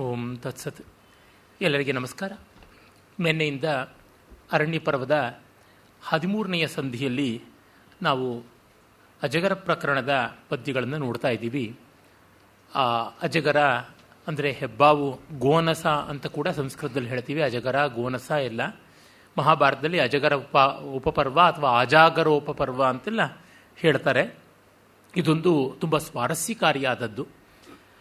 ಓಂ ತತ್ಸತ್. ಎಲ್ಲರಿಗೆ ನಮಸ್ಕಾರ. ನಿನ್ನೆಯಿಂದ ಅರಣ್ಯ ಪರ್ವದ 13ನೆಯ ಸಂಧಿಯಲ್ಲಿ ನಾವು ಅಜಗರ ಪ್ರಕರಣದ ಪದ್ಯಗಳನ್ನು ನೋಡ್ತಾ ಇದ್ದೀವಿ. ಆ ಅಜಗರ ಅಂದರೆ ಹೆಬ್ಬಾವು, ಗೋನಸ ಅಂತ ಕೂಡ ಸಂಸ್ಕೃತದಲ್ಲಿ ಹೇಳ್ತೀವಿ. ಅಜಗರ, ಗೋನಸ ಎಲ್ಲ ಮಹಾಭಾರತದಲ್ಲಿ ಅಜಗರ ಉಪಪರ್ವ ಅಥವಾ ಅಜಾಗರೋಪಪರ್ವ ಅಂತೆಲ್ಲ ಹೇಳ್ತಾರೆ. ಇದೊಂದು ತುಂಬ ಸ್ವಾರಸ್ಯಕಾರಿಯಾದದ್ದು.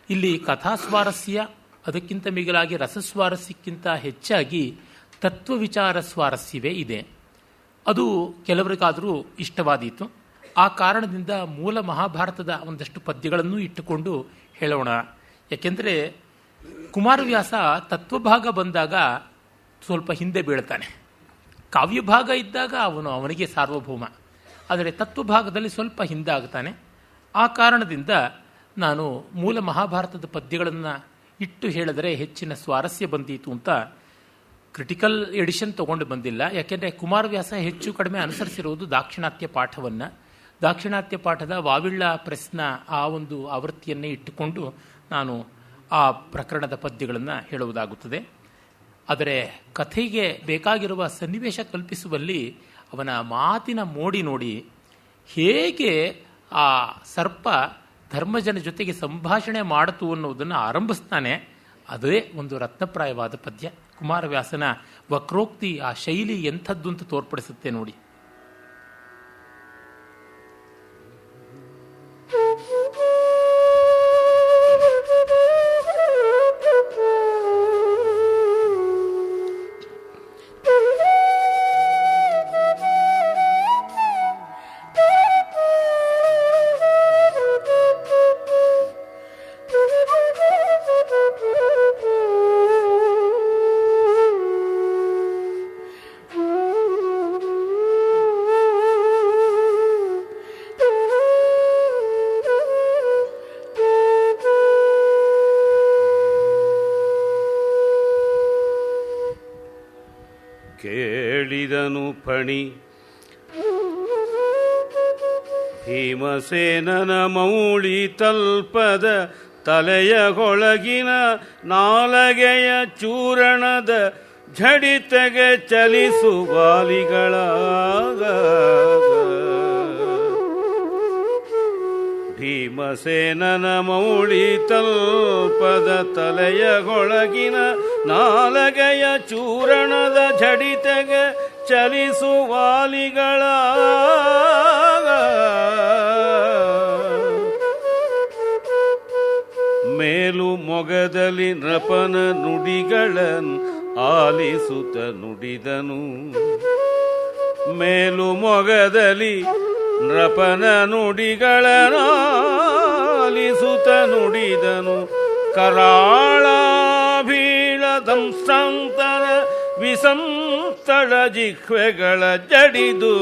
ಇಲ್ಲಿ ಕಥಾಸ್ವಾರಸ್ಯ, ಅದಕ್ಕಿಂತ ಮಿಗಿಲಾಗಿ ರಸಸ್ವಾರಸ್ಯಕ್ಕಿಂತ ಹೆಚ್ಚಾಗಿ ತತ್ವವಿಚಾರ ಸ್ವಾರಸ್ಯವೇ ಇದೆ. ಅದು ಕೆಲವರಿಗಾದರೂ ಇಷ್ಟವಾದೀತು. ಆ ಕಾರಣದಿಂದ ಮೂಲ ಮಹಾಭಾರತದ ಒಂದಷ್ಟು ಪದ್ಯಗಳನ್ನು ಇಟ್ಟುಕೊಂಡು ಹೇಳೋಣ. ಯಾಕೆಂದರೆ ಕುಮಾರವ್ಯಾಸ ತತ್ವಭಾಗ ಬಂದಾಗ ಸ್ವಲ್ಪ ಹಿಂದೆ ಬೀಳ್ತಾನೆ. ಕಾವ್ಯಭಾಗ ಇದ್ದಾಗ ಅವನಿಗೆ ಸಾರ್ವಭೌಮ. ಆದರೆ ತತ್ವಭಾಗದಲ್ಲಿ ಸ್ವಲ್ಪ ಹಿಂದಾಗ್ತಾನೆ. ಆ ಕಾರಣದಿಂದ ನಾನು ಮೂಲ ಮಹಾಭಾರತದ ಪದ್ಯಗಳನ್ನು ಇಟ್ಟು ಹೇಳಿದರೆ ಹೆಚ್ಚಿನ ಸ್ವಾರಸ್ಯ ಬಂದೀತು ಅಂತ ಕ್ರಿಟಿಕಲ್ ಎಡಿಷನ್ ತಗೊಂಡು ಬಂದಿಲ್ಲ. ಯಾಕೆಂದರೆ ಕುಮಾರವ್ಯಾಸ ಹೆಚ್ಚು ಕಡಿಮೆ ಅನುಸರಿಸಿರುವುದು ದಾಕ್ಷಿಣಾತ್ಯ ಪಾಠವನ್ನು. ದಾಕ್ಷಿಣಾತ್ಯ ಪಾಠದ ವಾವಿಳ್ಳ ಪ್ರೆಸ್ನ ಆ ಒಂದು ಆವೃತ್ತಿಯನ್ನೇ ಇಟ್ಟುಕೊಂಡು ನಾನು ಆ ಪ್ರಕರಣದ ಪದ್ಯಗಳನ್ನು ಹೇಳುವುದಾಗುತ್ತದೆ. ಆದರೆ ಕಥೆಗೆ ಬೇಕಾಗಿರುವ ಸನ್ನಿವೇಶ ಕಲ್ಪಿಸುವಲ್ಲಿ ಅವನ ಮಾತಿನ ಮೋಡಿ ನೋಡಿ ಹೇಗೆ ಆ ಸರ್ಪ ಧರ್ಮಜನ ಜೊತೆಗೆ ಸಂಭಾಷಣೆ ಮಾಡಿತು ಅನ್ನೋದನ್ನು ಆರಂಭಿಸ್ತಾನೆ. ಅದೇ ಒಂದು ರತ್ನಪ್ರಾಯವಾದ ಪದ್ಯ. ಕುಮಾರವ್ಯಾಸನ ವಕ್ರೋಕ್ತಿ, ಆ ಶೈಲಿ ಎಂಥದ್ದು ಅಂತ ತೋರ್ಪಡಿಸುತ್ತೆ ನೋಡಿ. ಕೇಳಿದನು ಫಣಿ ಭೀಮಸೇನನ ಮೌಳಿ ತಲ್ಪದ ತಲೆಯಗೊಳಗಿನ ನಾಲಗೆಯ ಚೂರಣದ ಝಡಿತೆಗೆ ಚಲಿಸುವಾಲಿಗಳಾಗ ಭೀಮಸೇನನ ಮೌಳಿ ತಲ್ಪದ ತಲೆಯಗೊಳಗಿನ ನಾಲಗೆಯ ಚೂರಣದ ಝಡಿತೆಗೆ ಚಲಿಸುವಾಲಿಗಳ ಮೇಲು ಮೊಗದಲ್ಲಿ ನೃಪನ ನುಡಿಗಳನ್ ಆಲಿಸುತ್ತ ನುಡಿದನು. ಮೇಲು ಮೊಗದಲ್ಲಿ ನೃಪನ ನುಡಿಗಳನಾಲಿಸುತ್ತ ನುಡಿದನು. ಕರಾಳಾಭೀಳ ದಂಸ್ತಾಂತರ ವಿಸಂತಳ ಜಿಹ್ವೆಗಳ ಜಡಿದು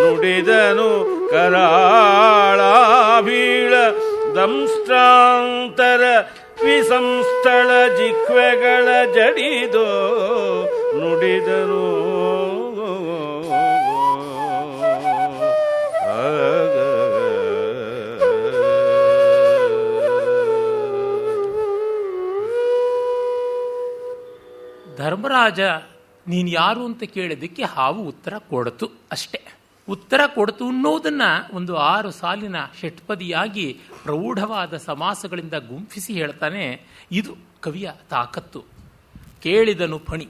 ನುಡಿದನು. ಕರಾಳಾಭೀಳ ದಂಸ್ತಾಂತರ ವಿಸಂಸ್ಥಳ ಜಿಹ್ವೆಗಳ ಜಡಿದು ನುಡಿದನು. ಧರ್ಮರಾಜ, ನೀನು ಯಾರು ಅಂತ ಕೇಳಿದ್ದಕ್ಕೆ ಹಾವು ಉತ್ತರ ಕೊಡ್ತು. ಅಷ್ಟೇ, ಉತ್ತರ ಕೊಡ್ತು ಅನ್ನೋದನ್ನು ಒಂದು 6 ಸಾಲಿನ ಷಟ್ಪದಿಯಾಗಿ ಪ್ರೌಢವಾದ ಸಮಾಸಗಳಿಂದ ಗುಂಪಿಸಿ ಹೇಳ್ತಾನೆ. ಇದು ಕವಿಯ ತಾಕತ್ತು. ಕೇಳಿದನು ಫಣಿ.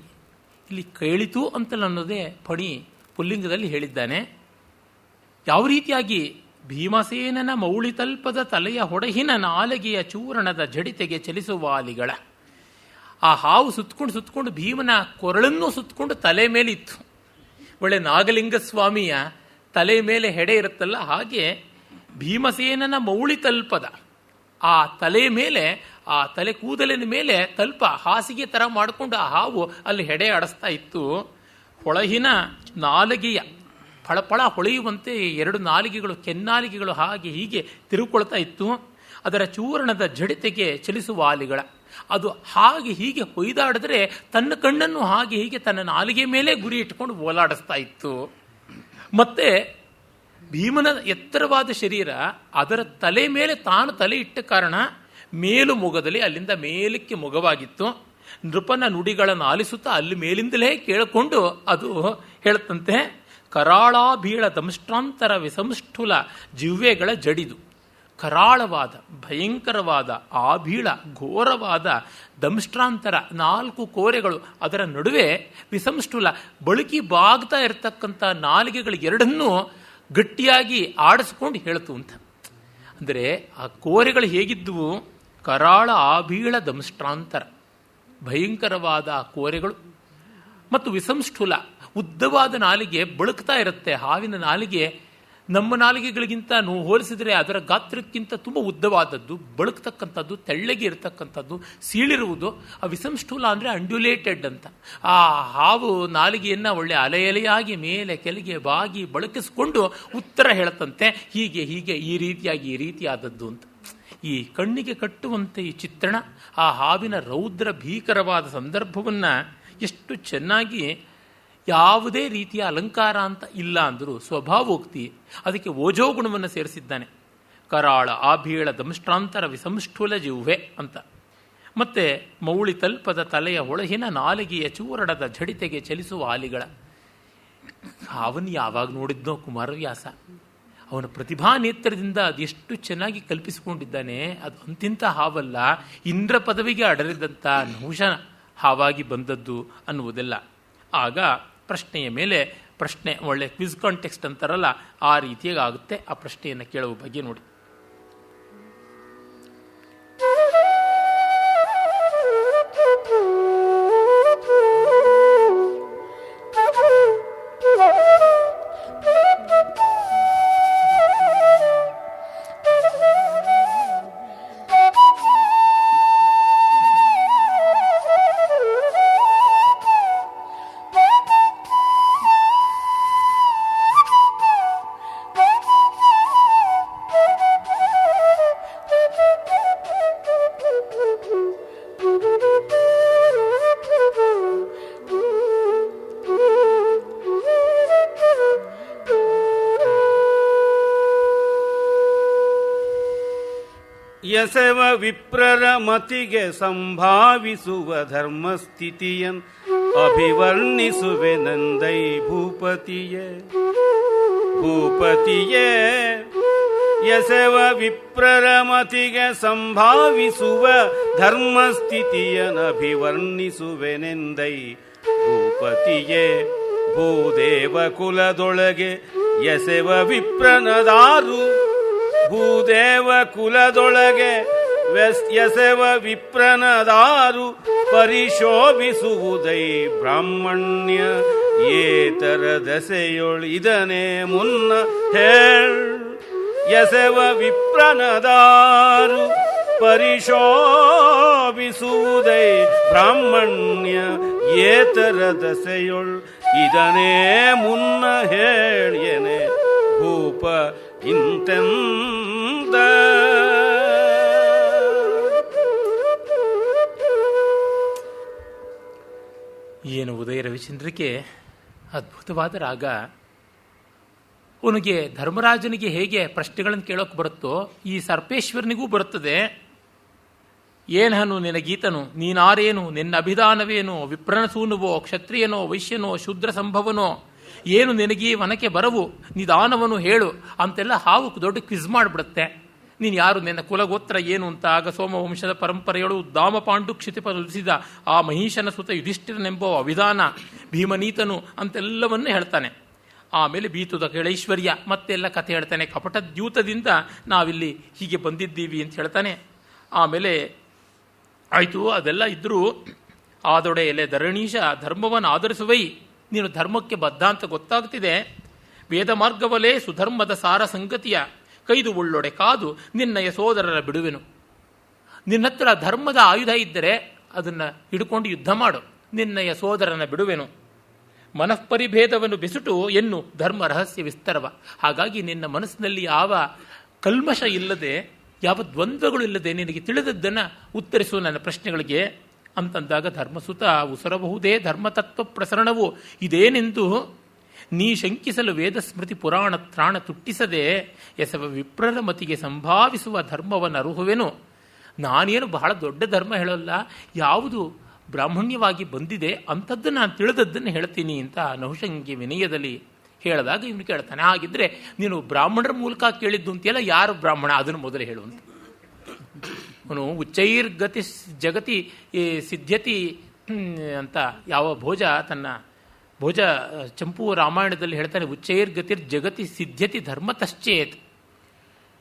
ಇಲ್ಲಿ ಕೇಳಿತು ಅಂತಲ್ಲ ಅನ್ನೋದೇ ಫಣಿ ಪುಲ್ಲಿಂಗದಲ್ಲಿ ಹೇಳಿದ್ದಾನೆ. ಯಾವ ರೀತಿಯಾಗಿ ಭೀಮಸೇನನ ಮೌಳಿತಲ್ಪದ ತಲೆಯ ಹೊಡಹಿನ ನಾಲಗೆಯ ಚೂರಣದ ಜಡಿತೆಗೆ ಚಲಿಸುವಾಲಿಗಳ. ಆ ಹಾವು ಸುತ್ತಕೊಂಡು ಭೀಮನ ಕೊರಳನ್ನು ಸುತ್ತಕೊಂಡು ತಲೆ ಮೇಲೆ ಇತ್ತು. ಒಳ್ಳೆ ನಾಗಲಿಂಗ ಸ್ವಾಮಿಯ ತಲೆ ಮೇಲೆ ಹೆಡೆ ಇರುತ್ತಲ್ಲ, ಹಾಗೆ ಭೀಮಸೇನನ ಮೌಳಿತಲ್ಪದ ಆ ತಲೆ ಮೇಲೆ, ಆ ತಲೆ ಕೂದಲಿನ ಮೇಲೆ ತಲ್ಪ ಹಾಸಿಗೆ ಥರ ಮಾಡಿಕೊಂಡು ಆ ಹಾವು ಅಲ್ಲಿ ಹೆಡೆ ಆಡಿಸ್ತಾ ಇತ್ತು. ಹೊಳಹಿನ ನಾಲಿಗೆಯ ಫಳಫಳ ಹೊಳೆಯುವಂತೆ 2 ನಾಲಿಗೆಗಳು, ಕೆನ್ನಾಲಿಗೆಗಳು ಹಾಗೆ ಹೀಗೆ ತಿರುಕೊಳ್ತಾ ಇತ್ತು. ಅದರ ಚೂರ್ಣದ ಜಡಿತೆಗೆ ಚಲಿಸುವ ಆಲಿಗಳ. ಅದು ಹಾಗೆ ಹೀಗೆ ಹೊಯ್ದಾಡಿದ್ರೆ ತನ್ನ ಕಣ್ಣನ್ನು ಹಾಗೆ ಹೀಗೆ ತನ್ನ ನಾಲಿಗೆ ಮೇಲೆ ಗುರಿ ಇಟ್ಕೊಂಡು ಓಲಾಡಿಸ್ತಾ ಇತ್ತು. ಮತ್ತೆ ಭೀಮನ ಎತ್ತರವಾದ ಶರೀರ, ಅದರ ತಲೆ ಮೇಲೆ ತಾನು ತಲೆ ಇಟ್ಟ ಕಾರಣ ಮೇಲು ಮೊಗದಲ್ಲಿ ಅಲ್ಲಿಂದ ಮೇಲಕ್ಕೆ ಮೊಗವಾಗಿತ್ತು. ನೃಪನ ನುಡಿಗಳನ್ನು ಆಲಿಸುತ್ತಾ ಅಲ್ಲಿ ಮೇಲಿಂದಲೇ ಕೇಳಿಕೊಂಡು ಅದು ಹೇಳುತ್ತಂತೆ, ಕರಾಳಾಭೀಳ ದಂಷ್ಟ್ರಾಂತರ ವಿಸಂಷ್ಠುಲ ಜಿವ್ವೆಗಳ ಜಡಿದು. ಕರಾಳವಾದ, ಭಯಂಕರವಾದ, ಆಭೀಳ, ಘೋರವಾದ ದಂಷ್ಟ್ರಾಂತರ 4 ಕೋರೆಗಳು, ಅದರ ನಡುವೆ ವಿಸಂಷ್ಠುಲ ಬಳುಕಿ ಬಾಗ್ತಾ ಇರತಕ್ಕಂಥ ನಾಲಿಗೆಗಳು ಎರಡನ್ನೂ ಗಟ್ಟಿಯಾಗಿ ಆಡಿಸ್ಕೊಂಡು ಹೇಳ್ತು ಅಂತ. ಅಂದರೆ ಆ ಕೋರೆಗಳು ಹೇಗಿದ್ದುವು? ಕರಾಳ ಆಭೀಳ ದಂಷ್ಟ್ರಾಂತರ, ಭಯಂಕರವಾದ ಆ ಕೋರೆಗಳು, ಮತ್ತು ವಿಸಂಷ್ಠುಲ, ಉದ್ದವಾದ ನಾಲಿಗೆ ಬಳುಕ್ತಾ ಇರುತ್ತೆ. ಹಾವಿನ ನಾಲಿಗೆ ನಮ್ಮ ನಾಲಿಗೆಗಳಿಗಿಂತ ಹೋಲಿಸಿದರೆ ಅದರ ಗಾತ್ರಕ್ಕಿಂತ ತುಂಬ ಉದ್ದವಾದದ್ದು, ಬಳುಕ್ತಕ್ಕಂಥದ್ದು, ತೆಳ್ಳಗೆ ಇರತಕ್ಕಂಥದ್ದು, ಸೀಳಿರುವುದು. ಆ ವಿಸಂಷ್ಠೂಲ ಅಂದರೆ ಅಂಡ್ಯುಲೇಟೆಡ್ ಅಂತ. ಆ ಹಾವು ನಾಲಿಗೆಯನ್ನು ಒಳ್ಳೆ ಅಲೆಯಲೆಯಾಗಿ ಮೇಲೆ ಕೆಳಗೆ ಬಾಗಿ ಬಳಕಿಸ್ಕೊಂಡು ಉತ್ತರ ಹೇಳುತ್ತಂತೆ, ಹೀಗೆ ಹೀಗೆ ಈ ರೀತಿಯಾದದ್ದು ಅಂತ. ಈ ಕಣ್ಣಿಗೆ ಕಟ್ಟುವಂತೆ ಈ ಚಿತ್ರಣ ಆ ಹಾವಿನ ರೌದ್ರ ಭೀಕರವಾದ ಸಂದರ್ಭವನ್ನು ಎಷ್ಟು ಚೆನ್ನಾಗಿ, ಯಾವುದೇ ರೀತಿಯ ಅಲಂಕಾರ ಅಂತ ಇಲ್ಲ ಅಂದರೂ ಸ್ವಭಾವೋಕ್ತಿ, ಅದಕ್ಕೆ ಓಜೋಗುಣವನ್ನು ಸೇರಿಸಿದ್ದಾನೆ. ಕರಾಳ ಆಭೀಳ ದಂಷ್ಟ್ರಾಂತರ ವಿಸಂಷ್ಠುಲ ಜಿಹ್ವೆ ಅಂತ. ಮತ್ತೆ ಮೌಳಿ ತಲ್ಪದ ತಲೆಯ ಹೊಳಹಿನ ನಾಲಿಗೆಯ ಚೂರಣದ ಝಡಿತೆಗೆ ಚಲಿಸುವ ಆಲಿಗಳ. ಅವನು ಯಾವಾಗ ನೋಡಿದ್ನೋ ಕುಮಾರವ್ಯಾಸ, ಅವನ ಪ್ರತಿಭಾ ನೇತ್ರದಿಂದ ಅದೆಷ್ಟು ಚೆನ್ನಾಗಿ ಕಲ್ಪಿಸಿಕೊಂಡಿದ್ದಾನೆ. ಅದು ಅಂತಿಂತ ಹಾವಲ್ಲ, ಇಂದ್ರ ಪದವಿಗೆ ಅಡರಿದಂಥ ನಹುಷ ಹಾವಾಗಿ ಬಂದದ್ದು ಅನ್ನುವುದೆಲ್ಲ. ಆಗ ಪ್ರಶ್ನೆಯ ಮೇಲೆ ಪ್ರಶ್ನೆ, ಒಳ್ಳೆ ಕ್ವಿಜ್ ಕಾಂಟೆಕ್ಸ್ಟ್ ಅಂತಾರಲ್ಲ, ಆ ರೀತಿಯಾಗಿ ಆಗುತ್ತೆ. ಆ ಪ್ರಶ್ನೆಯನ್ನು ಕೇಳುವ ಬಗ್ಗೆ ನೋಡಿ. ಯಸವ ವಿಪ್ರರ ಮತಿಗೆ ಸಂಭಾವಿಸುವ ಧರ್ಮಸ್ಥಿತಿಯನ್ ಅಭಿವರ್ಣಿಸುವೆ ನಂದೈ ಭೂಪತಿಯೇ. ಯಸವ ವಿಪ್ರರ ಮತಿಗೆ ಸಂಭಾವಿಸುವ ಧರ್ಮಸ್ಥಿತಿಯನ್ ಅಭಿವರ್ಣಿಸುವೆನೆಂದೈ ಭೂಪತಿಯೇ. ಭೂದೇವ ಕುಲದೊಳಗೆ ಯಸವ ವಿಪ್ರನದಾರು, ಭೂದೇವ ಕುಲದೊಳಗೆ ಯಸವ ವಿಪ್ರನದಾರು ಪರಿಶೋಭಿಸುವುದೈ ಬ್ರಾಹ್ಮಣ್ಯ ಏತರ ದಸೆಯೊಳ್ ಇದನೇ ಮುನ್ನ ಹೇಳ್. ಯಸವ ವಿಪ್ರನದಾರು ಪರಿಶೋಭಿಸುವುದೈ ಬ್ರಾಹ್ಮಣ್ಯ ಏತರ ದಸೆಯೊಳ್ ಇದನೇ ಮುನ್ನ ಹೇಳ್ಯನೆ ಭೂಪ ಇಂತೆಂದ. ಏನು ಉದಯ ರವಿಚಂದ್ರಕ್ಕೆ ಅದ್ಭುತವಾದ ರಾಗ. ಅವನಿಗೆ ಧರ್ಮರಾಜನಿಗೆ ಹೇಗೆ ಪ್ರಶ್ನೆಗಳನ್ನು ಕೇಳೋಕೆ ಬರುತ್ತೋ ಈ ಸರ್ಪೇಶ್ವರನಿಗೂ ಬರುತ್ತದೆ. ಏನಹನು ನಿನ್ನ ಗೀತನು, ನೀನಾರೇನು, ನಿನ್ನ ಅಭಿಧಾನವೇನು, ವಿಪ್ರನಸೂನುವೋ, ಕ್ಷತ್ರಿಯನೋ, ವೈಶ್ಯನೋ, ಶೂದ್ರ ಸಂಭವನೋ, ಏನು ನಿನಗೀ ವನಕ್ಕೆ ಬರವು, ನಿಧಾನವನು ಹೇಳು ಅಂತೆಲ್ಲ ಹಾವು ದೊಡ್ಡ ಕ್ವಿಜ್ ಮಾಡಿಬಿಡುತ್ತೆ. ನೀನು ಯಾರು, ನಿನ್ನ ಕುಲಗೋತ್ರ ಏನು ಅಂತ. ಆಗ ಸೋಮವಂಶದ ಪರಂಪರೆಗಳು ದಾಮಪಾಂಡು ಕ್ಷಿತಿಪಲಿಸಿದ ಆ ಮಹಿಷನ ಸುತ ಯುಧಿಷ್ಠಿರನೆಂಬ ಅವಿಧಾನ, ಭೀಮನೀತನು ಅಂತೆಲ್ಲವನ್ನೂ ಹೇಳ್ತಾನೆ. ಆಮೇಲೆ ಬೀತುದ ಕೇಳೈಶ್ವರ್ಯ ಮತ್ತೆಲ್ಲ ಕಥೆ ಹೇಳ್ತಾನೆ. ಕಪಟ ದ್ಯೂತದಿಂದ ನಾವಿಲ್ಲಿ ಹೀಗೆ ಬಂದಿದ್ದೀವಿ ಅಂತ ಹೇಳ್ತಾನೆ. ಆಮೇಲೆ ಆಯಿತು, ಅದೆಲ್ಲ ಇದ್ದರೂ ಆದೊಡೆ ಎಲೆ ಧರಣೀಶ ಧರ್ಮವನ್ನು ಆಧರಿಸುವೈ, ನೀನು ಧರ್ಮಕ್ಕೆ ಬದ್ಧ ಅಂತ ಗೊತ್ತಾಗ್ತಿದೆ. ವೇದ ಮಾರ್ಗವಲೇ ಸುಧರ್ಮದ ಸಾರ ಸಂಗತಿಯ ಕೈದು ಉಳ್ಳೊಡೆ ಕಾದು ನಿನ್ನಯ ಸೋದರರ ಬಿಡುವೆನು. ನಿನ್ನ ಹತ್ರ ಧರ್ಮದ ಆಯುಧ ಇದ್ದರೆ ಅದನ್ನು ಹಿಡ್ಕೊಂಡು ಯುದ್ಧ ಮಾಡು, ನಿನ್ನಯ ಸೋದರನ ಬಿಡುವೆನು. ಮನಃಪರಿಭೇದವನ್ನು ಬೆಸುಟು ಎನ್ನು ಧರ್ಮ ರಹಸ್ಯ ವಿಸ್ತರವ. ಹಾಗಾಗಿ ನಿನ್ನ ಮನಸ್ಸಿನಲ್ಲಿ ಯಾವ ಕಲ್ಮಶ ಇಲ್ಲದೆ, ಯಾವ ದ್ವಂದ್ವಗಳು ಇಲ್ಲದೆ ನಿನಗೆ ತಿಳಿದದ್ದನ್ನು ಉತ್ತರಿಸು ನನ್ನ ಪ್ರಶ್ನೆಗಳಿಗೆ ಅಂತಂದಾಗ ಧರ್ಮಸುತ ಉಸರಬಹುದೇ ಧರ್ಮತತ್ವ ಪ್ರಸರಣವು ಇದೇನೆಂದು ನೀ ಶಂಕಿಸಲು ವೇದ ಸ್ಮೃತಿ ಪುರಾಣ ತ್ರಾಣ ತುಟ್ಟಿಸದೆ ಎಸವ ವಿಪ್ರರ ಮತಿಗೆ ಸಂಭಾವಿಸುವ ಧರ್ಮವನ್ನು ಅರುಹುವೆನು. ನಾನೇನು ಬಹಳ ದೊಡ್ಡ ಧರ್ಮ ಹೇಳೋಲ್ಲ, ಯಾವುದು ಬ್ರಾಹ್ಮಣ್ಯವಾಗಿ ಬಂದಿದೆ ಅಂಥದ್ದು ನಾನು ತಿಳಿದದ್ದನ್ನು ಹೇಳ್ತೀನಿ ಅಂತ ನಹುಷಂಗಿ ವಿನಯದಲ್ಲಿ ಹೇಳಿದಾಗ ಇವನು ಕೇಳ್ತಾನೆ, ಹಾಗಿದ್ರೆ ನೀನು ಬ್ರಾಹ್ಮಣರ ಮೂಲಕ ಕೇಳಿದ್ದು ಅಂತೆಲ್ಲ, ಯಾರು ಬ್ರಾಹ್ಮಣ ಅದನ್ನು ಮೊದಲು ಹೇಳುವಂತ. ಅವನು ಉಚ್ಚೈರ್ಗತಿ ಜಗತಿ ಸಿದ್ಧ್ಯತಿ ಅಂತ ಯಾವ ಭೋಜ ಚಂಪು ರಾಮಾಯಣದಲ್ಲಿ ಹೇಳ್ತಾನೆ, ಉಚ್ಚೈರ್ಗತಿರ್ ಜಗತಿ ಸಿದ್ಧ್ಯತಿ ಧರ್ಮತಶ್ಚೇತ್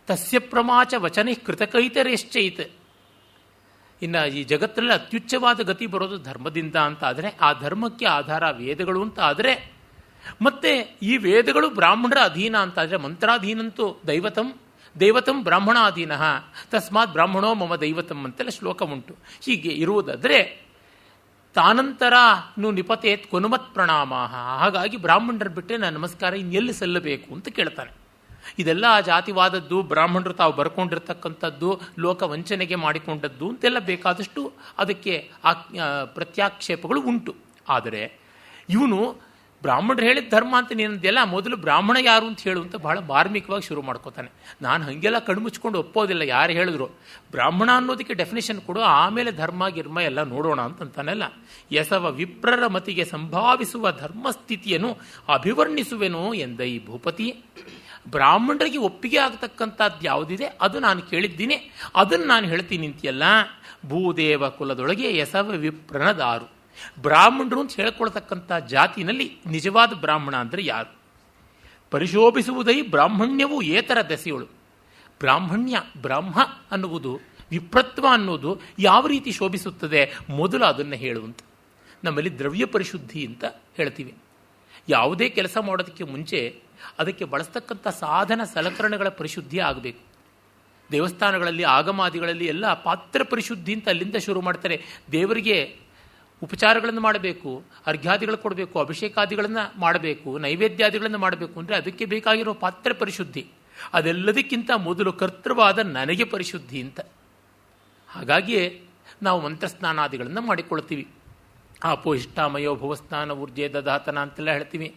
ತಸ್ಯ ಪ್ರಮಾಚ ವಚನ ಕೃತಕೈತರೇಶ್ಚೈತ್. ಇನ್ನು ಈ ಜಗತ್ತಲ್ಲಿ ಅತ್ಯುಚ್ಚವಾದ ಗತಿ ಬರೋದು ಧರ್ಮದಿಂದ ಅಂತ ಆದರೆ, ಆ ಧರ್ಮಕ್ಕೆ ಆಧಾರ ವೇದಗಳು ಅಂತ ಆದರೆ, ಮತ್ತೆ ಈ ವೇದಗಳು ಬ್ರಾಹ್ಮಣರ ಅಧೀನ ಅಂತ ಆದರೆ, ಮಂತ್ರಾಧೀನಂತೂ ದೈವತಂ ಬ್ರಾಹ್ಮಣಾಧೀನ ತಸ್ಮಾತ್ ಬ್ರಾಹ್ಮಣೋ ಮಮ ದೈವತಂ ಅಂತೆಲ್ಲ ಶ್ಲೋಕ ಉಂಟು. ಹೀಗೆ ಇರುವುದಾದರೆ ತಾನಂತರ ನಿಪತೇತ್ ಕೊನುಮತ್ ಪ್ರಣಾಮ, ಹಾಗಾಗಿ ಬ್ರಾಹ್ಮಣರ ಬಿಟ್ಟರೆ ನಾನು ನಮಸ್ಕಾರ ಇನ್ನೆಲ್ಲಿ ಸಲ್ಲಬೇಕು ಅಂತ ಕೇಳ್ತಾನೆ. ಇದೆಲ್ಲ ಜಾತಿವಾದದ್ದು, ಬ್ರಾಹ್ಮಣರು ತಾವು ಬರ್ಕೊಂಡಿರ್ತಕ್ಕಂಥದ್ದು, ಲೋಕ ವಂಚನೆಗೆ ಮಾಡಿಕೊಂಡದ್ದು ಅಂತೆಲ್ಲ ಬೇಕಾದಷ್ಟು ಅದಕ್ಕೆ ಪ್ರತ್ಯಾಕ್ಷೇಪಗಳು ಉಂಟು. ಆದರೆ ಇವನು ಬ್ರಾಹ್ಮಣರು ಹೇಳಿದ ಧರ್ಮ ಅಂತ ನೀನಂದೆಲ್ಲ, ಮೊದಲು ಬ್ರಾಹ್ಮಣ ಯಾರು ಅಂತ ಹೇಳು ಅಂತ ಬಹಳ ಮಾರ್ಮಿಕವಾಗಿ ಶುರು ಮಾಡ್ಕೋತಾನೆ. ನಾನು ಹಾಗೆಲ್ಲ ಕಣ್ಮುಚ್ಕೊಂಡು ಒಪ್ಪೋದಿಲ್ಲ, ಯಾರು ಹೇಳಿದ್ರು ಬ್ರಾಹ್ಮಣ ಅನ್ನೋದಕ್ಕೆ ಡೆಫಿನೇಷನ್ ಕೊಡು, ಆಮೇಲೆ ಧರ್ಮ ಗಿರ್ಮ ಎಲ್ಲ ನೋಡೋಣ ಅಂತಂತಾನೆಲ್ಲ. ಯಸವ ವಿಪ್ರರ ಮತಿಗೆ ಸಂಭಾವಿಸುವ ಧರ್ಮಸ್ಥಿತಿಯನ್ನು ಅಭಿವರ್ಣಿಸುವೆನೋ ಎಂದೈ ಭೂಪತಿ. ಬ್ರಾಹ್ಮಣರಿಗೆ ಒಪ್ಪಿಗೆ ಆಗತಕ್ಕಂಥದ್ದು ಯಾವುದಿದೆ ಅದು ನಾನು ಕೇಳಿದ್ದೀನಿ, ಅದನ್ನು ನಾನು ಹೇಳ್ತೀನಿ ಅಂತೀಯಲ್ಲ. ಭೂದೇವ ಕುಲದೊಳಗೆ ಯಸವ ವಿಪ್ರನದಾರು, ಬ್ರಾಹ್ಮಣರು ಅಂತ ಹೇಳ್ಕೊಳ್ತಕ್ಕಂಥ ಜಾತಿನಲ್ಲಿ ನಿಜವಾದ ಬ್ರಾಹ್ಮಣ ಅಂದರೆ ಯಾರು? ಪರಿಶೋಭಿಸುವುದೈ ಬ್ರಾಹ್ಮಣ್ಯವು ಏತರ ದೆಸೆಯೋಳು. ಬ್ರಾಹ್ಮ ಅನ್ನುವುದು, ವಿಪ್ರತ್ವ ಅನ್ನೋದು ಯಾವ ರೀತಿ ಶೋಭಿಸುತ್ತದೆ ಮೊದಲು ಅದನ್ನು ಹೇಳುವಂತ. ನಮ್ಮಲ್ಲಿ ದ್ರವ್ಯ ಪರಿಶುದ್ಧಿ ಅಂತ ಹೇಳ್ತೀವಿ. ಯಾವುದೇ ಕೆಲಸ ಮಾಡೋದಕ್ಕೆ ಮುಂಚೆ ಅದಕ್ಕೆ ಬಳಸ್ತಕ್ಕಂಥ ಸಾಧನ ಸಲಕರಣೆಗಳ ಪರಿಶುದ್ಧಿ ಆಗಬೇಕು. ದೇವಸ್ಥಾನಗಳಲ್ಲಿ ಆಗಮಾದಿಗಳಲ್ಲಿ ಎಲ್ಲ ಪಾತ್ರ ಪರಿಶುದ್ಧಿ ಅಂತ ಅಲ್ಲಿಂದ ಶುರು ಮಾಡ್ತಾರೆ. ದೇವರಿಗೆ ಉಪಚಾರಗಳನ್ನು ಮಾಡಬೇಕು, ಅರ್ಘ್ಯಾದಿಗಳು ಕೊಡಬೇಕು, ಅಭಿಷೇಕಾದಿಗಳನ್ನು ಮಾಡಬೇಕು, ನೈವೇದ್ಯಾದಿಗಳನ್ನು ಮಾಡಬೇಕು ಅಂದರೆ ಅದಕ್ಕೆ ಬೇಕಾಗಿರೋ ಪಾತ್ರ ಪರಿಶುದ್ಧಿ. ಅದೆಲ್ಲದಕ್ಕಿಂತ ಮೊದಲು ಕರ್ತೃವಾದ ನನಗೆ ಪರಿಶುದ್ಧಿ ಅಂತ. ಹಾಗಾಗಿಯೇ ನಾವು ಮಂತ್ರಸ್ನಾನಾದಿಗಳನ್ನು ಮಾಡಿಕೊಳ್ತೀವಿ. ಅಪೋಹಿಷ್ಟಾಮಯೋ ಭುವಸ್ನಾನ ಊರ್ಜೆ ದದಾತನ ಅಂತೆಲ್ಲ ಹೇಳ್ತೀವಿ.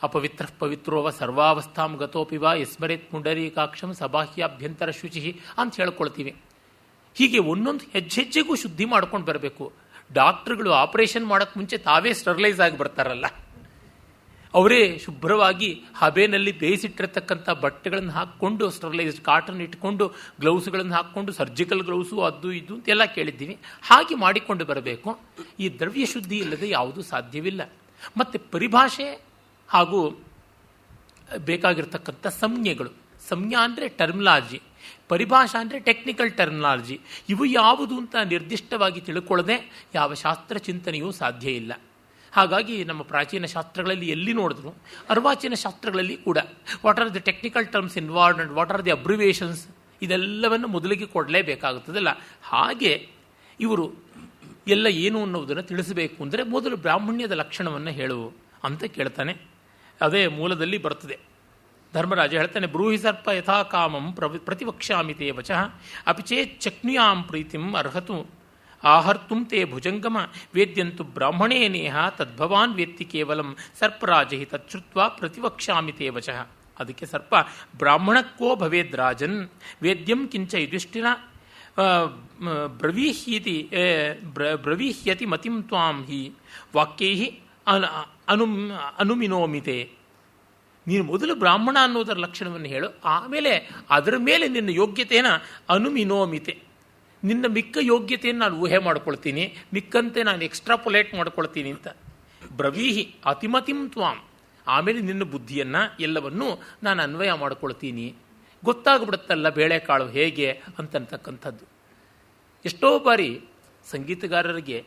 ಅಪವಿತ್ರ ಪವಿತ್ರೋವ ಸರ್ವಾವಸ್ಥಾಂ ಗತೋಪಿವ ಯಸ್ಮರೇತ್ ಪುಂಡರೀಕಾಕ್ಷಂ ಸಬಾಹ್ಯಾಭ್ಯಂತರ ಶುಚಿ ಅಂತ ಹೇಳ್ಕೊಳ್ತೀವಿ. ಹೀಗೆ ಒಂದೊಂದು ಹೆಜ್ಜೆಗೂ ಶುದ್ಧಿ ಮಾಡ್ಕೊಂಡು ಬರಬೇಕು. ಡಾಕ್ಟ್ರುಗಳು ಆಪರೇಷನ್ ಮಾಡೋಕ್ಕೆ ಮುಂಚೆ ತಾವೇ ಸ್ಟರ್ಲೈಸ್ ಆಗಿ ಬರ್ತಾರಲ್ಲ, ಅವರೇ ಶುಭ್ರವಾಗಿ ಹಬೆನಲ್ಲಿ ಬೇಯಿಸಿಟ್ಟಿರತಕ್ಕಂಥ ಬಟ್ಟೆಗಳನ್ನು ಹಾಕ್ಕೊಂಡು, ಸ್ಟರ್ಲೈಸ್ಡ್ ಕಾಟನ್ ಇಟ್ಕೊಂಡು, ಗ್ಲೌಸ್ಗಳನ್ನು ಹಾಕ್ಕೊಂಡು, ಸರ್ಜಿಕಲ್ ಗ್ಲೌಸು ಅದು ಇದು ಅಂತೆಲ್ಲ ಕೇಳಿದ್ದೀವಿ. ಹಾಗೆ ಮಾಡಿಕೊಂಡು ಬರಬೇಕು. ಈ ದ್ರವ್ಯ ಶುದ್ಧಿ ಇಲ್ಲದೆ ಯಾವುದೂ ಸಾಧ್ಯವಿಲ್ಲ. ಮತ್ತು ಪರಿಭಾಷೆ ಹಾಗೂ ಬೇಕಾಗಿರ್ತಕ್ಕಂಥ ಸಂಜ್ಞೆಗಳು, ಸಂಜ್ಞಾ ಅಂದರೆ ಟರ್ಮಿನಾಲಜಿ, ಪರಿಭಾಷಾ ಅಂದರೆ ಟೆಕ್ನಿಕಲ್ ಟರ್ಮಿನಾಲಜಿ, ಇವು ಯಾವುದು ಅಂತ ನಿರ್ದಿಷ್ಟವಾಗಿ ತಿಳ್ಕೊಳ್ಳದೆ ಯಾವ ಶಾಸ್ತ್ರ ಚಿಂತನೆಯೂ ಸಾಧ್ಯ ಇಲ್ಲ. ಹಾಗಾಗಿ ನಮ್ಮ ಪ್ರಾಚೀನ ಶಾಸ್ತ್ರಗಳಲ್ಲಿ ಎಲ್ಲಿ ನೋಡಿದ್ರು, ಅರ್ವಾಚೀನ ಶಾಸ್ತ್ರಗಳಲ್ಲಿ ಕೂಡ what are the technical terms involved and what are the abbreviations, ಇದೆಲ್ಲವನ್ನು ಮೊದಲಿಗೆ ಕೊಡಲೇಬೇಕಾಗುತ್ತದಲ್ಲ. ಹಾಗೆ ಇವರು ಎಲ್ಲ ಏನು ಅನ್ನೋದನ್ನು ತಿಳಿಸಬೇಕು ಅಂದರೆ ಮೊದಲು ಬ್ರಾಹ್ಮಣ್ಯದ ಲಕ್ಷಣವನ್ನು ಹೇಳು ಅಂತ ಕೇಳ್ತಾನೆ. ಅದೇ ಮೂಲದಲ್ಲಿ ಬರ್ತದೆ. ಧರ್ಮರಾಜ ಹೇಳ್ತಾನೆ, ಬ್ರೂಹಿ ಸರ್ಪ ಯಥಾ ಕಾಮಂ ಪ್ರತಿವಕ್ಷ್ಯಾಮಿ ತೇ ವಚಃ ಅಪಿಚೇತ್ ಚಕ್ನುಯಾಂ ಪ್ರೀತಿಂ ಅರ್ಹತು ಆಹರ್ತುಂ ತೇ ಭುಜಂಗಮ ವೇದ್ಯಂತು ಬ್ರಾಹ್ಮಣೇ ನೇಹ ತದ್ಭವಾನ್ ವೇತ್ತಿ ಕೇವಲಂ ಸರ್ಪರಾಜಹಿ ತಚ್ಛ್ರುತ್ವ ಪ್ರತಿವಕ್ಷ್ಯಾಮಿ ತೇ ವಚಃ. ಅದಕ್ಕೆ ಸರ್ಪ, ಬ್ರಾಹ್ಮಣಕ್ಕೋ ಭವೇದ್ರಾಜನ್ ವೇದ್ಯಂ ಕಿಂಚ ಯುಧಿಷ್ಠಿರ ಬ್ರವೀಹ್ಯತಿ ಮತಿಂ ತ್ವಾಂ ಹಿ ವಾಕ್ಯೈ ಅನುಮಿನೋಮಿತೆ. ನೀನು ಮೊದಲು ಬ್ರಾಹ್ಮಣ ಅನ್ನೋದರ ಲಕ್ಷಣವನ್ನು ಹೇಳು, ಆಮೇಲೆ ಅದರ ಮೇಲೆ ನಿನ್ನ ಯೋಗ್ಯತೆಯನ್ನು ಅನುಮಿನೋಮಿತೆ, ನಿನ್ನ ಮಿಕ್ಕ ಯೋಗ್ಯತೆಯನ್ನು ನಾನು ಊಹೆ ಮಾಡ್ಕೊಳ್ತೀನಿ, ಮಿಕ್ಕಂತೆ ನಾನು ಎಕ್ಸ್ಟ್ರಾಪೊಲೇಟ್ ಮಾಡ್ಕೊಳ್ತೀನಿ ಅಂತ. ಬ್ರವೀಹಿ ಅತಿಮತಿಂ ತ್ವಾಂ, ಆಮೇಲೆ ನಿನ್ನ ಬುದ್ಧಿಯನ್ನು ಎಲ್ಲವನ್ನೂ ನಾನು ಅನ್ವಯ ಮಾಡ್ಕೊಳ್ತೀನಿ, ಗೊತ್ತಾಗ್ಬಿಡುತ್ತಲ್ಲ ಬೇಳೆಕಾಳು ಹೇಗೆ ಅಂತಕ್ಕಂಥದ್ದು. ಎಷ್ಟೋ ಬಾರಿ ಸಂಗೀತಗಾರರಿಗೆ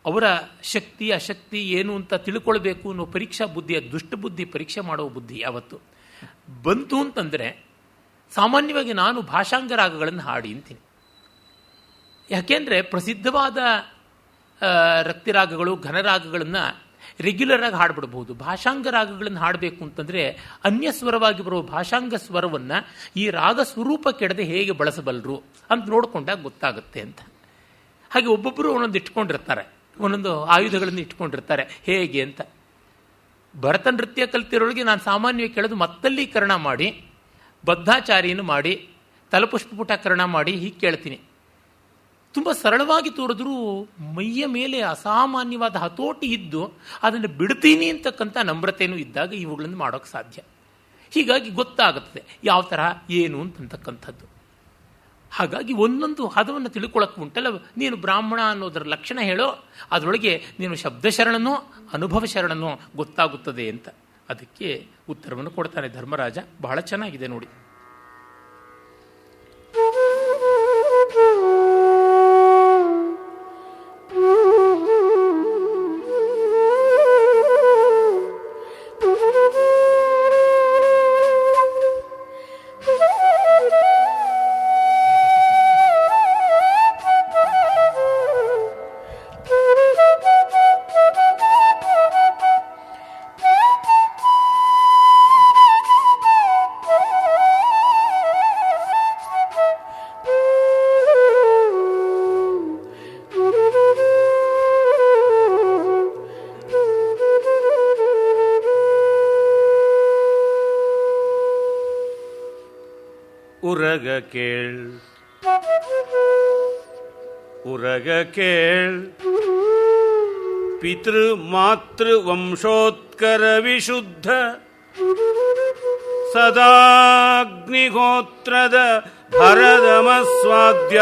ಅವರ ಶಕ್ತಿ ಅಶಕ್ತಿ ಏನು ಅಂತ ತಿಳ್ಕೊಳ್ಬೇಕು ಅನ್ನೋ ಪರೀಕ್ಷಾ ಬುದ್ಧಿ, ದುಷ್ಟ ಬುದ್ಧಿ ಪರೀಕ್ಷೆ ಮಾಡುವ ಬುದ್ಧಿ ಯಾವತ್ತು ಬಂತು ಅಂತಂದರೆ, ಸಾಮಾನ್ಯವಾಗಿ ನಾನು ಭಾಷಾಂಗ ರಾಗಗಳನ್ನು ಹಾಡಿ ಅಂತೀನಿ. ಯಾಕೆಂದರೆ ಪ್ರಸಿದ್ಧವಾದ ರಕ್ತಿರಾಗಗಳು ಘನರಾಗಗಳನ್ನು ರೆಗ್ಯುಲರ್ ಆಗಿ ಹಾಡ್ಬಿಡ್ಬೋದು. ಭಾಷಾಂಗ ರಾಗಗಳನ್ನು ಹಾಡಬೇಕು ಅಂತಂದರೆ ಅನ್ಯಸ್ವರವಾಗಿ ಬರುವ ಭಾಷಾಂಗ ಸ್ವರವನ್ನು ಈ ರಾಗ ಸ್ವರೂಪ ಕೆಡದೆ ಹೇಗೆ ಬಳಸಬಲ್ಲರು ಅಂತ ನೋಡಿಕೊಂಡಾಗ ಗೊತ್ತಾಗುತ್ತೆ ಅಂತ. ಹಾಗೆ ಒಬ್ಬೊಬ್ಬರು ಒಂದೊಂದು ಇಟ್ಕೊಂಡಿರ್ತಾರೆ, ಒಂದೊಂದು ಆಯುಧಗಳನ್ನು ಇಟ್ಕೊಂಡಿರ್ತಾರೆ ಹೇಗೆ ಅಂತ. ಭರತ ನೃತ್ಯ ಕಲ್ತಿರೋರಿಗೆ ನಾನು ಸಾಮಾನ್ಯವಾಗಿ ಕೇಳೋದು ಮತ್ತಲ್ಲೀಕರಣ ಮಾಡಿ, ಬದ್ಧಾಚಾರಿಯನ್ನು ಮಾಡಿ, ತಲಪುಷ್ಪಪುಟಕರಣ ಮಾಡಿ ಹೀಗೆ ಕೇಳ್ತೀನಿ. ತುಂಬ ಸರಳವಾಗಿ ತೋರಿದ್ರೂ ಮೈಯ ಮೇಲೆ ಅಸಾಮಾನ್ಯವಾದ ಹತೋಟಿ ಇದ್ದು ಅದನ್ನು ಬಿಡ್ತೀನಿ ಅಂತಕ್ಕಂಥ ನಮ್ರತೆಯೂ ಇದ್ದಾಗ ಇವುಗಳನ್ನು ಮಾಡೋಕ್ಕೆ ಸಾಧ್ಯ. ಹೀಗಾಗಿ ಗೊತ್ತಾಗುತ್ತದೆ ಯಾವ ತರಹ ಏನು ಅಂತಕ್ಕಂಥದ್ದು. ಹಾಗಾಗಿ ಒಂದೊಂದು ಹದವನ್ನು ತಿಳ್ಕೊಳ್ಳೋಕೆ ಉಂಟಲ್ಲ, ನೀನು ಬ್ರಾಹ್ಮಣ ಅನ್ನೋದರ ಲಕ್ಷಣ ಹೇಳೋ, ಅದರೊಳಗೆ ನೀನು ಶಬ್ದಶರಣನೋ ಅನುಭವ ಶರಣನೋ ಗೊತ್ತಾಗುತ್ತದೆ ಅಂತ. ಅದಕ್ಕೆ ಉತ್ತರವನ್ನು ಕೊಡ್ತಾನೆ ಧರ್ಮರಾಜ. ಬಹಳ ಚೆನ್ನಾಗಿದೆ ನೋಡಿ. ಉರಗ ಕೇಳ್ ಪಿತೃ ಮಾತೃ ವಂಶೋತ್ಕರ ವಿಶುದ್ಧ ಸದಾಗ್ನಿಹೋತ್ರದ ಭರದಮಸ್ವಾಧ್ಯಾಯ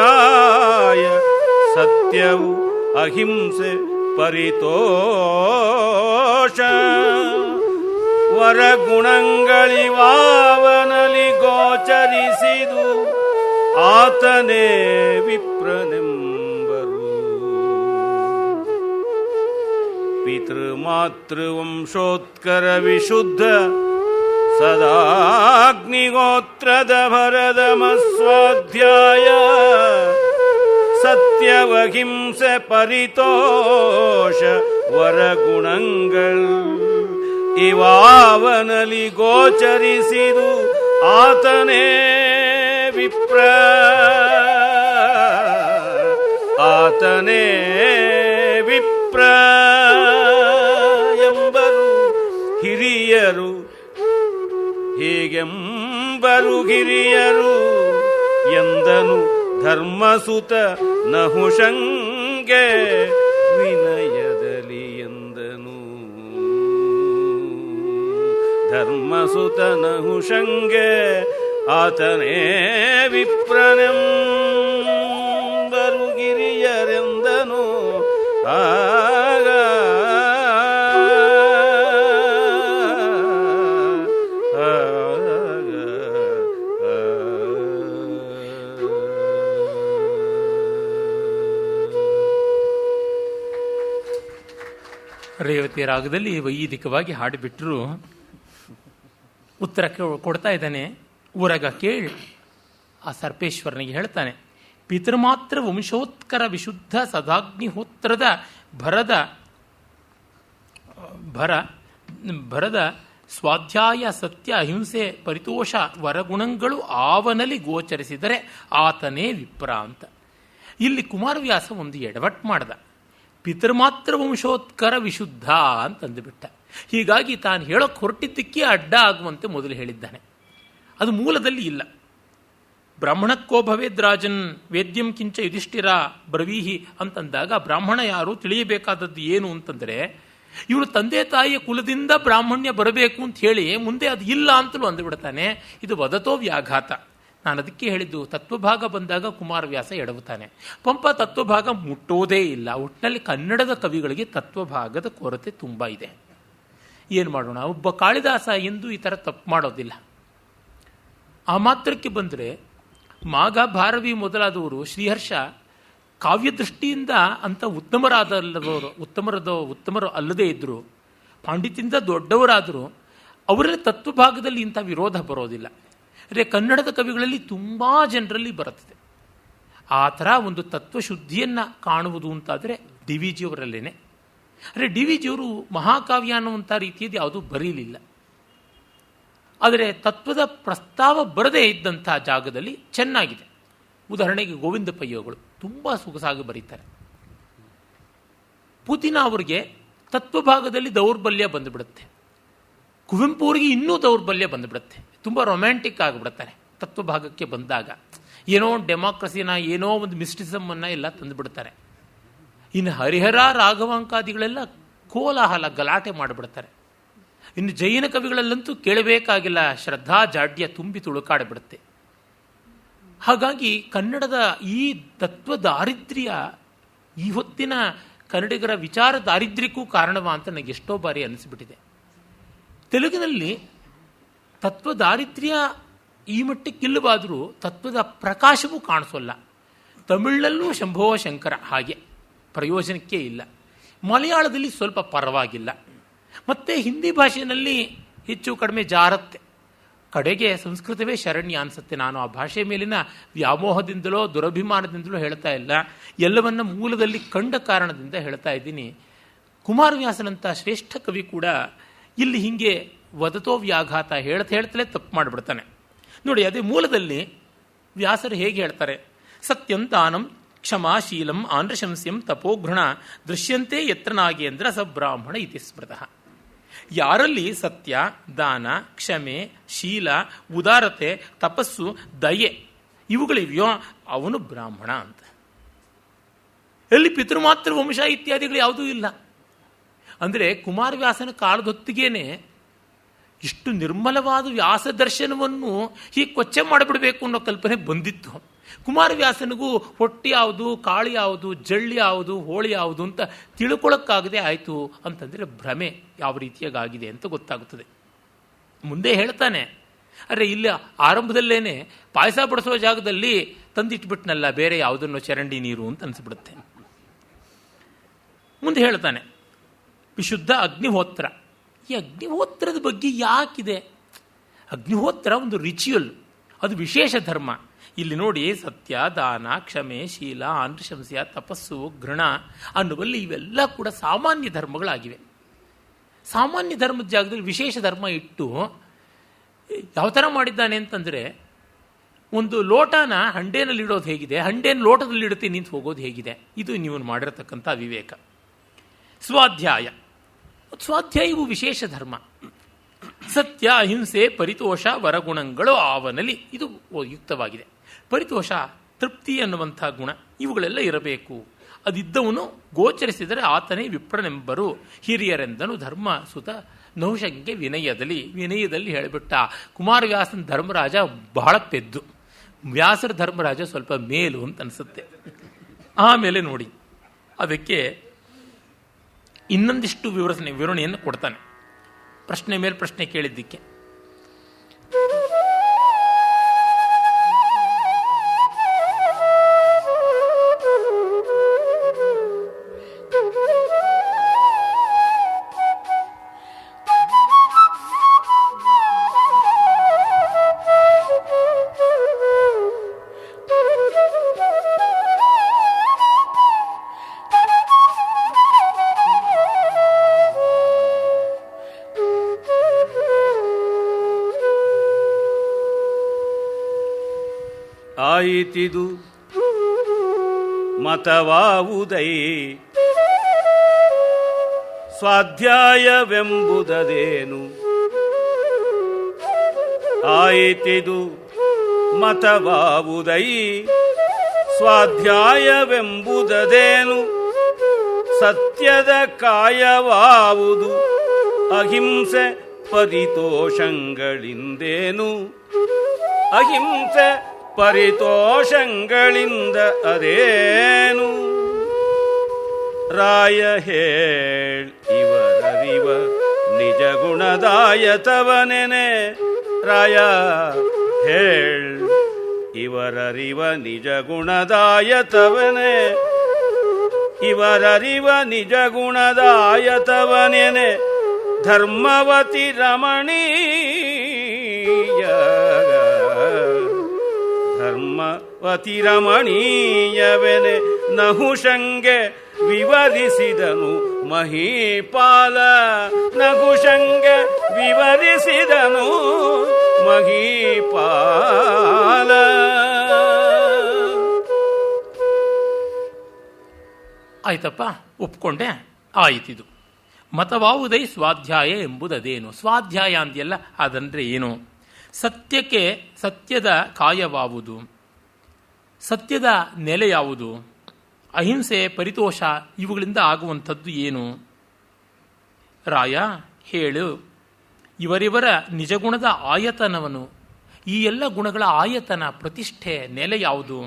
ಸತ್ಯವು ಅಹಿಂಸೆ ಪರಿತೋಷ ವರಗುಣಗಳಿವಾವನಲಿ ಗೋಚರಿಸಿದು ಆತನೇ ವಿಪ್ರನೆಂಬರು. ಪಿತೃಮಾತೃವಂಶೋತ್ಕರ ವಿಶುದ್ಧ ಸದಾಗ್ನಿಗೋತ್ರದ ಭರದಮಸ್ವಾಧ್ಯಾಯ ಸತ್ಯವಹಿಂಸೆ ಪರಿತೋಷ ವರಗುಣಗಳು ಇವಾವನಲಿ ಗೋಚರಿಸಿದು ಆತನೇ ವಿಪ್ರ, ಆತನೇ ವಿಪ್ರ ಎಂಬರು ಹಿರಿಯರು. ಹೀಗೆಂಬರು ಹಿರಿಯರು ಎಂದನು ಧರ್ಮಸುತ ನಹುಷಂಗೆ ವಿನಯದಲ್ಲಿ ಎಂದನು. ಧರ್ಮಸುತ ನಹುಷಂಗೆ ಆತನೇ ವಿಪ್ರನೆಂಬರು ಗಿರಿಯರೆಂದನು. ಆಗ ರೇವತಿ ರಾಗದಲ್ಲಿ ವೈದಿಕವಾಗಿ ಹಾಡಿಬಿಟ್ರು. ಉತ್ತರ ಕೊಡ್ತಾ ಇದ್ದಾನೆ. ಊರಗ ಕೇಳ್ ಆ ಸರ್ಪೇಶ್ವರನಿಗೆ ಹೇಳ್ತಾನೆ, ಪಿತೃಮಾತ್ರ ವಂಶೋತ್ಕರ ವಿಶುದ್ಧ ಸದಾಗ್ನಿಹೋತ್ರದ ಭರದ ಸ್ವಾಧ್ಯಾಯ ಸತ್ಯ ಅಹಿಂಸೆ ಪರಿತೋಷ ವರಗುಣಗಳು ಆವನಲ್ಲಿ ಗೋಚರಿಸಿದರೆ ಆತನೇ ವಿಪ್ರ ಅಂತ. ಇಲ್ಲಿ ಕುಮಾರವ್ಯಾಸ ಒಂದು ಎಡವಟ್ಟು ಮಾಡ್ದ. ಪಿತೃಮಾತ್ರ ವಂಶೋತ್ಕರ ವಿಶುದ್ಧ ಅಂತಂದುಬಿಟ್ಟ. ಹೀಗಾಗಿ ತಾನು ಹೇಳೋಕೆ ಹೊರಟಿದ್ದಕ್ಕೆ ಅಡ್ಡ ಆಗುವಂತೆ ಮೊದಲು ಹೇಳಿದ್ದಾನೆ. ಅದು ಮೂಲದಲ್ಲಿ ಇಲ್ಲ. ಬ್ರಾಹ್ಮಣಕ್ಕೋ ಭವೇದ್ರಾಜನ್ ವೇದ್ಯಂ ಕಿಂಚ ಯುಧಿಷ್ಠಿರ ಬ್ರವೀಹಿ ಅಂತಂದಾಗ ಬ್ರಾಹ್ಮಣ ಯಾರು ತಿಳಿಯಬೇಕಾದದ್ದು ಏನು ಅಂತಂದರೆ, ಇವಳು ತಂದೆ ತಾಯಿಯ ಕುಲದಿಂದ ಬ್ರಾಹ್ಮಣ್ಯ ಬರಬೇಕು ಅಂತ ಹೇಳಿ ಮುಂದೆ ಅದು ಇಲ್ಲ ಅಂತಲೂ ಅಂದುಬಿಡ್ತಾನೆ. ಇದು ವದತೋ ವ್ಯಾಘಾತ. ನಾನು ಅದಕ್ಕೆ ಹೇಳಿದ್ದು, ತತ್ವಭಾಗ ಬಂದಾಗ ಕುಮಾರವ್ಯಾಸ ಎಡವುತ್ತಾನೆ. ಪಂಪ ತತ್ವಭಾಗ ಮುಟ್ಟೋದೇ ಇಲ್ಲ. ಒಟ್ಟಿನಲ್ಲಿ ಕನ್ನಡದ ಕವಿಗಳಿಗೆ ತತ್ವಭಾಗದ ಕೊರತೆ ತುಂಬ ಇದೆ. ಏನು ಮಾಡೋಣ? ಒಬ್ಬ ಕಾಳಿದಾಸ ಎಂದು ಈ ಥರ ತಪ್ಪು ಮಾಡೋದಿಲ್ಲ. ಆ ಮಾತ್ರಕ್ಕೆ ಬಂದರೆ ಮಾಘ, ಭಾರವಿ ಮೊದಲಾದವರು, ಶ್ರೀಹರ್ಷ ಕಾವ್ಯದೃಷ್ಟಿಯಿಂದ ಅಂತ ಉತ್ತಮರು ಅಲ್ಲದೇ ಇದ್ದರು, ಪಾಂಡಿತ್ಯದಿಂದ ದೊಡ್ಡವರಾದರೂ ಅವರಲ್ಲಿ ತತ್ವಭಾಗದಲ್ಲಿ ಇಂಥ ವಿರೋಧ ಬರೋದಿಲ್ಲ. ಅಂದರೆ ಕನ್ನಡದ ಕವಿಗಳಲ್ಲಿ ತುಂಬ ಜನರಲ್ಲಿ ಬರುತ್ತದೆ. ಆ ಥರ ಒಂದು ತತ್ವಶುದ್ಧಿಯನ್ನು ಕಾಣುವುದು ಅಂತಾದರೆ ಡಿ ವಿ ಜಿಯವರಲ್ಲೇನೆ. ಅಂದರೆ ಡಿ ವಿ ಜಿಯವರು ಮಹಾಕಾವ್ಯ ಅನ್ನುವಂಥ ರೀತಿಯಲ್ಲಿ ಯಾವುದೂ ಬರೀಲಿಲ್ಲ. ಆದರೆ ತತ್ವದ ಪ್ರಸ್ತಾವ ಬರದೇ ಇದ್ದಂಥ ಜಾಗದಲ್ಲಿ ಚೆನ್ನಾಗಿದೆ. ಉದಾಹರಣೆಗೆ ಗೋವಿಂದ ಪಯ್ಯಗಳು ತುಂಬ ಸೊಗಸಾಗಿ ಬರೀತಾರೆ. ಪುತಿನ ಅವರಿಗೆ ತತ್ವಭಾಗದಲ್ಲಿ ದೌರ್ಬಲ್ಯ ಬಂದುಬಿಡುತ್ತೆ. ಕುವೆಂಪು ಅವರಿಗೆ ಇನ್ನೂ ದೌರ್ಬಲ್ಯ ಬಂದುಬಿಡುತ್ತೆ. ತುಂಬ ರೊಮ್ಯಾಂಟಿಕ್ ಆಗಿಬಿಡುತ್ತಾರೆ ತತ್ವಭಾಗಕ್ಕೆ ಬಂದಾಗ. ಏನೋ ಡೆಮಾಕ್ರಸಿನ, ಏನೋ ಒಂದು ಮಿಸ್ಟಿಸಮನ್ನು ಎಲ್ಲ ತಂದುಬಿಡ್ತಾರೆ. ಇನ್ನು ಹರಿಹರ ರಾಘವಾಂಕಾದಿಗಳೆಲ್ಲ ಕೋಲಾಹಲ ಗಲಾಟೆ ಮಾಡಿಬಿಡ್ತಾರೆ. ಇನ್ನು ಜೈನ ಕವಿಗಳಲ್ಲಂತೂ ಕೇಳಬೇಕಾಗಿಲ್ಲ, ಶ್ರದ್ಧಾ ಜಾಡ್ಯ ತುಂಬಿ ತುಳುಕಾಡಿಬಿಡುತ್ತೆ. ಹಾಗಾಗಿ ಕನ್ನಡದ ಈ ತತ್ವ ದಾರಿದ್ರ್ಯ ಈ ಹೊತ್ತಿನ ಕನ್ನಡಿಗರ ವಿಚಾರ ದಾರಿದ್ರ್ಯಕ್ಕೂ ಕಾರಣವಾ ಅಂತ ನನಗೆ ಎಷ್ಟೋ ಬಾರಿ ಅನಿಸ್ಬಿಟ್ಟಿದೆ. ತೆಲುಗಿನಲ್ಲಿ ತತ್ವ ದಾರಿದ್ರ್ಯ ಈ ಮಟ್ಟಕ್ಕಿಲ್ಲವಾದರೂ ತತ್ವದ ಪ್ರಕಾಶವೂ ಕಾಣಿಸೋಲ್ಲ. ತಮಿಳಿನಲ್ಲೂ ಶಂಭೋ ಶಂಕರ ಹಾಗೆ ಪ್ರಯೋಜನಕ್ಕೆ ಇಲ್ಲ. ಮಲಯಾಳದಲ್ಲಿ ಸ್ವಲ್ಪ ಪರವಾಗಿಲ್ಲ. ಮತ್ತು ಹಿಂದಿ ಭಾಷೆಯಲ್ಲಿ ಹೆಚ್ಚು ಕಡಿಮೆ ಜಾರತ್ತೆ. ಕಡೆಗೆ ಸಂಸ್ಕೃತವೇ ಶರಣ್ಯ ಅನಿಸುತ್ತೆ. ನಾನು ಆ ಭಾಷೆ ಮೇಲಿನ ವ್ಯಾಮೋಹದಿಂದಲೋ ದುರಭಿಮಾನದಿಂದಲೋ ಹೇಳ್ತಾ ಇಲ್ಲ, ಎಲ್ಲವನ್ನ ಮೂಲದಲ್ಲಿ ಕಂಡ ಕಾರಣದಿಂದ ಹೇಳ್ತಾ ಇದ್ದೀನಿ. ಕುಮಾರವ್ಯಾಸನಂಥ ಶ್ರೇಷ್ಠ ಕವಿ ಕೂಡ ಇಲ್ಲಿ ಹೀಗೆ ವದತೋ ವ್ಯಾಘಾತ ಹೇಳ್ತಲೇ ತಪ್ಪು ಮಾಡಿಬಿಡ್ತಾನೆ. ನೋಡಿ, ಅದೇ ಮೂಲದಲ್ಲಿ ವ್ಯಾಸರು ಹೇಗೆ ಹೇಳ್ತಾರೆ, ಸತ್ಯಂತಾನಂ ಕ್ಷಮಾಶೀಲಂ ಆಂಧ್ರಶಂಸ್ಯಂ ತಪೋಘೃಣ ದೃಶ್ಯಂತೆ ಯತ್ರ ನಾಗೇಂದ್ರ ಸ ಬ್ರಾಹ್ಮಣ ಇತಿ ಸ್ಮೃತಃ. ಯಾರಲ್ಲಿ ಸತ್ಯ, ದಾನ, ಕ್ಷಮೆ, ಶೀಲ, ಉದಾರತೆ, ತಪಸ್ಸು, ದಯೆ ಇವುಗಳಿವೆಯೋ ಅವನು ಬ್ರಾಹ್ಮಣ ಅಂತ. ಎಲ್ಲಿ ಪಿತೃಮಾತೃ ವಂಶ ಇತ್ಯಾದಿಗಳು ಯಾವುದೂ ಇಲ್ಲ. ಅಂದರೆ ಕುಮಾರವ್ಯಾಸನ ಕಾಲದೊತ್ತಿಗೇನೆ ಇಷ್ಟು ನಿರ್ಮಲವಾದ ವ್ಯಾಸ ದರ್ಶನವನ್ನು ಹೀಗೆ ಕೊಚ್ಚೆ ಮಾಡಿಬಿಡಬೇಕು ಅನ್ನೋ ಕಲ್ಪನೆ ಬಂದಿತ್ತು. ಕುಮಾರವ್ಯಾಸನಿಗೂ ಹೊಟ್ಟೆ ಯಾವುದು, ಕಾಳು ಯಾವುದು, ಜಳ್ಳಿ ಯಾವುದು, ಹೋಳಿ ಯಾವುದು ಅಂತ ತಿಳ್ಕೊಳ್ಳೋಕ್ಕಾಗದೆ ಆಯಿತು ಅಂತಂದರೆ ಭ್ರಮೆ ಯಾವ ರೀತಿಯಾಗಿದೆ ಅಂತ ಗೊತ್ತಾಗುತ್ತದೆ. ಮುಂದೆ ಹೇಳ್ತಾನೆ, ಅರೆ ಇಲ್ಲಿ ಆರಂಭದಲ್ಲೇನೆ ಪಾಯಸ ಬಡಿಸೋ ಜಾಗದಲ್ಲಿ ತಂದಿಟ್ಬಿಟ್ನಲ್ಲ ಬೇರೆ ಯಾವುದನ್ನು ಚರಂಡಿ ನೀರು ಅಂತ ಅನಿಸ್ಬಿಡುತ್ತೆ. ಮುಂದೆ ಹೇಳ್ತಾನೆ ವಿಶುದ್ಧ ಅಗ್ನಿಹೋತ್ರ. ಈ ಅಗ್ನಿಹೋತ್ರದ ಬಗ್ಗೆ ಯಾಕಿದೆ? ಅಗ್ನಿಹೋತ್ರ ಒಂದು ರಿಚುವಲ್, ಅದು ವಿಶೇಷ ಧರ್ಮ. ಇಲ್ಲಿ ನೋಡಿ, ಸತ್ಯ, ದಾನ, ಕ್ಷಮೆ, ಶೀಲ, ಆಂಧ್ರಶಂಸ್ಯ, ತಪಸ್ಸು, ಘೃಣ ಅನ್ನುವಲ್ಲಿ ಇವೆಲ್ಲ ಕೂಡ ಸಾಮಾನ್ಯ ಧರ್ಮಗಳಾಗಿವೆ. ಸಾಮಾನ್ಯ ಧರ್ಮದ ಜಾಗದಲ್ಲಿ ವಿಶೇಷ ಧರ್ಮ ಇಟ್ಟು ಯಾವ ಥರ ಮಾಡಿದ್ದಾನೆ ಅಂತಂದರೆ, ಒಂದು ಲೋಟನ ಹಂಡೇನಲ್ಲಿಡೋದು ಹೇಗಿದೆ, ಹಂಡೇನ ಲೋಟದಲ್ಲಿಡುತ್ತೆ ನಿಂತು ಹೋಗೋದು ಹೇಗಿದೆ, ಇದು ನೀವು ಮಾಡಿರತಕ್ಕಂಥ ವಿವೇಕ. ಸ್ವಾಧ್ಯಾಯವು ವಿಶೇಷ ಧರ್ಮ. ಸತ್ಯ, ಅಹಿಂಸೆ, ಪರಿತೋಷ, ವರಗುಣಗಳು ಆವನಲಿ ಇದು ಯುಕ್ತವಾಗಿದೆ. ಪರಿತೋಷ, ತೃಪ್ತಿ ಅನ್ನುವಂಥ ಗುಣ ಇವುಗಳೆಲ್ಲ ಇರಬೇಕು. ಅದಿದ್ದವನು ಗೋಚರಿಸಿದರೆ ಆತನೇ ವಿಪ್ರನೆಂಬರು ಹಿರಿಯರೆಂದನು ಧರ್ಮ ಸುತ ನಹುಷಂಗೆ ವಿನಯದಲ್ಲಿ ಹೇಳಿಬಿಟ್ಟ. ಕುಮಾರವ್ಯಾಸನ ಧರ್ಮರಾಜ ಬಹಳ ಪೆದ್ದು, ವ್ಯಾಸರ ಧರ್ಮರಾಜ ಸ್ವಲ್ಪ ಮೇಲು ಅಂತ ಅನಿಸುತ್ತೆ. ಆಮೇಲೆ ನೋಡಿ, ಅದಕ್ಕೆ ಇನ್ನೊಂದಿಷ್ಟು ವಿವರಣೆಯನ್ನು ಕೊಡ್ತಾನೆ ಪ್ರಶ್ನೆ ಮೇಲೆ ಪ್ರಶ್ನೆ ಕೇಳಿದ್ದಕ್ಕೆ. ಆಯಿತಿದು ಮತವಾವುದೈ ಸ್ವಾಧ್ಯಾಯವೆಂಬುದೇನು, ಆಯಿತಿದು ಮತವಾವುದೈ ಸ್ವಾಧ್ಯಾಯವೆಂಬುದೇನು, ಸತ್ಯದ ಕಾಯವಾವುದು ಅಹಿಂಸೆ ಪರಿತೋಷಗಳಿಂದೇನು, ಅಹಿಂಸೆ ಪರಿತೋಷಗಳಿಂದ ಅದೇನು. ರಾಯ ಹೇಳ್ ಇವರರಿವ ನಿಜ ಗುಣದಾಯತವನೆನೆ, ರಾಯ ಹೇಳ್ ಇವರರಿವ ನಿಜ ಗುಣದಾಯತವನೆ, ಇವರರಿವ ನಿಜ ಗುಣದಾಯತವನೆನೆ ಧರ್ಮವತಿ ರಮಣೀಯ, ಧರ್ಮವತಿ ರಮಣೀಯವೆನೆ ನಹುಷಂಗೆ ವಿವರಿಸಿದನು ಮಹೀಪಾಲ, ನಹುಷಂಗೆ ವಿವರಿಸಿದನು ಮಹೀಪಾಲ. ಆಯ್ತಪ್ಪ, ಒಪ್ಕೊಂಡೆ, ಆಯಿತಿದು. ಮತವಾವುದೈ ಸ್ವಾಧ್ಯಾಯ ಎಂಬುದದೇನು? ಸ್ವಾಧ್ಯಾಯ ಅಂತೆಲ್ಲ ಅದಂದ್ರೆ ಏನು? ಸತ್ಯಕ್ಕೆ ಸತ್ಯದ ಕಾಯವಾವುದು, ಸತ್ಯದ ನೆಲೆ ಯಾವುದು? ಅಹಿಂಸೆ, ಪರಿತೋಷ ಇವುಗಳಿಂದ ಆಗುವಂಥದ್ದು ಏನು? ರಾಯ ಹೇಳು, ಇವರಿವರ ನಿಜಗುಣದ ಆಯತನವನು, ಈ ಎಲ್ಲ ಗುಣಗಳ ಆಯತನ, ಪ್ರತಿಷ್ಠೆ, ನೆಲೆ ಯಾವುದು?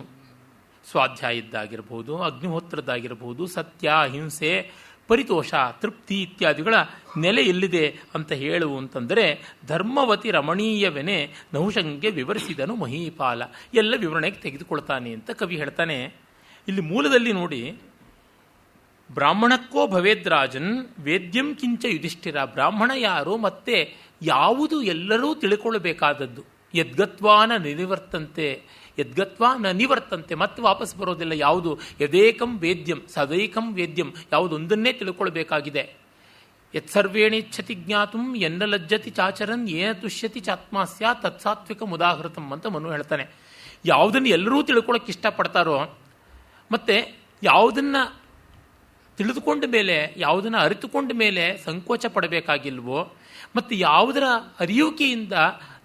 ಸ್ವಾಧ್ಯಾಯದ್ದಾಗಿರ್ಬೋದು, ಅಗ್ನಿಹೋತ್ರದ್ದಾಗಿರ್ಬೋದು, ಸತ್ಯ, ಅಹಿಂಸೆ, ಪರಿತೋಷ, ತೃಪ್ತಿ ಇತ್ಯಾದಿಗಳ ನೆಲೆ ಎಲ್ಲಿದೆ ಅಂತ ಹೇಳು ಅಂತಂದರೆ, ಧರ್ಮವತಿ ರಮಣೀಯವೆನೆ ನಹುಷಂಗೆ ವಿವರಿಸಿದನು ಮಹೀಪಾಲ. ಎಲ್ಲ ವಿವರಣೆಗೆ ತೆಗೆದುಕೊಳ್ತಾನೆ ಅಂತ ಕವಿ ಹೇಳ್ತಾನೆ. ಇಲ್ಲಿ ಮೂಲದಲ್ಲಿ ನೋಡಿ, ಬ್ರಾಹ್ಮಣಕ್ಕೋ ಭವೇದ್ರಾಜನ್ ವೇದ್ಯಂ ಕಿಂಚ ಯುಧಿಷ್ಠಿರ. ಬ್ರಾಹ್ಮಣ ಯಾರು ಮತ್ತೆ ಯಾವುದು ಎಲ್ಲರೂ ತಿಳ್ಕೊಳ್ಬೇಕಾದದ್ದು. ಯದ್ಗತ್ವಾನ ನಿವರ್ತಂತೆ, ಯದ್ಗತ್ವಾ ನ ನಿವರ್ತಂತೆ, ಮತ್ತೆ ವಾಪಸ್ ಬರೋದಿಲ್ಲ. ಯಾವುದು? ಯದೇಕಂ ವೇದ್ಯಂ ಸದೈಕಂ ವೇದ್ಯಂ, ಯಾವುದೊಂದನ್ನೇ ತಿಳ್ಕೊಳ್ಬೇಕಾಗಿದೆ. ಯತ್ಸರ್ವೇಣಿಚ್ಛತಿ ಜ್ಞಾತುಂ ಎನ್ನ ಲಜ್ಜತಿ ಚಾಚರನ್ ಏನ ತುಷ್ಯತಿ ಚಾತ್ಮಾಸ್ಯ ತತ್ಸಾತ್ವಿಕ ಮುದಾಹೃತಂ ಅಂತ ಮನು ಹೇಳ್ತಾನೆ. ಯಾವುದನ್ನು ಎಲ್ಲರೂ ತಿಳ್ಕೊಳ್ಳೋಕೆ ಇಷ್ಟಪಡ್ತಾರೋ, ಮತ್ತು ಯಾವುದನ್ನು ತಿಳಿದುಕೊಂಡ ಮೇಲೆ, ಯಾವುದನ್ನು ಅರಿತುಕೊಂಡ ಮೇಲೆ ಸಂಕೋಚ ಪಡಬೇಕಾಗಿಲ್ವೋ, ಮತ್ತು ಯಾವುದರ ಅರಿಯುವಿಕೆಯಿಂದ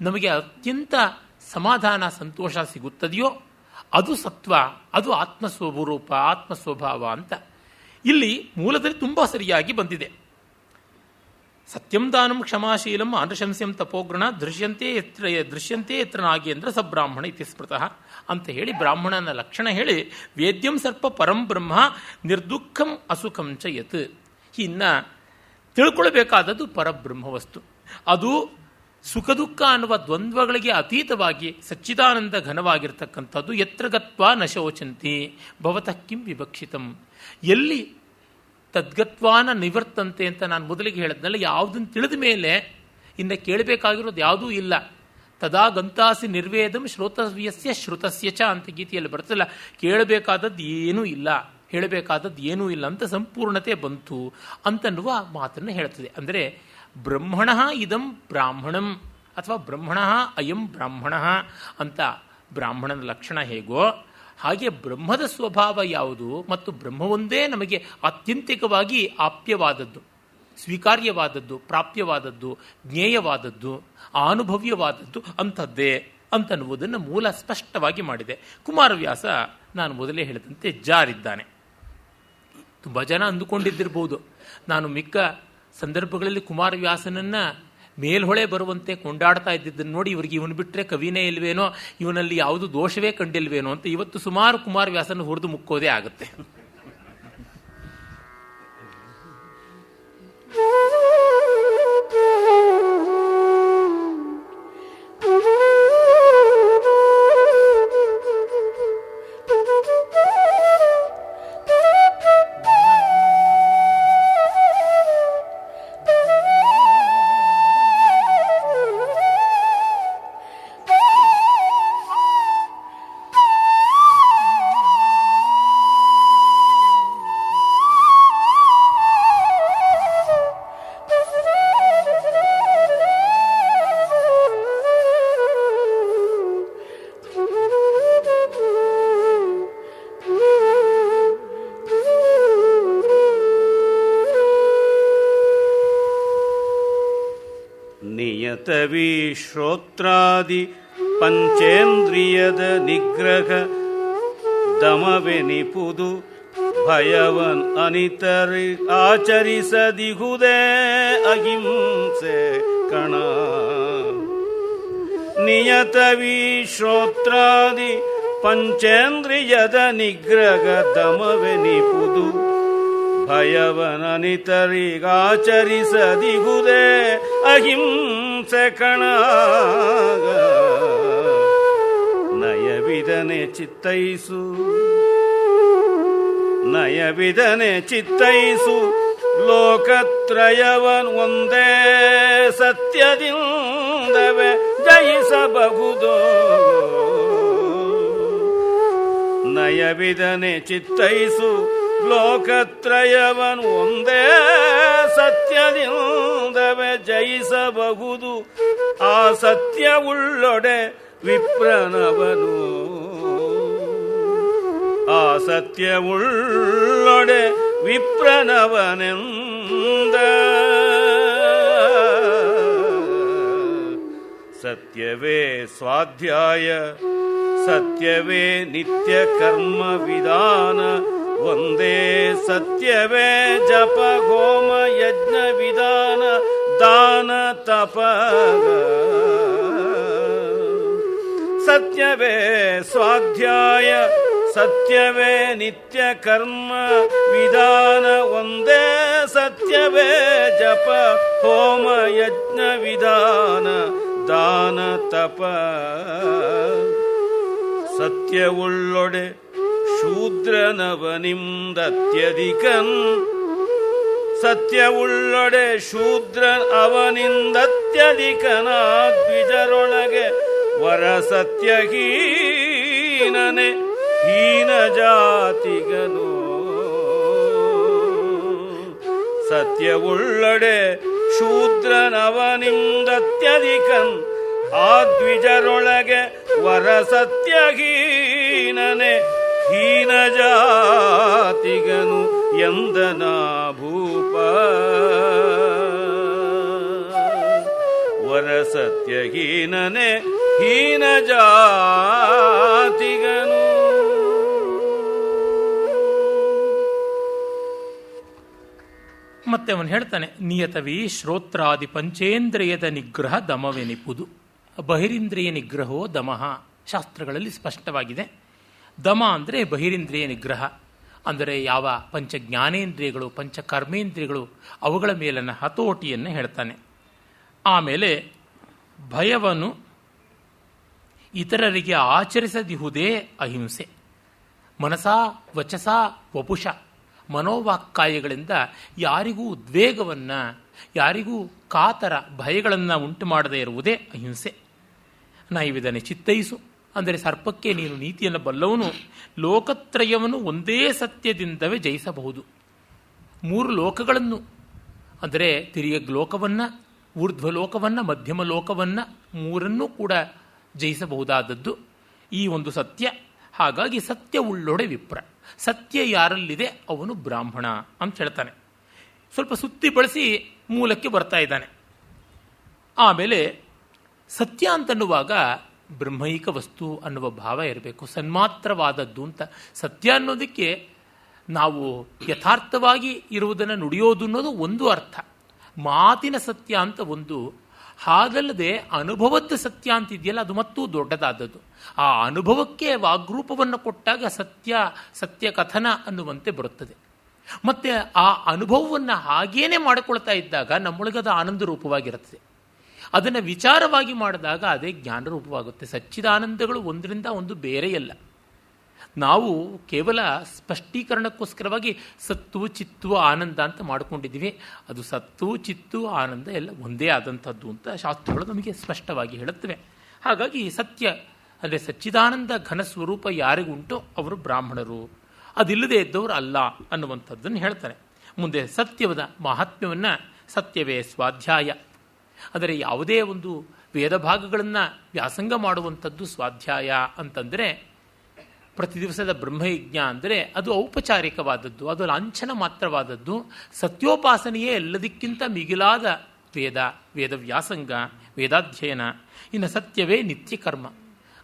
ನಮಗೆ ಅತ್ಯಂತ ಸಮಾಧಾನ, ಸಂತೋಷ ಸಿಗುತ್ತದೆಯೋ ಅದು ಸತ್ವ, ಅದು ಆತ್ಮಸ್ವರೂಪ, ಆತ್ಮಸ್ವಭಾವ ಅಂತ ಇಲ್ಲಿ ಮೂಲದಲ್ಲಿ ತುಂಬ ಸರಿಯಾಗಿ ಬಂದಿದೆ. ಸತ್ಯಂ ದಾನಂ ಕ್ಷಮಾಶೀಲಂ ಆನಶಂಸ್ಯಂ ತಪೋಗ್ರಣ ದೃಶ್ಯಂತೆ ಎತ್ರ ನಾಗೇಂದ್ರ ಸಬ್ರಾಹ್ಮಣ ಇತಿ ಸ್ಮೃತಃ ಅಂತ ಹೇಳಿ ಬ್ರಾಹ್ಮಣನ ಲಕ್ಷಣ ಹೇಳಿ, ವೇದ್ಯಂ ಸರ್ಪ ಪರಂ ಬ್ರಹ್ಮ ನಿರ್ದುಃಖಂ ಅಸುಖಂ ಚ ಯತ್. ಇನ್ನು ತಿಳ್ಕೊಳ್ಬೇಕಾದದ್ದು ಪರಬ್ರಹ್ಮ ವಸ್ತು. ಅದು ಸುಖ ದುಃಖ ಅನ್ನುವ ದ್ವಂದ್ವಗಳಿಗೆ ಅತೀತವಾಗಿ ಸಚ್ಚಿದಾನಂದ ಘನವಾಗಿರ್ತಕ್ಕಂಥದ್ದು. ಯತ್ರ ಗತ್ವಾ ನ ಶೋಚಂತಿ ಭವತಃ ಕಿಂ ವಿವಕ್ಷಿತಂ. ಎಲ್ಲಿ ತದ್ಗತ್ವಾನ ನಿವರ್ತಂತೆ ಅಂತ ನಾನು ಮೊದಲಿಗೆ ಹೇಳಿದ್ನಲ್ಲ, ಯಾವುದನ್ನು ತಿಳಿದ ಮೇಲೆ ಇನ್ನು ಕೇಳಬೇಕಾಗಿರೋದು ಯಾವುದೂ ಇಲ್ಲ. ತದಾ ಗಂತಾಸಿ ನಿರ್ವೇದಂ ಶ್ರೋತವ್ಯಸ್ಯ ಶ್ರುತಸ್ಯ ಚ ಅಂತ ಗೀತೆಯಲ್ಲಿ ಬರ್ತಲ್ಲ. ಕೇಳಬೇಕಾದದ್ದು ಏನೂ ಇಲ್ಲ, ಹೇಳಬೇಕಾದದ್ದು ಏನೂ ಇಲ್ಲ ಅಂತ ಸಂಪೂರ್ಣತೆ ಬಂತು ಅಂತನ್ನುವ ಮಾತನ್ನು ಹೇಳ್ತದೆ. ಅಂದರೆ ಬ್ರಹ್ಮಣ ಇದಂ ಬ್ರಾಹ್ಮಣಂ ಅಥವಾ ಬ್ರಹ್ಮಣ ಅಯಂ ಬ್ರಾಹ್ಮಣ ಅಂತ ಬ್ರಾಹ್ಮಣನ ಲಕ್ಷಣ ಹೇಗೋ ಹಾಗೆ ಬ್ರಹ್ಮದ ಸ್ವಭಾವ ಯಾವುದು ಮತ್ತು ಬ್ರಹ್ಮವೊಂದೇ ನಮಗೆ ಆತ್ಯಂತಿಕವಾಗಿ ಆಪ್ಯವಾದದ್ದು, ಸ್ವೀಕಾರ್ಯವಾದದ್ದು, ಪ್ರಾಪ್ಯವಾದದ್ದು, ಜ್ಞೇಯವಾದದ್ದು, ಅನುಭವ್ಯವಾದದ್ದು ಅಂಥದ್ದೇ ಅಂತನ್ನುವುದನ್ನು ಮೂಲ ಸ್ಪಷ್ಟವಾಗಿ ಮಾಡಿದೆ. ಕುಮಾರವ್ಯಾಸ ನಾನು ಮೊದಲೇ ಹೇಳಿದಂತೆ ಜಾರಿದ್ದಾನೆ. ತುಂಬ ಜನ ಅಂದುಕೊಂಡಿದ್ದಿರ್ಬೋದು, ನಾನು ಮಿಕ್ಕ ಸಂದರ್ಭಗಳಲ್ಲಿ ಕುಮಾರವ್ಯಾಸನನ್ನು ಮೇಲ್ಹೊಳೆ ಬರುವಂತೆ ಕೊಂಡಾಡ್ತಾ ಇದ್ದಿದ್ದನ್ನು ನೋಡಿ ಇವರಿಗೆ ಇವನು ಬಿಟ್ಟರೆ ಕವಿನೇ ಇಲ್ವೇನೋ, ಇವನಲ್ಲಿ ಯಾವುದು ದೋಷವೇ ಕಂಡಿಲ್ವೇನೋ ಅಂತ ಇವತ್ತು ಸುಮಾರು ಕುಮಾರವ್ಯಾಸನ ಹುರಿದು ಮುಕ್ಕೋದೇ ಆಗುತ್ತೆ. ನಿಯತವಿ ಶ್ರೋತ್ರಾದಿ ಪಂಚೇಂದ್ರಿಯದ ನಿಗ್ರಹ ದಮವೆನಿಪುದು ಭಯವನ್ ಅನಿತರಿ ಆಚರಿಸದಿಹುದೇ ಅಹಿಂಸೆ ಕಣ. ನಿಯತವಿ ಶ್ರೋತ್ರಾದಿ ಪಂಚೇಂದ್ರಿಯದ ನಿಗ್ರಹ ದಮವೆನಿಪುದು ಭಯವನನಿತರಿಗಾಚರಿಸದಿಹುದೇ ಅಹಿಂಸೆ ಕಣ. ನಯವಿದನೆ ಚಿತ್ತೈಸು, ನಯವಿದನೆ ಚಿತ್ತೈಸು ಲೋಕತ್ರಯವನ್ ಒಂದೇ ಸತ್ಯದಿಂದವೇ ಜಯಿಸಬಹುದು. ನಯವಿದನೆ ಚಿತ್ತೈಸು ಲೋಕತ್ರಯವನು ಒಂದೇ ಸತ್ಯದಿಂದವೇ ಜಯಿಸಬಹುದು. ಆ ಸತ್ಯವುಳ್ಳೊಡೆ ವಿಪ್ರನವನು, ಆ ಸತ್ಯವುಳ್ಳೊಡೆ ವಿಪ್ರನವನೆಂದ. ಸತ್ಯವೇ ಸ್ವಾಧ್ಯಾಯ ಸತ್ಯವೇ ನಿತ್ಯ ಕರ್ಮ ವಿಧಾನ ಒಂದೇ ಸತ್ಯವೇ ಜಪ ಹೋಮ ಯಜ್ಞ ವಿಧಾನ ದಾನ ತಪ ಸತ್ಯವೇ ಸ್ವಾಧ್ಯಾಯ ಸತ್ಯವೇ ನಿತ್ಯ ಕರ್ಮ ವಿಧಾನ ಒಂದೇ ಸತ್ಯವೇ ಜಪ ಹೋಮ ಯಜ್ಞ ವಿಧಾನ ದಾನ ತಪ ಸತ್ಯವುಳ್ಳೊಡೆ ಶೂದ್ರನವನಿಂದತ್ಯಧಿಕನ್ ಸತ್ಯವುಳ್ಳೊಡೆ ಶೂದ್ರ ಅವನಿಂದತ್ಯಧಿಕನ ದ್ವಿಜರೊಳಗೆ ವರ ಸತ್ಯಹೀನನೆ ಹೀನ ಜಾತಿಗನು ಸತ್ಯವುಳ್ಳಡೆ ಶೂದ್ರನವನಿಂದತ್ಯಧಿಕನ್ ಆ ದ್ವಿಜರೊಳಗೆ ವರ ಸತ್ಯಹೀನನೆ ಹೀನ ಜಾತಿಗನು ಎಂದನ ಭೂಪ ವರ ಸತ್ಯಹೀನನೆ ಹೀನ ಜಾತಿಗನು. ಮತ್ತೆ ಅವನು ಹೇಳ್ತಾನೆ, ನಿಯತವಿ ಶ್ರೋತ್ರಾದಿ ಪಂಚೇಂದ್ರಿಯದ ನಿಗ್ರಹ ದಮವೆನಿಪುದು. ಬಹಿರಿಂದ್ರಿಯ ನಿಗ್ರಹೋ ದಮಃ ಶಾಸ್ತ್ರಗಳಲ್ಲಿ ಸ್ಪಷ್ಟವಾಗಿದೆ. ದಮ ಅಂದರೆ ಬಹಿರಿಂದ್ರಿಯ ನಿಗ್ರಹ, ಅಂದರೆ ಯಾವ ಪಂಚ ಜ್ಞಾನೇಂದ್ರಿಯಗಳು ಪಂಚ ಕರ್ಮೇಂದ್ರಿಯಗಳು ಅವುಗಳ ಮೇಲನ ಹತೋಟಿಯನ್ನು ಹೇಳ್ತಾನೆ. ಆಮೇಲೆ ಭಯವನ್ನು ಇತರರಿಗೆ ಆಚರಿಸದಿಹುದೇ ಅಹಿಂಸೆ. ಮನಸಾ ವಚಸ ವಪುಷ ಮನೋವಾಕ್ಕಾಯಗಳಿಂದ ಯಾರಿಗೂ ಉದ್ವೇಗವನ್ನು ಯಾರಿಗೂ ಕಾತರ ಭಯಗಳನ್ನು ಉಂಟು ಮಾಡದೇ ಇರುವುದೇ ಅಹಿಂಸೆ. ನೈವಿದನೆ ಚಿತ್ತೈಸು ಅಂದರೆ ಸರ್ಪಕ್ಕೆ ನೀನು ನೀತಿಯನ್ನು ಬಲ್ಲವನು ಲೋಕತ್ರಯವನ್ನು ಒಂದೇ ಸತ್ಯದಿಂದವೇ ಜಯಿಸಬಹುದು. ಮೂರು ಲೋಕಗಳನ್ನು ಅಂದರೆ ತಿರಿಯಗ್ ಲೋಕವನ್ನು ಊರ್ಧ್ವಲೋಕವನ್ನು ಮಧ್ಯಮ ಲೋಕವನ್ನು ಮೂರನ್ನೂ ಕೂಡ ಜಯಿಸಬಹುದಾದದ್ದು ಈ ಒಂದು ಸತ್ಯ. ಹಾಗಾಗಿ ಸತ್ಯ ಉಳ್ಳೊಡೆ ವಿಪ್ರ, ಸತ್ಯ ಯಾರಲ್ಲಿದೆ ಅವನು ಬ್ರಾಹ್ಮಣ ಅಂತ ಹೇಳ್ತಾನೆ. ಸ್ವಲ್ಪ ಸುತ್ತಿ ಬಳಸಿ ಮೂಲಕ್ಕೆ ಬರ್ತಾ ಇದ್ದಾನೆ. ಆಮೇಲೆ ಸತ್ಯ ಅಂತನ್ನುವಾಗ ಬ್ರಹ್ಮೈಕ ವಸ್ತು ಅನ್ನುವ ಭಾವ ಇರಬೇಕು, ಸನ್ಮಾತ್ರವಾದದ್ದು ಅಂತ. ಸತ್ಯ ಅನ್ನೋದಕ್ಕೆ ನಾವು ಯಥಾರ್ಥವಾಗಿ ಇರುವುದನ್ನು ನುಡಿಯೋದು ಅನ್ನೋದು ಒಂದು ಅರ್ಥ, ಮಾತಿನ ಸತ್ಯ ಅಂತ ಒಂದು. ಹಾಗಲ್ಲದೆ ಅನುಭವದ ಸತ್ಯ ಅಂತಿದೆಯಲ್ಲ, ಅದು ಮತ್ತೂ ದೊಡ್ಡದಾದದ್ದು. ಆ ಅನುಭವಕ್ಕೆ ವಾಗ್ರೂಪವನ್ನು ಕೊಟ್ಟಾಗ ಸತ್ಯ ಸತ್ಯ ಕಥನ ಅನ್ನುವಂತೆ ಬರುತ್ತದೆ. ಮತ್ತೆ ಆ ಅನುಭವವನ್ನು ಹಾಗೇನೆ ಮಾಡಿಕೊಳ್ತಾ ಇದ್ದಾಗ ನಮ್ಮೊಳಗದ ಆನಂದ ರೂಪವಾಗಿರುತ್ತದೆ. ಅದನ್ನು ವಿಚಾರವಾಗಿ ಮಾಡಿದಾಗ ಅದೇ ಜ್ಞಾನ ರೂಪವಾಗುತ್ತೆ. ಸಚ್ಚಿದಾನಂದಗಳು ಒಂದರಿಂದ ಒಂದು ಬೇರೆಯಲ್ಲ. ನಾವು ಕೇವಲ ಸ್ಪಷ್ಟೀಕರಣಕ್ಕೋಸ್ಕರವಾಗಿ ಸತ್ತು ಚಿತ್ತು ಆನಂದ ಅಂತ ಮಾಡಿಕೊಂಡಿದ್ದೀವಿ. ಅದು ಸತ್ತು ಚಿತ್ತು ಆನಂದ ಎಲ್ಲ ಒಂದೇ ಆದಂಥದ್ದು ಅಂತ ಶಾಸ್ತ್ರಗಳು ನಮಗೆ ಸ್ಪಷ್ಟವಾಗಿ ಹೇಳುತ್ತವೆ. ಹಾಗಾಗಿ ಸತ್ಯ ಅಂದರೆ ಸಚ್ಚಿದಾನಂದ ಘನ ಸ್ವರೂಪ ಯಾರಿಗುಂಟೋ ಅವರು ಬ್ರಾಹ್ಮಣರು, ಅದಿಲ್ಲದೆ ಇದ್ದವರು ಅಲ್ಲ ಅನ್ನುವಂಥದ್ದನ್ನು ಹೇಳ್ತಾರೆ. ಮುಂದೆ ಸತ್ಯವದ ಮಹಾತ್ಮ್ಯವನ್ನು ಸತ್ಯವೇ ಸ್ವಾಧ್ಯಾಯ, ಅಂದರೆ ಯಾವುದೇ ಒಂದು ವೇದ ಭಾಗಗಳನ್ನು ವ್ಯಾಸಂಗ ಮಾಡುವಂಥದ್ದು ಸ್ವಾಧ್ಯಾಯ ಅಂತಂದರೆ ಪ್ರತಿ ದಿವಸದ ಬ್ರಹ್ಮಯಜ್ಞ ಅಂದರೆ ಅದು ಔಪಚಾರಿಕವಾದದ್ದು, ಅದು ಲಾಂಛನ ಮಾತ್ರವಾದದ್ದು. ಸತ್ಯೋಪಾಸನೆಯೇ ಎಲ್ಲದಕ್ಕಿಂತ ಮಿಗಿಲಾದ ವೇದ ವ್ಯಾಸಂಗ ವೇದಾಧ್ಯಯನ. ಇನ್ನು ಸತ್ಯವೇ ನಿತ್ಯ ಕರ್ಮ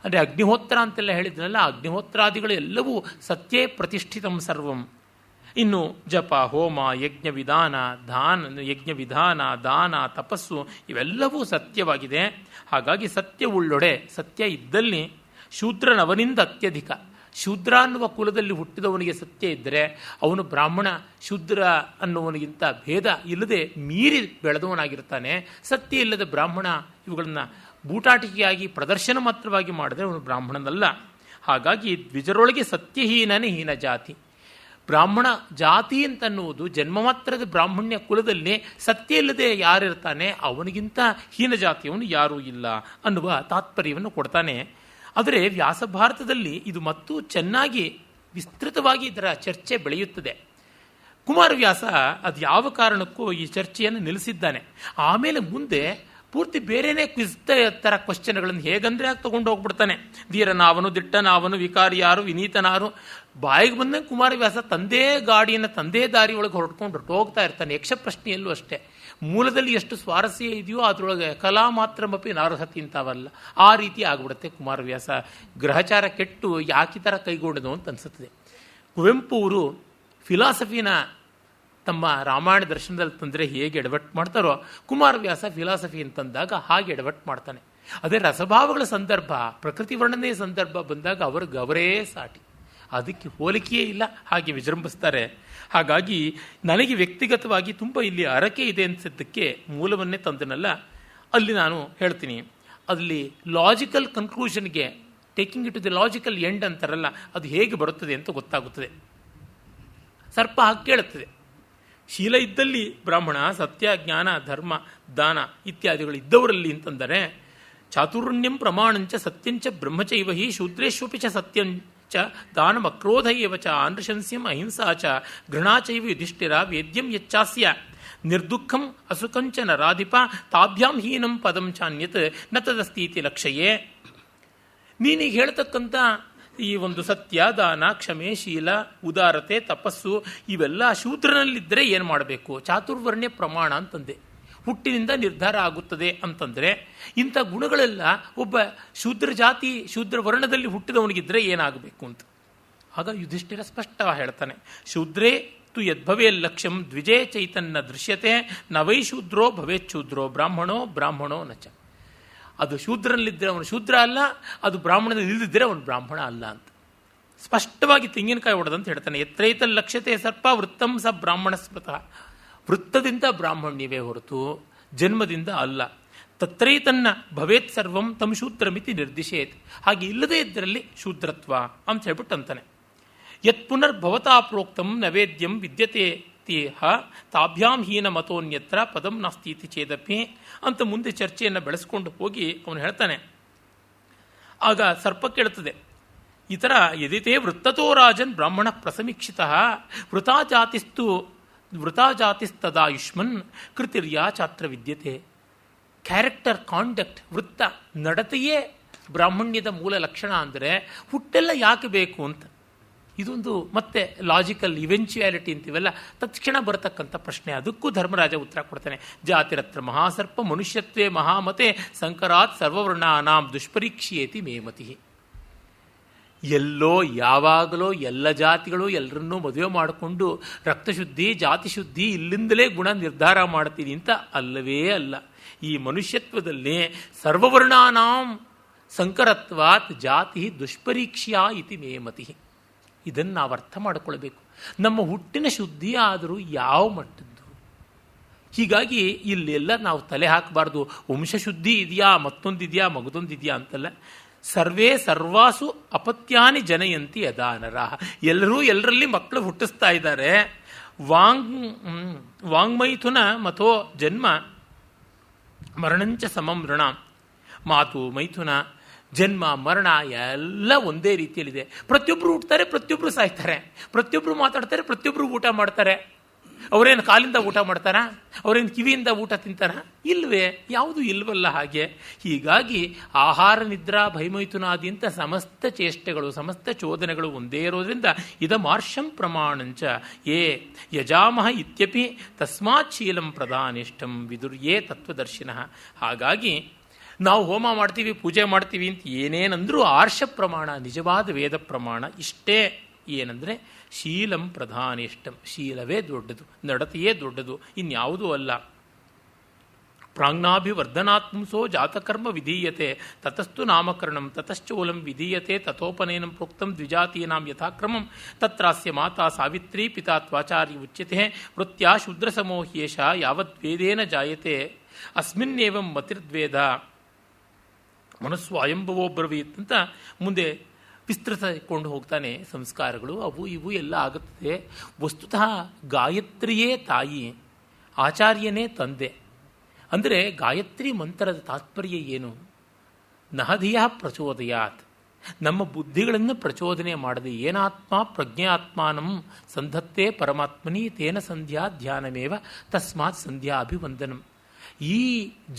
ಅಂದರೆ ಅಗ್ನಿಹೋತ್ರ ಅಂತೆಲ್ಲ ಹೇಳಿದ್ರಲ್ಲ, ಅಗ್ನಿಹೋತ್ರಾದಿಗಳು ಎಲ್ಲವೂ ಸತ್ಯೇ ಪ್ರತಿಷ್ಠಿತಂ ಸರ್ವಂ. ಇನ್ನು ಜಪ ಹೋಮ ಯಜ್ಞವಿಧಾನ ದಾನ ತಪಸ್ಸು ಇವೆಲ್ಲವೂ ಸತ್ಯವಾಗಿದೆ. ಹಾಗಾಗಿ ಸತ್ಯವುಳ್ಳೊಡೆ, ಸತ್ಯ ಇದ್ದಲ್ಲಿ ಶೂದ್ರನವನಿಂದ ಅತ್ಯಧಿಕ. ಶೂದ್ರ ಅನ್ನುವ ಕುಲದಲ್ಲಿ ಹುಟ್ಟಿದವನಿಗೆ ಸತ್ಯ ಇದ್ದರೆ ಅವನು ಬ್ರಾಹ್ಮಣ ಶೂದ್ರ ಅನ್ನುವನಿಗಿಂತ ಭೇದ ಇಲ್ಲದೆ ಮೀರಿ ಬೆಳೆದವನಾಗಿರ್ತಾನೆ. ಸತ್ಯ ಇಲ್ಲದ ಬ್ರಾಹ್ಮಣ ಇವುಗಳನ್ನು ಬೂಟಾಟಿಕೆಯಾಗಿ ಪ್ರದರ್ಶನ ಮಾತ್ರವಾಗಿ ಮಾಡಿದ್ರೆ ಅವನು ಬ್ರಾಹ್ಮಣನಲ್ಲ. ಹಾಗಾಗಿ ದ್ವಿಜರೊಳಗೆ ಸತ್ಯಹೀನನೇ ಹೀನ ಜಾತಿ. ಬ್ರಾಹ್ಮಣ ಜಾತಿ ಅಂತನ್ನುವುದು ಜನ್ಮ ಮಾತ್ರದ ಬ್ರಾಹ್ಮಣ್ಯ ಕುಲದಲ್ಲಿ ಸತ್ಯ ಇಲ್ಲದೆ ಯಾರಿರ್ತಾನೆ ಅವನಿಗಿಂತ ಹೀನ ಜಾತಿಯವನು ಯಾರೂ ಇಲ್ಲ ಅನ್ನುವ ತಾತ್ಪರ್ಯವನ್ನು ಕೊಡ್ತಾನೆ. ಆದರೆ ವ್ಯಾಸ ಭಾರತದಲ್ಲಿ ಇದು ಮತ್ತೂ ಚೆನ್ನಾಗಿ ವಿಸ್ತೃತವಾಗಿ ಇದರ ಚರ್ಚೆ ಬೆಳೆಯುತ್ತದೆ. ಕುಮಾರವ್ಯಾಸ ಅದು ಯಾವ ಕಾರಣಕ್ಕೂ ಈ ಚರ್ಚೆಯನ್ನು ನಿಲ್ಲಿಸಿದ್ದಾನೆ. ಆಮೇಲೆ ಮುಂದೆ ಪೂರ್ತಿ ಬೇರೆಯೇ ಕ್ವಿಜ್ ಥರ ಕ್ವಶನ್ಗಳನ್ನು ಹೇಗಂದ್ರೆ ತಗೊಂಡು ಹೋಗ್ಬಿಡ್ತಾನೆ. ಧೀರನಾವನು ದಿಟ್ಟನಾವನು ವಿಕಾರಿಯಾರು ವಿನೀತನಾರು ಬಾಯಿಗೆ ಬಂದಂಗೆ ಕುಮಾರವ್ಯಾಸ ತಂದೇ ಗಾಡಿಯನ್ನು ತಂದೇ ದಾರಿ ಒಳಗೆ ಹೋಗ್ತಾ ಇರ್ತಾನೆ. ಯಕ್ಷ ಪ್ರಶ್ನೆಯಲ್ಲೂ ಅಷ್ಟೇ, ಮೂಲದಲ್ಲಿ ಎಷ್ಟು ಸ್ವಾರಸ್ಯ ಇದೆಯೋ ಅದರೊಳಗೆ ಕಲಾ ಮಾತ್ರಮಪಿ ನಾರ್ಹತಿ ಇಂಥವಲ್ಲ, ಆ ರೀತಿ ಆಗ್ಬಿಡುತ್ತೆ ಕುಮಾರವ್ಯಾಸ. ಗ್ರಹಚಾರ ಕೆಟ್ಟು ಯಾಕೆ ಥರ ಕೈಗೊಂಡದು ಅಂತ ಅನಿಸುತ್ತದೆ. ಕುವೆಂಪು ಅವರು ಫಿಲಾಸಫಿನ ತಮ್ಮ ರಾಮಾಯಣ ದರ್ಶನದಲ್ಲಿ ತಂದರೆ ಹೇಗೆ ಎಡವಟ್ಟು ಮಾಡ್ತಾರೋ, ಕುಮಾರವ್ಯಾಸ ಫಿಲಾಸಫಿ ಅಂತಂದಾಗ ಹಾಗೆ ಎಡವಟ್ಟು ಮಾಡ್ತಾನೆ. ಅದೇ ರಸಭಾವಗಳ ಸಂದರ್ಭ, ಪ್ರಕೃತಿ ವರ್ಣನೆಯ ಸಂದರ್ಭ ಬಂದಾಗ ಅವರೇ ಸಾಟಿ, ಅದಕ್ಕೆ ಹೋಲಿಕೆಯೇ ಇಲ್ಲ, ಹಾಗೆ ವಿಜೃಂಭಿಸ್ತಾರೆ. ಹಾಗಾಗಿ ನನಗೆ ವ್ಯಕ್ತಿಗತವಾಗಿ ತುಂಬ ಇಲ್ಲಿ ಅರಕೆ ಇದೆ ಅನಿಸಿದ್ದಕ್ಕೆ ಮೂಲವನ್ನೇ ತಂದನಲ್ಲ, ಅಲ್ಲಿ ನಾನು ಹೇಳ್ತೀನಿ. ಅಲ್ಲಿ ಲಾಜಿಕಲ್ ಕನ್ಕ್ಲೂಷನ್ಗೆ taking it to the logical end ಅಂತಾರಲ್ಲ, ಅದು ಹೇಗೆ ಬರುತ್ತದೆ ಅಂತ ಗೊತ್ತಾಗುತ್ತದೆ. ಸರ್ಪ ಹಾಗೆ ಕೇಳುತ್ತದೆ, ಶೀಲ ಇದ್ದಲ್ಲಿ ಬ್ರಾಹ್ಮಣ, ಸತ್ಯ ಜ್ಞಾನ ಧರ್ಮ ದಾನ ಇತ್ಯಾದಿಗಳು ಇದ್ದವರಲ್ಲಿ ಅಂತಂದರೆ, ಚಾತುರ್ಣ್ಯಂ ಪ್ರಮಾಣಂಚ ಸತ್ಯಂಚ ಬ್ರಹ್ಮಚೈವ ಹಿ ಶೂದ್ರೇಶ್ವಪಿ ಚ ಸತ್ಯಂಚ ದಾನಂ ಅಕ್ರೋಧ ಏವ ಚ ಅನೃಶಂಸ್ಯಂ ಅಹಿಂಸಾ ಚ ಘೃಣಾಚೈವ ಯುಧಿಷ್ಠಿರ ವೇದ್ಯಂ ಯಚ್ಚಾಸ್ಯ ನಿರ್ದುಃಖಂ ಅಸುಖಂಚ ನರಾಧಿಪ ತಾಭ್ಯಾಂ ಹೀನಂ ಪದಂ ಚಾನ್ಯತ್ ನ ತದಸ್ತೀತಿ ಲಕ್ಷ್ಯಯೇ. ನೀನೀಗ ಹೇಳ್ತಕ್ಕಂಥ ಈ ಒಂದು ಸತ್ಯ, ದಾನ, ಕ್ಷಮೆ, ಶೀಲ, ಉದಾರತೆ, ತಪಸ್ಸು ಇವೆಲ್ಲ ಶೂದ್ರನಲ್ಲಿದ್ದರೆ ಏನು ಮಾಡಬೇಕು? ಚಾತುರ್ವರ್ಣ್ಯ ಪ್ರಮಾಣ ಅಂತಂದೆ, ಹುಟ್ಟಿನಿಂದ ನಿರ್ಧಾರ ಆಗುತ್ತದೆ ಅಂತಂದರೆ ಇಂಥ ಗುಣಗಳೆಲ್ಲ ಒಬ್ಬ ಶೂದ್ರ ಜಾತಿ ಶೂದ್ರ ವರ್ಣದಲ್ಲಿ ಹುಟ್ಟಿದವನಿಗಿದ್ರೆ ಏನಾಗಬೇಕು ಅಂತ. ಆಗ ಯುಧಿಷ್ಠಿರ ಸ್ಪಷ್ಟವಾಗಿ ಹೇಳ್ತಾನೆ, ಶೂದ್ರೇ ತು ಯದ್ಭವೇ ಲಕ್ಷ್ಯಂ ದ್ವಿಜೇ ಚೈತನ್ಯ ದೃಶ್ಯತೆ ನವೈ ಶೂದ್ರೋ ಭವೇಚ್ಛೂದ್ರೋ ಬ್ರಾಹ್ಮಣೋ ನಚ. ಅದು ಶೂದ್ರನಲ್ಲಿದ್ದರೆ ಅವನು ಶೂದ್ರ ಅಲ್ಲ, ಅದು ಬ್ರಾಹ್ಮಣದಲ್ಲಿ ಇಲ್ಲದಿದ್ದರೆ ಅವನು ಬ್ರಾಹ್ಮಣ ಅಲ್ಲ ಅಂತ ಸ್ಪಷ್ಟವಾಗಿ ತೆಂಗಿನಕಾಯಿ ಹೊಡೆದಂತ ಹೇಳ್ತಾನೆ. ಯತ್ರೈತಲ್ ಲಕ್ಷ್ಯತೆ ಸರ್ಪ ವೃತ್ತಂ ಸ ಬ್ರಾಹ್ಮಣ ಸ್ಮೃತಃ. ವೃತ್ತದಿಂದ ಬ್ರಾಹ್ಮಣ್ಯವೇ ಹೊರತು ಜನ್ಮದಿಂದ ಅಲ್ಲ. ತತ್ರೈತನ್ನ ಭವೇತ್ ಸರ್ವಂ ತಮ್ ಶೂದ್ರಮಿತಿ ನಿರ್ದಿಶೇತ್. ಹಾಗೆ ಇಲ್ಲದೇ ಇದ್ದರಲ್ಲಿ ಶೂದ್ರತ್ವ ಅಂತ ಹೇಳ್ಬಿಟ್ಟು ಅಂತಾನೆ. ಯತ್ ಪುನರ್ಭವತಾ ಪ್ರೋಕ್ತಂ ನವೇದ್ಯಂ ವಿದ್ಯತೆ ತಾಭ್ಯಾಂ ಹೀನ ಮತೋನ್ಯತ್ರ ಪದಂ ನಾಸ್ತೀತಿ ಚೇದಪಿ ಅಂತ ಮುಂದೆ ಚರ್ಚೆಯನ್ನು ಬೆಳೆಸ್ಕೊಂಡು ಹೋಗಿ ಅವನು ಹೇಳ್ತಾನೆ. ಆಗ ಸರ್ಪ ಕೇಳುತ್ತದೆ, ಈ ಥರ ಯದಿತೇ ವೃತ್ತತೋ ರಾಜನ್ ಬ್ರಾಹ್ಮಣ ಪ್ರಸಮೀಕ್ಷಿತ ವೃತಾಜಾತಿಸ್ತದಾಯುಷ್ಮನ್ ಕೃತಿರ್ಯಾ ಚಾತ್ರ ವಿದ್ಯತೆ. ಕ್ಯಾರೆಕ್ಟರ್, ಕಾಂಡಕ್ಟ್, ವೃತ್ತ, ನಡತೆಯೇ ಬ್ರಾಹ್ಮಣ್ಯದ ಮೂಲ ಲಕ್ಷಣ ಅಂದರೆ ಹುಟ್ಟೆಲ್ಲ ಯಾಕೆ ಬೇಕು ಅಂತ. ಇದೊಂದು ಮತ್ತೆ ಲಾಜಿಕಲ್ ಇವೆಂಚುಯಾಲಿಟಿ ಅಂತೀವಲ್ಲ, ತಕ್ಷಣ ಬರತಕ್ಕಂಥ ಪ್ರಶ್ನೆ. ಅದಕ್ಕೂ ಧರ್ಮರಾಜ ಉತ್ತರ ಕೊಡ್ತಾನೆ. ಜಾತಿರತ್ರ ಮಹಾಸರ್ಪ ಮನುಷ್ಯತ್ವೇ ಮಹಾಮತೆ ಸಂಕರಾತ್ ಸರ್ವವರ್ಣಾನಾಂ ದುಷ್ಪರೀಕ್ಷಿಯೇತಿ ಮೇಮತಿ. ಎಲ್ಲೋ ಯಾವಾಗಲೋ ಎಲ್ಲ ಜಾತಿಗಳು ಎಲ್ಲರನ್ನೂ ಮದುವೆ ಮಾಡಿಕೊಂಡು ರಕ್ತಶುದ್ಧಿ ಜಾತಿಶುದ್ಧಿ ಇಲ್ಲಿಂದಲೇ ಗುಣ ನಿರ್ಧಾರ ಮಾಡ್ತೀನಿ ಅಂತ ಅಲ್ಲವೇ ಅಲ್ಲ. ಈ ಮನುಷ್ಯತ್ವದಲ್ಲಿ ಸರ್ವವರ್ಣಾನಾಂ ಸಂಕರತ್ವಾತ್ ಜಾತಿ ದುಷ್ಪರೀಕ್ಷಾ ಇತಿ ಮೇಮತಿ. ಇದನ್ನು ನಾವು ಅರ್ಥ ಮಾಡಿಕೊಳ್ಬೇಕು. ನಮ್ಮ ಹುಟ್ಟಿನ ಶುದ್ಧಿ ಆದರೂ ಯಾವ ಮಟ್ಟದ್ದು? ಹೀಗಾಗಿ ಇಲ್ಲೆಲ್ಲ ನಾವು ತಲೆ ಹಾಕಬಾರ್ದು. ವಂಶಶುದ್ಧಿ ಇದೆಯಾ, ಮತ್ತೊಂದಿದೆಯಾ, ಮಗದೊಂದಿದೆಯಾ ಅಂತಲ್ಲ. ಸರ್ವೇ ಸರ್ವಾಸು ಅಪತ್ಯಾನಿ ಜನಯಂತಿ ಅದಾನರಾಹ. ಎಲ್ಲರೂ ಎಲ್ಲರಲ್ಲಿ ಮಕ್ಕಳು ಹುಟ್ಟಿಸ್ತಾ ಇದ್ದಾರೆ. ವಾಂಗ್ಮೈಥುನ ಮಥೋ ಜನ್ಮ ಮರಣಂಚ ಸಮಂ ಋಣ. ಮಾತು, ಮೈಥುನ, ಜನ್ಮ, ಮರಣ ಎಲ್ಲ ಒಂದೇ ರೀತಿಯಲ್ಲಿದೆ. ಪ್ರತಿಯೊಬ್ಬರು ಹುಟ್ಟುತ್ತಾರೆ, ಪ್ರತಿಯೊಬ್ಬರು ಸಾಯ್ತಾರೆ, ಪ್ರತಿಯೊಬ್ಬರು ಮಾತಾಡ್ತಾರೆ, ಪ್ರತಿಯೊಬ್ಬರು ಊಟ ಮಾಡ್ತಾರೆ. ಅವರೇನು ಕಾಲಿಂದ ಊಟ ಮಾಡ್ತಾರ? ಅವರೇನು ಕಿವಿಯಿಂದ ಊಟ ತಿಂತಾರ? ಇಲ್ವೇ, ಯಾವುದೂ ಇಲ್ವಲ್ಲ. ಹಾಗೆ ಹೀಗಾಗಿ ಆಹಾರ ನಿದ್ರಾ ಭಯಮೈಥುನಾದಿ ಅಂತ ಸಮಸ್ತ ಚೇಷ್ಟೆಗಳು ಸಮಸ್ತ ಚೋದನೆಗಳು ಒಂದೇ ಇರೋದ್ರಿಂದ ಇದಮಾರ್ಷಂ ಪ್ರಮಾಣಂಚ ಯೇ ಯಜಾಮಹ ಇತ್ಯಪಿ ತಸ್ಮಾತ್ ಶೀಲಂ ಪ್ರಧಾನಿಷ್ಠಂ ವಿದುರ್ಯೇ ತತ್ವದರ್ಶಿನಃ. ಹಾಗಾಗಿ ನಾವು ಹೋಮ ಮಾಡ್ತೀವಿ, ಪೂಜೆ ಮಾಡ್ತೀವಿ ಅಂತ ಏನೇನಂದ್ರೂ ಆರ್ಷ ಪ್ರಮಾಣ, ನಿಜವಾದ ವೇದ ಪ್ರಮಾಣ ಇಷ್ಟೇ. ಏನಂದರೆ ಶೀಲಂ ಪ್ರಧಾನಿಷ್ಠಂ, ಶೀಲವೇ ದೊಡ್ಡದು, ನಡತೆಯೇ ದೊಡ್ಡದು, ಇನ್ಯಾವುದೂ ಅಲ್ಲ. ಪ್ರಾಜ್ಞಾಭಿವರ್ಧನಾತ್ಮಸೋ ಜಾತಕರ್ಮ ವಿಧೀಯತೆ ತತಸ್ತು ನಾಮಕರಣಂ ತತಶ್ಚೋಲಂ ವಿಧೀಯತೆ ತಥೋಪನಯನಂ ಪ್ರೋಕ್ತಂ ದ್ವಿಜಾತೀನಾಂ ಯಥಾಕ್ರಮಂ ತತ್ರಾಸ್ಯ ಮಾತಾ ಸಾವಿತ್ರಿ ಪಿತಾ ತ್ವಾಚಾರ್ಯ ಉಚ್ಯತೆ ವೃತ್ತ್ಯಾ ಶೂದ್ರಸಮೋಹ್ಯೇಷ ಯಾವದ್ವೇದೇನ ಜಾಯತೆ ಅಸ್ಮಿನ್ನೇವಂ ಮತಿರ್ದ್ವೇದ ಮನಸ್ವಾಯಂಭವೋ ಬ್ರವೀತ್ ಅಂತ ಮುಂದೆ ವಿಸ್ತರಿಸಿಕೊಂಡು ಹೋಗ್ತಾನೆ. ಸಂಸ್ಕಾರಗಳು ಅವು ಇವು ಎಲ್ಲ ಆಗುತ್ತದೆ. ವಸ್ತುತಃ ಗಾಯತ್ರಿಯೇ ತಾಯಿ, ಆಚಾರ್ಯನೇ ತಂದೆ. ಅಂದರೆ ಗಾಯತ್ರಿ ಮಂತ್ರದ ತಾತ್ಪರ್ಯ ಏನು? ನಹಧಿಯ ಪ್ರಚೋದಯಾತ್, ನಮ್ಮ ಬುದ್ಧಿಗಳನ್ನು ಪ್ರಚೋದನೆ ಮಾಡದೆ ಏನಾತ್ಮ ಪ್ರಜ್ಞಾತ್ಮಾನಂ ಸಂಧತ್ತೆ ಪರಮಾತ್ಮನಿ ತೇನ ಸಂಧ್ಯಾ ಧ್ಯಾನಮೇವ ತಸ್ಮಾತ್ ಸಂಧ್ಯಾ ಅಭಿವಂದನಂ. ಈ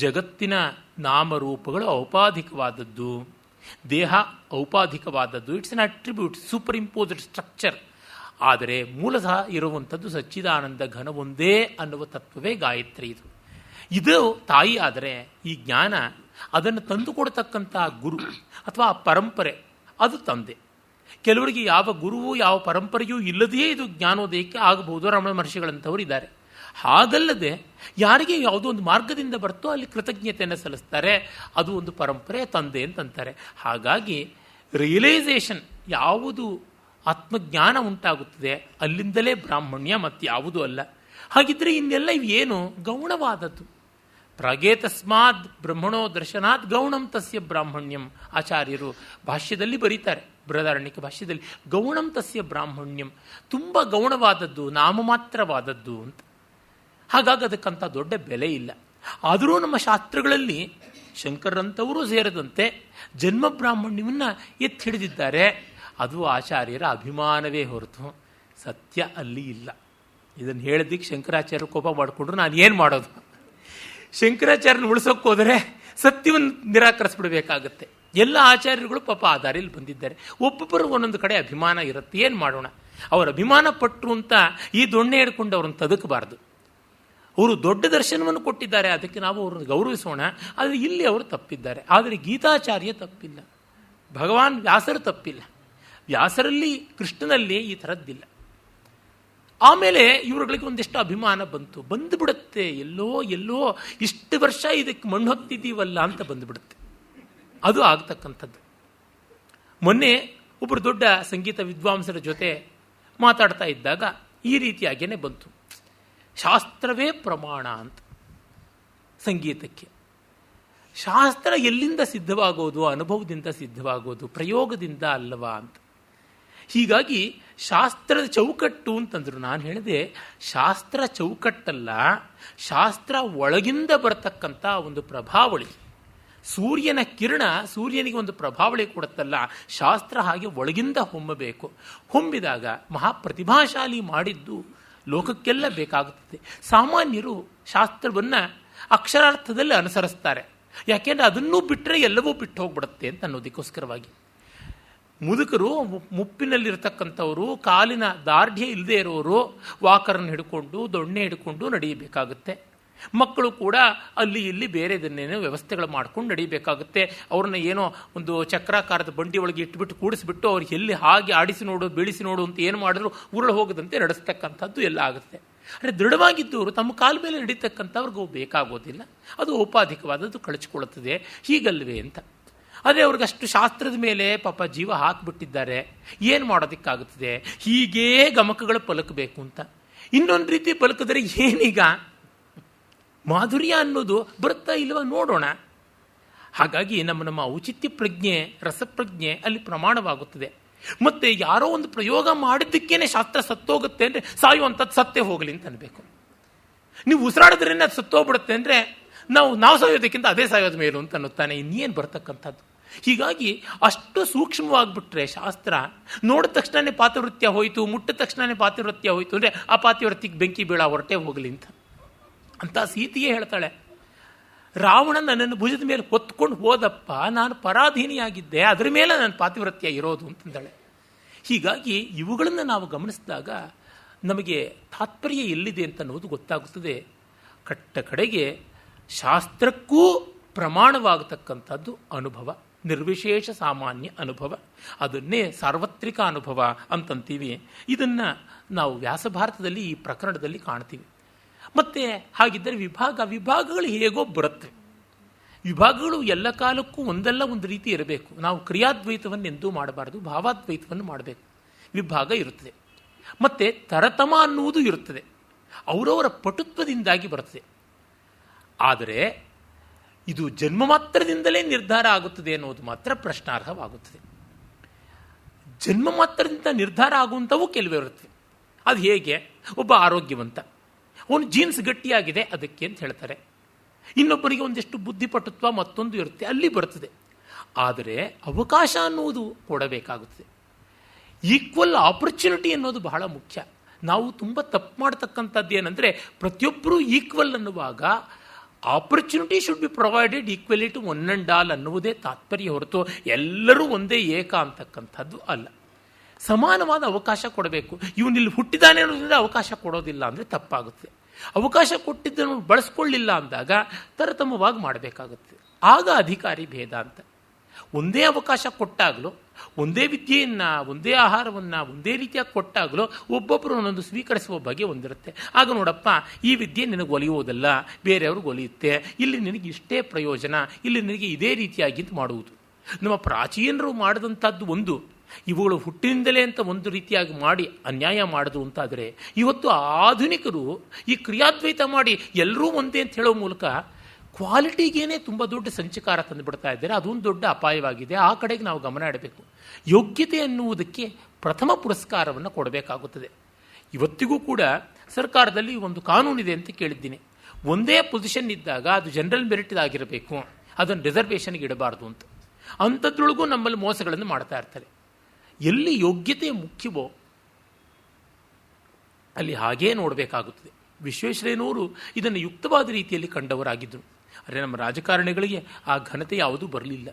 ಜಗತ್ತಿನ ನಾಮರೂಪಗಳು ಔಪಾಧಿಕವಾದದ್ದು. ದೇಹ ಔಪಾಧಿಕವಾದದ್ದು, it's an attribute, super imposed structure. ಆದರೆ ಮೂಲತಃ ಇರುವಂಥದ್ದು ಸಚ್ಚಿದಾನಂದ ಘನ ಒಂದೇ ಅನ್ನುವ ತತ್ವವೇ ಗಾಯತ್ರಿ. ಇದು ತಾಯಿ. ಆದರೆ ಈ ಜ್ಞಾನ ಅದನ್ನು ತಂದುಕೊಡ್ತಕ್ಕಂಥ ಗುರು ಅಥವಾ ಪರಂಪರೆ ಅದು ತಂದೆ. ಕೆಲವರಿಗೆ ಯಾವ ಗುರುವು ಯಾವ ಪರಂಪರೆಯೂ ಇಲ್ಲದೆಯೇ ಇದು ಜ್ಞಾನೋದಯಕ್ಕೆ ಆಗಬಹುದು. ರಮಣ ಮಹರ್ಷಿಗಳಂಥವ್ರು ಇದ್ದಾರೆ. ಹಾಗಲ್ಲದೆ ಯಾರಿಗೆ ಯಾವುದೋ ಒಂದು ಮಾರ್ಗದಿಂದ ಬರ್ತೋ ಅಲ್ಲಿ ಕೃತಜ್ಞತೆಯನ್ನು ಸಲ್ಲಿಸ್ತಾರೆ. ಅದು ಒಂದು ಪರಂಪರೆ, ತಂದೆ ಅಂತಂತಾರೆ. ಹಾಗಾಗಿ ರಿಯಲೈಸೇಷನ್, ಯಾವುದು ಆತ್ಮಜ್ಞಾನ ಉಂಟಾಗುತ್ತದೆ ಅಲ್ಲಿಂದಲೇ ಬ್ರಾಹ್ಮಣ್ಯ, ಮತ್ತು ಯಾವುದೂ ಅಲ್ಲ. ಹಾಗಿದ್ರೆ ಇನ್ನೆಲ್ಲ ಇವೇನು ಗೌಣವಾದದ್ದು. ಪ್ರಾಗೇತಸ್ಮಾದ್ ಬ್ರಹ್ಮಣೋ ದರ್ಶನಾತ್ ಗೌಣಂ ತಸ್ಯ ಬ್ರಾಹ್ಮಣ್ಯಂ. ಆಚಾರ್ಯರು ಭಾಷ್ಯದಲ್ಲಿ ಬರೀತಾರೆ, ಬೃಹದಾರಣ್ಯಕ ಭಾಷ್ಯದಲ್ಲಿ, ಗೌಣಂ ತಸ್ಯ ಬ್ರಾಹ್ಮಣ್ಯಂ, ತುಂಬ ಗೌಣವಾದದ್ದು, ನಾಮಮಾತ್ರವಾದದ್ದು ಅಂತ. ಹಾಗಾಗಿ ಅದಕ್ಕಂಥ ದೊಡ್ಡ ಬೆಲೆ ಇಲ್ಲ. ಆದರೂ ನಮ್ಮ ಶಾಸ್ತ್ರಗಳಲ್ಲಿ ಶಂಕರರಂಥವರು ಸೇರಿದಂತೆ ಜನ್ಮ ಬ್ರಾಹ್ಮಣ್ಯವನ್ನು ಎತ್ತಿ ಹಿಡಿದಿದ್ದಾರೆ. ಅದು ಆಚಾರ್ಯರ ಅಭಿಮಾನವೇ ಹೊರತು ಸತ್ಯ ಅಲ್ಲಿ ಇಲ್ಲ. ಇದನ್ನು ಹೇಳಿದ್ದಕ್ಕೆ ಶಂಕರಾಚಾರ್ಯ ಕೋಪ ಮಾಡಿಕೊಂಡ್ರು ನಾನು ಏನು ಮಾಡೋದು? ಶಂಕರಾಚಾರ್ಯನ ಉಳಿಸೋಕೆ ಹೋದರೆ ಸತ್ಯವನ್ನು ನಿರಾಕರಿಸ್ಬಿಡ್ಬೇಕಾಗತ್ತೆ. ಎಲ್ಲ ಆಚಾರ್ಯರುಗಳು ಪಾಪ ಆ ದಾರಿಯಲ್ಲಿ ಬಂದಿದ್ದಾರೆ. ಒಬ್ಬೊಬ್ಬರು ಒಂದೊಂದು ಕಡೆ ಅಭಿಮಾನ ಇರುತ್ತೆ. ಏನು ಮಾಡೋಣ? ಅವರು ಅಭಿಮಾನ ಪಟ್ಟರು ಅಂತ ಈ ದೊಣ್ಣೆ ಹಿಡ್ಕೊಂಡು ಅವ್ರನ್ನ ತದಕಬಾರ್ದು. ಅವರು ದೊಡ್ಡ ದರ್ಶನವನ್ನು ಕೊಟ್ಟಿದ್ದಾರೆ, ಅದಕ್ಕೆ ನಾವು ಅವ್ರನ್ನ ಗೌರವಿಸೋಣ. ಆದರೆ ಇಲ್ಲಿ ಅವರು ತಪ್ಪಿದ್ದಾರೆ. ಆದರೆ ಗೀತಾಚಾರ್ಯ ತಪ್ಪಿಲ್ಲ, ಭಗವಾನ್ ವ್ಯಾಸರು ತಪ್ಪಿಲ್ಲ. ವ್ಯಾಸರಲ್ಲಿ ಕೃಷ್ಣನಲ್ಲಿ ಈ ಥರದ್ದಿಲ್ಲ. ಆಮೇಲೆ ಇವರುಗಳಿಗೆ ಒಂದಿಷ್ಟು ಅಭಿಮಾನ ಬಂದುಬಿಡುತ್ತೆ. ಎಲ್ಲೋ ಇಷ್ಟು ವರ್ಷ ಇದಕ್ಕೆ ಮಣ್ಣು ಹೊತ್ತಿದ್ದೀವಲ್ಲ ಅಂತ ಬಂದುಬಿಡುತ್ತೆ. ಅದು ಆಗ್ತಕ್ಕಂಥದ್ದು. ಮೊನ್ನೆ ಒಬ್ಬರು ದೊಡ್ಡ ಸಂಗೀತ ವಿದ್ವಾಂಸರ ಜೊತೆ ಮಾತಾಡ್ತಾ ಇದ್ದಾಗ ಈ ರೀತಿಯಾಗೇನೆ ಬಂತು, ಶಾಸ್ತ್ರವೇ ಪ್ರಮಾಣ ಅಂತ. ಸಂಗೀತಕ್ಕೆ ಶಾಸ್ತ್ರ ಎಲ್ಲಿಂದ ಸಿದ್ಧವಾಗೋದು? ಅನುಭವದಿಂದ ಸಿದ್ಧವಾಗೋದು, ಪ್ರಯೋಗದಿಂದ ಅಲ್ಲವಾ ಅಂತ. ಹೀಗಾಗಿ ಶಾಸ್ತ್ರದ ಚೌಕಟ್ಟು ಅಂತಂದ್ರು. ನಾನು ಹೇಳಿದೆ, ಶಾಸ್ತ್ರ ಚೌಕಟ್ಟಲ್ಲ, ಶಾಸ್ತ್ರ ಒಳಗಿಂದ ಬರತಕ್ಕಂಥ ಒಂದು ಪ್ರಭಾವಳಿ. ಸೂರ್ಯನ ಕಿರಣ ಸೂರ್ಯನಿಗೆ ಒಂದು ಪ್ರಭಾವಳಿ ಕೊಡುತ್ತಲ್ಲ, ಶಾಸ್ತ್ರ ಹಾಗೆ ಒಳಗಿಂದ ಹೊಮ್ಮಬೇಕು. ಹೊಮ್ಮಿದಾಗ ಮಹಾಪ್ರತಿಭಾಶಾಲಿ ಮಾಡಿದ್ದು ಲೋಕಕ್ಕೆಲ್ಲ ಬೇಕಾಗುತ್ತದೆ. ಸಾಮಾನ್ಯರು ಶಾಸ್ತ್ರವನ್ನು ಅಕ್ಷರಾರ್ಥದಲ್ಲಿ ಅನುಸರಿಸ್ತಾರೆ. ಯಾಕೆಂದರೆ ಅದನ್ನೂ ಬಿಟ್ಟರೆ ಎಲ್ಲವೂ ಬಿಟ್ಟು ಹೋಗ್ಬಿಡುತ್ತೆ ಅಂತ ಅನ್ನೋದಕ್ಕೋಸ್ಕರವಾಗಿ. ಮುದುಕರು, ಮುಪ್ಪಿನಲ್ಲಿರ್ತಕ್ಕಂಥವರು, ಕಾಲಿನ ದಾರ್ಢ್ಯ ಇಲ್ಲದೆ ಇರೋರು ವಾಕರನ್ನು ಹಿಡ್ಕೊಂಡು ದೊಣ್ಣೆ ಹಿಡ್ಕೊಂಡು ನಡೆಯಬೇಕಾಗುತ್ತೆ. ಮಕ್ಕಳು ಕೂಡ ಅಲ್ಲಿ ಇಲ್ಲಿ ಬೇರೆದನ್ನೇನೋ ವ್ಯವಸ್ಥೆಗಳು ಮಾಡ್ಕೊಂಡು ನಡೀಬೇಕಾಗುತ್ತೆ. ಅವ್ರನ್ನ ಏನೋ ಒಂದು ಚಕ್ರಾಕಾರದ ಬಂಡಿ ಒಳಗೆ ಇಟ್ಬಿಟ್ಟು ಕೂಡಿಸ್ಬಿಟ್ಟು ಅವ್ರಿಗೆ ಎಲ್ಲಿ ಹಾಗೆ ಆಡಿಸಿ ನೋಡು ಬೀಳಿಸಿ ನೋಡು ಅಂತ ಏನು ಮಾಡಿದ್ರು ಉರುಳು ಹೋಗದಂತೆ ನಡೆಸ್ತಕ್ಕಂಥದ್ದು ಎಲ್ಲ ಆಗುತ್ತೆ. ಅಂದರೆ ದೃಢವಾಗಿದ್ದವರು ತಮ್ಮ ಕಾಲ ಮೇಲೆ ನಡೀತಕ್ಕಂಥವ್ರಿಗೂ ಬೇಕಾಗೋದಿಲ್ಲ. ಅದು ಔಪಾಧಿಕವಾದದ್ದು ಕಳಚಿಕೊಳ್ಳುತ್ತದೆ. ಹೀಗಲ್ವೇ ಅಂತ. ಅದೇ ಅವ್ರಿಗಷ್ಟು ಶಾಸ್ತ್ರದ ಮೇಲೆ ಪಾಪ ಜೀವ ಹಾಕಿಬಿಟ್ಟಿದ್ದಾರೆ, ಏನು ಮಾಡೋದಕ್ಕಾಗುತ್ತದೆ? ಹೀಗೇ ಗಮಕಗಳು ಪಲಕಬೇಕು ಅಂತ. ಇನ್ನೊಂದು ರೀತಿ ಪಲಕಿದ್ರೆ ಏನೀಗ? ಮಾಧುರ್ಯ ಅನ್ನೋದು ಬರುತ್ತಾ ಇಲ್ವಾ ನೋಡೋಣ. ಹಾಗಾಗಿ ನಮ್ಮ ಔಚಿತ್ಯ ಪ್ರಜ್ಞೆ, ರಸಪ್ರಜ್ಞೆ ಅಲ್ಲಿ ಪ್ರಮಾಣವಾಗುತ್ತದೆ. ಮತ್ತೆ ಯಾರೋ ಒಂದು ಪ್ರಯೋಗ ಮಾಡಿದ್ದಕ್ಕೇನೆ ಶಾಸ್ತ್ರ ಸತ್ತೋಗುತ್ತೆ ಅಂದರೆ ಸಾಯುವಂಥದ್ದು ಸತ್ತೇ ಹೋಗಲಿ ಅಂತ ಅನ್ಬೇಕು. ನೀವು ಉಸಿರಾಡಿದ್ರೇನೆ ಅದು ಸತ್ತೋಗ್ಬಿಡುತ್ತೆ ಅಂದರೆ ನಾವು ಸಾಯೋದಕ್ಕಿಂತ ಅದೇ ಸಾಯೋದ ಮೇಲು ಅಂತ ಅನ್ನುತ್ತಾನೆ. ಇನ್ನೇನು ಬರ್ತಕ್ಕಂಥದ್ದು? ಹೀಗಾಗಿ ಅಷ್ಟು ಸೂಕ್ಷ್ಮವಾಗಿಬಿಟ್ರೆ ಶಾಸ್ತ್ರ, ನೋಡಿದ ತಕ್ಷಣವೇ ಪಾತಿವೃತ್ಯ ಹೋಯಿತು, ಮುಟ್ಟಿದ ತಕ್ಷಣವೇ ಪಾತಿವೃತ್ಯ ಹೋಯಿತು ಅಂದರೆ ಆ ಪಾತಿವೃತ್ಯಕ್ಕೆ ಬೆಂಕಿ ಬೀಳ ಹೊರಟೆ ಹೋಗಲಿ ಅಂತ ಸೀತೆಯೇ ಹೇಳ್ತಾಳೆ, ರಾವಣ ನನ್ನನ್ನು ಭುಜದ ಮೇಲೆ ಹೊತ್ಕೊಂಡು ಹೋದಪ್ಪ, ನಾನು ಪರಾಧೀನಿಯಾಗಿದ್ದೆ, ಅದರ ಮೇಲೆ ನನ್ನ ಪಾತಿವೃತ್ಯ ಇರೋದು ಅಂತಂದಾಳೆ. ಹೀಗಾಗಿ ಇವುಗಳನ್ನು ನಾವು ಗಮನಿಸಿದಾಗ ನಮಗೆ ತಾತ್ಪರ್ಯ ಎಲ್ಲಿದೆ ಅಂತ ಅನ್ನೋದು ಗೊತ್ತಾಗುತ್ತದೆ. ಕಟ್ಟ ಕಡೆಗೆ ಶಾಸ್ತ್ರಕ್ಕೂ ಪ್ರಮಾಣವಾಗತಕ್ಕಂಥದ್ದು ಅನುಭವ, ನಿರ್ವಿಶೇಷ ಸಾಮಾನ್ಯ ಅನುಭವ. ಅದನ್ನೇ ಸಾರ್ವತ್ರಿಕ ಅನುಭವ ಅಂತಂತೀವಿ. ಇದನ್ನು ನಾವು ವ್ಯಾಸಭಾರತದಲ್ಲಿ ಈ ಪ್ರಕರಣದಲ್ಲಿ ಕಾಣ್ತೀವಿ. ಮತ್ತು ಹಾಗಿದ್ದರೆ ವಿಭಾಗಗಳು ಹೇಗೋ ಬರುತ್ತೆ. ವಿಭಾಗಗಳು ಎಲ್ಲ ಕಾಲಕ್ಕೂ ಒಂದಲ್ಲ ಒಂದು ರೀತಿ ಇರಬೇಕು. ನಾವು ಕ್ರಿಯಾದ್ವೈತವನ್ನು ಎಂದೂ ಮಾಡಬಾರದು, ಭಾವಾದ್ವೈತವನ್ನು ಮಾಡಬೇಕು. ವಿಭಾಗ ಇರುತ್ತದೆ. ಮತ್ತು ತರತಮ ಅನ್ನುವುದು ಇರುತ್ತದೆ. ಅವರವರ ಪಟುತ್ವದಿಂದಾಗಿ ಬರುತ್ತದೆ. ಆದರೆ ಇದು ಜನ್ಮ ಮಾತ್ರದಿಂದಲೇ ನಿರ್ಧಾರ ಆಗುತ್ತದೆ ಅನ್ನೋದು ಮಾತ್ರ ಪ್ರಶ್ನಾರ್ಹವಾಗುತ್ತದೆ. ಜನ್ಮ ಮಾತ್ರದಿಂದ ನಿರ್ಧಾರ ಆಗುವಂಥವು ಕೆಲವೇ ಇರುತ್ತವೆ. ಅದು ಹೇಗೆ? ಒಬ್ಬ ಆರೋಗ್ಯವಂತ, ಅವನು ಜೀನ್ಸ್ ಗಟ್ಟಿಯಾಗಿದೆ ಅದಕ್ಕೆ ಅಂತ ಹೇಳ್ತಾರೆ. ಇನ್ನೊಬ್ಬರಿಗೆ ಒಂದಿಷ್ಟು ಬುದ್ಧಿಪಟುತ್ವ ಮತ್ತೊಂದು ಇರುತ್ತೆ, ಅಲ್ಲಿ ಬರ್ತದೆ. ಆದರೆ ಅವಕಾಶ ಅನ್ನುವುದು ಕೊಡಬೇಕಾಗುತ್ತದೆ. ಈಕ್ವಲ್ ಆಪರ್ಚುನಿಟಿ ಅನ್ನೋದು ಬಹಳ ಮುಖ್ಯ. ನಾವು ತುಂಬ ತಪ್ಪು ಮಾಡ್ತಕ್ಕಂಥದ್ದು ಏನಂದರೆ, ಪ್ರತಿಯೊಬ್ಬರೂ ಈಕ್ವಲ್ ಅನ್ನುವಾಗ opportunity should be provided equally to one and all ಅನ್ನುವುದೇ ತಾತ್ಪರ್ಯ ಹೊರತು ಎಲ್ಲರೂ ಒಂದೇ ಏಕ ಅಂತಕ್ಕಂಥದ್ದು ಅಲ್ಲ. ಸಮಾನವಾದ ಅವಕಾಶ ಕೊಡಬೇಕು. ಇವನಿಲ್ಲಿ ಹುಟ್ಟಿದಾನೆ ಅನ್ನೋದ್ರಿಂದ ಅವಕಾಶ ಕೊಡೋದಿಲ್ಲ ಅಂದರೆ ತಪ್ಪಾಗುತ್ತೆ. ಅವಕಾಶ ಕೊಟ್ಟಿದ್ದನ್ನು ಬಳಸ್ಕೊಳ್ಳಿಲ್ಲ ಅಂದಾಗ ತರತಮವಾಗಿ ಮಾಡಬೇಕಾಗುತ್ತೆ. ಆಗ ಅಧಿಕಾರಿ ಭೇದ ಅಂತ. ಒಂದೇ ಅವಕಾಶ ಕೊಟ್ಟಾಗಲೂ, ಒಂದೇ ವಿದ್ಯೆಯನ್ನು, ಒಂದೇ ಆಹಾರವನ್ನು ಒಂದೇ ರೀತಿಯಾಗಿ ಕೊಟ್ಟಾಗಲೂ ಒಬ್ಬೊಬ್ಬರು ಒಂದೊಂದು ಸ್ವೀಕರಿಸುವ ಬಗೆ ಒಂದಿರುತ್ತೆ. ಆಗ ನೋಡಪ್ಪ, ಈ ವಿದ್ಯೆ ನಿನಗೆ ಒಲಿಯುವುದಲ್ಲ, ಬೇರೆಯವ್ರಿಗೆ ಒಲಿಯುತ್ತೆ, ಇಲ್ಲಿ ನಿನಗೆ ಇಷ್ಟೇ ಪ್ರಯೋಜನ, ಇಲ್ಲಿ ನಿನಗೆ ಇದೇ ರೀತಿಯಾಗಿ ಮಾಡುವುದು. ನಮ್ಮ ಪ್ರಾಚೀನರು ಮಾಡಿದಂಥದ್ದು ಒಂದು, ಇವುಗಳು ಹುಟ್ಟಿನಿಂದಲೇ ಅಂತ ಒಂದು ರೀತಿಯಾಗಿ ಮಾಡಿ ಅನ್ಯಾಯ ಮಾಡೋದು ಅಂತಾದರೆ, ಇವತ್ತು ಆಧುನಿಕರು ಈ ಕ್ರಿಯಾದ್ವೈತ ಮಾಡಿ ಎಲ್ಲರೂ ಒಂದೇ ಅಂತ ಹೇಳೋ ಮೂಲಕ ಕ್ವಾಲಿಟಿಗೇನೆ ತುಂಬ ದೊಡ್ಡ ಸಂಚಕಾರ ತಂದುಬಿಡ್ತಾ ಇದ್ದಾರೆ. ಅದೊಂದು ದೊಡ್ಡ ಅಪಾಯವಾಗಿದೆ. ಆ ಕಡೆಗೆ ನಾವು ಗಮನ ಇಡಬೇಕು. ಯೋಗ್ಯತೆ ಅನ್ನುವುದಕ್ಕೆ ಪ್ರಥಮ ಪುರಸ್ಕಾರವನ್ನು ಕೊಡಬೇಕಾಗುತ್ತದೆ. ಇವತ್ತಿಗೂ ಕೂಡ ಸರ್ಕಾರದಲ್ಲಿ ಒಂದು ಕಾನೂನಿದೆ ಅಂತ ಕೇಳಿದ್ದೀನಿ. ಒಂದೇ ಪೊಸಿಷನ್ ಇದ್ದಾಗ ಅದು ಜನರಲ್ ಮೆರಿಟ್ ಆಗಿರಬೇಕು, ಅದನ್ನು ರಿಸರ್ವೇಷನ್ಗೆ ಇಡಬಾರ್ದು ಅಂತ. ಅಂಥದ್ರೊಳಗೂ ನಮ್ಮಲ್ಲಿ ಮೋಸಗಳನ್ನು ಮಾಡ್ತಾ ಇರ್ತಾರೆ. ಎಲ್ಲಿ ಯೋಗ್ಯತೆ ಮುಖ್ಯವೋ ಅಲ್ಲಿ ಹಾಗೇ ನೋಡಬೇಕಾಗುತ್ತದೆ. ವಿಶ್ವೇಶ್ವರಯ್ಯನವರು ಇದನ್ನು ಯುಕ್ತವಾದ ರೀತಿಯಲ್ಲಿ ಕಂಡವರಾಗಿದ್ದರು. ಆದರೆ ನಮ್ಮ ರಾಜಕಾರಣಿಗಳಿಗೆ ಆ ಘನತೆ ಯಾವುದೂ ಬರಲಿಲ್ಲ.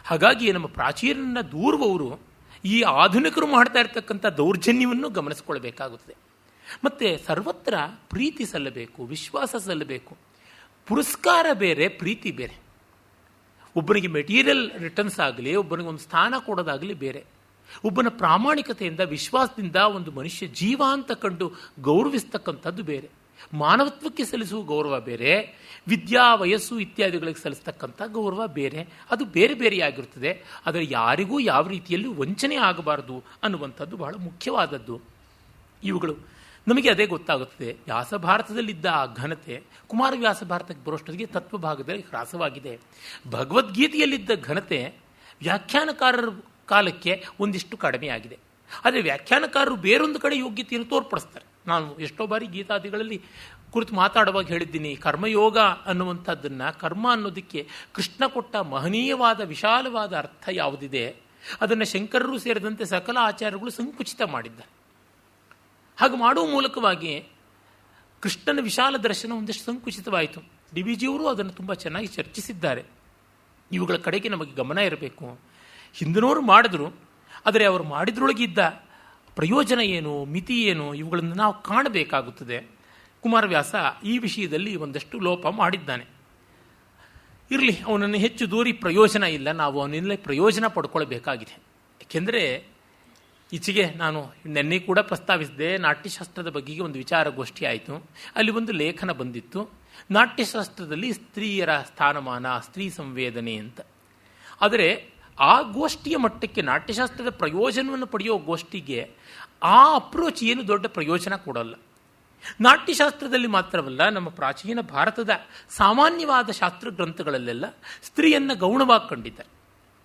ಹಾಗಾಗಿ ನಮ್ಮ ಪ್ರಾಚೀನನ್ನ ದೂರುವವರು ಈ ಆಧುನಿಕರು ಮಾಡ್ತಾ ಇರ್ತಕ್ಕಂಥ ದೌರ್ಜನ್ಯವನ್ನು ಗಮನಿಸಿಕೊಳ್ಬೇಕಾಗುತ್ತದೆ. ಮತ್ತು ಸರ್ವತ್ರ ಪ್ರೀತಿ ಸಲ್ಲಬೇಕು, ವಿಶ್ವಾಸ ಸಲ್ಲಬೇಕು. ಪುರಸ್ಕಾರ ಬೇರೆ, ಪ್ರೀತಿ ಬೇರೆ. ಒಬ್ಬನಿಗೆ ಮೆಟೀರಿಯಲ್ ರಿಟರ್ನ್ಸ್ ಆಗಲಿ, ಒಬ್ಬನಿಗೆ ಒಂದು ಸ್ಥಾನ ಕೊಡೋದಾಗಲಿ ಬೇರೆ. ಒಬ್ಬನ ಪ್ರಾಮಾಣಿಕತೆಯಿಂದ, ವಿಶ್ವಾಸದಿಂದ ಒಂದು ಮನುಷ್ಯ ಜೀವ ಅಂತ ಕಂಡು ಗೌರವಿಸ್ತಕ್ಕಂಥದ್ದು ಬೇರೆ. ಮಾನವತ್ವಕ್ಕೆ ಸಲ್ಲಿಸುವ ಗೌರವ ಬೇರೆ, ವಿದ್ಯಾ, ವಯಸ್ಸು ಇತ್ಯಾದಿಗಳಿಗೆ ಸಲ್ಲಿಸ್ತಕ್ಕಂಥ ಗೌರವ ಬೇರೆ. ಅದು ಬೇರೆ ಬೇರೆಯಾಗಿರುತ್ತದೆ. ಆದರೆ ಯಾರಿಗೂ ಯಾವ ರೀತಿಯಲ್ಲಿ ವಂಚನೆ ಆಗಬಾರದು ಅನ್ನುವಂಥದ್ದು ಬಹಳ ಮುಖ್ಯವಾದದ್ದು. ಇವುಗಳು ನಮಗೆ ಅದೇ ಗೊತ್ತಾಗುತ್ತದೆ. ವ್ಯಾಸ ಭಾರತದಲ್ಲಿದ್ದ ಆ ಘನತೆ ಕುಮಾರವ್ಯಾಸ ಭಾರತಕ್ಕೆ ಬರೋಷ್ಟೊತ್ತಿಗೆ ತತ್ವಭಾಗದಲ್ಲಿ ಹ್ರಾಸವಾಗಿದೆ. ಭಗವದ್ಗೀತೆಯಲ್ಲಿದ್ದ ಘನತೆ ವ್ಯಾಖ್ಯಾನಕಾರರ ಕಾಲಕ್ಕೆ ಒಂದಿಷ್ಟು ಕಡಿಮೆಯಾಗಿದೆ. ಆದರೆ ವ್ಯಾಖ್ಯಾನಕಾರರು ಬೇರೊಂದು ಕಡೆ ಯೋಗ್ಯತೆಯನ್ನು ತೋರ್ಪಡಿಸ್ತಾರೆ. ನಾನು ಎಷ್ಟೋ ಬಾರಿ ಗೀತಾದಿಗಳಲ್ಲಿ ಕುರಿತು ಮಾತಾಡುವಾಗ ಹೇಳಿದ್ದೀನಿ, ಕರ್ಮಯೋಗ ಅನ್ನುವಂಥದ್ದನ್ನು, ಕರ್ಮ ಅನ್ನೋದಕ್ಕೆ ಕೃಷ್ಣ ಕೊಟ್ಟ ಮಹನೀಯವಾದ ವಿಶಾಲವಾದ ಅರ್ಥ ಯಾವುದಿದೆ ಅದನ್ನು ಶಂಕರರು ಸೇರಿದಂತೆ ಸಕಲ ಆಚಾರ್ಯಗಳು ಸಂಕುಚಿತ ಮಾಡಿದ್ದಾರೆ. ಹಾಗೆ ಮಾಡುವ ಮೂಲಕವಾಗಿ ಕೃಷ್ಣನ ವಿಶಾಲ ದರ್ಶನ ಒಂದಷ್ಟು ಸಂಕುಚಿತವಾಯಿತು. ಡಿ ವಿ ಜಿಯವರು ಅದನ್ನು ತುಂಬ ಚೆನ್ನಾಗಿ ಚರ್ಚಿಸಿದ್ದಾರೆ. ಇವುಗಳ ಕಡೆಗೆ ನಮಗೆ ಗಮನ ಇರಬೇಕು. ಹಿಂದಿನವರು ಮಾಡಿದ್ರು, ಆದರೆ ಅವರು ಮಾಡಿದ್ರೊಳಗಿದ್ದ ಪ್ರಯೋಜನ ಏನು, ಮಿತಿ ಏನು, ಇವುಗಳನ್ನು ನಾವು ಕಾಣಬೇಕಾಗುತ್ತದೆ. ಕುಮಾರವ್ಯಾಸ ಈ ವಿಷಯದಲ್ಲಿ ಒಂದಷ್ಟು ಲೋಪ ಮಾಡಿದ್ದಾನೆ. ಇರಲಿ, ಅವನನ್ನು ಹೆಚ್ಚು ದೂರಿ ಪ್ರಯೋಜನ ಇಲ್ಲ. ನಾವು ಅವನಿಂದಲೇ ಪ್ರಯೋಜನ ಪಡ್ಕೊಳ್ಬೇಕಾಗಿದೆ. ಏಕೆಂದರೆ ಈಚೆಗೆ ನಾನು ನೆನ್ನೆ ಕೂಡ ಪ್ರಸ್ತಾವಿಸಿದೆ, ನಾಟ್ಯಶಾಸ್ತ್ರದ ಬಗೆಗೆ ಒಂದು ವಿಚಾರಗೋಷ್ಠಿ ಆಯಿತು. ಅಲ್ಲಿ ಒಂದು ಲೇಖನ ಬಂದಿತ್ತು, ನಾಟ್ಯಶಾಸ್ತ್ರದಲ್ಲಿ ಸ್ತ್ರೀಯರ ಸ್ಥಾನಮಾನ, ಸ್ತ್ರೀ ಸಂವೇದನೆ ಅಂತ. ಆದರೆ ಆ ಗೋಷ್ಠಿಯ ಮಟ್ಟಕ್ಕೆ, ನಾಟ್ಯಶಾಸ್ತ್ರದ ಪ್ರಯೋಜನವನ್ನು ಪಡೆಯೋ ಗೋಷ್ಠಿಗೆ ಆ ಅಪ್ರೋಚ್ ಏನು ದೊಡ್ಡ ಪ್ರಯೋಜನ ಕೊಡೋಲ್ಲ. ನಾಟ್ಯಶಾಸ್ತ್ರದಲ್ಲಿ ಮಾತ್ರವಲ್ಲ, ನಮ್ಮ ಪ್ರಾಚೀನ ಭಾರತದ ಸಾಮಾನ್ಯವಾದ ಶಾಸ್ತ್ರ ಗ್ರಂಥಗಳಲ್ಲೆಲ್ಲ ಸ್ತ್ರೀಯನ್ನು ಗೌಣವಾಗಿ ಕಂಡಿದ್ದಾರೆ.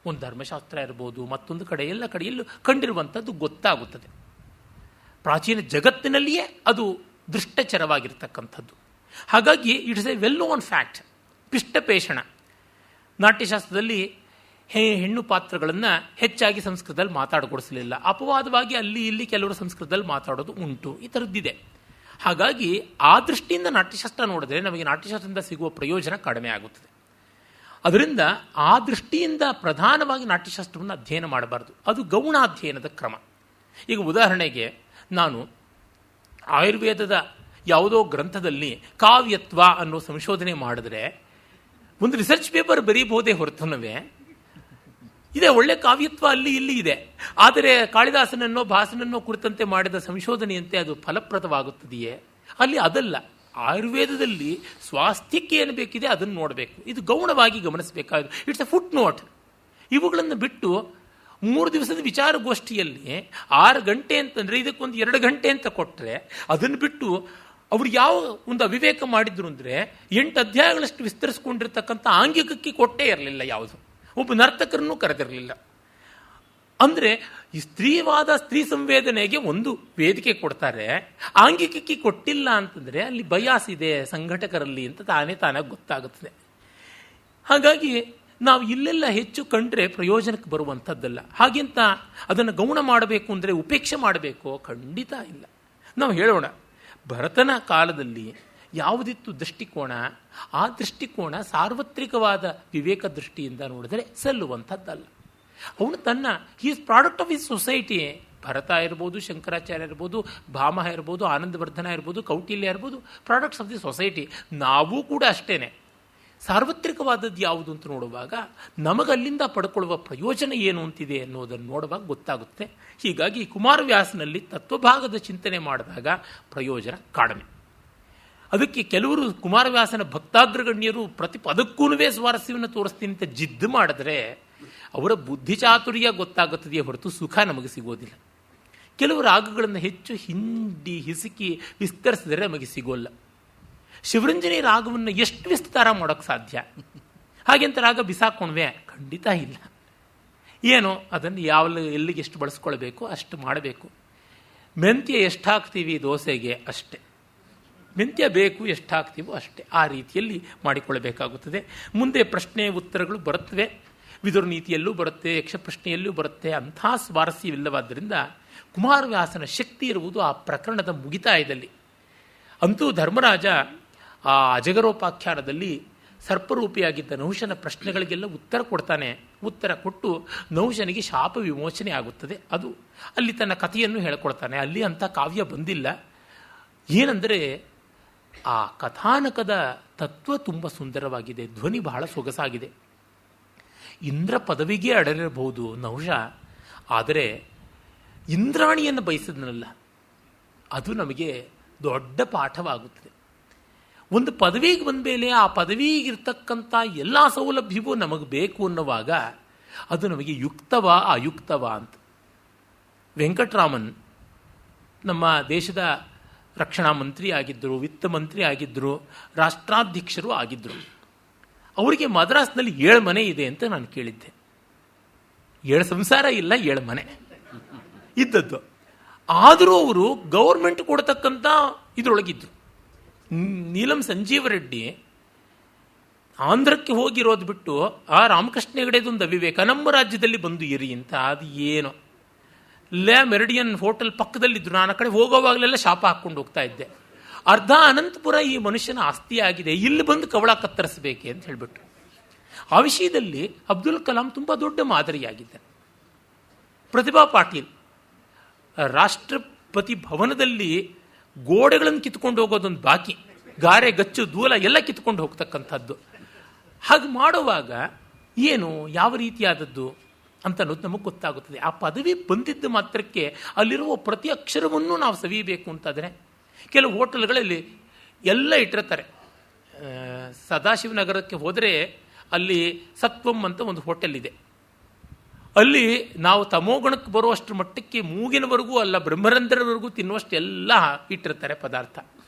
ಒಂದು ಧರ್ಮಶಾಸ್ತ್ರ ಇರ್ಬೋದು, ಮತ್ತೊಂದು ಕಡೆ, ಎಲ್ಲ ಕಡೆಯಲ್ಲೂ ಕಂಡಿರುವಂಥದ್ದು ಗೊತ್ತಾಗುತ್ತದೆ. ಪ್ರಾಚೀನ ಜಗತ್ತಿನಲ್ಲಿಯೇ ಅದು ದೃಷ್ಟಚರವಾಗಿರ್ತಕ್ಕಂಥದ್ದು. ಹಾಗಾಗಿ it's a well known fact. ಪಿಷ್ಟಪೇಷಣ ನಾಟ್ಯಶಾಸ್ತ್ರದಲ್ಲಿ ಹೆಣ್ಣು ಪಾತ್ರಗಳನ್ನು ಹೆಚ್ಚಾಗಿ ಸಂಸ್ಕೃತದಲ್ಲಿ ಮಾತಾಡಿಕೊಡಿಸಲಿಲ್ಲ. ಅಪವಾದವಾಗಿ ಅಲ್ಲಿ ಇಲ್ಲಿ ಕೆಲವರು ಸಂಸ್ಕೃತದಲ್ಲಿ ಮಾತಾಡೋದು ಉಂಟು. ಈ ಥರದ್ದಿದೆ. ಹಾಗಾಗಿ ಆ ದೃಷ್ಟಿಯಿಂದ ನಾಟ್ಯಶಾಸ್ತ್ರ ನೋಡಿದ್ರೆ ನಮಗೆ ನಾಟ್ಯಶಾಸ್ತ್ರದಿಂದ ಸಿಗುವ ಪ್ರಯೋಜನ ಕಡಿಮೆ ಆಗುತ್ತದೆ. ಅದರಿಂದ ಆ ದೃಷ್ಟಿಯಿಂದ ಪ್ರಧಾನವಾಗಿ ನಾಟ್ಯಶಾಸ್ತ್ರವನ್ನು ಅಧ್ಯಯನ ಮಾಡಬಾರ್ದು. ಅದು ಗೌಣಾಧ್ಯಯನದ ಕ್ರಮ. ಈಗ ಉದಾಹರಣೆಗೆ, ನಾನು ಆಯುರ್ವೇದದ ಯಾವುದೋ ಗ್ರಂಥದಲ್ಲಿ ಕಾವ್ಯತ್ವ ಅನ್ನೋ ಸಂಶೋಧನೆ ಮಾಡಿದ್ರೆ ಒಂದು ರಿಸರ್ಚ್ ಪೇಪರ್ ಬರೀಬಹುದೇ ಹೊರತುನವೇ ಇದೆ, ಒಳ್ಳೆ ಕಾವ್ಯತ್ವ ಅಲ್ಲಿ ಇಲ್ಲಿ ಇದೆ. ಆದರೆ ಕಾಳಿದಾಸನನ್ನೋ ಭಾಸನನ್ನೋ ಕುರಿತಂತೆ ಮಾಡಿದ ಸಂಶೋಧನೆಯಂತೆ ಅದು ಫಲಪ್ರದವಾಗುತ್ತದೆಯೇ? ಅಲ್ಲಿ ಅದಲ್ಲ. ಆಯುರ್ವೇದದಲ್ಲಿ ಸ್ವಾಸ್ಥ್ಯಕ್ಕೆ ಏನು ಬೇಕಿದೆ ಅದನ್ನು ನೋಡಬೇಕು. ಇದು ಗೌಣವಾಗಿ ಗಮನಿಸಬೇಕಾದ್ದು. It's a foot note. ಇವುಗಳನ್ನು ಬಿಟ್ಟು 3 ದಿವಸದ ವಿಚಾರಗೋಷ್ಠಿಯಲ್ಲಿ 6 ಗಂಟೆ ಅಂತಂದರೆ ಇದಕ್ಕೊಂದು 2 ಗಂಟೆ ಅಂತ ಕೊಟ್ಟರೆ, ಅದನ್ನು ಬಿಟ್ಟು ಅವರು ಯಾವ ಒಂದು ಅವಿವೇಕ ಮಾಡಿದ್ರು ಅಂದರೆ 8 ಅಧ್ಯಾಯಗಳಷ್ಟು ವಿಸ್ತರಿಸ್ಕೊಂಡಿರ್ತಕ್ಕಂಥ ಆಂಗಿಕಕ್ಕೆ ಕೊಟ್ಟೇ ಇರಲಿಲ್ಲ. ಯಾವುದು ಒಬ್ಬ ನರ್ತಕರನ್ನು ಕರೆದಿರಲಿಲ್ಲ. ಅಂದರೆ ಈ ಸ್ತ್ರೀವಾದ, ಸ್ತ್ರೀ ಸಂವೇದನೆಗೆ ಒಂದು ವೇದಿಕೆ ಕೊಡ್ತಾರೆ, ಆಂಗಿಕಕ್ಕೆ ಕೊಟ್ಟಿಲ್ಲ ಅಂತಂದರೆ ಅಲ್ಲಿ ಬಯಾಸ್ ಇದೆ ಸಂಘಟಕರಲ್ಲಿ ಅಂತ ತಾನಾಗಿ ಗೊತ್ತಾಗುತ್ತದೆ. ಹಾಗಾಗಿ ನಾವು ಇಲ್ಲೆಲ್ಲ ಹೆಚ್ಚು ಕಂಡ್ರೆ ಪ್ರಯೋಜನಕ್ಕೆ ಬರುವಂಥದ್ದಲ್ಲ. ಹಾಗೆಂತ ಅದನ್ನು ಗೌಣ ಮಾಡಬೇಕು ಅಂದರೆ ಉಪೇಕ್ಷೆ ಮಾಡಬೇಕು? ಖಂಡಿತ ಇಲ್ಲ. ನಾವು ಹೇಳೋಣ, ಭರತನ ಕಾಲದಲ್ಲಿ ಯಾವುದಿತ್ತು ದೃಷ್ಟಿಕೋನ, ಆ ದೃಷ್ಟಿಕೋನ ಸಾರ್ವತ್ರಿಕವಾದ ವಿವೇಕ ದೃಷ್ಟಿಯಿಂದ ನೋಡಿದರೆ ಸಲ್ಲುವಂಥದ್ದಲ್ಲ. ಅವನು ತನ್ನ is product of his society. Bharata ಇರ್ಬೋದು, ಶಂಕರಾಚಾರ್ಯ ಇರ್ಬೋದು, ಭಾಮಹ ಇರ್ಬೋದು, ಆನಂದವರ್ಧನ ಇರ್ಬೋದು, ಕೌಟಿಲ್ಯ ಇರ್ಬೋದು, ಪ್ರಾಡಕ್ಟ್ಸ್ ಆಫ್ ದಿ ಸೊಸೈಟಿ. ನಾವೂ ಕೂಡ ಅಷ್ಟೇನೆ. ಸಾರ್ವತ್ರಿಕವಾದದ್ದು ಯಾವುದು ಅಂತ ನೋಡುವಾಗ ನಮಗಲ್ಲಿಂದ ಪಡ್ಕೊಳ್ಳುವ ಪ್ರಯೋಜನ ಏನು ಅಂತಿದೆ ಅನ್ನೋದನ್ನು ನೋಡುವಾಗ ಗೊತ್ತಾಗುತ್ತೆ. ಹೀಗಾಗಿ ಕುಮಾರವ್ಯಾಸನಲ್ಲಿ ತತ್ವಭಾಗದ ಚಿಂತನೆ ಮಾಡಿದಾಗ ಪ್ರಯೋಜನ ಕಡಿಮೆ. ಅದಕ್ಕೆ ಕೆಲವರು ಕುಮಾರವ್ಯಾಸನ ಭಕ್ತಾಗ್ರಗಣ್ಯರು ಪ್ರತಿ ಪದಕ್ಕೂ ಸ್ವಾರಸ್ಯವನ್ನು ತೋರಿಸ್ತೀನಿ ಅಂತ ಜಿದ್ದು ಮಾಡಿದ್ರೆ ಅವರ ಬುದ್ಧಿಚಾತುರ್ಯ ಗೊತ್ತಾಗುತ್ತದೆಯೇ ಹೊರತು ಸುಖ ನಮಗೆ ಸಿಗೋದಿಲ್ಲ. ಕೆಲವು ರಾಗಗಳನ್ನು ಹೆಚ್ಚು ಹಿಂಡಿ ಹಿಸುಕಿ ವಿಸ್ತರಿಸಿದರೆ ನಮಗೆ ಸಿಗೋಲ್ಲ. ಶಿವರಂಜನಿ ರಾಗವನ್ನು ಎಷ್ಟು ವಿಸ್ತಾರ ಮಾಡೋಕ್ಕೆ ಸಾಧ್ಯ? ಹಾಗೆಂತ ರಾಗ ಬಿಸಾಕೊಂಡ್ವೆ? ಖಂಡಿತ ಇಲ್ಲ. ಏನೋ ಅದನ್ನು ಎಲ್ಲಿಗೆ ಎಷ್ಟು ಬಳಸ್ಕೊಳ್ಬೇಕು ಅಷ್ಟು ಮಾಡಬೇಕು. ಮೆಂತ್ಯ ಎಷ್ಟು ಹಾಕ್ತೀವಿ ದೋಸೆಗೆ ಅಷ್ಟೇ, ಮೆಂತ್ಯ ಬೇಕು ಎಷ್ಟು ಹಾಕ್ತೀವೋ ಅಷ್ಟೇ, ಆ ರೀತಿಯಲ್ಲಿ ಮಾಡಿಕೊಳ್ಳಬೇಕಾಗುತ್ತದೆ. ಮುಂದೆ ಪ್ರಶ್ನೆ ಉತ್ತರಗಳು ಬರುತ್ತವೆ, ವಿದುರ ನೀತಿಯಲ್ಲೂ ಬರುತ್ತೆ, ಯಕ್ಷಪ್ರಶ್ನೆಯಲ್ಲೂ ಬರುತ್ತೆ. ಅಂಥ ಸ್ವಾರಸ್ಯವಿಲ್ಲವಾದ್ದರಿಂದ ಕುಮಾರವ್ಯಾಸನ ಶಕ್ತಿ ಇರುವುದು ಆ ಪ್ರಕರಣದ ಮುಗಿತಾಯದಲ್ಲಿ. ಅಂತೂ ಧರ್ಮರಾಜ ಆ ಅಜಗರೋಪಾಖ್ಯಾನದಲ್ಲಿ ಸರ್ಪರೂಪಿಯಾಗಿದ್ದ ನಹುಷನ ಪ್ರಶ್ನೆಗಳಿಗೆಲ್ಲ ಉತ್ತರ ಕೊಡ್ತಾನೆ. ಉತ್ತರ ಕೊಟ್ಟು ನಹುಷನಿಗೆ ಶಾಪ ವಿಮೋಚನೆ ಆಗುತ್ತದೆ. ಅದು ಅಲ್ಲಿ ತನ್ನ ಕಥೆಯನ್ನು ಹೇಳಿಕೊಡ್ತಾನೆ. ಅಲ್ಲಿ ಅಂಥ ಕಾವ್ಯ ಬಂದಿಲ್ಲ. ಏನೆಂದರೆ ಆ ಕಥಾನಕದ ತತ್ವ ತುಂಬ ಸುಂದರವಾಗಿದೆ, ಧ್ವನಿ ಬಹಳ ಸೊಗಸಾಗಿದೆ. ಇಂದ್ರ ಪದವಿಗೆ ಅಡಲಿರಬಹುದು ನಹುಷ, ಆದರೆ ಇಂದ್ರಾಣಿಯನ್ನು ಬಯಸಿದ್ನಲ್ಲ, ಅದು ನಮಗೆ ದೊಡ್ಡ ಪಾಠವಾಗುತ್ತದೆ. ಒಂದು ಪದವಿಗೆ ಬಂದ ಮೇಲೆ ಆ ಪದವಿಗಿರ್ತಕ್ಕಂಥ ಎಲ್ಲ ಸೌಲಭ್ಯವೂ ನಮಗೆ ಬೇಕು ಅನ್ನುವಾಗ ಅದು ನಮಗೆ ಯುಕ್ತವಾ ಅಯುಕ್ತವಾ ಅಂತ. ವೆಂಕಟರಾಮನ್ ನಮ್ಮ ದೇಶದ ರಕ್ಷಣಾ ಮಂತ್ರಿ ಆಗಿದ್ದರು, ವಿತ್ತ ಮಂತ್ರಿ ಆಗಿದ್ದರು, ರಾಷ್ಟ್ರಾಧ್ಯಕ್ಷರು ಆಗಿದ್ದರು. ಅವರಿಗೆ ಮದ್ರಾಸ್ನಲ್ಲಿ 7 ಮನೆ ಇದೆ ಅಂತ ನಾನು ಕೇಳಿದ್ದೆ. 7 ಸಂಸಾರ ಇಲ್ಲ, 7 ಮನೆ ಇದ್ದದ್ದು. ಆದರೂ ಅವರು ಗೌರ್ಮೆಂಟ್ ಕೊಡ್ತಕ್ಕಂಥ ಇದರೊಳಗಿದ್ರು. ನೀಲಂ ಸಂಜೀವ ರೆಡ್ಡಿ ಆಂಧ್ರಕ್ಕೆ ಹೋಗಿರೋದು ಬಿಟ್ಟು ಆ ರಾಮಕೃಷ್ಣ ಹೆಗಡೆದೊಂದು ಅವಿವೇಕ ನಮ್ಮ ರಾಜ್ಯದಲ್ಲಿ ಬಂದು ಇರಿ ಅಂತ. ಅದು ಏನು ಮೆರಿಡಿಯನ್ ಹೋಟೆಲ್ ಪಕ್ಕದಲ್ಲಿದ್ರು. ನಾನು ಆ ಕಡೆ ಹೋಗೋವಾಗಲೆಲ್ಲ ಶಾಪ ಹಾಕ್ಕೊಂಡು ಹೋಗ್ತಾ ಇದ್ದೆ. ಅರ್ಧ ಅನಂತಪುರ ಈ ಮನುಷ್ಯನ ಆಸ್ತಿ ಆಗಿದೆ, ಇಲ್ಲಿ ಬಂದು ಕವಳ ಕತ್ತರಿಸಬೇಕೆ ಅಂತ ಹೇಳಿಬಿಟ್ರು. ಆ ವಿಷಯದಲ್ಲಿ ಅಬ್ದುಲ್ ಕಲಾಂ ತುಂಬ ದೊಡ್ಡ ಮಾದರಿಯಾಗಿದ್ದಾನೆ. ಪ್ರತಿಭಾ ಪಾಟೀಲ್ ರಾಷ್ಟ್ರಪತಿ ಭವನದಲ್ಲಿ ಗೋಡೆಗಳನ್ನು ಕಿತ್ಕೊಂಡು ಹೋಗೋದೊಂದು ಬಾಕಿ, ಗಾರೆ ಗಚ್ಚು ದೂಲ ಎಲ್ಲ ಕಿತ್ಕೊಂಡು ಹೋಗ್ತಕ್ಕಂಥದ್ದು. ಹಾಗೆ ಮಾಡುವಾಗ ಏನು ಯಾವ ರೀತಿಯಾದದ್ದು ಅಂತ ಅನ್ನೋದು ನಮಗೆ ಗೊತ್ತಾಗುತ್ತದೆ. ಆ ಪದವಿ ಬಂದಿದ್ದ ಮಾತ್ರಕ್ಕೆ ಅಲ್ಲಿರುವ ಪ್ರತಿ ಅಕ್ಷರವನ್ನು ನಾವು ಸವಿಯಬೇಕು ಅಂತಾದರೆ ಕೆಲವು ಹೋಟೆಲ್ಗಳಲ್ಲಿ ಎಲ್ಲ ಇಟ್ಟಿರ್ತಾರೆ. ಸದಾಶಿವನಗರಕ್ಕೆ ಹೋದರೆ ಅಲ್ಲಿ ಸತ್ವಂ ಅಂತ ಒಂದು ಹೋಟೆಲ್ ಇದೆ. ಅಲ್ಲಿ ನಾವು ತಮೋಗುಣಕ್ಕೆ ಬರುವಷ್ಟರ ಮಟ್ಟಕ್ಕೆ ಮೂಗಿನವರೆಗೂ ಅಲ್ಲ ಬ್ರಹ್ಮರಂಧ್ರವರೆಗೂ ತಿನ್ನುವಷ್ಟು ಎಲ್ಲ ಇಟ್ಟಿರ್ತಾರೆ ಪದಾರ್ಥ.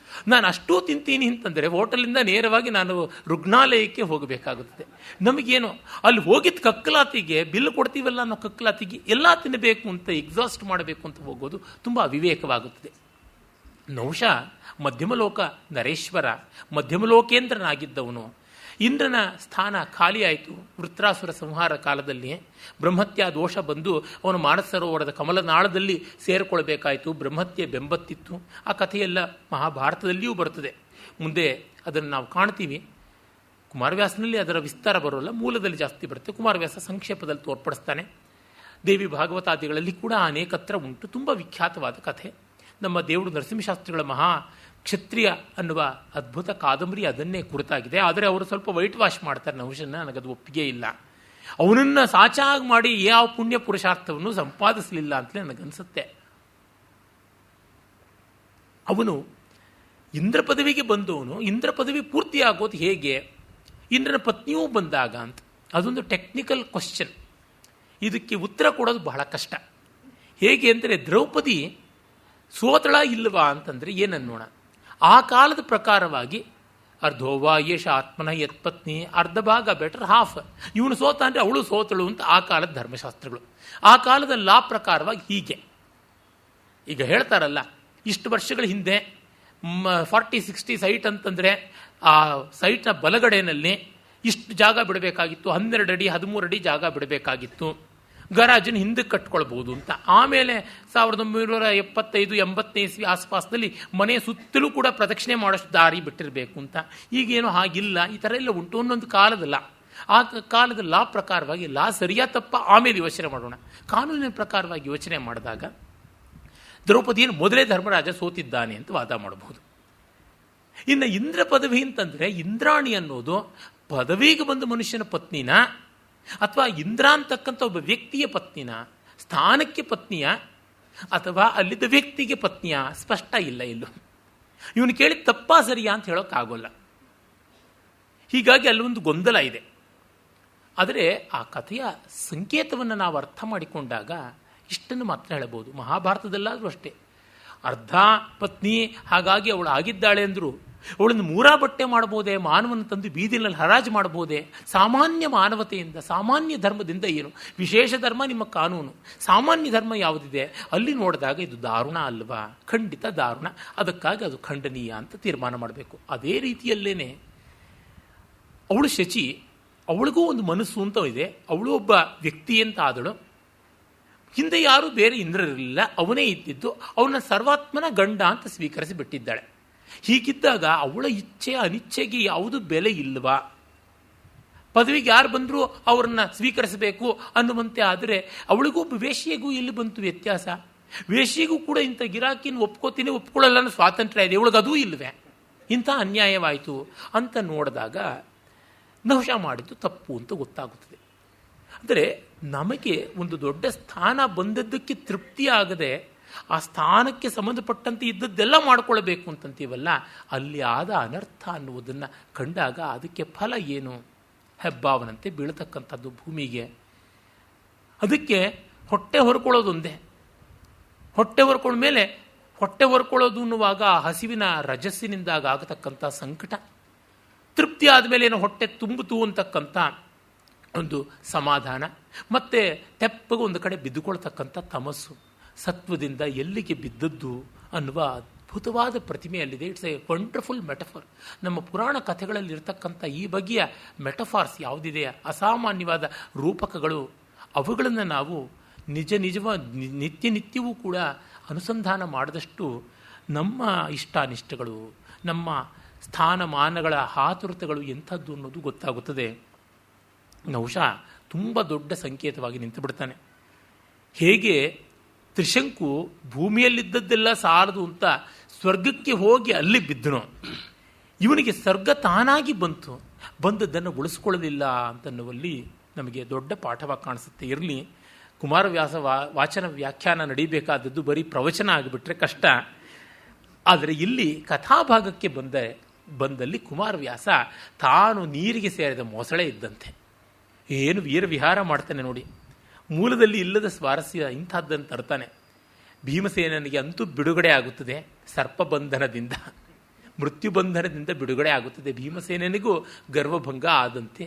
ನಾನು ಅಷ್ಟೂ ತಿಂತೀನಿ ಅಂತಂದರೆ ಹೋಟೆಲಿಂದ ನೇರವಾಗಿ ನಾನು ರುಗ್ಣಾಲಯಕ್ಕೆ ಹೋಗಬೇಕಾಗುತ್ತದೆ. ನಮಗೇನು ಅಲ್ಲಿ ಹೋಗಿದ್ದ ಕಕ್ಕಲಾತಿಗೆ ಬಿಲ್ ಕೊಡ್ತೀವಲ್ಲ ಅನ್ನೋ ಕಕ್ಕಲಾತಿಗೆ ಎಲ್ಲ ತಿನ್ನಬೇಕು ಅಂತ ಎಕ್ಸಾಸ್ಟ್ ಮಾಡಬೇಕು ಅಂತ ಹೋಗೋದು ತುಂಬ ಅವಿವೇಕವಾಗುತ್ತದೆ. ನಹುಷ ಮಧ್ಯಮಲೋಕ ನರೇಶ್ವರ, ಮಧ್ಯಮಲೋಕೇಂದ್ರನಾಗಿದ್ದವನು. ಇಂದ್ರನ ಸ್ಥಾನ ಖಾಲಿಯಾಯಿತು ವೃತ್ರಾಸುರ ಸಂಹಾರ ಕಾಲದಲ್ಲಿ. ಬ್ರಹ್ಮತ್ಯ ದೋಷ ಬಂದು ಅವನು ಮಾನಸರೋವರದ ಕಮಲನಾಳದಲ್ಲಿ ಸೇರಿಕೊಳ್ಬೇಕಾಯಿತು. ಬ್ರಹ್ಮತ್ಯೆ ಬೆಂಬತ್ತಿತ್ತು. ಆ ಕಥೆಯೆಲ್ಲ ಮಹಾಭಾರತದಲ್ಲಿಯೂ ಬರುತ್ತದೆ. ಮುಂದೆ ಅದನ್ನು ನಾವು ಕಾಣ್ತೀವಿ. ಕುಮಾರವ್ಯಾಸನಲ್ಲಿ ಅದರ ವಿಸ್ತಾರ ಬರೋಲ್ಲ, ಮೂಲದಲ್ಲಿ ಜಾಸ್ತಿ ಬರುತ್ತೆ. ಕುಮಾರವ್ಯಾಸ ಸಂಕ್ಷೇಪದಲ್ಲಿ ತೋರ್ಪಡಿಸ್ತಾನೆ. ದೇವಿ ಭಾಗವತಾದಿಗಳಲ್ಲಿ ಕೂಡ ಅನೇಕತ್ರ ಉಂಟು. ತುಂಬ ವಿಖ್ಯಾತವಾದ ಕಥೆ. ನಮ್ಮ ದೇವರು ನರಸಿಂಹಶಾಸ್ತ್ರಿಗಳ ಮಹಾ ಕ್ಷತ್ರಿಯ ಅನ್ನುವ ಅದ್ಭುತ ಕಾದಂಬರಿ ಅದನ್ನೇ ಕುರಿತಾಗಿದೆ. ಆದರೆ ಅವರು ಸ್ವಲ್ಪ ವೈಟ್ ವಾಶ್ ಮಾಡ್ತಾರೆ ನಹುಷನ್ನ. ನನಗದು ಒಪ್ಪಿಗೆ ಇಲ್ಲ. ಅವನನ್ನು ಸಾಚಾಗಿ ಮಾಡಿ ಯಾವ ಪುಣ್ಯ ಪುರುಷಾರ್ಥವನ್ನು ಸಂಪಾದಿಸಲಿಲ್ಲ ಅಂತಲೇ ನನಗನ್ಸುತ್ತೆ. ಅವನು ಇಂದ್ರ ಪದವಿಗೆ ಬಂದವನು. ಇಂದ್ರ ಪದವಿ ಪೂರ್ತಿ ಆಗೋದು ಹೇಗೆ? ಇಂದ್ರನ ಪತ್ನಿಯೂ ಬಂದಾಗ ಅಂತ. ಅದೊಂದು ಟೆಕ್ನಿಕಲ್ ಕ್ವಶನ್. ಇದಕ್ಕೆ ಉತ್ತರ ಕೊಡೋದು ಬಹಳ ಕಷ್ಟ. ಹೇಗೆ ಅಂದರೆ ದ್ರೌಪದಿ ಸೋತಳ ಇಲ್ಲವಾ ಅಂತಂದರೆ ಏನನ್ನೋಣ. ಆ ಕಾಲದ ಪ್ರಕಾರವಾಗಿ ಅರ್ಧೋವಾ ಯೇಷ ಆತ್ಮನ ಯತ್ಪತ್ನಿ, ಅರ್ಧ ಭಾಗ ಬೆಟರ್ ಹಾಫ್. ಇವನು ಸೋತ ಅಂದರೆ ಅವಳು ಸೋತಳು ಅಂತ ಆ ಕಾಲದ ಧರ್ಮಶಾಸ್ತ್ರಗಳು. ಆ ಕಾಲದ ಲಾ ಪ್ರಕಾರವಾಗಿ ಹೀಗೆ. ಈಗ ಹೇಳ್ತಾರಲ್ಲ, ಇಷ್ಟು ವರ್ಷಗಳ ಹಿಂದೆ 40-60 ಸೈಟ್ ಅಂತಂದರೆ ಆ ಸೈಟ್ನ ಬಲಗಡೆಯಲ್ಲಿ ಇಷ್ಟು ಜಾಗ ಬಿಡಬೇಕಾಗಿತ್ತು, 12 ಅಡಿ 13 ಅಡಿ ಜಾಗ ಬಿಡಬೇಕಾಗಿತ್ತು. ಗರಾಜನ್ನು ಹಿಂದಕ್ಕೆ ಕಟ್ಕೊಳ್ಬೋದು ಅಂತ. ಆಮೇಲೆ 1975-80 ಇಸ್ವಿ ಆಸ್ಪಾಸ್ನಲ್ಲಿ ಮನೆ ಸುತ್ತಲೂ ಕೂಡ ಪ್ರದಕ್ಷಿಣೆ ಮಾಡೋಷ್ಟು ದಾರಿ ಬಿಟ್ಟಿರಬೇಕು ಅಂತ. ಈಗೇನು ಹಾಗಿಲ್ಲ, ಈ ಥರ ಎಲ್ಲ ಉಂಟು. ಒಂದೊಂದು ಕಾಲದಲ್ಲ, ಆ ಕಾಲದ ಲಾ ಪ್ರಕಾರವಾಗಿ ಲಾ ಸರಿಯಾ ತಪ್ಪ ಆಮೇಲೆ ಯೋಚನೆ ಮಾಡೋಣ. ಕಾನೂನಿನ ಪ್ರಕಾರವಾಗಿ ಯೋಚನೆ ಮಾಡಿದಾಗ ದ್ರೌಪದಿಯನ್ನು ಮೊದಲೇ ಧರ್ಮರಾಜ ಸೋತಿದ್ದಾನೆ ಅಂತ ವಾದ ಮಾಡಬಹುದು. ಇನ್ನು ಇಂದ್ರ ಪದವಿ ಅಂತಂದರೆ ಇಂದ್ರಾಣಿ ಅನ್ನೋದು ಪದವಿಗೆ ಬಂದ ಮನುಷ್ಯನ ಪತ್ನಿನ ಅಥವಾ ಇಂದ್ರ ಅಂತಕ್ಕಂಥ ಒಬ್ಬ ವ್ಯಕ್ತಿಯ ಪತ್ನಿನ, ಸ್ಥಾನಕ್ಕೆ ಪತ್ನಿಯ ಅಥವಾ ಅಲ್ಲಿದ್ದ ವ್ಯಕ್ತಿಗೆ ಪತ್ನಿಯ ಸ್ಪಷ್ಟ ಇಲ್ಲ. ಎಲ್ಲೂ ಇವನು ಕೇಳಿದ ತಪ್ಪಾ ಸರಿಯಾ ಅಂತ ಹೇಳೋಕ್ಕಾಗೋಲ್ಲ. ಹೀಗಾಗಿ ಅಲ್ಲೊಂದು ಗೊಂದಲ ಇದೆ. ಆದರೆ ಆ ಕಥೆಯ ಸಂಕೇತವನ್ನು ನಾವು ಅರ್ಥ ಮಾಡಿಕೊಂಡಾಗ ಇಷ್ಟನ್ನು ಮಾತ್ರ ಹೇಳಬಹುದು. ಮಹಾಭಾರತದಲ್ಲಾದರೂ ಅಷ್ಟೇ, ಅರ್ಧ ಪತ್ನಿ ಹಾಗಾಗಿ ಅವಳು ಆಗಿದ್ದಾಳೆ ಅಂದರು ಅವಳನ್ನು ಮೂರಾ ಬಟ್ಟೆ ಮಾಡಬಹುದೇ, ಮಾನವನ ತಂದು ಬೀದಿನಲ್ಲಿ ಹರಾಜು ಮಾಡಬಹುದೇ? ಸಾಮಾನ್ಯ ಮಾನವತೆಯಿಂದ, ಸಾಮಾನ್ಯ ಧರ್ಮದಿಂದ ಏನು ವಿಶೇಷ ಧರ್ಮ ನಿಮ್ಮ ಕಾನೂನು, ಸಾಮಾನ್ಯ ಧರ್ಮ ಯಾವುದಿದೆ ಅಲ್ಲಿ ನೋಡಿದಾಗ ಇದು ದಾರುಣ ಅಲ್ವಾ? ಖಂಡಿತ ದಾರುಣ. ಅದಕ್ಕಾಗಿ ಅದು ಖಂಡನೀಯ ಅಂತ ತೀರ್ಮಾನ ಮಾಡಬೇಕು. ಅದೇ ರೀತಿಯಲ್ಲೇನೆ ಅವಳು ಶಚಿ, ಅವಳಿಗೂ ಒಂದು ಮನಸ್ಸು ಅಂತ ಇದೆ. ಅವಳು ಒಬ್ಬ ವ್ಯಕ್ತಿ ಅಂತ ಆದಳು. ಹಿಂದೆ ಯಾರೂ ಬೇರೆ ಇಂದ್ರರಿರಲಿಲ್ಲ, ಅವನೇ ಇದ್ದಿದ್ದು. ಅವನ ಸರ್ವಾತ್ಮನ ಗಂಡ ಅಂತ ಸ್ವೀಕರಿಸಿ ಬಿಟ್ಟಿದ್ದಾಳೆ. ಹೀಗಿದ್ದಾಗ ಅವಳ ಇಚ್ಛೆ ಅನಿಚ್ಛೆಗೆ ಯಾವುದು ಬೆಲೆ ಇಲ್ವಾ? ಪದವಿಗೆ ಯಾರು ಬಂದರೂ ಅವರನ್ನು ಸ್ವೀಕರಿಸಬೇಕು ಅನ್ನುವಂತೆ ಆದರೆ ಅವಳಿಗೂ ವೇಶ್ಯೆಗೂ ಎಲ್ಲಿ ಬಂತು ವ್ಯತ್ಯಾಸ? ವೇಶ್ಯೆಗೂ ಕೂಡ ಇಂಥ ಗಿರಾಕಿನ ಒಪ್ಕೋತೀನಿ ಒಪ್ಕೊಳ್ಳಲ್ಲ ಅನ್ನೋ ಸ್ವಾತಂತ್ರ್ಯ ಇದೆ, ಇವಳಿಗದೂ ಇಲ್ಲವೇ? ಇಂಥ ಅನ್ಯಾಯವಾಯಿತು ಅಂತ ನೋಡಿದಾಗ ನಹುಷ ಮಾಡಿದ್ದು ತಪ್ಪು ಅಂತ ಗೊತ್ತಾಗುತ್ತದೆ. ಅಂದರೆ ನಮಗೆ ಒಂದು ದೊಡ್ಡ ಸ್ಥಾನ ಬಂದದ್ದಕ್ಕೆ ತೃಪ್ತಿಯಾಗದೆ ಆ ಸ್ಥಾನಕ್ಕೆ ಸಂಬಂಧಪಟ್ಟಂತೆ ಇದ್ದದ್ದೆಲ್ಲ ಮಾಡಿಕೊಳ್ಬೇಕು ಅಂತಂತೀವಲ್ಲ, ಅಲ್ಲಿ ಆದ ಅನರ್ಥ ಅನ್ನುವುದನ್ನು ಕಂಡಾಗ ಅದಕ್ಕೆ ಫಲ ಏನು? ಹೆಬ್ಬಾವನಂತೆ ಬೀಳತಕ್ಕಂಥದ್ದು ಭೂಮಿಗೆ. ಅದಕ್ಕೆ ಹೊಟ್ಟೆ ಹೊರ್ಕೊಳ್ಳೋದೊಂದೇ. ಹೊಟ್ಟೆ ಹೊರ್ಕೊಂಡ ಮೇಲೆ ಹೊಟ್ಟೆ ಹೊರ್ಕೊಳ್ಳೋದು ಅನ್ನುವಾಗ ಹಸಿವಿನ ರಜಸ್ಸಿನಿಂದಾಗ ಆಗತಕ್ಕಂಥ ಸಂಕಟ, ತೃಪ್ತಿ ಆದಮೇಲೆ ಏನೋ ಹೊಟ್ಟೆ ತುಂಬಿತು ಅಂತಕ್ಕಂಥ ಒಂದು ಸಮಾಧಾನ, ಮತ್ತು ತೆಪ್ಪಗೆ ಒಂದು ಕಡೆ ಬಿದ್ದುಕೊಳ್ತಕ್ಕಂಥ ತಮಸ್ಸು, ಸತ್ವದಿಂದ ಎಲ್ಲಿಗೆ ಬಿದ್ದದ್ದು ಅನ್ನುವ ಅದ್ಭುತವಾದ ಪ್ರತಿಮೆಯಲ್ಲಿದೆ. It's a wonderful metaphor. ನಮ್ಮ ಪುರಾಣ ಕಥೆಗಳಲ್ಲಿ ಇರತಕ್ಕಂಥ ಈ ಬಗೆಯ ಮೆಟಫಾರ್ಸ್ ಯಾವುದಿದೆಯಾ, ಅಸಾಮಾನ್ಯವಾದ ರೂಪಕಗಳು, ಅವುಗಳನ್ನು ನಾವು ನಿತ್ಯವೂ ಕೂಡ ಅನುಸಂಧಾನ ಮಾಡಿದಷ್ಟು ನಮ್ಮ ಇಷ್ಟಾನಿಷ್ಟಗಳು, ನಮ್ಮ ಸ್ಥಾನಮಾನಗಳ ಹಾತುರತೆಗಳು ಎಂಥದ್ದು ಅನ್ನೋದು ಗೊತ್ತಾಗುತ್ತದೆ. ನಹುಷ ತುಂಬ ದೊಡ್ಡ ಸಂಕೇತವಾಗಿ ನಿಂತು ಬಿಡ್ತಾನೆ. ಹೇಗೆ ತ್ರಿಶಂಕು ಭೂಮಿಯಲ್ಲಿದ್ದದ್ದೆಲ್ಲ ಸಾಲದು ಅಂತ ಸ್ವರ್ಗಕ್ಕೆ ಹೋಗಿ ಅಲ್ಲಿ ಬಿದ್ದನು, ಇವನಿಗೆ ಸ್ವರ್ಗ ತಾನಾಗಿ ಬಂದದ್ದನ್ನು ಉಳಿಸ್ಕೊಳ್ಳಲಿಲ್ಲ ಅಂತನ್ನುವಲ್ಲಿ ನಮಗೆ ದೊಡ್ಡ ಪಾಠವಾಗಿ ಕಾಣಿಸುತ್ತೆ. ಇರಲಿ, ಕುಮಾರವ್ಯಾಸ ವಾಚನ ವ್ಯಾಖ್ಯಾನ ನಡೀಬೇಕಾದದ್ದು ಬರೀ ಪ್ರವಚನ ಆಗಿಬಿಟ್ರೆ ಕಷ್ಟ. ಆದರೆ ಇಲ್ಲಿ ಕಥಾಭಾಗಕ್ಕೆ ಬಂದಲ್ಲಿ ಕುಮಾರವ್ಯಾಸ ತಾನು ನೀರಿಗೆ ಸೇರಿದ ಮೊಸಳೆ ಇದ್ದಂತೆ ಏನು ವೀರವಿಹಾರ ಮಾಡ್ತಾನೆ ನೋಡಿ. ಮೂಲದಲ್ಲಿ ಇಲ್ಲದ ಸ್ವಾರಸ್ಯ ಇಂಥದ್ದನ್ನು ತರ್ತಾನೆ. ಭೀಮಸೇನನಿಗೆ ಅಂತೂ ಬಿಡುಗಡೆ ಆಗುತ್ತದೆ ಸರ್ಪಬಂಧನದಿಂದ, ಮೃತ್ಯುಬಂಧನದಿಂದ ಬಿಡುಗಡೆ ಆಗುತ್ತದೆ. ಭೀಮಸೇನನಿಗೂ ಗರ್ವಭಂಗ ಆದಂತೆ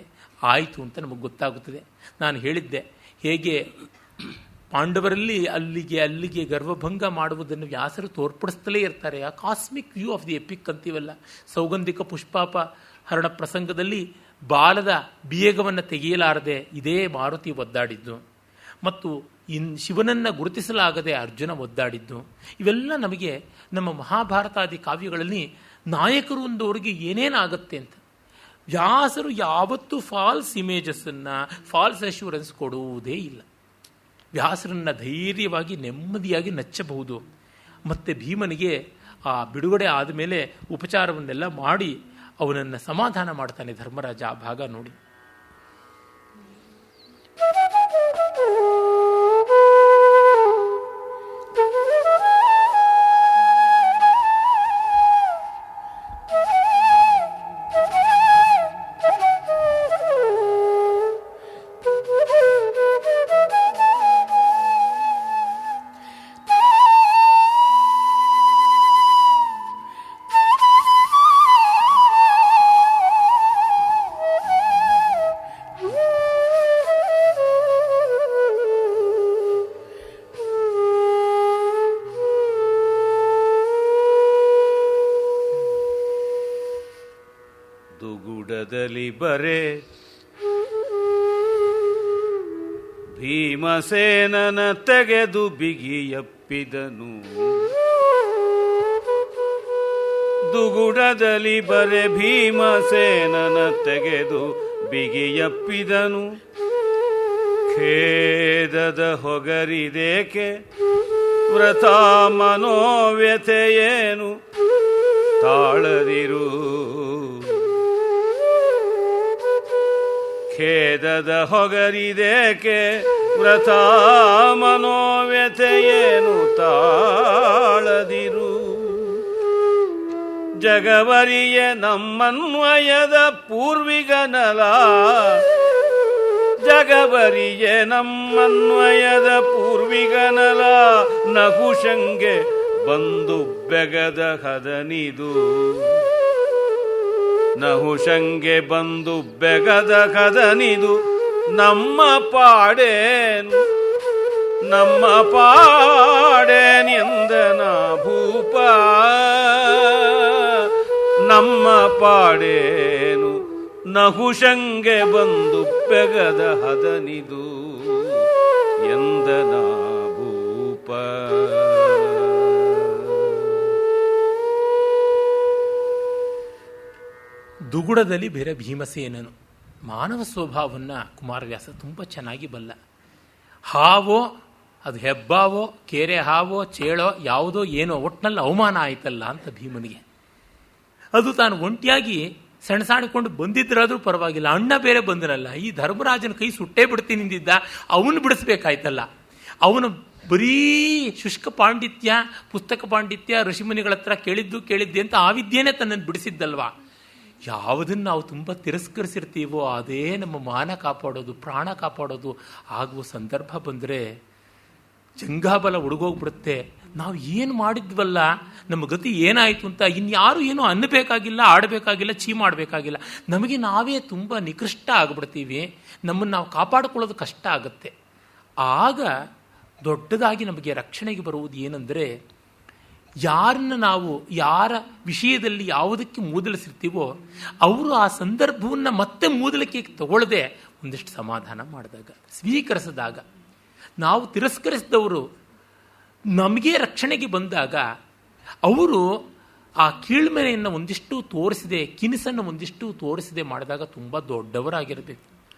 ಆಯಿತು ಅಂತ ನಮಗೆ ಗೊತ್ತಾಗುತ್ತದೆ. ನಾನು ಹೇಳಿದ್ದೆ ಹೇಗೆ ಪಾಂಡವರಲ್ಲಿ ಅಲ್ಲಿಗೆ ಗರ್ವಭಂಗ ಮಾಡುವುದನ್ನು ವ್ಯಾಸರು ತೋರ್ಪಡಿಸ್ತಲೇ ಇರ್ತಾರೆ. ಆ cosmic view of the EPIC ಅಂತೀವಲ್ಲ. ಸೌಗಂಧಿಕ ಪುಷ್ಪಾಪಹರಣ ಪ್ರಸಂಗದಲ್ಲಿ ಬಾಲದ ಬಿಯೇಗವನ್ನು ತೆಗೆಯಲಾರದೆ ಇದೇ ಮಾರುತಿ ಒದ್ದಾಡಿದ್ದು, ಮತ್ತು ಶಿವನನ್ನು ಗುರುತಿಸಲಾಗದೆ ಅರ್ಜುನ ಒದ್ದಾಡಿದ್ದು, ಇವೆಲ್ಲ ನಮಗೆ ನಮ್ಮ ಮಹಾಭಾರತಾದಿ ಕಾವ್ಯಗಳಲ್ಲಿ ನಾಯಕರು ಒಂದವರಿಗೆ ಏನೇನಾಗುತ್ತೆ ಅಂತ. ವ್ಯಾಸರು ಯಾವತ್ತೂ ಫಾಲ್ಸ್ ಇಮೇಜಸ್ಸನ್ನು, ಫಾಲ್ಸ್ ಅಶ್ಯೂರೆನ್ಸ್ ಕೊಡುವುದೇ ಇಲ್ಲ. ವ್ಯಾಸರನ್ನು ಧೈರ್ಯವಾಗಿ ನೆಮ್ಮದಿಯಾಗಿ ನಚ್ಚಬಹುದು. ಮತ್ತು ಭೀಮನಿಗೆ ಆ ಬಿಡುಗಡೆ ಆದಮೇಲೆ ಉಪಚಾರವನ್ನೆಲ್ಲ ಮಾಡಿ ಅವನನ್ನು ಸಮಾಧಾನ ಮಾಡ್ತಾನೆ ಧರ್ಮರಾಜ. ಆ ಭಾಗ ನೋಡಿ. ದುಗುಡದಲ್ಲಿ ಬರೆ ಭೀಮಸೇನನ ತೆಗೆದು ಬಿಗಿಯಪ್ಪಿದನು. ದುಗುಡದಲ್ಲಿ ಬರೆ ಭೀಮಸೇನನ ತೆಗೆದು ಬಿಗಿಯಪ್ಪಿದನು. ಖೇದದ ಹೊಗರಿದೇಕೆ ವ್ರತ ಮನೋವ್ಯಥೆಯೇನು ತಾಳದಿರು. ಖೇದದ ಹೊಗರಿದೇಕೆ ವ್ರತ ಮನೋವ್ಯಥೆಯೇನು ತಾಳದಿರು. ಜಗವರಿಯ ನಮ್ಮನ್ವಯದ ಪೂರ್ವಿಗನಲ. ಜಗವರಿಯ ನಮ್ಮನ್ವಯದ ಪೂರ್ವಿಗನಲ. ನಹುಶಂಗೆ ಬಂದು ಬೆಗದ ಹದನಿದು. ನಹುಶಂಗೆ ಬಂದು ಬೆಗದ ಕದನಿದು. ನಮ್ಮ ಪಾಡೇನು ನಮ್ಮ ಪಾಡೇನೆಂದನ ಭೂಪ. ನಮ್ಮ ಪಾಡೇನು ನಹುಶಂಗೆ ಬಂದು ಬೆಗದ ಹದನಿದು ಎಂದನ ಭೂಪ. ದುಗುಡದಲ್ಲಿ ಬೇರೆ ಭೀಮಸೇನನು. ಮಾನವ ಸ್ವಭಾವವನ್ನು ಕುಮಾರವ್ಯಾಸ ತುಂಬ ಚೆನ್ನಾಗಿ ಬಲ್ಲ. ಹಾವೋ ಅದು ಹೆಬ್ಬಾವೋ ಕೆರೆ ಹಾವೋ ಚೇಳೋ ಯಾವುದೋ ಏನೋ ಒಟ್ಟಿನಲ್ಲಿ ಅವಮಾನ ಆಯ್ತಲ್ಲ ಅಂತ ಭೀಮನಿಗೆ. ಅದು ತಾನು ಒಂಟಿಯಾಗಿ ಸೆಣಸಾಡಿಕೊಂಡು ಬಂದಿದ್ದರಾದ್ರೂ ಪರವಾಗಿಲ್ಲ, ಅಣ್ಣ ಬೇರೆ ಬಂದನಲ್ಲ, ಈ ಧರ್ಮರಾಜನ ಕೈ ಸುಟ್ಟೇ ಬಿಡ್ತೀನಿ ನಿಂದಿದ್ದ, ಅವನು ಬಿಡಿಸ್ಬೇಕಾಯ್ತಲ್ಲ. ಅವನು ಬರೀ ಶುಷ್ಕ ಪಾಂಡಿತ್ಯ, ಪುಸ್ತಕ ಪಾಂಡಿತ್ಯ, ಋಷಿಮುನಿಗಳ ಹತ್ರ ಕೇಳಿದ್ದೆ ಅಂತ ಆ ವಿದ್ಯೆನೇ ತನ್ನನ್ನು ಬಿಡಿಸಿದ್ದಲ್ವಾ. ಯಾವುದನ್ನು ನಾವು ತುಂಬ ತಿರಸ್ಕರಿಸಿರ್ತೀವೋ ಅದೇ ನಮ್ಮ ಮಾನ ಕಾಪಾಡೋದು, ಪ್ರಾಣ ಕಾಪಾಡೋದು ಆಗುವ ಸಂದರ್ಭ ಬಂದರೆ ಜಂಘಾಬಲ ಹುಡುಗೋಗ್ಬಿಡುತ್ತೆ. ನಾವು ಏನು ಮಾಡಿದ್ವಲ್ಲ, ನಮ್ಮ ಗತಿ ಏನಾಯಿತು ಅಂತ ಇನ್ಯಾರು ಏನೋ ಅನ್ನಬೇಕಾಗಿಲ್ಲ, ಆಡಬೇಕಾಗಿಲ್ಲ, ಮಾಡಬೇಕಾಗಿಲ್ಲ. ನಮಗೆ ನಾವೇ ತುಂಬ ನಿಕೃಷ್ಟ ಆಗಿಬಿಡ್ತೀವಿ. ನಮ್ಮನ್ನು ನಾವು ಕಾಪಾಡಿಕೊಳ್ಳೋದು ಕಷ್ಟ ಆಗುತ್ತೆ. ಆಗ ದೊಡ್ಡದಾಗಿ ನಮಗೆ ರಕ್ಷಣೆಗೆ ಬರುವುದು ಏನಂದರೆ, ಯಾರನ್ನು ನಾವು ಯಾರ ವಿಷಯದಲ್ಲಿ ಯಾವುದಕ್ಕೆ ಮೂದಲಿಸಿರ್ತೀವೋ ಅವರು ಆ ಸಂದರ್ಭವನ್ನು ಮತ್ತೆ ಮೂದಲಿಕೆ ತಗೊಳ್ಳದೆ ಒಂದಿಷ್ಟು ಸಮಾಧಾನ ಮಾಡಿದಾಗ, ಸ್ವೀಕರಿಸಿದಾಗ, ನಾವು ತಿರಸ್ಕರಿಸಿದವರು ನಮಗೆ ರಕ್ಷಣೆಗೆ ಬಂದಾಗ ಅವರು ಆ ಕೀಳ್ಮೆನೆಯನ್ನು ಒಂದಿಷ್ಟು ತೋರಿಸಿದೆ, ಕಿನಿಸನ್ನು ಒಂದಿಷ್ಟು ತೋರಿಸಿದೆ ಮಾಡಿದಾಗ ತುಂಬ ದೊಡ್ಡವರಾಗಿರಬೇಕು.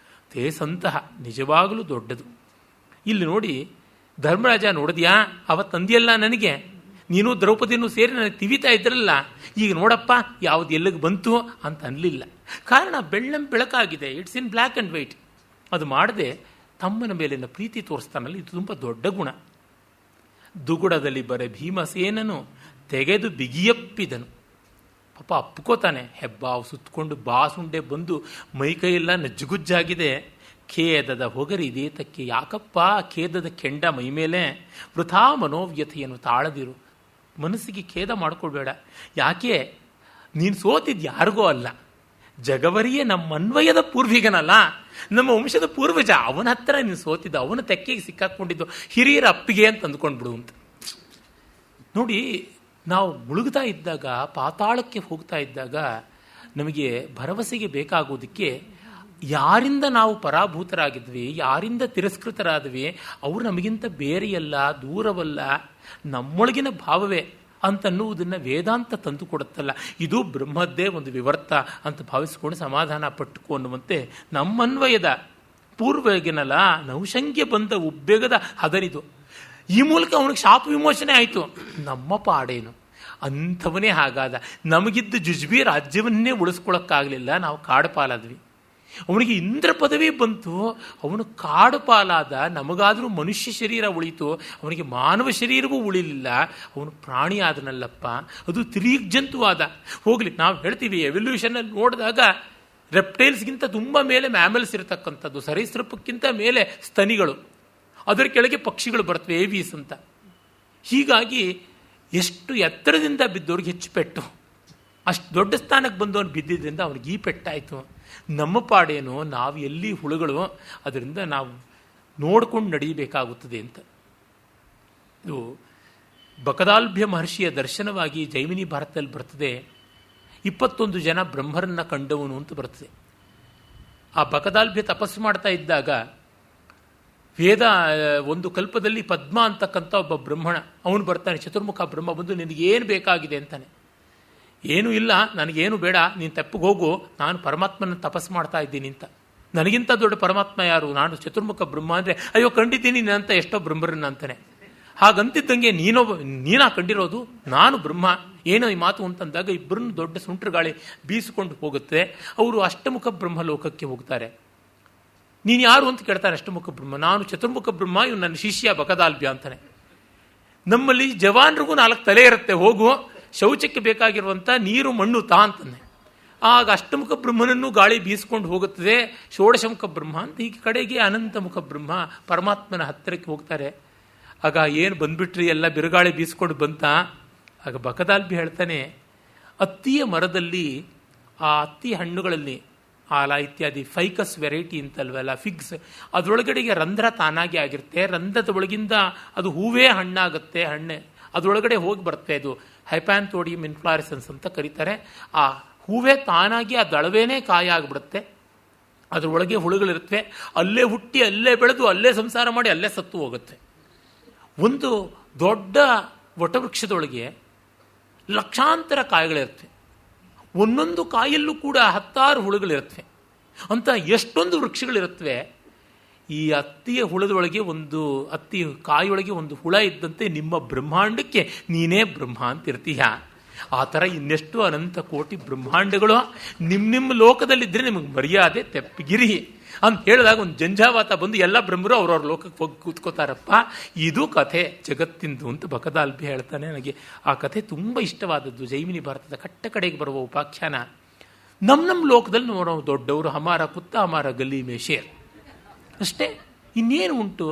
ತೇಸಂತಹ ನಿಜವಾಗಲೂ ದೊಡ್ಡದು. ಇಲ್ಲಿ ನೋಡಿ, ಧರ್ಮರಾಜ ನೋಡಿದ್ಯಾ ಅವತ್ತಂದಿಯಲ್ಲ ನನಗೆ, ನೀನು ದ್ರೌಪದಿನೂ ಸೇರಿ ನನಗೆ ತಿವಿತಾ ಇದ್ರಲ್ಲ, ಈಗ ನೋಡಪ್ಪ ಯಾವುದು ಎಲ್ಲಿಗೆ ಬಂತು ಅಂತ ಅನ್ನಲಿಲ್ಲ. ಕಾರಣ ಬೆಳಕಾಗಿದೆ, it's in black and white. ಅದು ಮಾಡದೆ ತಮ್ಮನ ಮೇಲಿನ ಪ್ರೀತಿ ತೋರಿಸ್ತಾನಲ್ಲ, ಇದು ತುಂಬ ದೊಡ್ಡ ಗುಣ. ದುಗುಡದಲ್ಲಿ ಬರೆ ಭೀಮಸೇನನು ತೆಗೆದು ಬಿಗಿಯಪ್ಪಿದನು. ಪಾಪ ಅಪ್ಪುಕೋತಾನೆ, ಹೆಬ್ಬಾವು ಸುತ್ತಕೊಂಡು ಬಾಸುಂಡೆ ಬಂದು ಮೈಕೈಯೆಲ್ಲ ನಜ್ಜುಗುಜ್ಜಾಗಿದೆ. ಖೇದದ ಹೊಗರಿ ದೇತಕ್ಕೆ ಯಾಕಪ್ಪ ಖೇದದ ಕೆಂಡ ಮೈಮೇಲೆ, ವೃಥಾ ಮನೋವ್ಯಥೆಯನ್ನು ತಾಳದಿರು. ಮನಸ್ಸಿಗೆ ಖೇದ ಮಾಡಿಕೊಳ್ಬೇಡ. ಯಾಕೆ, ನೀನು ಸೋತಿದ್ದು ಯಾರಿಗೋ ಅಲ್ಲ, ಜಗವರಿಯೇ ನಮ್ಮನ್ವಯದ ಪೂರ್ವಿಗನಲ್ಲ, ನಮ್ಮ ವಂಶದ ಪೂರ್ವಜ, ಅವನ ಹತ್ರ ನೀನು ಸೋತಿದ್ದ, ಅವನ ತೆಕ್ಕೆಗೆ ಸಿಕ್ಕಾಕೊಂಡಿದ್ದು, ಹಿರಿಯರ ಅಪ್ಪಿಗೆ ಅಂತ ಅಂದ್ಕೊಂಡ್ಬಿಡು ಅಂತ. ನೋಡಿ, ನಾವು ಮುಳುಗ್ತಾ ಇದ್ದಾಗ, ಪಾತಾಳಕ್ಕೆ ಹೋಗ್ತಾ ಇದ್ದಾಗ ನಮಗೆ ಭರವಸೆಗೆ ಬೇಕಾಗೋದಕ್ಕೆ ಯಾರಿಂದ ನಾವು ಪರಾಭೂತರಾಗಿದ್ವಿ, ಯಾರಿಂದ ತಿರಸ್ಕೃತರಾದ್ವಿ, ಅವರು ನಮಗಿಂತ ಬೇರೆಯಲ್ಲ, ದೂರವಲ್ಲ, ನಮ್ಮೊಳಗಿನ ಭಾವವೇ ಅಂತನ್ನುವುದನ್ನು ವೇದಾಂತ ತಂದು ಕೊಡುತ್ತಲ್ಲ. ಇದು ಬ್ರಹ್ಮದ್ದೇ ಒಂದು ವಿವರ್ತ ಅಂತ ಭಾವಿಸಿಕೊಂಡು ಸಮಾಧಾನ ಪಟ್ಟುಕೊ ಅನ್ನುವಂತೆ ನಮ್ಮನ್ವಯದ ಪೂರ್ವಗಿನಲ್ಲ ನೌಶಂಗ್ಯ ಬಂದ ಉಬ್ಬೇಗದ ಹದನಿದು. ಈ ಮೂಲಕ ಅವನಿಗೆ ಶಾಪ ವಿಮೋಚನೆ ಆಯಿತು. ನಮ್ಮ ಪಾಡೇನು, ಅಂಥವನೇ ಹಾಗಾದ. ನಮಗಿದ್ದ ಜುಜ್ಬಿ ರಾಜ್ಯವನ್ನೇ ಉಳಿಸ್ಕೊಳ್ಳೋಕ್ಕಾಗಲಿಲ್ಲ, ನಾವು ಕಾಡು ಪಾಲಾದ್ವಿ. ಅವನಿಗೆ ಇಂದ್ರ ಪದವಿ ಬಂತು, ಅವನು ಕಾಡು ಪಾಲಾದ. ನಮಗಾದರೂ ಮನುಷ್ಯ ಶರೀರ ಉಳಿತು, ಅವನಿಗೆ ಮಾನವ ಶರೀರವೂ ಉಳಿಲಿಲ್ಲ. ಅವನು ಪ್ರಾಣಿ ಆದನಲ್ಲಪ್ಪ, ಅದು ತಿರೀಗ್ ಜಂತುವಾದ. ಹೋಗ್ಲಿ, ನಾವು ಹೇಳ್ತೀವಿ ಎವಲ್ಯೂಷನಲ್ಲಿ ನೋಡಿದಾಗ ರೆಪ್ಟೈಲ್ಸ್ಗಿಂತ ತುಂಬ ಮೇಲೆ ಮ್ಯಾಮಲ್ಸ್ ಇರತಕ್ಕಂಥದ್ದು, ಸರೀಸೃಪಕ್ಕಿಂತ ಮೇಲೆ ಸ್ತನಿಗಳು, ಅದರ ಕೆಳಗೆ ಪಕ್ಷಿಗಳು ಬರ್ತವೆ, ಏವೀಸ್ ಅಂತ. ಹೀಗಾಗಿ ಎಷ್ಟು ಎತ್ತರದಿಂದ ಬಿದ್ದವ್ರಿಗೆ ಹೆಚ್ಚು ಪೆಟ್ಟು, ಅಷ್ಟು ದೊಡ್ಡ ಸ್ಥಾನಕ್ಕೆ ಬಂದವನು ಬಿದ್ದಿದ್ದರಿಂದ ಅವನಿಗೆ ಈ ಪೆಟ್ಟಾಯಿತು. ನಮ್ಮ ಪಾಡೇನೋ, ನಾವು ಎಲ್ಲಿ ಹುಳುಗಳು, ಅದರಿಂದ ನಾವು ನೋಡ್ಕೊಂಡು ನಡೆಯಬೇಕಾಗುತ್ತದೆ ಅಂತ. ಇದು ಬಕದಾಲ್ಭ್ಯ ಮಹರ್ಷಿಯ ದರ್ಶನವಾಗಿ ಜೈಮಿನಿ ಭಾರತದಲ್ಲಿ ಬರ್ತದೆ. 21 ಜನ ಬ್ರಹ್ಮರನ್ನ ಕಂಡವನು ಅಂತ ಬರ್ತದೆ. ಆ ಬಕದಾಲ್ಭ್ಯ ತಪಸ್ಸು ಮಾಡ್ತಾ ಇದ್ದಾಗ ವೇದ ಒಂದು ಕಲ್ಪದಲ್ಲಿ ಪದ್ಮ ಅಂತಕ್ಕಂಥ ಒಬ್ಬ ಬ್ರಹ್ಮಣ, ಅವನು ಬರ್ತಾನೆ, ಚತುರ್ಮುಖ ಬ್ರಹ್ಮ ಬಂದು ನಿನಗೇನು ಬೇಕಾಗಿದೆ ಅಂತಾನೆ. ಏನೂ ಇಲ್ಲ, ನನಗೇನು ಬೇಡ, ನೀನು ತೆಪ್ಪಗೆ ಹೋಗು, ನಾನು ಪರಮಾತ್ಮನ ತಪಸ್ಸು ಮಾಡ್ತಾ ಇದ್ದೀನಿ ಅಂತ. ನನಗಿಂತ ದೊಡ್ಡ ಪರಮಾತ್ಮ ಯಾರು? ನಾನು ಚತುರ್ಮುಖ ಬ್ರಹ್ಮ ಅಂದರೆ ಅಯ್ಯೋ ಕಂಡಿದ್ದೀನಿ ಅಂತ ಎಷ್ಟೋ ಬ್ರಹ್ಮರನ್ನ ಅಂತಾನೆ. ಹಾಗಂತಿದ್ದಂಗೆ ನೀನಾ ಕಂಡಿರೋದು, ನಾನು ಬ್ರಹ್ಮ, ಏನೋ ಈ ಮಾತು ಅಂತಂದಾಗ ಇಬ್ಬರನ್ನು ದೊಡ್ಡ ಸುಂಟ್ರ ಗಾಳಿ ಬೀಸಿಕೊಂಡು ಹೋಗುತ್ತೆ. ಅವರು ಅಷ್ಟಮುಖ ಬ್ರಹ್ಮ ಲೋಕಕ್ಕೆ ಹೋಗ್ತಾರೆ. ನೀನು ಯಾರು ಅಂತ ಕೇಳ್ತಾರೆ ಅಷ್ಟಮುಖ ಬ್ರಹ್ಮ. ನಾನು ಚತುರ್ಮುಖ ಬ್ರಹ್ಮ, ಇವ್ ನನ್ನ ಶಿಷ್ಯ ಬಕದಾಲ್ಬ್ಯ ಅಂತಾನೆ. ನಮ್ಮಲ್ಲಿ ಜವಾನ್ರಿಗೂ 4 ತಲೆ ಇರುತ್ತೆ, ಹೋಗು ಶೌಚಕ್ಕೆ ಬೇಕಾಗಿರುವಂಥ ನೀರು ಮಣ್ಣು ತಾ ಅಂತಾನೆ. ಆಗ ಅಷ್ಟಮುಖ ಬ್ರಹ್ಮನನ್ನು ಗಾಳಿ ಬೀಸ್ಕೊಂಡು ಹೋಗುತ್ತದೆ. ಷೋಡಶಮುಖ ಬ್ರಹ್ಮ ಅಂತ ಈ ಕಡೆಗೆ ಅನಂತಮುಖ ಬ್ರಹ್ಮ ಪರಮಾತ್ಮನ ಹತ್ತಿರಕ್ಕೆ ಹೋಗ್ತಾರೆ. ಆಗ ಏನು ಬಂದ್ಬಿಟ್ರಿ, ಎಲ್ಲ ಬಿರುಗಾಳಿ ಬೀಸ್ಕೊಂಡು ಬಂತ. ಆಗ ಬಕದಾಲ್ಬಿ ಹೇಳ್ತಾನೆ, ಅತ್ತಿಯ ಮರದಲ್ಲಿ ಆ ಅತ್ತಿ ಹಣ್ಣುಗಳಲ್ಲಿ ಆಲ ಇತ್ಯಾದಿ ಫೈಕಸ್ ವೆರೈಟಿ ಅಂತಲ್ವಲ್ಲ, ಫಿಗ್ಸ್, ಅದರೊಳಗಡೆಗೆ ರಂಧ್ರ ತಾನಾಗಿ ಆಗಿರುತ್ತೆ. ರಂಧ್ರದ ಒಳಗಿಂದ ಅದು ಹೂವೇ ಹಣ್ಣಾಗುತ್ತೆ. ಅದರೊಳಗಡೆ ಹೋಗಿ ಬರುತ್ತೆ. ಅದು ಹೈಪ್ಯಾಂಥೋಡಿಯಂ ಇನ್ಫ್ಲಾರೆಸೆನ್ಸ್ ಅಂತ ಕರೀತಾರೆ. ಆ ಹೂವೇ ತಾನಾಗಿ ಆ ದಳವೇನೇ ಕಾಯ ಆಗಿಬಿಡುತ್ತೆ. ಅದರೊಳಗೆ ಹುಳುಗಳಿರುತ್ತವೆ. ಅಲ್ಲೇ ಹುಟ್ಟಿ ಅಲ್ಲೇ ಬೆಳೆದು ಅಲ್ಲೇ ಸಂಸಾರ ಮಾಡಿ ಅಲ್ಲೇ ಸತ್ತು ಹೋಗುತ್ತೆ. ಒಂದು ದೊಡ್ಡ ವಟವೃಕ್ಷದೊಳಗೆ ಲಕ್ಷಾಂತರ ಕಾಯಿಗಳಿರ್ತವೆ. ಒಂದೊಂದು ಕಾಯಲ್ಲೂ ಕೂಡ 10 ಹುಳುಗಳಿರುತ್ತವೆ ಅಂತ ಎಷ್ಟೊಂದು ವೃಕ್ಷಗಳಿರುತ್ತವೆ. ಈ ಅತ್ತಿಯ ಹುಳದೊಳಗೆ ಒಂದು ಅತ್ತಿ ಕಾಯಿಯೊಳಗೆ ಒಂದು ಹುಳ ಇದ್ದಂತೆ ನಿಮ್ಮ ಬ್ರಹ್ಮಾಂಡಕ್ಕೆ ನೀನೇ ಬ್ರಹ್ಮ ಅಂತಿರ್ತೀಯ. ಆ ಥರ ಇನ್ನೆಷ್ಟು ಅನಂತ ಕೋಟಿ ಬ್ರಹ್ಮಾಂಡಗಳು ನಿಮ್ಮ ಲೋಕದಲ್ಲಿದ್ದರೆ ನಿಮಗೆ ಮರ್ಯಾದೆ ತೆಪ್ಪಗಿರಿ ಅಂತ ಹೇಳಿದಾಗ ಒಂದು ಜಂಜಾವಾತ ಬಂದು ಎಲ್ಲ ಬ್ರಹ್ಮರು ಅವ್ರವ್ರ ಲೋಕಕ್ಕೆ ಹೋಗಿ ಕೂತ್ಕೋತಾರಪ್ಪ. ಇದು ಕಥೆ ಜಗತ್ತಿಂದು ಅಂತ ಬಕದಾಲ್ಬಿ ಹೇಳ್ತಾನೆ. ನನಗೆ ಆ ಕಥೆ ತುಂಬ ಇಷ್ಟವಾದದ್ದು. ಜೈಮಿನಿ ಭಾರತದ ಕಡೆಗೆ ಬರುವ ಉಪಾಖ್ಯಾನ. ನಮ್ಮ ಲೋಕದಲ್ಲಿ ನಾವು ದೊಡ್ಡವರು, ಹಮಾರ ಕುತ್ತ ಹಮಾರ ಗಲ್ಲಿ ಮೇ ಶೇರ್ ಅಷ್ಟೇ, ಇನ್ನೇನು ಉಂಟು?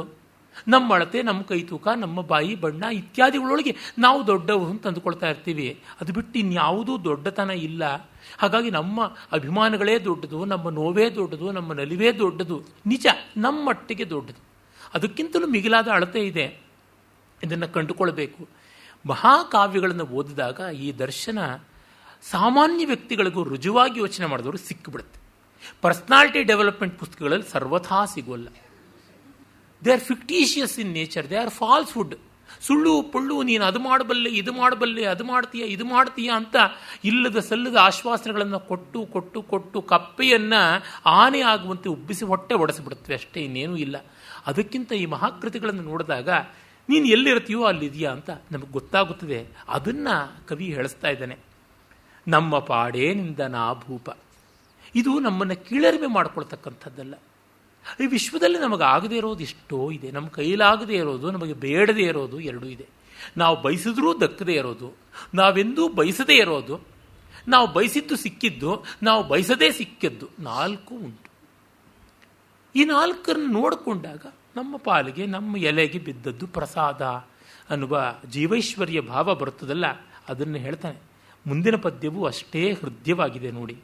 ನಮ್ಮ ಅಳತೆ, ನಮ್ಮ ಕೈ ತೂಕ, ನಮ್ಮ ಬಾಯಿ ಬಣ್ಣ ಇತ್ಯಾದಿಗಳೊಳಗೆ ನಾವು ದೊಡ್ಡವರು ಅಂತ ಅಂದುಕೊಳ್ತಾ ಇರ್ತೀವಿ. ಅದು ಬಿಟ್ಟು ಇನ್ಯಾವುದೂ ದೊಡ್ಡತನ ಇಲ್ಲ. ಹಾಗಾಗಿ ನಮ್ಮ ಅಭಿಮಾನಗಳೇ ದೊಡ್ಡದು, ನಮ್ಮ ನೋವೇ ದೊಡ್ಡದು, ನಮ್ಮ ನಲಿವೇ ದೊಡ್ಡದು. ನಿಜ, ನಮ್ಮ ಮಟ್ಟಿಗೆ ದೊಡ್ಡದು. ಅದಕ್ಕಿಂತಲೂ ಮಿಗಿಲಾದ ಅಳತೆ ಇದೆ. ಇದನ್ನು ಕಂಡುಕೊಳ್ಬೇಕು. ಮಹಾಕಾವ್ಯಗಳನ್ನು ಓದಿದಾಗ ಈ ದರ್ಶನ ಸಾಮಾನ್ಯ ವ್ಯಕ್ತಿಗಳಿಗೂ ರುಜುವಾಗಿ ಯೋಚನೆ ಮಾಡಿದವರು ಸಿಕ್ಕಿಬಿಡುತ್ತೆ. ಪರ್ಸನಾಲಿಟಿ ಡೆವಲಪ್ಮೆಂಟ್ ಪುಸ್ತಕಗಳಲ್ಲಿ ಸರ್ವಥಾ ಸಿಗೋಲ್ಲ. They are fictitious in nature, they are falsehood. ಸುಳ್ಳು ಪೊಳ್ಳು, ನೀನು ಅದು ಮಾಡಬಲ್ಲೆ, ಇದು ಮಾಡಬಲ್ಲೆ, ಅದು ಮಾಡ್ತೀಯ, ಇದು ಮಾಡ್ತೀಯ ಅಂತ ಇಲ್ಲದ ಸಲ್ಲದ ಆಶ್ವಾಸನೆಗಳನ್ನು ಕೊಟ್ಟು ಕೊಟ್ಟು ಕೊಟ್ಟು ಕಪ್ಪೆಯನ್ನು ಆನೆ ಆಗುವಂತೆ ಉಬ್ಬಿಸಿ ಹೊಟ್ಟೆ ಒಡೆಸಿಬಿಡುತ್ತವೆ ಅಷ್ಟೇ, ಇನ್ನೇನೂ ಇಲ್ಲ. ಅದಕ್ಕಿಂತ ಈ ಮಹಾಕೃತಿಗಳನ್ನು ನೋಡಿದಾಗ ನೀನು ಎಲ್ಲಿರ್ತೀಯೋ ಅಲ್ಲಿದೆಯಾ ಅಂತ ನಮಗೆ ಗೊತ್ತಾಗುತ್ತದೆ. ಅದನ್ನು ಕವಿ ಹೇಳಿಸ್ತಾ ಇದ್ದಾನೆ. ನಮ್ಮ ಪಾಡೇನಿಂದ ನಾ ಭೂಪ. ಇದು ನಮ್ಮನ್ನು ಕೀಳರಿಮೆ ಮಾಡ್ಕೊಳ್ತಕ್ಕಂಥದ್ದಲ್ಲ. ಈ ವಿಶ್ವದಲ್ಲಿ ನಮಗೆ ಆಗದೇ ಇರೋದು ಎಷ್ಟೋ ಇದೆ. ನಮ್ಮ ಕೈಲಾಗದೇ ಇರೋದು, ನಮಗೆ ಬೇಡದೇ ಇರೋದು ಎರಡೂ ಇದೆ. ನಾವು ಬಯಸಿದ್ರೂ ದಕ್ಕದೇ ಇರೋದು, ನಾವೆಂದೂ ಬಯಸದೇ ಇರೋದು, ನಾವು ಬಯಸಿದ್ದು ಸಿಕ್ಕಿದ್ದು, ನಾವು ಬಯಸದೇ ಸಿಕ್ಕಿದ್ದು 4 ಉಂಟು. ಈ 4 ನೋಡಿಕೊಂಡಾಗ ನಮ್ಮ ಪಾಲಿಗೆ, ನಮ್ಮ ಎಲೆಗೆ ಬಿದ್ದದ್ದು ಪ್ರಸಾದ ಅನ್ನುವ ಜೀವೈಶ್ವರ್ಯ ಭಾವ ಬರುತ್ತದಲ್ಲ, ಅದನ್ನು ಹೇಳ್ತಾನೆ. ಮುಂದಿನ ಪದ್ಯವು ಅಷ್ಟೇ ಹೃದಯವಾಗಿದೆ ನೋಡಿ.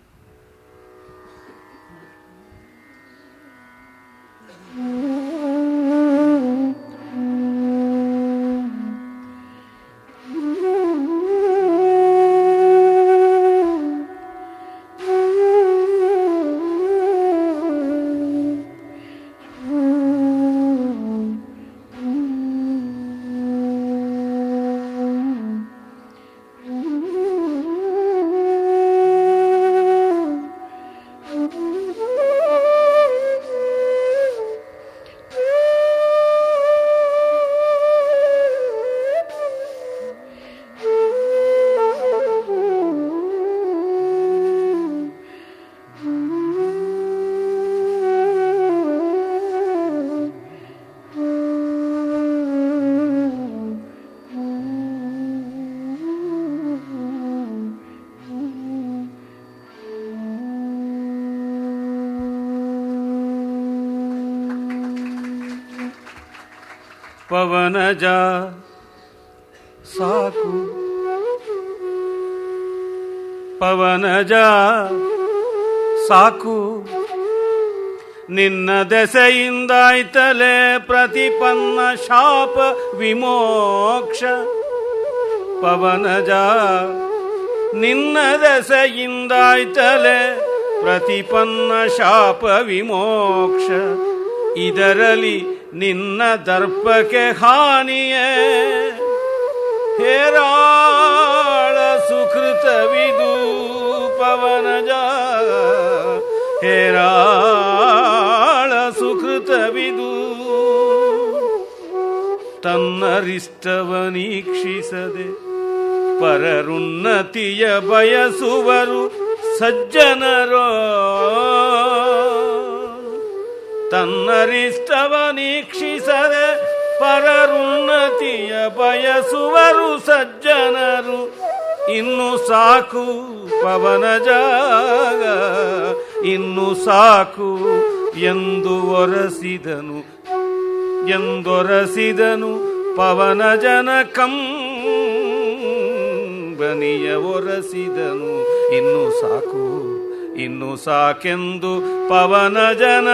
ಪವನಜ ಸಾಕು, ಪವನಜ ಸಾಕು, ನಿನ್ನ ದೆಸೆಯಿಂದಾಯ್ತಲೇ ಪ್ರತಿಪನ್ನ ಶಾಪ ವಿಮೋಕ್ಷ. ಪವನಜ ನಿನ್ನ ದೆಸೆಯಿಂದಾಯ್ತಲೇ ಪ್ರತಿಪನ್ನ ಶಾಪ ವಿಮೋಕ್ಷ. ಇದರಲ್ಲಿ ನಿನ್ನ ದರ್ಪಕ್ಕೆ ಹಾನಿಯೇ ಹೇರಾಳ ಸುಕೃತವಿದು ಪವನಜ ಹೇರಾಳ ಸುಕೃತವಿದು ತನ್ನರಿಷ್ಟವನೀಕ್ಷಿಸದೆ ಪರರುನ್ನತಿಯ ಬಯಸುವರು ಸಜ್ಜನರೋ ತನ್ನರಿಷ್ಟವನೀಕ್ಷಿಸದೆ ಪರರುನ್ನತಿಯ ಬಯಸುವರು ಸಜ್ಜನರು ಇನ್ನು ಸಾಕು ಪವನಜ ಇನ್ನು ಸಾಕು ಎಂದು ಎಂದೊರಸಿದನು ಪವನಜನ ಕಂಬನಿಯ ಒರಸಿದನು ಇನ್ನು ಸಾಕೆಂದು ಪವನಜನ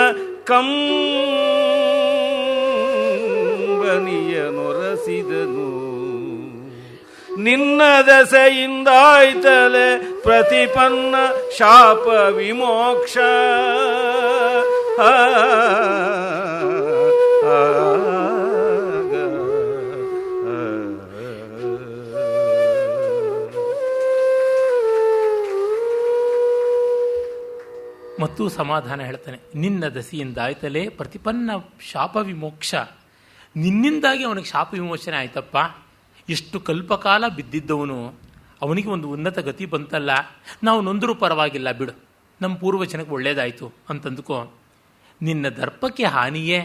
ಕಂಬನಿಯನೊರಸಿದನು ನಿನ್ನ ದಸೆಯಿಂದಾಯ್ತಲೆ ಪ್ರತಿಪನ್ನ ಶಾಪ ವಿಮೋಕ್ಷ ಮತ್ತು ಸಮಾಧಾನ ಹೇಳ್ತಾನೆ. ನಿನ್ನ ದಸಿಯಿಂದಾಯ್ತಲೇ ಪ್ರತಿಪನ್ನ ಶಾಪ ವಿಮೋಕ್ಷ. ನಿನ್ನಿಂದಾಗಿ ಅವನಿಗೆ ಶಾಪ ವಿಮೋಚನೆ ಆಯ್ತಪ್ಪ. ಎಷ್ಟು ಕಲ್ಪಕಾಲ ಬಿದ್ದಿದ್ದವನು, ಅವನಿಗೆ ಒಂದು ಉನ್ನತ ಗತಿ ಬಂತಲ್ಲ. ನಾವು ನೊಂದರೂ ಪರವಾಗಿಲ್ಲ ಬಿಡು, ನಮ್ಮ ಪೂರ್ವಜನಕ್ಕೆ ಒಳ್ಳೇದಾಯಿತು ಅಂತಂದುಕೋ. ನಿನ್ನ ದರ್ಪಕ್ಕೆ ಹಾನಿಯೇ,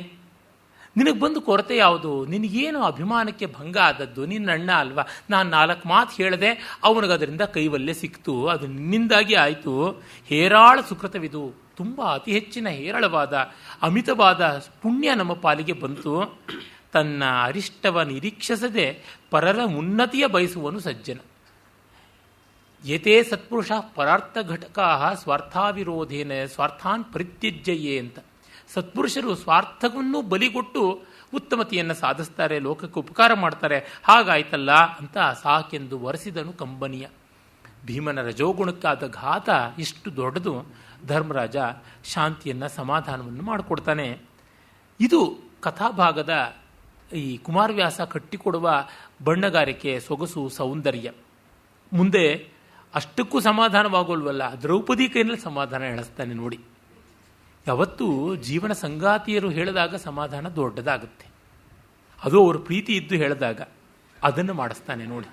ನಿನಗೆ ಬಂದು ಕೊರತೆ ಯಾವುದು? ನಿನಗೇನು ಅಭಿಮಾನಕ್ಕೆ ಭಂಗ ಆದದ್ದು? ನಿನ್ನ ಅಣ್ಣ ಅಲ್ವಾ, ನಾನು 4 ಮಾತು ಹೇಳಿದೆ, ಅವನಿಗೆ ಅದರಿಂದ ಕೈವಲ್ಲೆ ಸಿಕ್ತು, ಅದು ನಿನ್ನಿಂದಾಗಿ ಆಯಿತು. ಹೇರಾಳ ಸುಕೃತವಿದು, ತುಂಬ ಅತಿ ಹೆಚ್ಚಿನ ಹೇರಳವಾದ ಅಮಿತವಾದ ಪುಣ್ಯ ನಮ್ಮ ಪಾಲಿಗೆ ಬಂತು. ತನ್ನ ಅರಿಷ್ಟವ ನಿರೀಕ್ಷಿಸದೆ ಪರರ ಉನ್ನತಿಯ ಬಯಸುವನು ಸಜ್ಜನ. ಏತೇ ಸತ್ಪುರುಷ ಪರಾರ್ಥ ಘಟಕಾ ಸ್ವಾರ್ಥಾವಿರೋಧೇನ ಸ್ವಾರ್ಥಾನ್ ಪರಿತ್ಯಜ್ಯಯೇ ಅಂತ. ಸತ್ಪುರುಷರು ಸ್ವಾರ್ಥವನ್ನು ಬಲಿಗೊಟ್ಟು ಉತ್ತಮತೆಯನ್ನು ಸಾಧಿಸ್ತಾರೆ, ಲೋಕಕ್ಕೆ ಉಪಕಾರ ಮಾಡ್ತಾರೆ. ಹಾಗಾಯ್ತಲ್ಲ ಅಂತ ಸಾಕೆಂದು ವರೆಸಿದನು ಕಂಬನಿಯ. ಭೀಮನ ರಜೋಗುಣಕ್ಕಾದ ಘಾತ ಎಷ್ಟು ದೊಡ್ಡದು. ಧರ್ಮರಾಜ ಶಾಂತಿಯನ್ನು ಸಮಾಧಾನವನ್ನು ಮಾಡಿಕೊಡ್ತಾನೆ. ಇದು ಕಥಾಭಾಗದ ಈ ಕುಮಾರವ್ಯಾಸ ಕಟ್ಟಿಕೊಡುವ ಬಣ್ಣಗಾರಿಕೆ, ಸೊಗಸು, ಸೌಂದರ್ಯ. ಮುಂದೆ ಅಷ್ಟಕ್ಕೂ ಸಮಾಧಾನವಾಗೋಲ್ವಲ್ಲ, ದ್ರೌಪದಿ ಕೈನಲ್ಲಿ ಸಮಾಧಾನ ಹೇಳಿಸ್ತಾನೆ ನೋಡಿ. ಯಾವತ್ತೂ ಜೀವನ ಸಂಗಾತಿಯರು ಹೇಳಿದಾಗ ಸಮಾಧಾನ ದೊಡ್ಡದಾಗುತ್ತೆ, ಅದು ಅವ್ರ ಪ್ರೀತಿ ಇದ್ದು ಹೇಳಿದಾಗ ಅದನ್ನು ಮಾಡಿಸ್ತಾನೆ ನೋಡಿ.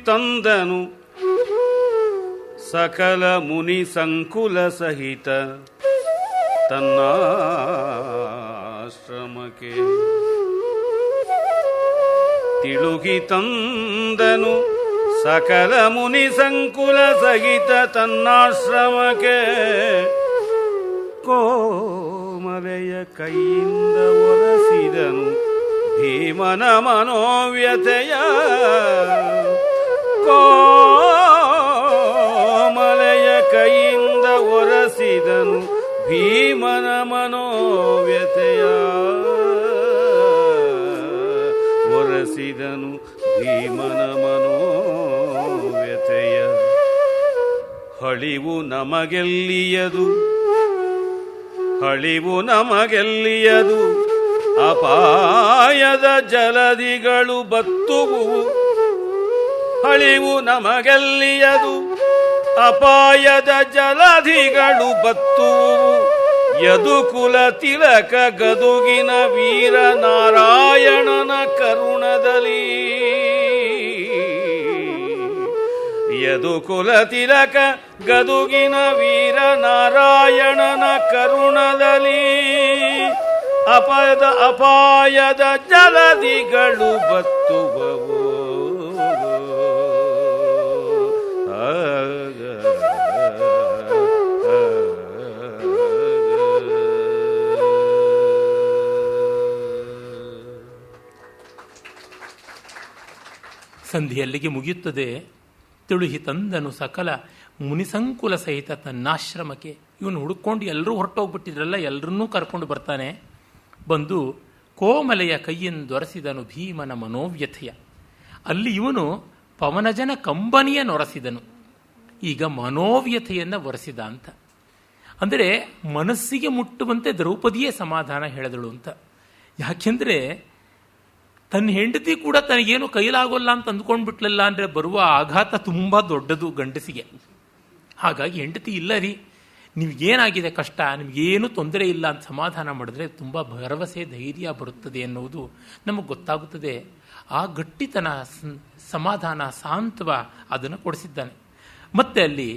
ತಂದನು ಸಕಲ ಮುನಿ ಸಂಕುಲ ಸಹಿತ ತನ್ನಾಶ್ರಮಕ್ಕೆ. ತಿಳುಗಿ ತಂದನು ಸಕಲ ಮುನಿ ಸಂಕುಲ ಸಹಿತ ತನ್ನಾಶ್ರಮಕ್ಕೆ. ಕೋಮಲೆಯ ಕೈಯಿಂದ ಒರೆಸಿದನು ಭೀಮನ ಮನೋವ್ಯತೆಯ. ಕೋಮಲೆಯ ಕೈಯಿಂದ ಒರೆಸಿದನು ಭೀಮನ ಮನೋವ್ಯತೆಯ. ಒರೆಸಿದನು ಭೀಮನ ಮನೋವ್ಯತೆಯ. ಹಳಿವು ನಮಗೆಲ್ಲಿಯದು, ಹಳಿವು ನಮಗೆಲ್ಲಿಯದು, ಅಪಾಯದ ಜಲದಿಗಳು ಬತ್ತುವು. ಹಳಿವು ನಮಗೆಲ್ಲಿಯದು, ಅಪಾಯದ ಜಲಧಿಗಳು ಬತ್ತುವು ಯದುಕುಲ ತಿಲಕ ಗದುಗಿನ ವೀರ ನಾರಾಯಣನ ಕರುಣದಲ್ಲಿ. ಯದುಕುಲ ತಿಲಕ ಗದುಗಿನ ವೀರ ನಾರಾಯಣನ ಕರುಣದಲ್ಲಿ ಅಪಾಯದ ಜಲಧಿಗಳು ಬತ್ತುವವು. ಸಂಧಿಯಲ್ಲಿಗೆ ಮುಗಿಯುತ್ತದೆ. ತಿಳುಹಿ ತಂದನು ಸಕಲ ಮುನಿಸಂಕುಲ ಸಹಿತ ತನ್ನಾಶ್ರಮಕ್ಕೆ. ಇವನು ಹುಡುಕೊಂಡು ಎಲ್ಲರೂ ಹೊರಟೋಗ್ಬಿಟ್ಟಿದ್ರಲ್ಲ, ಎಲ್ಲರನ್ನೂ ಕರ್ಕೊಂಡು ಬರ್ತಾನೆ. ಬಂದು ಕೋಮಲೆಯ ಕೈಯಿಂದೊರೆಸಿದನು ಭೀಮನ ಮನೋವ್ಯಥೆಯ. ಅಲ್ಲಿ ಇವನು ಪವನಜನ ಕಂಬನಿಯ ನೊರಸಿದನು. ಈಗ ಮನೋವ್ಯಥೆಯನ್ನು ಒರೆಸಿದ ಅಂತ ಅಂದರೆ ಮನಸ್ಸಿಗೆ ಮುಟ್ಟುವಂತೆ ದ್ರೌಪದಿಯೇ ಸಮಾಧಾನ ಹೇಳಿದಳು ಅಂತ. ಯಾಕೆಂದರೆ ತನ್ನ ಹೆಂಡತಿ ಕೂಡ ತನಗೇನು ಕೈಲಾಗೋಲ್ಲ ಅಂತ ಅಂದ್ಕೊಂಡ್ಬಿಟ್ಲಲ್ಲ ಅಂದರೆ ಬರುವ ಆಘಾತ ತುಂಬ ದೊಡ್ಡದು ಗಂಡಸಿಗೆ. ಹಾಗಾಗಿ ಹೆಂಡತಿ ಇಲ್ಲ ರೀ, ನಿಮಗೇನಾಗಿದೆ ಕಷ್ಟ, ನಿಮಗೇನು ತೊಂದರೆ ಇಲ್ಲ ಅಂತ ಸಮಾಧಾನ ಮಾಡಿದ್ರೆ ತುಂಬ ಭರವಸೆ ಧೈರ್ಯ ಬರುತ್ತದೆ ಎನ್ನುವುದು ನಮಗೆ ಗೊತ್ತಾಗುತ್ತದೆ. ಆ ಗಟ್ಟಿತನ, ಸಮಾಧಾನ, ಸಾಂತ್ವ ಅದನ್ನು ಕೊಡಿಸಿದ್ದಾನೆ. ಮತ್ತೆ ಅಲ್ಲಿ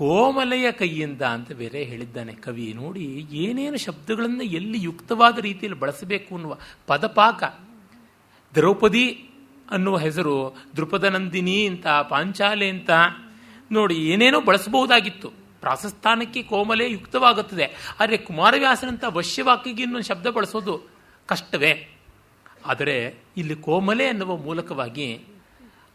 ಕೋಮಲೆಯ ಕೈಯಿಂದ ಅಂತ ಬೇರೆ ಹೇಳಿದ್ದಾನೆ ಕವಿ. ನೋಡಿ ಏನೇನು ಶಬ್ದಗಳನ್ನು ಎಲ್ಲಿ ಯುಕ್ತವಾದ ರೀತಿಯಲ್ಲಿ ಬಳಸಬೇಕು ಅನ್ನುವ ಪದಪಾಕ. ದ್ರೌಪದಿ ಅನ್ನುವ ಹೆಸರು ದೃಪದನಂದಿನಿ ಅಂತ, ಪಾಂಚಾಲೆ ಅಂತ ನೋಡಿ ಏನೇನೋ ಬಳಸಬಹುದಾಗಿತ್ತು. ಪ್ರಾಸಸ್ಥಾನಕ್ಕೆ ಕೋಮಲೆ ಯುಕ್ತವಾಗುತ್ತದೆ. ಆದರೆ ಕುಮಾರವ್ಯಾಸನಂಥ ವಶ್ಯವಾಕ್ಯಗೆ ಇನ್ನೊಂದು ಶಬ್ದ ಬಳಸೋದು ಕಷ್ಟವೇ. ಆದರೆ ಇಲ್ಲಿ ಕೋಮಲೆ ಅನ್ನುವ ಮೂಲಕವಾಗಿ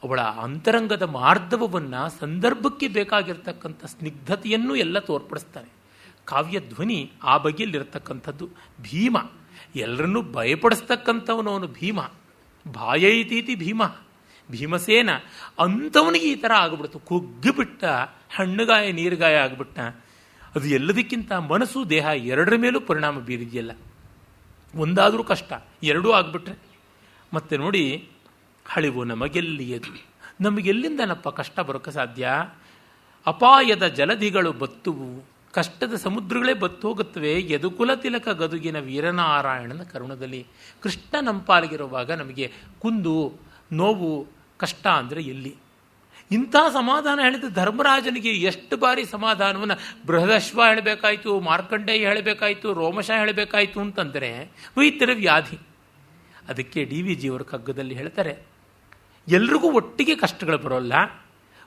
ಅವಳ ಅಂತರಂಗದ ಮಾರ್ಧವವನ್ನು, ಸಂದರ್ಭಕ್ಕೆ ಬೇಕಾಗಿರ್ತಕ್ಕಂಥ ಸ್ನಿಗ್ಧತೆಯನ್ನು ಎಲ್ಲ ತೋರ್ಪಡಿಸ್ತಾನೆ. ಕಾವ್ಯಧ್ವನಿ ಆ ಬಗೆಯಲ್ಲಿರತಕ್ಕಂಥದ್ದು. ಭೀಮ ಎಲ್ಲರನ್ನೂ ಭಯಪಡಿಸ್ತಕ್ಕಂಥವನು ಅವನು. ಭೀಮ ಭಾಯೈತೀತಿ ಭೀಮ, ಭೀಮಸೇನ ಅಂಥವನಿಗೆ ಈ ಥರ ಆಗಿಬಿಡ್ತು. ಕುಗ್ಗಿಬಿಟ್ಟ, ಹಣ್ಣುಗಾಯ ನೀರುಗಾಯ ಆಗಿಬಿಟ್ಟ. ಅದು ಎಲ್ಲದಕ್ಕಿಂತ ಮನಸ್ಸು ದೇಹ ಎರಡರ ಮೇಲೂ ಪರಿಣಾಮ ಬೀರಿದೆಯಲ್ಲ. ಒಂದಾದರೂ ಕಷ್ಟ, ಎರಡೂ ಆಗಿಬಿಟ್ರೆ ಮತ್ತೆ ನೋಡಿ ಹಳಿವು ನಮಗೆಲ್ಲಿಯದು. ನಮಗೆಲ್ಲಿಂದನಪ್ಪ ಕಷ್ಟ ಬರೋಕ್ಕೆ ಸಾಧ್ಯ? ಅಪಾಯದ ಜಲಧಿಗಳು ಬತ್ತುವು, ಕಷ್ಟದ ಸಮುದ್ರಗಳೇ ಬತ್ತು ಹೋಗುತ್ತವೆ. ಯದುಕುಲ ತಿಲಕ ಗದುಗಿನ ವೀರನಾರಾಯಣನ ಕರುಣದಲ್ಲಿ. ಕೃಷ್ಣ ನಂಪಾಲಿಗಿರುವಾಗ ನಮಗೆ ಕುಂದು, ನೋವು, ಕಷ್ಟ ಅಂದರೆ ಎಲ್ಲಿ? ಇಂಥ ಸಮಾಧಾನ ಹೇಳಿದ ಧರ್ಮರಾಜನಿಗೆ ಎಷ್ಟು ಬಾರಿ ಸಮಾಧಾನವನ್ನು ಬೃಹದಶ್ವ ಹೇಳಬೇಕಾಯಿತು, ಮಾರ್ಕಂಡೇಯ ಹೇಳಬೇಕಾಯಿತು, ರೋಮಶ ಹೇಳಬೇಕಾಯಿತು ಅಂತಂದರೆ ವೈದ್ಯರ ವ್ಯಾಧಿ. ಅದಕ್ಕೆ DVG ಅವರು ಕಗ್ಗದಲ್ಲಿ ಹೇಳ್ತಾರೆ, ಎಲ್ರಿಗೂ ಒಟ್ಟಿಗೆ ಕಷ್ಟಗಳು ಬರೋಲ್ಲ,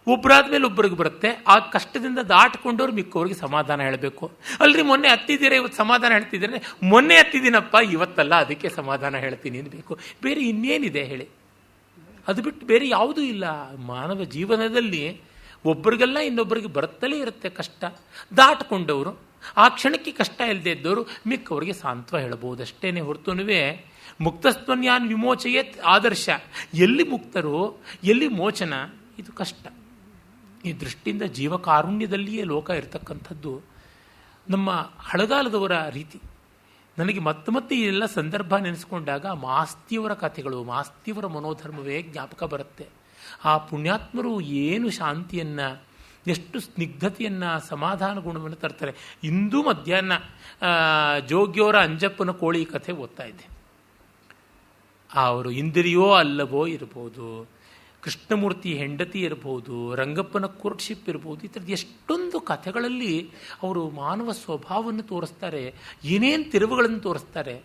ಒಬ್ಬರಾದ ಮೇಲೆ ಒಬ್ಬರಿಗೆ ಬರುತ್ತೆ. ಆ ಕಷ್ಟದಿಂದ ದಾಟ್ಕೊಂಡವ್ರು ಮಿಕ್ಕವ್ರಿಗೆ ಸಮಾಧಾನ ಹೇಳಬೇಕು. ಅಲ್ರಿ ಮೊನ್ನೆ ಹತ್ತಿದ್ದೀರಾ, ಇವತ್ತು ಸಮಾಧಾನ ಹೇಳ್ತಿದ್ದೀರಾ? ಮೊನ್ನೆ ಹತ್ತಿದ್ದೀನಪ್ಪ, ಇವತ್ತಲ್ಲ, ಅದಕ್ಕೆ ಸಮಾಧಾನ ಹೇಳ್ತೀನಿ ಅನ್ಬೇಕು. ಬೇರೆ ಇನ್ನೇನಿದೆ ಹೇಳಿ? ಅದು ಬಿಟ್ಟು ಬೇರೆ ಯಾವುದೂ ಇಲ್ಲ. ಮಾನವ ಜೀವನದಲ್ಲಿ ಒಬ್ಬರಿಗೆಲ್ಲ ಇನ್ನೊಬ್ಬರಿಗೆ ಬರುತ್ತಲೇ ಇರುತ್ತೆ ಕಷ್ಟ. ದಾಟ್ಕೊಂಡವರು, ಆ ಕ್ಷಣಕ್ಕೆ ಕಷ್ಟ ಇಲ್ಲದೆ ಇದ್ದವರು ಮಿಕ್ಕವರಿಗೆ ಸಾಂತ್ವ ಹೇಳಬಹುದಷ್ಟೇನೆ ಹೊರತುನುವೆ ಮುಕ್ತಸ್ತ್ವನ್ಯಾನ್ ವಿಮೋಚಯೇತ್ ಆದರ್ಶ. ಎಲ್ಲಿ ಮುಕ್ತರು, ಎಲ್ಲಿ ಮೋಚನ, ಇದು ಕಷ್ಟ. ಈ ದೃಷ್ಟಿಯಿಂದ ಜೀವಕಾರುಣ್ಯದಲ್ಲಿಯೇ ಲೋಕ ಇರತಕ್ಕಂಥದ್ದು ನಮ್ಮ ಹಳಗಾಲದವರ ರೀತಿ. ನನಗೆ ಮತ್ತೆ ಈ ಎಲ್ಲ ಸಂದರ್ಭ ನೆನೆಸ್ಕೊಂಡಾಗ ಮಾಸ್ತಿಯವರ ಕಥೆಗಳು, ಮಾಸ್ತಿಯವರ ಮನೋಧರ್ಮವೇ ಜ್ಞಾಪಕ ಬರುತ್ತೆ. ಆ ಪುಣ್ಯಾತ್ಮರು ಏನು ಶಾಂತಿಯನ್ನು, ಎಷ್ಟು ಸ್ನಿಗ್ಧತೆಯನ್ನು, ಸಮಾಧಾನ ಗುಣವನ್ನು ತರ್ತಾರೆ. ಇಂದು ಮಧ್ಯಾಹ್ನ ಜೋಗ್ಯವರ ಅಂಜಪ್ಪನ ಕೋಳಿ ಕಥೆ ಓದ್ತಾ ಇದ್ದೆ. ಅವರು ಇಂದಿರಿಯೋ ಅಲ್ಲವೋ ಇರ್ಬೋದು, ಕೃಷ್ಣಮೂರ್ತಿ ಹೆಂಡತಿ ಇರ್ಬೋದು, ರಂಗಪ್ಪನ ಕೋರ್ಟ್ಶಿಪ್ ಇರ್ಬೋದು. ಈ ಥರದ್ದು ಎಷ್ಟೊಂದು ಕಥೆಗಳಲ್ಲಿ ಅವರು ಮಾನವ ಸ್ವಭಾವವನ್ನು ತೋರಿಸ್ತಾರೆ, ಏನೇನು ತಿರುವುಗಳನ್ನು ತೋರಿಸ್ತಾರೆ.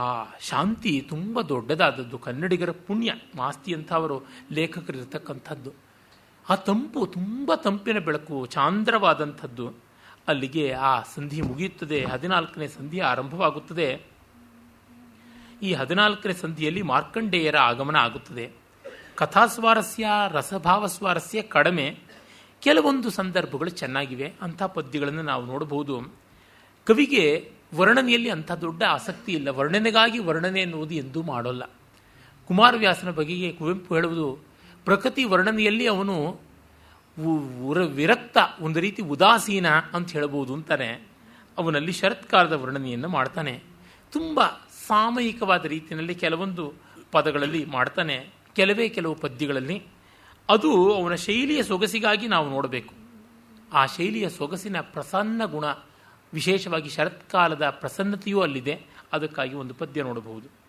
ಆ ಶಾಂತಿ ತುಂಬ ದೊಡ್ಡದಾದದ್ದು. ಕನ್ನಡಿಗರ ಪುಣ್ಯ ಮಾಸ್ತಿ ಅಂತ ಅವರು ಲೇಖಕರಿರ್ತಕ್ಕಂಥದ್ದು. ಆ ತಂಪು, ತುಂಬ ತಂಪಿನ ಬೆಳಕು, ಚಾಂದ್ರವಾದಂಥದ್ದು. ಅಲ್ಲಿಗೆ ಆ ಸಂಧಿ ಮುಗಿಯುತ್ತದೆ. 14ನೇ ಸಂಧಿ ಆರಂಭವಾಗುತ್ತದೆ. ಈ 14ನೇ ಸಂಧಿಯಲ್ಲಿ ಮಾರ್ಕಂಡೇಯರ ಆಗಮನ ಆಗುತ್ತದೆ. ಕಥಾಸ್ವಾರಸ್ಯ, ರಸಭಾವ ಸ್ವಾರಸ್ಯ ಕಡಿಮೆ. ಕೆಲವೊಂದು ಸಂದರ್ಭಗಳು ಚೆನ್ನಾಗಿವೆ. ಅಂಥ ಪದ್ಯಗಳನ್ನು ನಾವು ನೋಡಬಹುದು. ಕವಿಗೆ ವರ್ಣನೆಯಲ್ಲಿ ಅಂಥ ದೊಡ್ಡ ಆಸಕ್ತಿ ಇಲ್ಲ. ವರ್ಣನೆಗಾಗಿ ವರ್ಣನೆ ಎನ್ನುವುದು ಎಂದೂ ಮಾಡೋಲ್ಲ. ಕುಮಾರವ್ಯಾಸನ ಬಗೆಗೆ ಕುವೆಂಪು ಹೇಳುವುದು, ಪ್ರಕೃತಿ ವರ್ಣನೆಯಲ್ಲಿ ಅವನು ವಿರಕ್ತ, ಒಂದು ರೀತಿ ಉದಾಸೀನ ಅಂತ ಹೇಳ್ಬೋದು ಅಂತಾನೆ. ಅವನಲ್ಲಿ ಶರತ್ಕಾಲದ ವರ್ಣನೆಯನ್ನು ಮಾಡ್ತಾನೆ. ತುಂಬ ಸಾಮಯಿಕವಾದ ರೀತಿಯಲ್ಲಿ ಕೆಲವೊಂದು ಪದಗಳಲ್ಲಿ ಮಾಡ್ತಾನೆ, ಕೆಲವೇ ಕೆಲವು ಪದ್ಯಗಳಲ್ಲಿ. ಅದು ಅವನ ಶೈಲಿಯ ಸೊಗಸಿಗಾಗಿ ನಾವು ನೋಡಬೇಕು. ಆ ಶೈಲಿಯ ಸೊಗಸಿನ ಪ್ರಸನ್ನ ಗುಣ, ವಿಶೇಷವಾಗಿ ಶರತ್ಕಾಲದ ಪ್ರಸನ್ನತೆಯೂ ಅಲ್ಲಿದೆ. ಅದಕ್ಕಾಗಿ ಒಂದು ಪದ್ಯ ನೋಡಬಹುದು.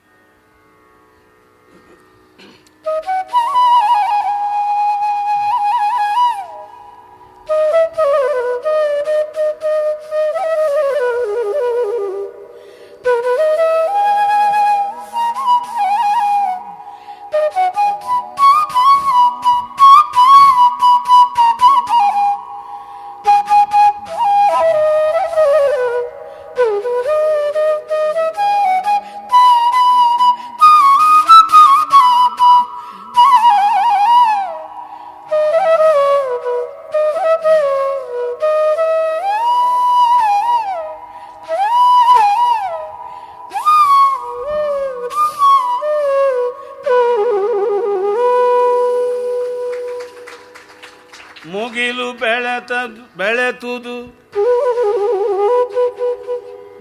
ಮುಗಿಲು ಬೆಳೆತುದು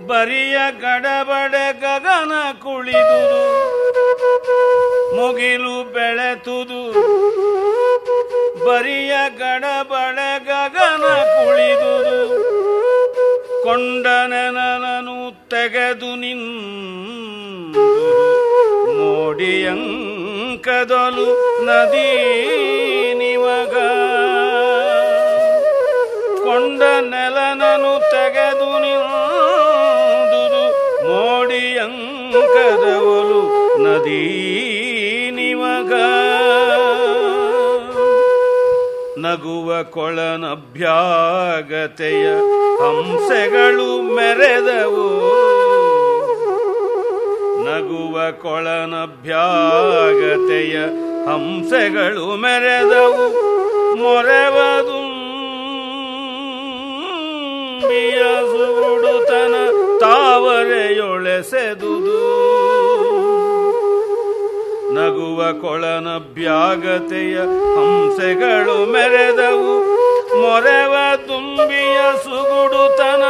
ಬರಿಯ ಗಡಬಡೆ ಗಗನ ಕುಳಿದುದು. ಮುಗಿಲು ಬೆಳೆತುದು ಬರಿಯ ಗಡಬಡೆ ಗಗನ ಕುಳಿದುದು. ಕೊಂಡನೆನನು ತೆಗೆದು ನಿಂದು ಮೋಡಿಯಂಕದೊಲು ನದಿ ನಿವಗ. ಕೊಂಡ ನೆಲನನು ತೆಗೆದು ನಿಂದುದು ಮೋಡಿಯಂಕದವಲು ನದಿ ನಿವಗ. ನಗುವ ಕೊಳನಭ್ಯಾಗತೆಯ ಹಂಸೆಗಳು ಮೆರೆದವು. ನಗುವ ಕೊಳನಭ್ಯಾಗತೆಯ ಹಂಸೆಗಳು ಮೆರೆದವು. ಮೊರೆವದು ಸುಗುಡುತನ ತಾವರೆಯೊಳೆಸೆದುದು. ನಗುವ ಕೊಳನಭ್ಯಾಗತೆಯ ಹಂಸೆಗಳು ಮೆರೆದವು. ಮೊರೆವ ತುಂಬಿಯ ಸುಗುಡುತನ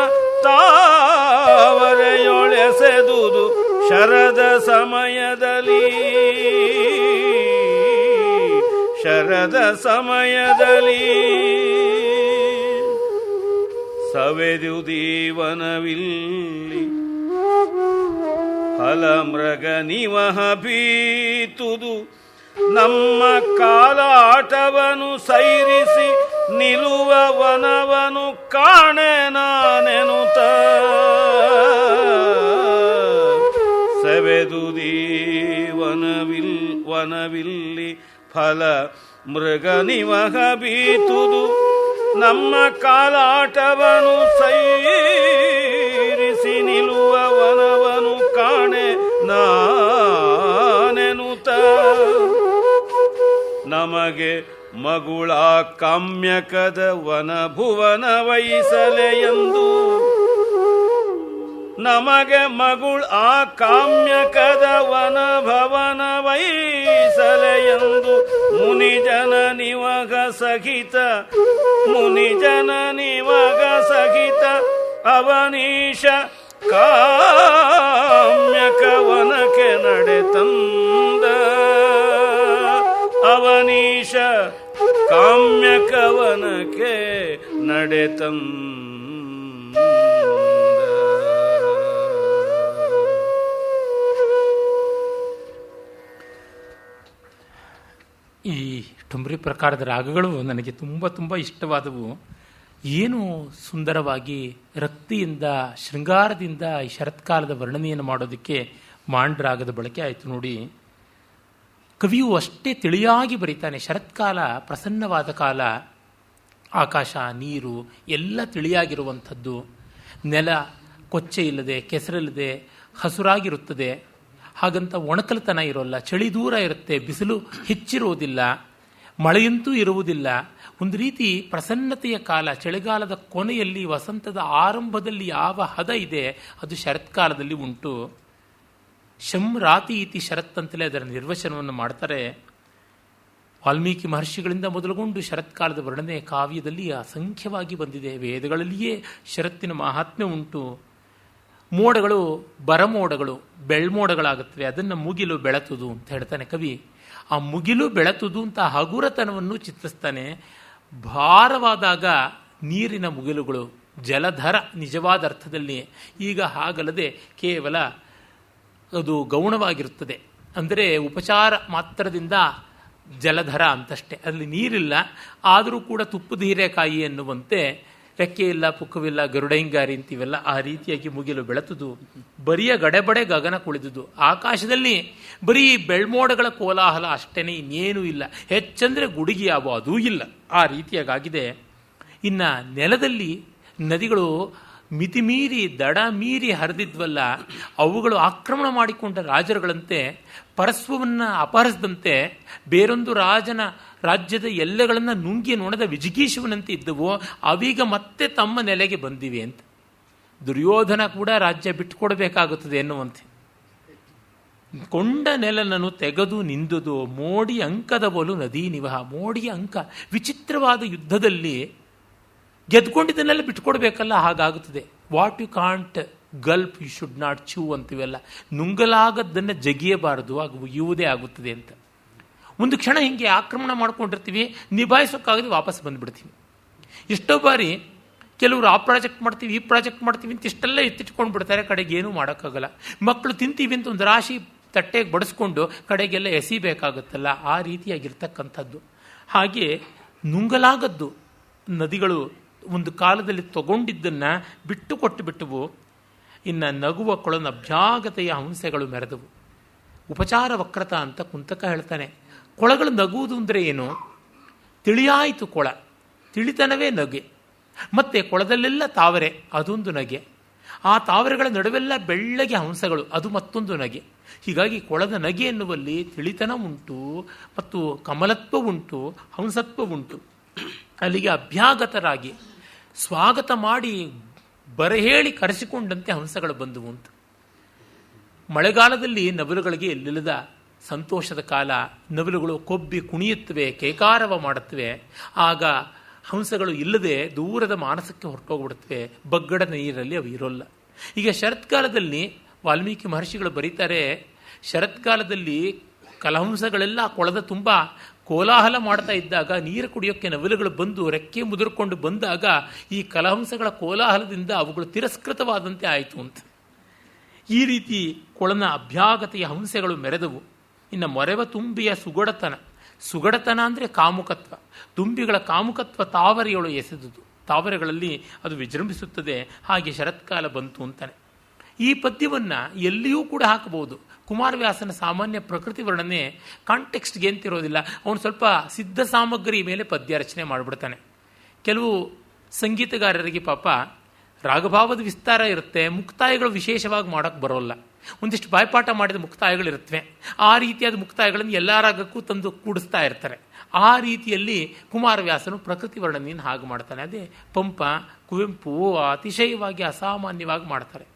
ತಾವರೆಯೊಳೆಸೆದುದು. ಶರದ ಸಮಯದಲ್ಲಿ ಶರದ ಸಮಯದಲ್ಲಿ ಸವೆದುದೀವನವಿಲ್ಲಿ ಫಲಮೃಗ ನಿವಹ ಬೀತುದು. ನಮ್ಮ ಕಾಲಾಟವನು ಸೈರಿಸಿ ನಿಲುವ ವನವನು ಕಾಣೆ ನಾನೆನುತ. ಸವೆದುದೀವನವಿಲ್ಲಿ ಫಲ ಮೃಗ ನಿವಹ ಬೀತುದು. ನಮ್ಮ ಕಾಲಾಟವನು ಸೈರಿಸಿ ನಿಲುವ ವನವನು ಕಾಣೆ ನಾನೆನುತ. ನಮಗೆ ಮಗುಳ ಕಾಮ್ಯಕದ ವನ ಭುವನ ವಹಿಸಲೆಯೆಂದು. ನಮಗೆ ಮಗುಳ್ ಆ ಕಾಮ್ಯಕದ ವನ ಭವನ ವಹಿಸಲೆಯೆಂದು. ಮುನಿಜನ ನಿವಗ ಸಹಿತ ಮುನಿಜನ ನಿವಗ ಸಹಿತ ಅವನೀಶ ಕಾಮ್ಯಕವನಕ್ಕೆ ನಡೆತಂದ. ಅವನೀಶ ಕಾಮ್ಯಕವನಕ್ಕೆ ನಡೆತಂದ. ಈ ಠುಮ್ರಿ ಪ್ರಕಾರದ ರಾಗಗಳು ನನಗೆ ತುಂಬ ತುಂಬ ಇಷ್ಟವಾದವು. ಏನು ಸುಂದರವಾಗಿ ರಕ್ತಿಯಿಂದ ಶೃಂಗಾರದಿಂದ ಈ ಶರತ್ಕಾಲದ ವರ್ಣನೆಯನ್ನು ಮಾಡೋದಕ್ಕೆ ಮಾಂಡ್ ರಾಗದ ಬಳಕೆ ಆಯಿತು ನೋಡಿ. ಕವಿಯು ಅಷ್ಟೇ ತಿಳಿಯಾಗಿ ಬರೀತಾನೆ. ಶರತ್ಕಾಲ ಪ್ರಸನ್ನವಾದ ಕಾಲ, ಆಕಾಶ ನೀರು ಎಲ್ಲ ತಿಳಿಯಾಗಿರುವಂಥದ್ದು. ನೆಲ ಕೊಚ್ಚೆ ಇಲ್ಲದೆ ಕೆಸರಿಲ್ಲದೆ ಹಸುರಾಗಿರುತ್ತದೆ. ಹಾಗಂತ ಒಣಕಲತನ ಇರೋಲ್ಲ. ಚಳಿ ದೂರ ಇರುತ್ತೆ, ಬಿಸಿಲು ಹೆಚ್ಚಿರುವುದಿಲ್ಲ, ಮಳೆಯಂತೂ ಇರುವುದಿಲ್ಲ. ಒಂದು ರೀತಿ ಪ್ರಸನ್ನತೆಯ ಕಾಲ. ಚಳಿಗಾಲದ ಕೊನೆಯಲ್ಲಿ ವಸಂತದ ಆರಂಭದಲ್ಲಿ ಯಾವ ಹದ ಇದೆ ಅದು ಶರತ್ಕಾಲದಲ್ಲಿ ಉಂಟು. ಶಂ ರಾತಿ ಇತಿ ಶರತ್ ಅಂತಲೇ ಅದರ ನಿರ್ವಚನವನ್ನು ಮಾಡ್ತಾರೆ. ವಾಲ್ಮೀಕಿ ಮಹರ್ಷಿಗಳಿಂದ ಮೊದಲುಗೊಂಡು ಶರತ್ಕಾಲದ ವರ್ಣನೆ ಕಾವ್ಯದಲ್ಲಿ ಅಸಂಖ್ಯವಾಗಿ ಬಂದಿದೆ. ವೇದಗಳಲ್ಲಿಯೇ ಶರತ್ತಿನ ಮಹಾತ್ಮ್ಯ ಉಂಟು. ಮೋಡಗಳು ಬರಮೋಡಗಳು ಬೆಳ್ಮೋಡಗಳಾಗುತ್ತವೆ, ಅದನ್ನು ಮುಗಿಲು ಬೆಳತುದು ಅಂತ ಹೇಳ್ತಾನೆ ಕವಿ. ಆ ಮುಗಿಲು ಬೆಳತುದು ಅಂತ ಹಗುರತನವನ್ನು ಚಿತ್ರಿಸ್ತಾನೆ. ಭಾರವಾದಾಗ ನೀರಿನ ಮುಗಿಲುಗಳು ಜಲಧರ ನಿಜವಾದ ಅರ್ಥದಲ್ಲಿ. ಈಗ ಹಾಗಲ್ಲದೆ ಕೇವಲ ಅದು ಗೌಣವಾಗಿರುತ್ತದೆ, ಅಂದರೆ ಉಪಚಾರ ಮಾತ್ರದಿಂದ ಜಲಧರ ಅಂತಷ್ಟೇ, ಅಲ್ಲಿ ನೀರಿಲ್ಲ. ಆದರೂ ಕೂಡ ತುಪ್ಪದ ಹೀರೆಕಾಯಿ ಎನ್ನುವಂತೆ ರೆಕ್ಕೆ ಇಲ್ಲ, ಪುಕ್ಕವಿಲ್ಲ, ಗರುಡೈಂಗಾರಿ ಅಂತೀವೆಲ್ಲ ಆ ರೀತಿಯಾಗಿ ಮುಗಿಲು ಬೆಳತುದು. ಬರಿಯ ಗಡೆಬಡೆ ಗಗನ ಕುಳಿದುದು. ಆಕಾಶದಲ್ಲಿ ಬರೀ ಬೆಳ್ಮೋಡಗಳ ಕೋಲಾಹಲ ಅಷ್ಟೇನೆ, ಇನ್ನೇನೂ ಇಲ್ಲ. ಹೆಚ್ಚಂದರೆ ಗುಡುಗಿ ಯಾವ ಅದೂ ಇಲ್ಲ, ಆ ರೀತಿಯಾಗಿದೆ. ಇನ್ನು ನೆಲದಲ್ಲಿ ನದಿಗಳು ಮಿತಿಮೀರಿ ದಡ ಮೀರಿ ಹರಿದಿದ್ವಲ್ಲ, ಅವುಗಳು ಆಕ್ರಮಣ ಮಾಡಿಕೊಂಡ ರಾಜರುಗಳಂತೆ ಪರಸ್ವವನ್ನು ಅಪಹರಿಸದಂತೆ ಬೇರೊಂದು ರಾಜನ ರಾಜ್ಯದ ಎಲ್ಲೆಗಳನ್ನು ನುಂಗಿ ನೋಡದ ವಿಜಿಗೀಶುವನಂತೆ ಇದ್ದವು, ಅವೀಗ ಮತ್ತೆ ತಮ್ಮ ನೆಲೆಗೆ ಬಂದಿವೆ ಅಂತ. ದುರ್ಯೋಧನ ಕೂಡ ರಾಜ್ಯ ಬಿಟ್ಟುಕೊಡಬೇಕಾಗುತ್ತದೆ ಎನ್ನುವಂತೆ. ಕೊಂಡ ನೆಲನನ್ನು ತೆಗೆದು ನಿಂದುದು ಮೋಡಿ ಅಂಕದ ಬಲು ನದಿ ನಿವಹ. ಮೋಡಿಯ ಅಂಕ ವಿಚಿತ್ರವಾದ ಯುದ್ಧದಲ್ಲಿ ಗೆದ್ಕೊಂಡಿದ್ದನ್ನೆಲ್ಲ ಬಿಟ್ಕೊಡ್ಬೇಕಲ್ಲ, ಹಾಗಾಗುತ್ತದೆ. What you can't gulp you should not chew ಅಂತೀವೆಲ್ಲ. ನುಂಗಲಾಗದ್ದನ್ನು ಜಗಿಯಬಾರದು, ಆಗ ಇವುದೇ ಆಗುತ್ತದೆ ಅಂತ. ಒಂದು ಕ್ಷಣ ಹೀಗೆ ಆಕ್ರಮಣ ಮಾಡ್ಕೊಂಡಿರ್ತೀವಿ, ನಿಭಾಯಿಸೋಕ್ಕಾಗದೆ ವಾಪಸ್ ಬಂದುಬಿಡ್ತೀವಿ. ಎಷ್ಟೋ ಬಾರಿ ಕೆಲವರು ಆ ಪ್ರಾಜೆಕ್ಟ್ ಮಾಡ್ತೀವಿ, ಈ ಪ್ರಾಜೆಕ್ಟ್ ಮಾಡ್ತೀವಿ ಅಂತ ಇಷ್ಟೆಲ್ಲ ಎತ್ತಿಟ್ಕೊಂಡು ಬಿಡ್ತಾರೆ, ಕಡೆಗೆ ಏನೂ ಮಾಡೋಕ್ಕಾಗಲ್ಲ. ಮಕ್ಕಳು ತಿಂತೀವಿ ಅಂತ ಒಂದು ರಾಶಿ ತಟ್ಟೆಗೆ ಬಡಿಸ್ಕೊಂಡು ಕಡೆಗೆಲ್ಲ ಎಸಿಬೇಕಾಗುತ್ತಲ್ಲ, ಆ ರೀತಿಯಾಗಿರ್ತಕ್ಕಂಥದ್ದು. ಹಾಗೆ ನುಂಗಲಾಗದ್ದು ನದಿಗಳು ಒಂದು ಕಾಲದಲ್ಲಿ ತಗೊಂಡಿದ್ದನ್ನು ಬಿಟ್ಟು ಕೊಟ್ಟು ಬಿಟ್ಟವು. ಇನ್ನು ನಗುವ ಕೊಳನ ಅಭ್ಯಾಗತೆಯ ಹಂಸೆಗಳು ಮೆರೆದವು. ಉಪಚಾರ ವಕ್ರತ ಅಂತ ಕುಂತಕ ಹೇಳ್ತಾನೆ. ಕೊಳಗಳು ನಗುವುದು ಅಂದರೆ ಏನು? ತಿಳಿಯಾಯಿತು ಕೊಳ, ತಿಳಿತನವೇ ನಗೆ. ಮತ್ತೆ ಕೊಳದಲ್ಲೆಲ್ಲ ತಾವರೆ, ಅದೊಂದು ನಗೆ. ಆ ತಾವರೆಗಳ ನಡುವೆಲ್ಲ ಬೆಳ್ಳಗೆ ಹಂಸಗಳು, ಅದು ಮತ್ತೊಂದು ನಗೆ. ಹೀಗಾಗಿ ಕೊಳದ ನಗೆ ಎನ್ನುವಲ್ಲಿ ತಿಳಿತನ ಉಂಟು, ಮತ್ತು ಕಮಲತ್ವ ಉಂಟು, ಹಂಸತ್ವ ಉಂಟು. ಅಲ್ಲಿಗೆ ಅಭ್ಯಾಗತರಾಗಿ ಸ್ವಾಗತ ಮಾಡಿ ಬರಹೇಳಿ ಕರೆಸಿಕೊಂಡಂತೆ ಹಂಸಗಳು ಬಂದುವು ಅಂತ. ಮಳೆಗಾಲದಲ್ಲಿ ನವಿಲುಗಳಿಗೆ ಎಲ್ಲಿಲ್ಲದ ಸಂತೋಷದ ಕಾಲ. ನವಿಲುಗಳು ಕೊಬ್ಬಿ ಕುಣಿಯುತ್ತವೆ, ಕೇಕಾರವ ಮಾಡುತ್ತವೆ. ಆಗ ಹಂಸಗಳು ಇಲ್ಲದೆ ದೂರದ ಮಾನಸಕ್ಕೆ ಹೊರಟೋಗ್ಬಿಡುತ್ತವೆ. ಬಗ್ಗಡ ನೀರಲ್ಲಿ ಅವು ಇರೋಲ್ಲ. ಈಗ ಶರತ್ಕಾಲದಲ್ಲಿ ವಾಲ್ಮೀಕಿ ಮಹರ್ಷಿಗಳು ಬರೀತಾರೆ, ಶರತ್ಕಾಲದಲ್ಲಿ ಕಲಹಂಸಗಳೆಲ್ಲ ಕೊಳದ ತುಂಬ ಕೋಲಾಹಲ ಮಾಡ್ತಾ ಇದ್ದಾಗ ನೀರು ಕುಡಿಯೋಕ್ಕೆ ನವಿಲುಗಳು ಬಂದು ರೆಕ್ಕೆ ಮುದುರ್ಕೊಂಡು ಬಂದಾಗ ಈ ಕಲಹಂಸಗಳ ಕೋಲಾಹಲದಿಂದ ಅವುಗಳು ತಿರಸ್ಕೃತವಾದಂತೆ ಆಯಿತು ಅಂತ. ಈ ರೀತಿ ಕೊಳನ ಅಭ್ಯಾಗತೆಯ ಹಂಸೆಗಳು ಮೆರೆದವು. ಇನ್ನು ಮೊರೆವ ತುಂಬಿಯ ಸುಗಡತನ ಅಂದರೆ ಕಾಮುಕತ್ವ. ತುಂಬಿಗಳ ಕಾಮುಕತ್ವ ತಾವರೆಯೊಳು ಎಸೆದುದು. ತಾವರೆಗಳಲ್ಲಿ ಅದು ವಿಜೃಂಭಿಸುತ್ತದೆ. ಹಾಗೆ ಶರತ್ಕಾಲ ಬಂತು ಅಂತಾನೆ. ಈ ಪದ್ಯವನ್ನು ಎಲ್ಲಿಯೂ ಕೂಡ ಹಾಕಬಹುದು. ಕುಮಾರವ್ಯಾಸನ ಸಾಮಾನ್ಯ ಪ್ರಕೃತಿ ವರ್ಣನೆ ಕಾಂಟೆಕ್ಸ್ಟ್ಗೆ ಅಂತಿರೋದಿಲ್ಲ. ಅವನು ಸ್ವಲ್ಪ ಸಿದ್ಧ ಸಾಮಗ್ರಿ ಮೇಲೆ ಪದ್ಯ ರಚನೆ ಮಾಡಿಬಿಡ್ತಾನೆ. ಕೆಲವು ಸಂಗೀತಗಾರರಿಗೆ ಪಾಪ ರಾಗಭಾವದ ವಿಸ್ತಾರ ಇರುತ್ತೆ, ಮುಕ್ತಾಯಗಳು ವಿಶೇಷವಾಗಿ ಮಾಡೋಕ್ಕೆ ಬರೋಲ್ಲ. ಒಂದಿಷ್ಟು ಬಾಯ್ಪಾಠ ಮಾಡಿದ ಮುಕ್ತಾಯಗಳಿರುತ್ತವೆ. ಆ ರೀತಿಯಾದ ಮುಕ್ತಾಯಗಳನ್ನು ಎಲ್ಲ ರಾಗಕ್ಕೂ ತಂದು ಕೂಡಿಸ್ತಾ ಇರ್ತಾರೆ. ಆ ರೀತಿಯಲ್ಲಿ ಕುಮಾರವ್ಯಾಸನು ಪ್ರಕೃತಿ ವರ್ಣನೆಯನ್ನು ಹಾಗೆ ಮಾಡ್ತಾನೆ. ಅದೇ ಪಂಪ, ಕುವೆಂಪು ಅತಿಶಯವಾಗಿ ಅಸಾಮಾನ್ಯವಾಗಿ ಮಾಡ್ತಾರೆ.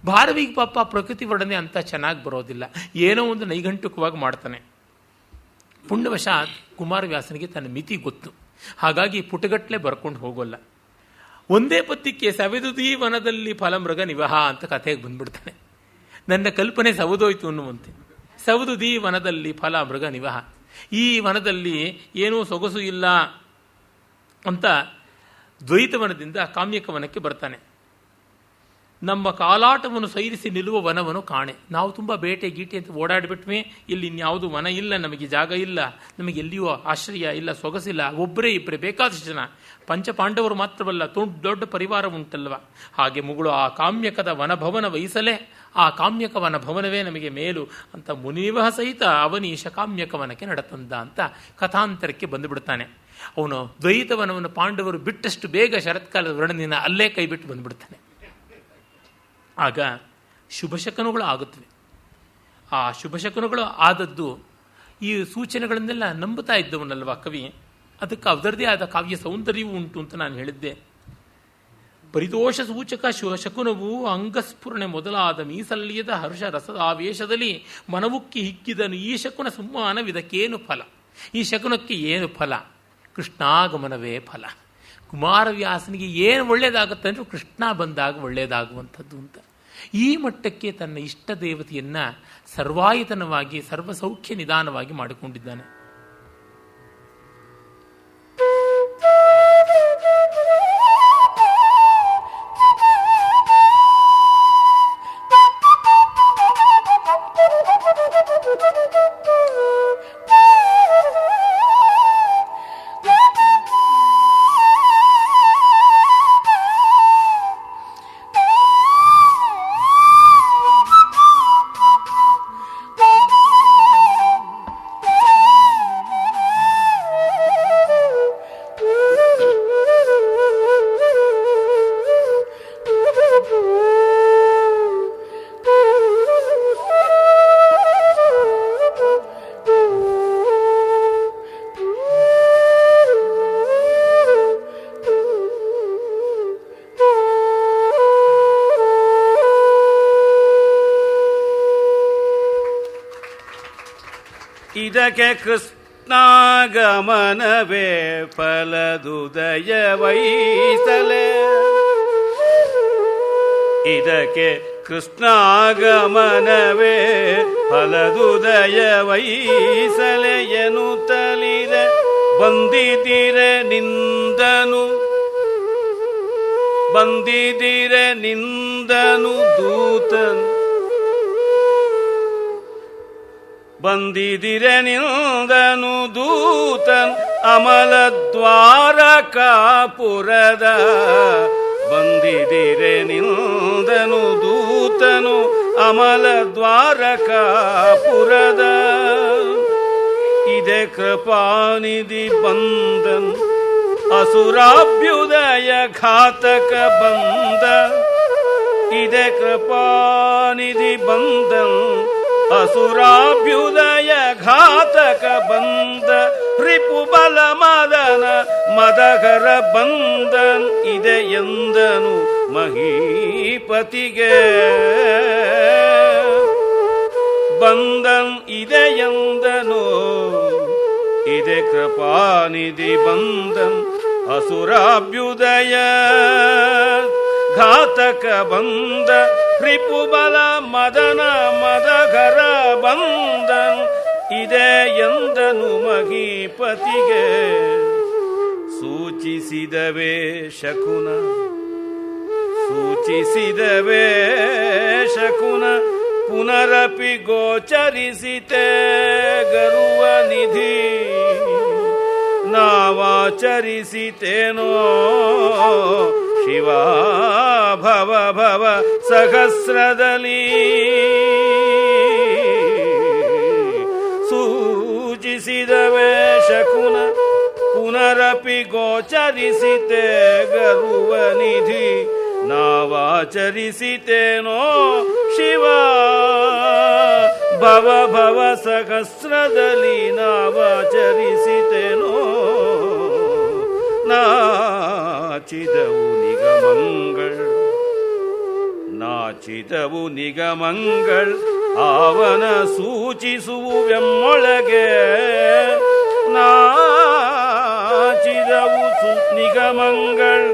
ಭಾರವಿಗೆ ಪಾಪ ಪ್ರಕೃತಿ ವರ್ಣನೆ ಅಂತ ಚೆನ್ನಾಗಿ ಬರೋದಿಲ್ಲ, ಏನೋ ಒಂದು ನೈಘಂಟುಕವಾಗಿ ಮಾಡ್ತಾನೆ. ಪುಣ್ಯವಶಾತ್ ಕುಮಾರವ್ಯಾಸನಿಗೆ ತನ್ನ ಮಿತಿ ಗೊತ್ತು. ಹಾಗಾಗಿ ಪುಟಗಟ್ಟಲೆ ಬರ್ಕೊಂಡು ಹೋಗೋಲ್ಲ. ಒಂದೇ ಪದ್ಯಕ್ಕೆ ಸವೆದುದೀ ವನದಲ್ಲಿ ಫಲಮೃಗ ನಿವಹ ಅಂತ ಕಥೆಗೆ ಬಂದ್ಬಿಡ್ತಾನೆ. ನನ್ನ ಕಲ್ಪನೆ ಸವದೋಯ್ತು ಅನ್ನುವಂತೆ. ಸವದುದೀ ವನದಲ್ಲಿ ಫಲ ಮೃಗ ನಿವಹ, ಈ ವನದಲ್ಲಿ ಏನೂ ಸೊಗಸು ಇಲ್ಲ ಅಂತ ದ್ವೈತವನದಿಂದ ಕಾಮ್ಯಕ ವನಕ್ಕೆ ಬರ್ತಾನೆ. ನಮ್ಮ ಕಾಲಾಟವನ್ನು ಸೈರಿಸಿ ನಿಲ್ಲುವ ವನವನ್ನು ಕಾಣೆ. ನಾವು ತುಂಬ ಬೇಟೆ ಗೀಟೆ ಅಂತ ಓಡಾಡಿಬಿಟ್ವಿ, ಇಲ್ಲಿ ಇನ್ಯಾವುದು ವನ ಇಲ್ಲ, ನಮಗೆ ಜಾಗ ಇಲ್ಲ, ನಮಗೆ ಎಲ್ಲಿಯೂ ಆಶ್ರಯ ಇಲ್ಲ, ಸೊಗಸಿಲ್ಲ. ಒಬ್ಬರೇ ಇಬ್ಬರೇ ಬೇಕಾದಷ್ಟು ಜನ, ಪಂಚಪಾಂಡವರು ಮಾತ್ರವಲ್ಲ, ದೊಡ್ಡ ಪರಿವಾರ ಉಂಟಲ್ವ. ಹಾಗೆ ಮುಗುಳು ಆ ಕಾಮ್ಯಕದ ವನಭವನ ವಹಿಸಲೇ, ಆ ಕಾಮ್ಯಕ ವನಭವನವೇ ನಮಗೆ ಮೇಲು ಅಂತ ಮುನಿವಹ ಸಹಿತ ಅವನೀಶ ಕಾಮ್ಯಕ ವನಕ್ಕೆ ನಡೆತಂದ ಅಂತ ಕಥಾಂತರಕ್ಕೆ ಬಂದುಬಿಡ್ತಾನೆ. ಅವನು ದ್ವೈತವನವನ್ನು ಪಾಂಡವರು ಬಿಟ್ಟಷ್ಟು ಬೇಗ ಶರತ್ಕಾಲದ ವರ್ಣನೆಯನ್ನು ಅಲ್ಲೇ ಕೈ ಬಿಟ್ಟು ಬಂದುಬಿಡ್ತಾನೆ. ಆಗ ಶುಭಶಕನಗಳು ಆಗುತ್ತವೆ. ಆ ಶುಭಶಕನಗಳು ಆದದ್ದು ಈ ಸೂಚನೆಗಳನ್ನೆಲ್ಲ ನಂಬುತ್ತಾ ಇದ್ದವನಲ್ವ ಕವಿ. ಅದಕ್ಕೆ ಅದರದೇ ಆದ ಕಾವ್ಯ ಸೌಂದರ್ಯವೂ ಉಂಟು ಅಂತ ನಾನು ಹೇಳಿದ್ದೆ. ಪರಿತೋಷ ಸೂಚಕ ಶಕುನವು ಅಂಗಸ್ಫುರಣೆ ಮೊದಲಾದ ಮೀಸಲ್ಲಿಯದ ಹರ್ಷ ರಸದ ಆವೇಶದಲ್ಲಿ ಮನವುಕ್ಕಿ ಹಿಕ್ಕಿದನು. ಈ ಶಕುನ ಸಂಮಾನವಿದಕ್ಕೇನು ಫಲ? ಈ ಶಕುನಕ್ಕೆ ಏನು ಫಲ? ಕೃಷ್ಣಾಗಮನವೇ ಫಲ. ಕುಮಾರವ್ಯಾಸನಿಗೆ ಏನು ಒಳ್ಳೆಯದಾಗುತ್ತೆ ಅಂದರೆ ಕೃಷ್ಣ ಬಂದಾಗ ಒಳ್ಳೆಯದಾಗುವಂಥದ್ದು ಅಂತ. ಈ ಮಟ್ಟಕ್ಕೆ ತನ್ನ ಇಷ್ಟ ದೇವತೆಯನ್ನು ಸರ್ವಾಯತನವಾಗಿ ಸರ್ವಸೌಖ್ಯ ನಿಧಾನವಾಗಿ ಮಾಡಿಕೊಂಡಿದ್ದಾನೆ. ಇದಕ್ಕೆ ಕೃಷ್ಣಾಗಮನವೇ ಫಲದುದಯ ವೈಸಲೆ. ಇದಕ್ಕೆ ಕೃಷ್ಣಾಗಮನವೇ ಫಲದುದಯ ವೈಸಲೆ ಎನ್ನುತ್ತಲಿರೆ ಬಂದಿದಿರೆ ನಿಂದನು ದೂತನು ಬಂದಿದಿರೆ ನಿಂದನು ದೂತನ್ ಅಮಲ ದ್ವಾರಕಾಪುರದ ಬಂದಿದಿರೆ ನಿಂದನು ದೂತನು ಅಮಲ ದ್ವಾರಕಾಪುರದ. ಇದೆ ಕೃಪಾನಿಧಿ ಬಂದನ್ ಅಸುರಾಭ್ಯುದಯ ಘಾತಕ ಬಂದ. ಇದೆ ಕೃಪಾನಿಧಿ ಬಂದನ್ ಅಸುರಾಭ್ಯುದಯ ಘಾತಕ ಬಂದ. ರಿಪು ಬಲ ಮದನ ಮದಗರ ಬಂದನ್ ಇದೆ ಎಂದನು ಮಹೀಪತಿಗೆ. ಬಂದನ್ ಇದೆ ಎಂದನು ಇದೆ ಕೃಪಾನಿಧಿ ಬಂದನ್ ಅಸುರಾಭ್ಯುದಯ ಘಾತಕ ಬಂದ. ರಿಪುಬಲ ಮದನ ಮದಗರ ಬಂದನ್ ಇದೆ ಎಂದನು ಮಹೀಪತಿಗೆ. ಸೂಚಿಸಿದವೇ ಶಕುನ ಪುನರಪಿ ಗೋಚರಿಸಿತೆ ಗರುವ ನಿಧಿ. ನಾವಾಚರಿಸಿತೇನೋ ಶಿವ ಭವ ಭವ ಸಹಸ್ರದಲ್ಲಿ. ಸೂಚಿಸಿದವೇ ಶಕುನ ಪುನರಪಿ ಗೋಚರಿಸಿತೆ ಗರುವ ನಿಧಿ. ನಾವಾಚರಿಸಿತೇನೋ ಶಿವ ಭವ ಭವ ಸಹಸ್ರದಲ್ಲಿ. ನಾವಾಚರಿಸಿತೇನೋ ನಾಚಿದವು ನಿಗಮಂಗಳ್ ಆವನ ಸೂಚಿಸುವೆಮ್ಮೊಳಗೆ. ನಾಚಿದವು ನಿಗಮಂಗಳ್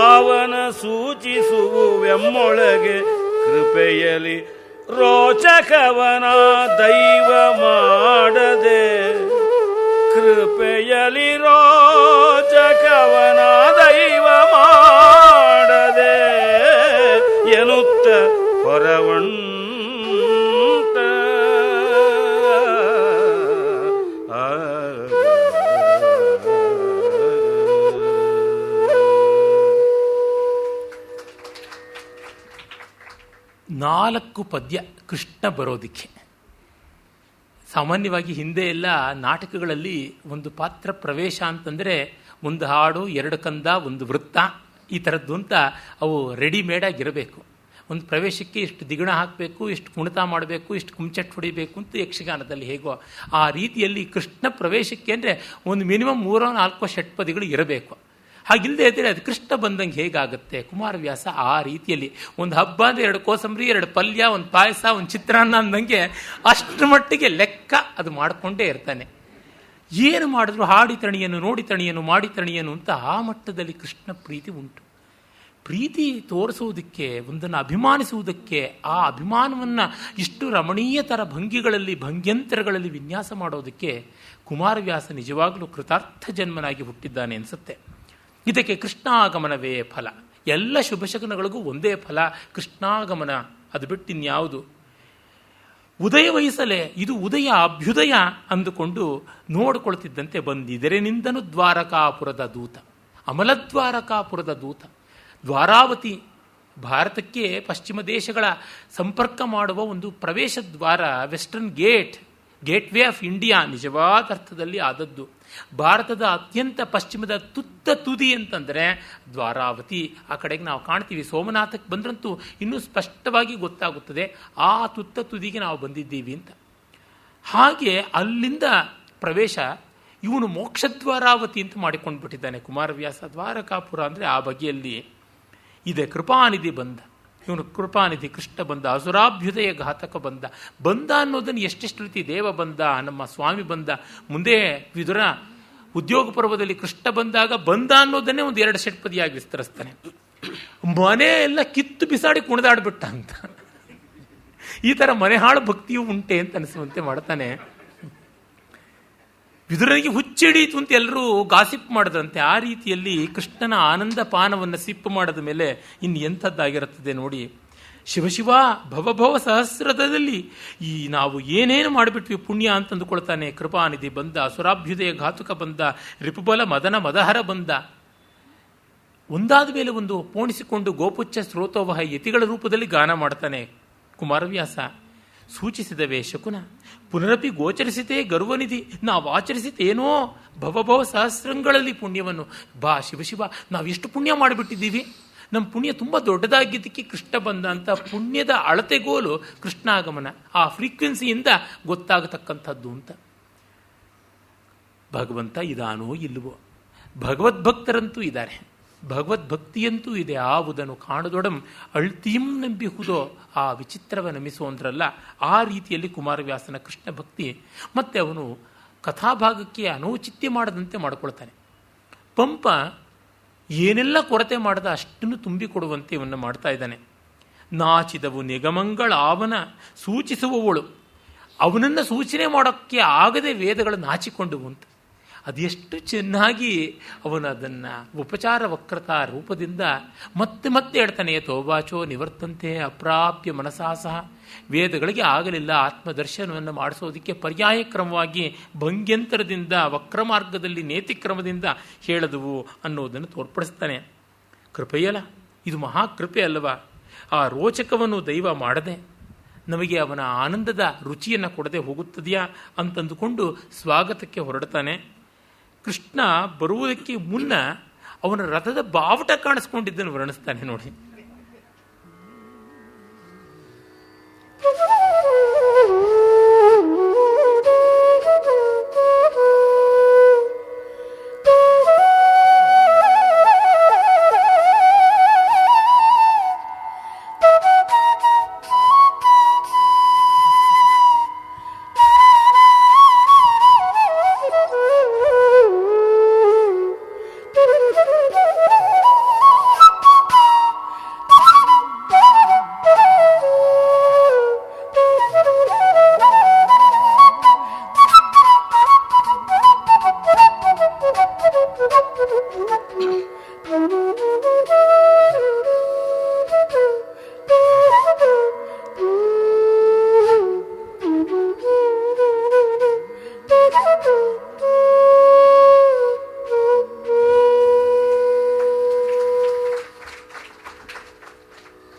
ಆವನ ಸೂಚಿಸುವೆಮ್ಮೊಳಗೆ. ಕೃಪೆಯಲಿ ರೋಚಕವನ ದೈವ ಮಾಡದೆ. ಕೃಪೆಯಲಿ ರೋಚಕವನ ದೈವ ಮಾಡದೆ ಎನ್ನುತ್ತ ಹೊರವಂಟ. ನಾಲ್ಕು ಪದ್ಯ ಕೃಷ್ಣ ಬರೋದಿಕ್ಕೆ. ಸಾಮಾನ್ಯವಾಗಿ ಹಿಂದೆ ಎಲ್ಲ ನಾಟಕಗಳಲ್ಲಿ ಒಂದು ಪಾತ್ರ ಪ್ರವೇಶ ಅಂತಂದರೆ ಒಂದು ಹಾಡು, ಎರಡು ಕಂದ, ಒಂದು ವೃತ್ತ, ಈ ಥರದ್ದು ಅಂತ ಅವು ರೆಡಿಮೇಡಾಗಿರಬೇಕು. ಒಂದು ಪ್ರವೇಶಕ್ಕೆ ಇಷ್ಟು ದಿಗಣ ಹಾಕಬೇಕು, ಇಷ್ಟು ಕುಣಿತ ಮಾಡಬೇಕು, ಇಷ್ಟು ಕುಂಚಟ್ಟು ಹೊಡಿಬೇಕು ಅಂತ ಯಕ್ಷಗಾನದಲ್ಲಿ ಹೇಗೋ ಆ ರೀತಿಯಲ್ಲಿ ಕೃಷ್ಣ ಪ್ರವೇಶಕ್ಕೆ ಅಂದರೆ ಒಂದು ಮಿನಿಮಮ್ 3-4 ಷಟ್ಪದಿಗಳು ಇರಬೇಕು. ಹಾಗಿಲ್ಲದೆ ಇದ್ದರೆ ಅದು ಕೃಷ್ಣ ಬಂದಂಗೆ ಹೇಗಾಗುತ್ತೆ? ಕುಮಾರವ್ಯಾಸ ಆ ರೀತಿಯಲ್ಲಿ ಒಂದು ಹಬ್ಬ ಅಂದರೆ 2 ಕೋಸಂಬರಿ, 2 ಪಲ್ಯ, ಒಂದು ಪಾಯಸ, ಒಂದು ಚಿತ್ರಾನ್ನ ಅಂದಂಗೆ ಅಷ್ಟರ ಮಟ್ಟಿಗೆ ಲೆಕ್ಕ ಅದು ಮಾಡಿಕೊಂಡೇ ಇರ್ತಾನೆ. ಏನು ಮಾಡಿದ್ರು ಹಾಡಿ ತಣಿಯನು, ನೋಡಿ ತಣಿಯನು, ಮಾಡಿ ತಣಿಯನು ಅಂತ ಆ ಮಟ್ಟದಲ್ಲಿ ಕೃಷ್ಣ ಪ್ರೀತಿ ಉಂಟು. ಪ್ರೀತಿ ತೋರಿಸುವುದಕ್ಕೆ, ಒಂದನ್ನು ಅಭಿಮಾನಿಸುವುದಕ್ಕೆ, ಆ ಅಭಿಮಾನವನ್ನು ಇಷ್ಟು ರಮಣೀಯತರ ಭಂಗಿಗಳಲ್ಲಿ, ಭಂಗ್ಯಂತರಗಳಲ್ಲಿ ವಿನ್ಯಾಸ ಮಾಡೋದಕ್ಕೆ ಕುಮಾರವ್ಯಾಸ ನಿಜವಾಗಲೂ ಕೃತಾರ್ಥ ಜನ್ಮನಾಗಿ ಹುಟ್ಟಿದ್ದಾನೆ ಅನಿಸುತ್ತೆ. ಇದಕ್ಕೆ ಕೃಷ್ಣಾಗಮನವೇ ಫಲ. ಎಲ್ಲ ಶುಭಶಕನಗಳಿಗೂ ಒಂದೇ ಫಲ, ಕೃಷ್ಣಾಗಮನ. ಅದು ಬಿಟ್ಟು ಇನ್ಯಾವುದು? ಉದಯ ವಹಿಸಲೇ ಇದು ಉದಯ ಅಭ್ಯುದಯ ಅಂದುಕೊಂಡು ನೋಡಿಕೊಳ್ತಿದ್ದಂತೆ ಬಂದಿದರೆನಿಂದನು ದ್ವಾರಕಾಪುರದ ದೂತ, ಅಮಲದ್ವಾರಕಾಪುರದ ದೂತ. ದ್ವಾರಾವತಿ ಭಾರತಕ್ಕೆ ಪಶ್ಚಿಮ ದೇಶಗಳ ಸಂಪರ್ಕ ಮಾಡುವ ಒಂದು ಪ್ರವೇಶ ದ್ವಾರ, ವೆಸ್ಟರ್ನ್ ಗೇಟ್ವೇ ಆಫ್ ಇಂಡಿಯಾ ನಿಜವಾದ ಅರ್ಥದಲ್ಲಿ ಆದದ್ದು. ಭಾರತದ ಅತ್ಯಂತ ಪಶ್ಚಿಮದ ತುತ್ತ ತುದಿ ಅಂತಂದರೆ ದ್ವಾರಾವತಿ. ಆ ಕಡೆಗೆ ನಾವು ಕಾಣ್ತೀವಿ. ಸೋಮನಾಥಕ್ಕೆ ಬಂದ್ರಂತೂ ಇನ್ನೂ ಸ್ಪಷ್ಟವಾಗಿ ಗೊತ್ತಾಗುತ್ತದೆ ಆ ತುತ್ತ ತುದಿಗೆ ನಾವು ಬಂದಿದ್ದೀವಿ ಅಂತ. ಹಾಗೆ ಅಲ್ಲಿಂದ ಪ್ರವೇಶ. ಇವನು ಮೋಕ್ಷದ್ವಾರಾವತಿ ಅಂತ ಮಾಡಿಕೊಂಡು ಬಿಟ್ಟಿದ್ದಾನೆ ಕುಮಾರವ್ಯಾಸ. ದ್ವಾರಕಾಪುರ ಅಂದರೆ ಆ ಬಗೆಯಲ್ಲಿ ಇದೆ. ಕೃಪಾನಿಧಿ ಬಂದ, ಇವನು ಕೃಪಾನಿಧಿ ಕೃಷ್ಣ ಬಂದ, ಅಸುರಾಭ್ಯುದಯ ಘಾತಕ ಬಂದ ಅನ್ನೋದನ್ನು ಎಷ್ಟೆಷ್ಟು ರೀತಿ ದೇವ ಬಂದ, ನಮ್ಮ ಸ್ವಾಮಿ ಬಂದ, ಮುಂದೆ ವಿದುರ ಉದ್ಯೋಗ ಪರ್ವದಲ್ಲಿ ಕೃಷ್ಣ ಬಂದ ಅನ್ನೋದನ್ನೇ ಒಂದು 2 ಷಟ್ಪದಿಯಾಗಿ ವಿಸ್ತರಿಸ್ತಾನೆ. ಮನೆ ಎಲ್ಲ ಕಿತ್ತು ಬಿಸಾಡಿ ಕುಣಿದಾಡ್ಬಿಟ್ಟ ಅಂತ. ಈ ಥರ ಮನೆಹಾಳು ಭಕ್ತಿಯೂ ಉಂಟೆ ಅಂತ ಅನಿಸುವಂತೆ ಮಾಡ್ತಾನೆ. ವಿದುರನಿಗೆ ಹುಚ್ಚಿಡೀತು ಅಂತ ಎಲ್ಲರೂ ಗಾಸಿಪ್ ಮಾಡಿದ್ರಂತೆ. ಆ ರೀತಿಯಲ್ಲಿ ಕೃಷ್ಣನ ಆನಂದ ಪಾನವನ್ನು ಸಿಪ್ಪು ಮಾಡಿದ ಮೇಲೆ ಇನ್ನು ಎಂಥದ್ದಾಗಿರುತ್ತದೆ ನೋಡಿ. ಶಿವಶಿವ ಭವಭವ ಸಹಸ್ರದಲ್ಲಿ ಈ ನಾವು ಏನೇನು ಮಾಡಿಬಿಟ್ವಿ ಪುಣ್ಯ ಅಂತ ಅಂದುಕೊಳ್ತಾನೆ. ಕೃಪಾನಿಧಿ ಬಂದ, ಅಸುರಾಭ್ಯುದಯ ಘಾತುಕ ಬಂದ, ರಿಪುಬಲ ಮದನ ಮದಹರ ಬಂದ. ಒಂದಾದ ಮೇಲೆ ಒಂದು ಪೋಣಿಸಿಕೊಂಡು ಗೋಪುಚ್ಚ ಸ್ರೋತೋವಹ ಯತಿಗಳ ರೂಪದಲ್ಲಿ ಗಾನ ಮಾಡ್ತಾನೆ ಕುಮಾರವ್ಯಾಸ. ಸೂಚಿಸಿದವೇ ಶಕುನ ಪುನರಪಿ ಗೋಚರಿಸಿತೇ ಗರ್ವನಿಧಿ, ನಾವು ಆಚರಿಸಿತೇನೋ ಭವಭವ ಸಹಸ್ರಂಗಳಲ್ಲಿ ಪುಣ್ಯವನ್ನು. ಬಾ ಶಿವಶಿವ, ನಾವು ಎಷ್ಟು ಪುಣ್ಯ ಮಾಡಿಬಿಟ್ಟಿದ್ದೀವಿ, ನಮ್ಮ ಪುಣ್ಯ ತುಂಬ ದೊಡ್ಡದಾಗಿದ್ದಕ್ಕೆ ಕೃಷ್ಣ ಬಂದ ಅಂತ. ಪುಣ್ಯದ ಅಳತೆಗೋಲು ಕೃಷ್ಣಾಗಮನ, ಆ ಫ್ರೀಕ್ವೆನ್ಸಿಯಿಂದ ಗೊತ್ತಾಗತಕ್ಕಂಥದ್ದು ಅಂತ. ಭಗವಂತ ಇದಾನೋ ಇಲ್ಲವೋ? ಭಗವದ್ಭಕ್ತರಂತೂ ಇದ್ದಾರೆ, ಭಗವದ್ಭಕ್ತಿಯಂತೂ ಇದೆ. ಆವುದನ್ನು ಕಾಣದೊಡಂ ಅಳ್ತೀಂ ನಂಬಿಹುದೋ ಆ ವಿಚಿತ್ರವ ನಮಿಸೋಂದ್ರಲ್ಲ. ಆ ರೀತಿಯಲ್ಲಿ ಕುಮಾರವ್ಯಾಸನ ಕೃಷ್ಣ ಭಕ್ತಿ. ಮತ್ತೆ ಅವನು ಕಥಾಭಾಗಕ್ಕೆ ಅನೌಚಿತ್ಯ ಮಾಡದಂತೆ ಮಾಡಿಕೊಳ್ತಾನೆ. ಪಂಪ ಏನೆಲ್ಲ ಕೊರತೆ ಮಾಡದ ಅಷ್ಟನ್ನು ತುಂಬಿಕೊಡುವಂತೆ ಇವನ್ನ ಮಾಡ್ತಾ ಇದ್ದಾನೆ. ನಾಚಿದವು ನಿಗಮಗಳ ಅವನ ಸೂಚಿಸುವವಳು, ಅವನನ್ನು ಸೂಚನೆ ಮಾಡೋಕ್ಕೆ ಆಗದೆ ವೇದಗಳು ನಾಚಿಕೊಂಡವು ಅಂತ. ಅದೆಷ್ಟು ಚೆನ್ನಾಗಿ ಅವನು ಅದನ್ನು ಉಪಚಾರ ವಕ್ರತಾ ರೂಪದಿಂದ ಮತ್ತೆ ಮತ್ತೆ ಹೇಳ್ತಾನೆ. ತೋವಾಚೋ ನಿವರ್ತಂತೆ ಅಪ್ರಾಪ್ಯ ಮನಸಾಸಹ. ವೇದಗಳಿಗೆ ಆಗಲಿಲ್ಲ ಆತ್ಮದರ್ಶನವನ್ನು ಮಾಡಿಸೋದಕ್ಕೆ ಪರ್ಯಾಯ ಕ್ರಮವಾಗಿ ಭಂಗ್ಯಂತರದಿಂದ ವಕ್ರಮಾರ್ಗದಲ್ಲಿ ನೇತಿಕ್ರಮದಿಂದ ಹೇಳದವು ಅನ್ನೋದನ್ನು ತೋರ್ಪಡಿಸ್ತಾನೆ. ಕೃಪೆಯಲ್ಲ, ಇದು ಮಹಾಕೃಪೆ ಅಲ್ಲವಾ? ಆ ರೋಚಕವನ್ನು ದೈವ ಮಾಡದೆ ನಮಗೆ ಅವನ ಆನಂದದ ರುಚಿಯನ್ನು ಕೊಡದೆ ಹೋಗುತ್ತದೆಯಾ ಅಂತಂದುಕೊಂಡು ಸ್ವಾಗತಕ್ಕೆ ಹೊರಡ್ತಾನೆ. ಕೃಷ್ಣ ಬರುವುದಕ್ಕೆ ಮುನ್ನ ಅವನ ರಥದ ಬಾವುಟ ಕಾಣಿಸ್ಕೊಂಡಿದ್ದನ್ನು ವರ್ಣಿಸ್ತಾನೆ ನೋಡಿ.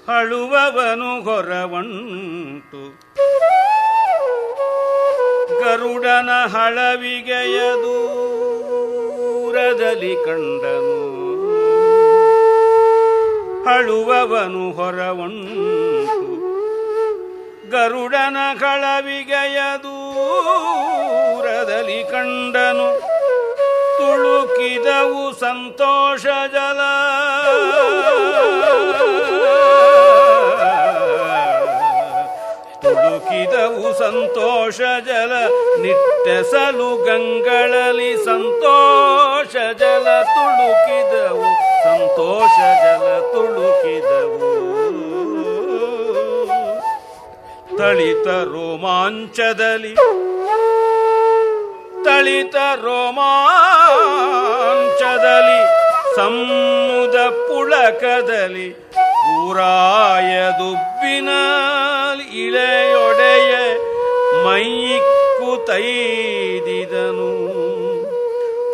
ಅಳುವವನು ಹೊರವಂಟು ಗರುಡನ ಹಳವಿಗೆಯ ದೂರದಲ್ಲಿ ಕಂಡನು. ಅಳುವವನು ಹೊರವಂಟು ಗರುಡನ ಹಳವಿಗೆಯ ದೂರದಲ್ಲಿ ಕಂಡನು. ತುಳುಕಿದವು ಸಂತೋಷ ಜಲ, ತುಳುಕಿದವು ಸಂತೋಷ ಜಲ, ನಿಟ್ಟೆಸಲು ಗಂಗಳಲ್ಲಿ ಸಂತೋಷ ಜಲ. ತುಳುಕಿದವು ಸಂತೋಷ ಜಲ ತುಳುಕಿದವು. ತಳಿತ ರೋಮಾಂಚದಲ್ಲಿ ಸಮ್ಮುದ ಪುಳಕದಲ್ಲಿ ಪೂರಾಯದುಬ್ಬಿನ ಇಳೆಯೊಡೆಯ ಮೈಯಿಕ್ಕುತೈದಿದನು.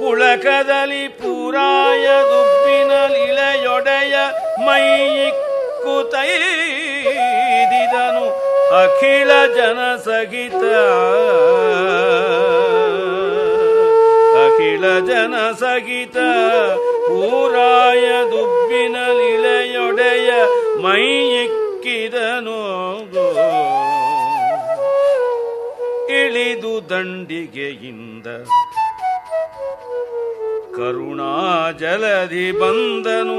ಪುಳಕದಲ್ಲಿ ಪೂರಾಯದುಬ್ಬಿನ ಇಳೆಯೊಡೆಯ ಮೈಯಿಕ್ಕುತೈದಿದನು. ಅಖಿಲ ಜನಸಹಿತ ಪೂರಾಯದುಬ್ಬಿನ ಇಳೆಯೊಡೆಯ ಮೈಯಿಕ್ಕಿದನು. ಇಳಿದು ದಂಡಿಗೆಯಿಂದ ಕರುಣಾಜಲಧಿ ಬಂದನು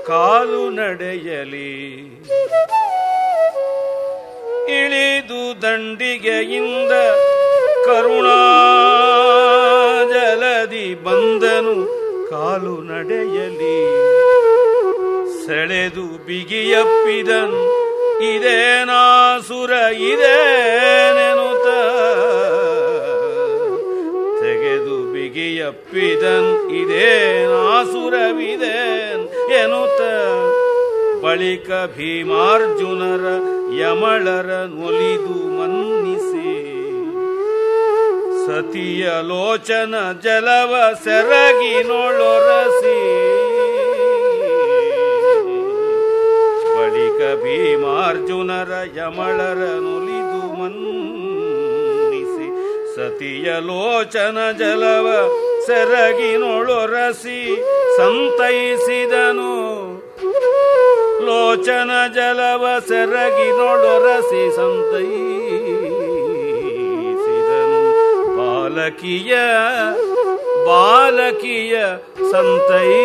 ಕಾಲು ನಡೆಯಲಿ. ಇಳಿದು ದಂಡಿಗೆಯಿಂದ ಕರುಣಾಜಲಧಿ ಬಂದನು ಕಾಲು ನಡೆಯಲಿ. ಸೆಳೆದು ಬಿಗಿಯಪ್ಪಿದನು ಇದೇನಾಸುರ ಇದೇನೆನುತ. ತೆಗೆದು ಬಿಗಿಯಪ್ಪಿದನ್ ಇದೇನಾಸುರವಿದೇನ್ ಎನುತ. ಬಳಿಕ ಭೀಮಾರ್ಜುನರ ಯಮಳರ ನೊಲಿದು ಮನ್ನಿಸಿ ಸತಿಯ ಲೋಚನ ಜಲವ ಸೆರಗಿನೊಳೊರಸಿ. ಬಳಿಕ ಭೀಮಾರ್ಜುನರ ಯಮಳರ ನೊಲಿದು ಮನ್ನಿಸಿ ಸತಿಯ ಲೋಚನ ಜಲವ ಸೆರಗಿನೊಳೊರಸಿ ಸಂತೈಸಿದನು. ಲೋಚನ ಜಲವ ಸೆರಗಿನೊಳೊರಸಿ ಸಂತೈಸಿದನು. ಬಾಲಕಿಯ ಸಂತೈಸಿದನು.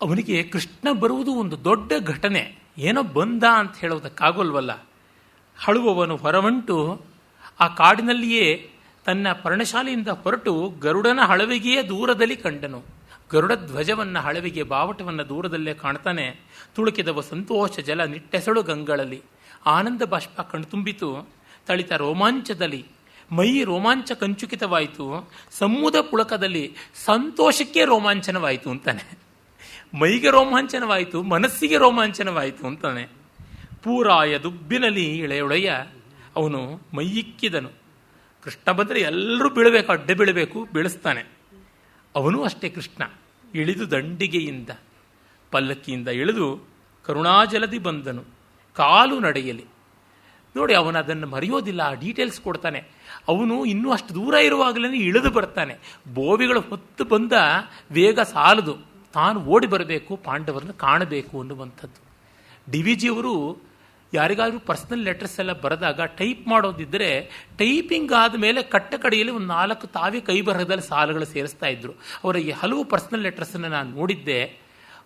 ಅವನಿಗೆ ಕೃಷ್ಣ ಬರುವುದು ಒಂದು ದೊಡ್ಡ ಘಟನೆ. ಏನೋ ಬಂದ ಅಂತ ಹೇಳೋದಕ್ಕಾಗೋಲ್ವಲ್ಲ. ಹಳುವವನು ಹೊರವಂಟು ಆ ಕಾಡಿನಲ್ಲಿಯೇ ತನ್ನ ಪರ್ಣಶಾಲೆಯಿಂದ ಹೊರಟು ಗರುಡನ ಹಳವೆಗೆಯೇ ದೂರದಲ್ಲಿ ಕಂಡನು. ಗರುಡ ಧ್ವಜವನ್ನು ಹಳವೆಗೆ ಬಾವಟವನ್ನು ದೂರದಲ್ಲೇ ಕಾಣ್ತಾನೆ. ತುಳುಕಿದವ ಸಂತೋಷ ಜಲ ನಿಟ್ಟೆಸಳು ಗಂಗಳಲ್ಲಿ. ಆನಂದ ಬಾಷ್ಪ ಕಣ್ತುಂಬಿತು. ತಳಿತ ರೋಮಾಂಚದಲ್ಲಿ ಮೈ ರೋಮಾಂಚ ಕಂಚುಕಿತವಾಯಿತು. ಸಮುದ ಪುಳಕದಲ್ಲಿ ಸಂತೋಷಕ್ಕೆ ರೋಮಾಂಚನವಾಯಿತು ಅಂತಾನೆ. ಮೈಗೆ ರೋಮಾಂಚನವಾಯಿತು, ಮನಸ್ಸಿಗೆ ರೋಮಾಂಚನವಾಯಿತು ಅಂತಾನೆ. ಪೂರಾಯ ದುಬ್ಬಿನಲ್ಲಿ ಇಳೆಯೊಳೆಯ ಅವನು ಮೈಯಿಕ್ಕಿದನು. ಕೃಷ್ಣ ಬಂದರೆ ಎಲ್ಲರೂ ಬೀಳಬೇಕು, ಅಡ್ಡೆ ಬೀಳಬೇಕು, ಬೀಳಿಸ್ತಾನೆ. ಅವನು ಅಷ್ಟೇ ಕೃಷ್ಣ. ಇಳಿದು ದಂಡಿಗೆಯಿಂದ ಪಲ್ಲಕ್ಕಿಯಿಂದ ಇಳಿದು ಕರುಣಾಜಲದಿ ಬಂದನು ಕಾಲು ನಡೆಯಲಿ. ನೋಡಿ, ಅವನು ಅದನ್ನು ಮರೆಯೋದಿಲ್ಲ. ಆ ಡೀಟೇಲ್ಸ್ ಕೊಡ್ತಾನೆ. ಅವನು ಇನ್ನೂ ಅಷ್ಟು ದೂರ ಇರುವಾಗಲೇ ಇಳಿದು ಬರ್ತಾನೆ. ಬೋವಿಗಳು ಹೊತ್ತು ಬಂದ ವೇಗ ಸಾಲದು, ತಾನು ಓಡಿ ಬರಬೇಕು, ಪಾಂಡವರನ್ನು ಕಾಣಬೇಕು ಅನ್ನುವಂಥದ್ದು. ಡಿ ವಿ ಜಿಯವರು ಯಾರಿಗಾದ್ರೂ ಪರ್ಸನಲ್ ಲೆಟರ್ಸ್ ಎಲ್ಲ ಬರೆದಾಗ ಟೈಪ್ ಮಾಡೋದಿದ್ದರೆ ಟೈಪಿಂಗ್ ಆದಮೇಲೆ ಕಟ್ಟ ಕಡೆಯಲ್ಲಿ ಒಂದು 4 ತಾವೇ ಕೈ ಬರಹದಲ್ಲಿ ಸಾಲುಗಳು ಸೇರಿಸ್ತಾ ಇದ್ರು. ಅವರ ಈ ಹಲವು ಪರ್ಸನಲ್ ಲೆಟರ್ಸನ್ನು ನಾನು ನೋಡಿದ್ದೆ.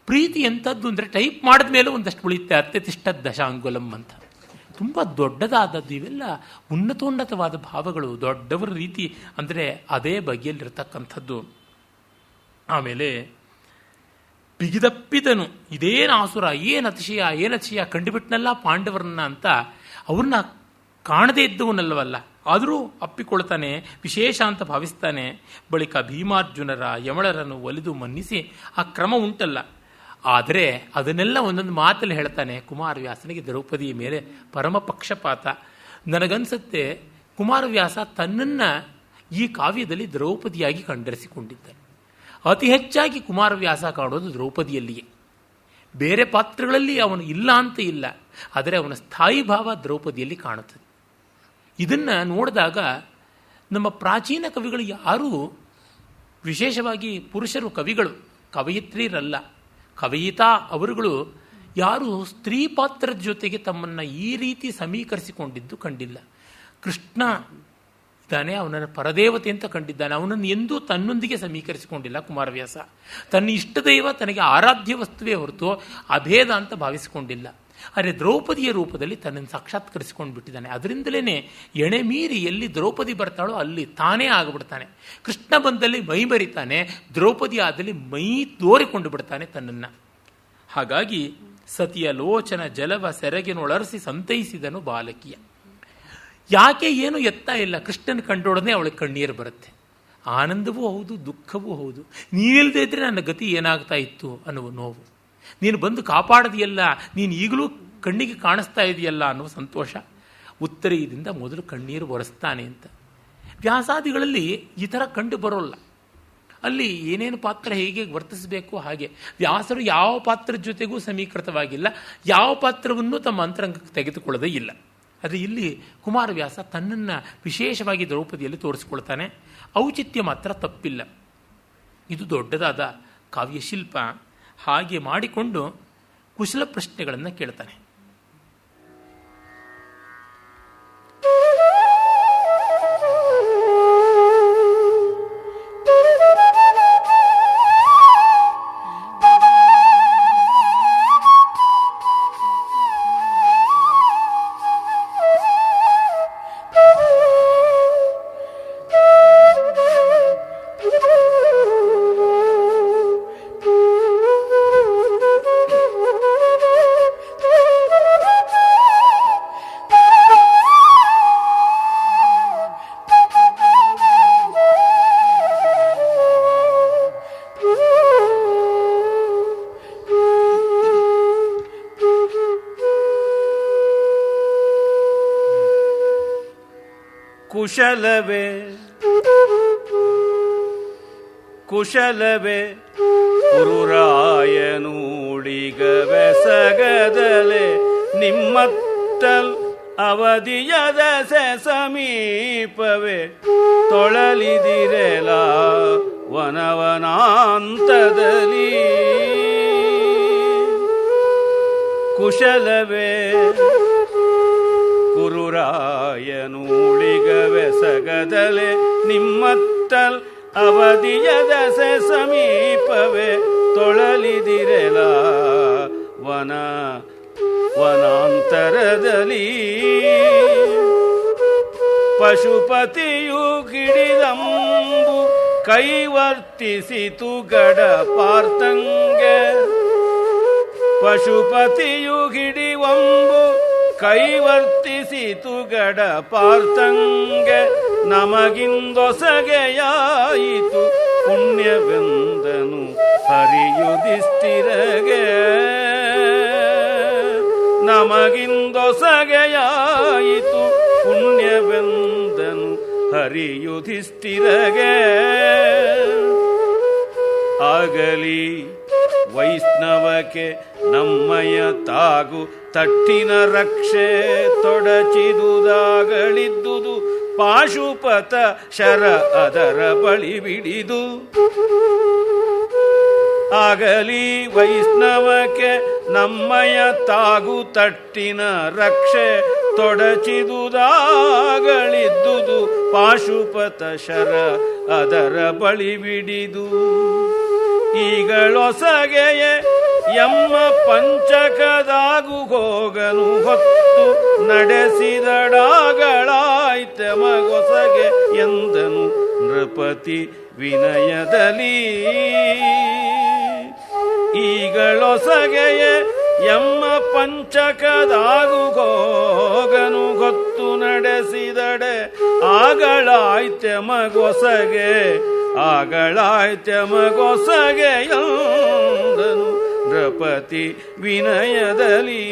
ಪ್ರೀತಿ ಎಂಥದ್ದು ಅಂದರೆ ಟೈಪ್ ಮಾಡಿದ ಮೇಲೆ ಒಂದಷ್ಟು ಉಳಿಯುತ್ತೆ. ಅತ್ಯತಿಷ್ಠ ದಶಾಂಗುಲಂ ಅಂತ. ತುಂಬ ದೊಡ್ಡದಾದದ್ದು. ಇವೆಲ್ಲ ಉನ್ನತೋನ್ನತವಾದ ಭಾವಗಳು, ದೊಡ್ಡವರ ರೀತಿ ಅಂದರೆ ಅದೇ ಬಗೆಯಲ್ಲಿರ್ತಕ್ಕಂಥದ್ದು. ಆಮೇಲೆ ಬಿಗಿದಪ್ಪಿದನು. ಇದೇನು ಆಸುರ, ಏನು ಅತಿಶಯ ಕಂಡುಬಿಟ್ನಲ್ಲ ಪಾಂಡವರನ್ನ ಅಂತ ಅವ್ರನ್ನ ಕಾಣದೇ ಇದ್ದವನಲ್ಲವಲ್ಲ. ಆದರೂ ಅಪ್ಪಿಕೊಳ್ತಾನೆ, ವಿಶೇಷ ಅಂತ ಭಾವಿಸ್ತಾನೆ. ಬಳಿಕ ಭೀಮಾರ್ಜುನರ ಯಮಳರನ್ನು ಒಲಿದು ಮನ್ನಿಸಿ ಆ ಕ್ರಮ ಉಂಟಲ್ಲ. ಆದರೆ ಅದನ್ನೆಲ್ಲ ಒಂದೊಂದು ಮಾತಲ್ಲಿ ಹೇಳ್ತಾನೆ. ಕುಮಾರವ್ಯಾಸನಿಗೆ ದ್ರೌಪದಿಯ ಮೇಲೆ ಪರಮ ಪಕ್ಷಪಾತ. ನನಗನ್ಸುತ್ತೆ ಕುಮಾರವ್ಯಾಸ ತನ್ನನ್ನು ಈ ಕಾವ್ಯದಲ್ಲಿ ದ್ರೌಪದಿಯಾಗಿ ಕಂಡರಿಸಿಕೊಂಡಿದ್ದಾನೆ. ಅತಿ ಹೆಚ್ಚಾಗಿ ಕುಮಾರವ್ಯಾಸ ಕಾಣೋದು ದ್ರೌಪದಿಯಲ್ಲಿಯೇ. ಬೇರೆ ಪಾತ್ರಗಳಲ್ಲಿ ಅವನು ಇಲ್ಲ ಅಂತ ಇಲ್ಲ, ಆದರೆ ಅವನ ಸ್ಥಾಯಿ ಭಾವ ದ್ರೌಪದಿಯಲ್ಲಿ ಕಾಣುತ್ತದೆ. ಇದನ್ನು ನೋಡಿದಾಗ ನಮ್ಮ ಪ್ರಾಚೀನ ಕವಿಗಳು ಯಾರೂ, ವಿಶೇಷವಾಗಿ ಪುರುಷರು ಕವಿಗಳು, ಕವಯಿತ್ರಿರಲ್ಲ, ಕವಯಿತಾ ಅವರುಗಳು ಯಾರು ಸ್ತ್ರೀ ಪಾತ್ರದ ಜೊತೆಗೆ ತಮ್ಮನ್ನು ಈ ರೀತಿ ಸಮೀಕರಿಸಿಕೊಂಡಿದ್ದು ಕಂಡಿಲ್ಲ. ಕೃಷ್ಣ ಇದ್ದಾನೆ, ಅವನನ್ನು ಪರದೇವತೆ ಅಂತ ಕಂಡಿದ್ದಾನೆ. ಅವನನ್ನು ಎಂದೂ ತನ್ನೊಂದಿಗೆ ಸಮೀಕರಿಸಿಕೊಂಡಿಲ್ಲ ಕುಮಾರವ್ಯಾಸ. ತನ್ನ ಇಷ್ಟದೈವ ತನಗೆ ಆರಾಧ್ಯ ವಸ್ತುವೇ ಹೊರತು ಅಭೇದ ಅಂತ ಭಾವಿಸಿಕೊಂಡಿಲ್ಲ. ಆದರೆ ದ್ರೌಪದಿಯ ರೂಪದಲ್ಲಿ ತನ್ನನ್ನು ಸಾಕ್ಷಾತ್ಕರಿಸಿಕೊಂಡು ಬಿಟ್ಟಿದ್ದಾನೆ. ಅದರಿಂದಲೇ ಎಣೆ ಮೀರಿ ಎಲ್ಲಿ ದ್ರೌಪದಿ ಬರ್ತಾಳೋ ಅಲ್ಲಿ ತಾನೇ ಆಗಿಬಿಡ್ತಾನೆ. ಕೃಷ್ಣ ಬಂದಲ್ಲಿ ಮೈ ಮರಿತಾನೆ, ದ್ರೌಪದಿ ಆದಲ್ಲಿ ಮೈ ತೋರಿಕೊಂಡು ಬಿಡ್ತಾನೆ ತನ್ನನ್ನು. ಹಾಗಾಗಿ ಸತಿಯ ಲೋಚನ ಜಲವ ಸೆರಗಿನೊಳರಿಸಿ ಸಂತೈಸಿದನು ಬಾಲಕಿಯ. ಯಾಕೆ ಏನು ಎತ್ತಾ ಇಲ್ಲ, ಕೃಷ್ಣನ ಕಂಡೊಡನೆ ಅವಳಿಗೆ ಕಣ್ಣೀರು ಬರುತ್ತೆ. ಆನಂದವೂ ಹೌದು, ದುಃಖವೂ ಹೌದು. ನೀನಿಲ್ಲದೆ ಇದ್ರೆ ನನ್ನ ಗತಿ ಏನಾಗ್ತಾ ಇತ್ತು ಅನ್ನುವ ನೋವು. ನೀನು ಬಂದು ಕಾಪಾಡದಿಯಲ್ಲ, ನೀನು ಈಗಲೂ ಕಣ್ಣಿಗೆ ಕಾಣಿಸ್ತಾ ಇದೆಯಲ್ಲ ಅನ್ನುವ ಸಂತೋಷ. ಉತ್ತರೀಯದಿಂದ ಮೊದಲು ಕಣ್ಣೀರು ಒರೆಸ್ತಾನೆ ಅಂತ. ವ್ಯಾಸಾದಿಗಳಲ್ಲಿ ಈ ಥರ ಕಂಡು ಬರೋಲ್ಲ. ಅಲ್ಲಿ ಏನೇನು ಪಾತ್ರ ಹೇಗೆ ವರ್ತಿಸಬೇಕು ಹಾಗೆ. ವ್ಯಾಸರು ಯಾವ ಪಾತ್ರದ ಜೊತೆಗೂ ಸಮೀಕೃತವಾಗಿಲ್ಲ, ಯಾವ ಪಾತ್ರವನ್ನು ತಮ್ಮ ಅಂತರಂಗಕ್ಕೆ ತೆಗೆದುಕೊಳ್ಳೋದೇ ಇಲ್ಲ. ಆದರೆ ಇಲ್ಲಿ ಕುಮಾರವ್ಯಾಸ ತನ್ನನ್ನು ವಿಶೇಷವಾಗಿ ದ್ರೌಪದಿಯಲ್ಲಿ ತೋರಿಸ್ಕೊಳ್ತಾನೆ. ಔಚಿತ್ಯ ಮಾತ್ರ ತಪ್ಪಿಲ್ಲ. ಇದು ದೊಡ್ಡದಾದ ಕಾವ್ಯಶಿಲ್ಪ. ಹಾಗೆ ಮಾಡಿಕೊಂಡು ಕುಶಲ ಪ್ರಶ್ನೆಗಳನ್ನು ಕೇಳ್ತಾನೆ. ಕುಶಲವೇ ಕುಶಲವೇ ಕುರುರಾಯನೂಡಿಗವೆಸಗದಲೆ ನಿಮ್ಮತ್ತಲ್ ಅವಧಿಯದ ಸಮೀಪವೇ ತೊಳಲಿದಿರೆಲ ವನವನಾಂತದಲ್ಲಿ. ಕುಶಲವೇ ಕುರುರಾಯನೂಳಿಗವೆಸಗದಲೆ ನಿಮ್ಮತ್ತಲ್ ಅವಧಿಯದ ಸಮೀಪವೇ ತೊಳಲಿದಿರೆಲ ವನಾಂತರದಲ್ಲಿ. ಪಶುಪತಿಯು ಗಿಡಿದಂಬು ಕೈವರ್ತಿಸಿತು ಗಡ ಪಾರ್ತಂಗೆ. ಪಶುಪತಿಯು ಗಿಡಿವಂಬು ಕೈವರ್ತಿಸಿತು ಗಡ ಪಾರ್ತಂಗೆ. ನಮಗಿಂದೊಸಗೆಯಾಯಿತು ಪುಣ್ಯವೆಂದನು ಹರಿಯುಧಿಷ್ಠಿರಗೆ. ನಮಗಿಂದೊಸಗೆಯಾಯಿತು ಪುಣ್ಯವೆಂದನು ಹರಿಯುಧಿಷ್ಠಿರಗೆ. ಆಗಲಿ ವೈಷ್ಣವಕ್ಕೆ ನಮ್ಮಯ ತಾಗು ತಟ್ಟಿನ ರಕ್ಷೆ ತೊಡಚಿದುದಾಗಳಿದ್ದುದು ಪಾಶುಪತ ಶರ ಅದರ ಬಳಿ ಬಿಡಿದು. ಆಗಲಿ ವೈಷ್ಣವಕ್ಕೆ ನಮ್ಮಯ ತಾಗು ತಟ್ಟಿನ ರಕ್ಷೆ ತೊಡಚಿದುದಾಗಳಿದ್ದುದು ಪಾಶುಪತ ಶರ ಅದರ ಬಳಿ ಬಿಡಿದು. ಈಗಳೊಸಗೆಯೇ ಎಮ್ಮ ಪಂಚಕದಾಗು ಹೋಗನು ಹೊತ್ತು ನಡೆಸಿದಡಾಗಳಾಯ್ತ ಮಗೊಸಗೆ ಎಂದನು ನೃಪತಿ ವಿನಯದಲ್ಲಿ. ಈಗಳೊಸಗೆಯೇ ಎಮ್ಮ ಪಂಚಕದಾಗು ಹೋಗನು ಹೊತ್ತು ನಡೆಸಿದಡೆ ಆಗಳಾಯ್ತ ಮಗೊಸಗೆ. ಆಗಳಾಯ್ತ ಮಗೊಸಗೆ ಎಂದನು ನೃಪತಿ ವಿನಯದಲ್ಲಿ.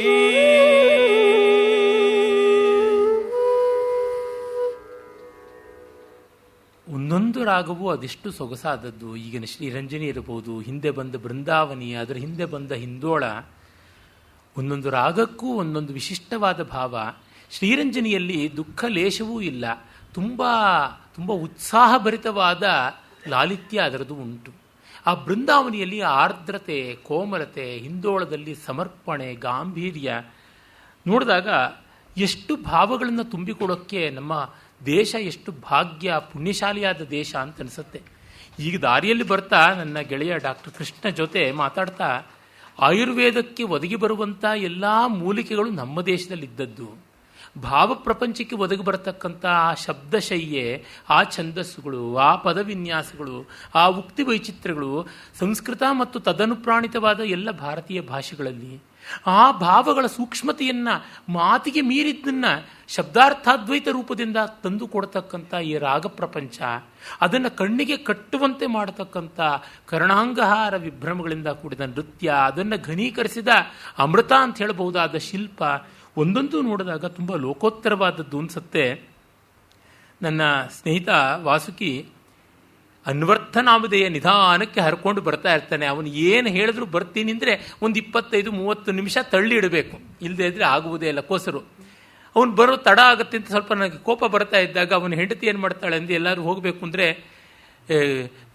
ಒಂದೊಂದು ರಾಗವೂ ಅದೆಷ್ಟು ಸೊಗಸಾದದ್ದು. ಈಗಿನ ಶ್ರೀರಂಜನಿ ಇರಬಹುದು, ಹಿಂದೆ ಬಂದ ಬೃಂದಾವನಿ, ಅದರ ಹಿಂದೆ ಬಂದ ಹಿಂದೋಳ. ಒಂದೊಂದು ರಾಗಕ್ಕೂ ಒಂದೊಂದು ವಿಶಿಷ್ಟವಾದ ಭಾವ. ಶ್ರೀರಂಜನಿಯಲ್ಲಿ ದುಃಖ ಲೇಶವೂ ಇಲ್ಲ. ತುಂಬ ತುಂಬ ಉತ್ಸಾಹಭರಿತವಾದ ಲಾಲಿತ್ಯ ಅದರದು ಉಂಟು. ಆ ಬೃಂದಾವನಿಯಲ್ಲಿ ಆರ್ದ್ರತೆ, ಕೋಮಲತೆ, ಹಿಂದೋಳದಲ್ಲಿ ಸಮರ್ಪಣೆ, ಗಾಂಭೀರ್ಯ ನೋಡಿದಾಗ ಎಷ್ಟು ಭಾವಗಳನ್ನು ತುಂಬಿಕೊಡೋಕ್ಕೆ ನಮ್ಮ ದೇಶ ಎಷ್ಟು ಭಾಗ್ಯ ಪುಣ್ಯಶಾಲಿಯಾದ ದೇಶ ಅಂತ ಅನಿಸುತ್ತೆ. ಈಗ ದಾರಿಯಲ್ಲಿ ಬರ್ತಾ ನನ್ನ ಗೆಳೆಯ ಡಾಕ್ಟರ್ ಕೃಷ್ಣ ಜೊತೆ ಮಾತಾಡ್ತಾ ಆಯುರ್ವೇದಕ್ಕೆ ಒದಗಿ ಬರುವಂಥ ಎಲ್ಲ ಮೂಲಿಕೆಗಳು ನಮ್ಮ ದೇಶದಲ್ಲಿದ್ದದ್ದು, ಭಾವ ಪ್ರಪಂಚಕ್ಕೆ ಒದಗಿ ಬರತಕ್ಕಂಥ ಆ ಶಬ್ದಶಯ್ಯೆ, ಆ ಛಂದಸ್ಸುಗಳು, ಆ ಪದವಿನ್ಯಾಸಗಳು, ಆ ಉಕ್ತಿ ವೈಚಿತ್ರ್ಯಗಳು ಸಂಸ್ಕೃತ ಮತ್ತು ತದನುಪ್ರಾಣಿತವಾದ ಎಲ್ಲ ಭಾರತೀಯ ಭಾಷೆಗಳಲ್ಲಿ ಆ ಭಾವಗಳ ಸೂಕ್ಷ್ಮತೆಯನ್ನು ಮಾತಿಗೆ ಮೀರಿದ್ದನ್ನು ಶಬ್ದಾರ್ಥಾದ್ವೈತ ರೂಪದಿಂದ ತಂದು ಕೊಡ್ತಕ್ಕಂಥ ಈ ರಾಗ ಪ್ರಪಂಚ, ಅದನ್ನು ಕಣ್ಣಿಗೆ ಕಟ್ಟುವಂತೆ ಮಾಡತಕ್ಕಂಥ ಕರ್ಣಾಂಗಹಾರ ವಿಭ್ರಮಗಳಿಂದ ಕೂಡಿದ ನೃತ್ಯ, ಅದನ್ನು ಘನೀಕರಿಸಿದ ಅಮೃತ ಅಂತ ಹೇಳಬಹುದಾದ ಶಿಲ್ಪ, ಒಂದೊಂದು ನೋಡಿದಾಗ ತುಂಬ ಲೋಕೋತ್ತರವಾದದ್ದು ಅನಿಸುತ್ತೆ. ನನ್ನ ಸ್ನೇಹಿತ ವಾಸುಕಿ ಅನ್ವರ್ಥನಾಮಧೇಯ ನಿಧಾನಕ್ಕೆ ಹರ್ಕೊಂಡು ಬರ್ತಾ ಇರ್ತಾನೆ. ಅವನು ಏನು ಹೇಳಿದ್ರು ಬರ್ತೀನಿ ಅಂದರೆ ಒಂದು 25-30 ನಿಮಿಷ ತಳ್ಳಿ ಇಡಬೇಕು, ಇಲ್ಲದೆ ಇದ್ರೆ ಆಗುವುದೇ ಇಲ್ಲ ಕೋಸರು. ಅವನು ಬರೋ ತಡ ಆಗುತ್ತೆ ಅಂತ ಸ್ವಲ್ಪ ನನಗೆ ಕೋಪ ಬರ್ತಾ ಇದ್ದಾಗ ಅವನ ಹೆಂಡತಿ ಏನು ಮಾಡ್ತಾಳೆ ಅಂದರೆ, ಎಲ್ಲರೂ ಹೋಗಬೇಕು ಅಂದರೆ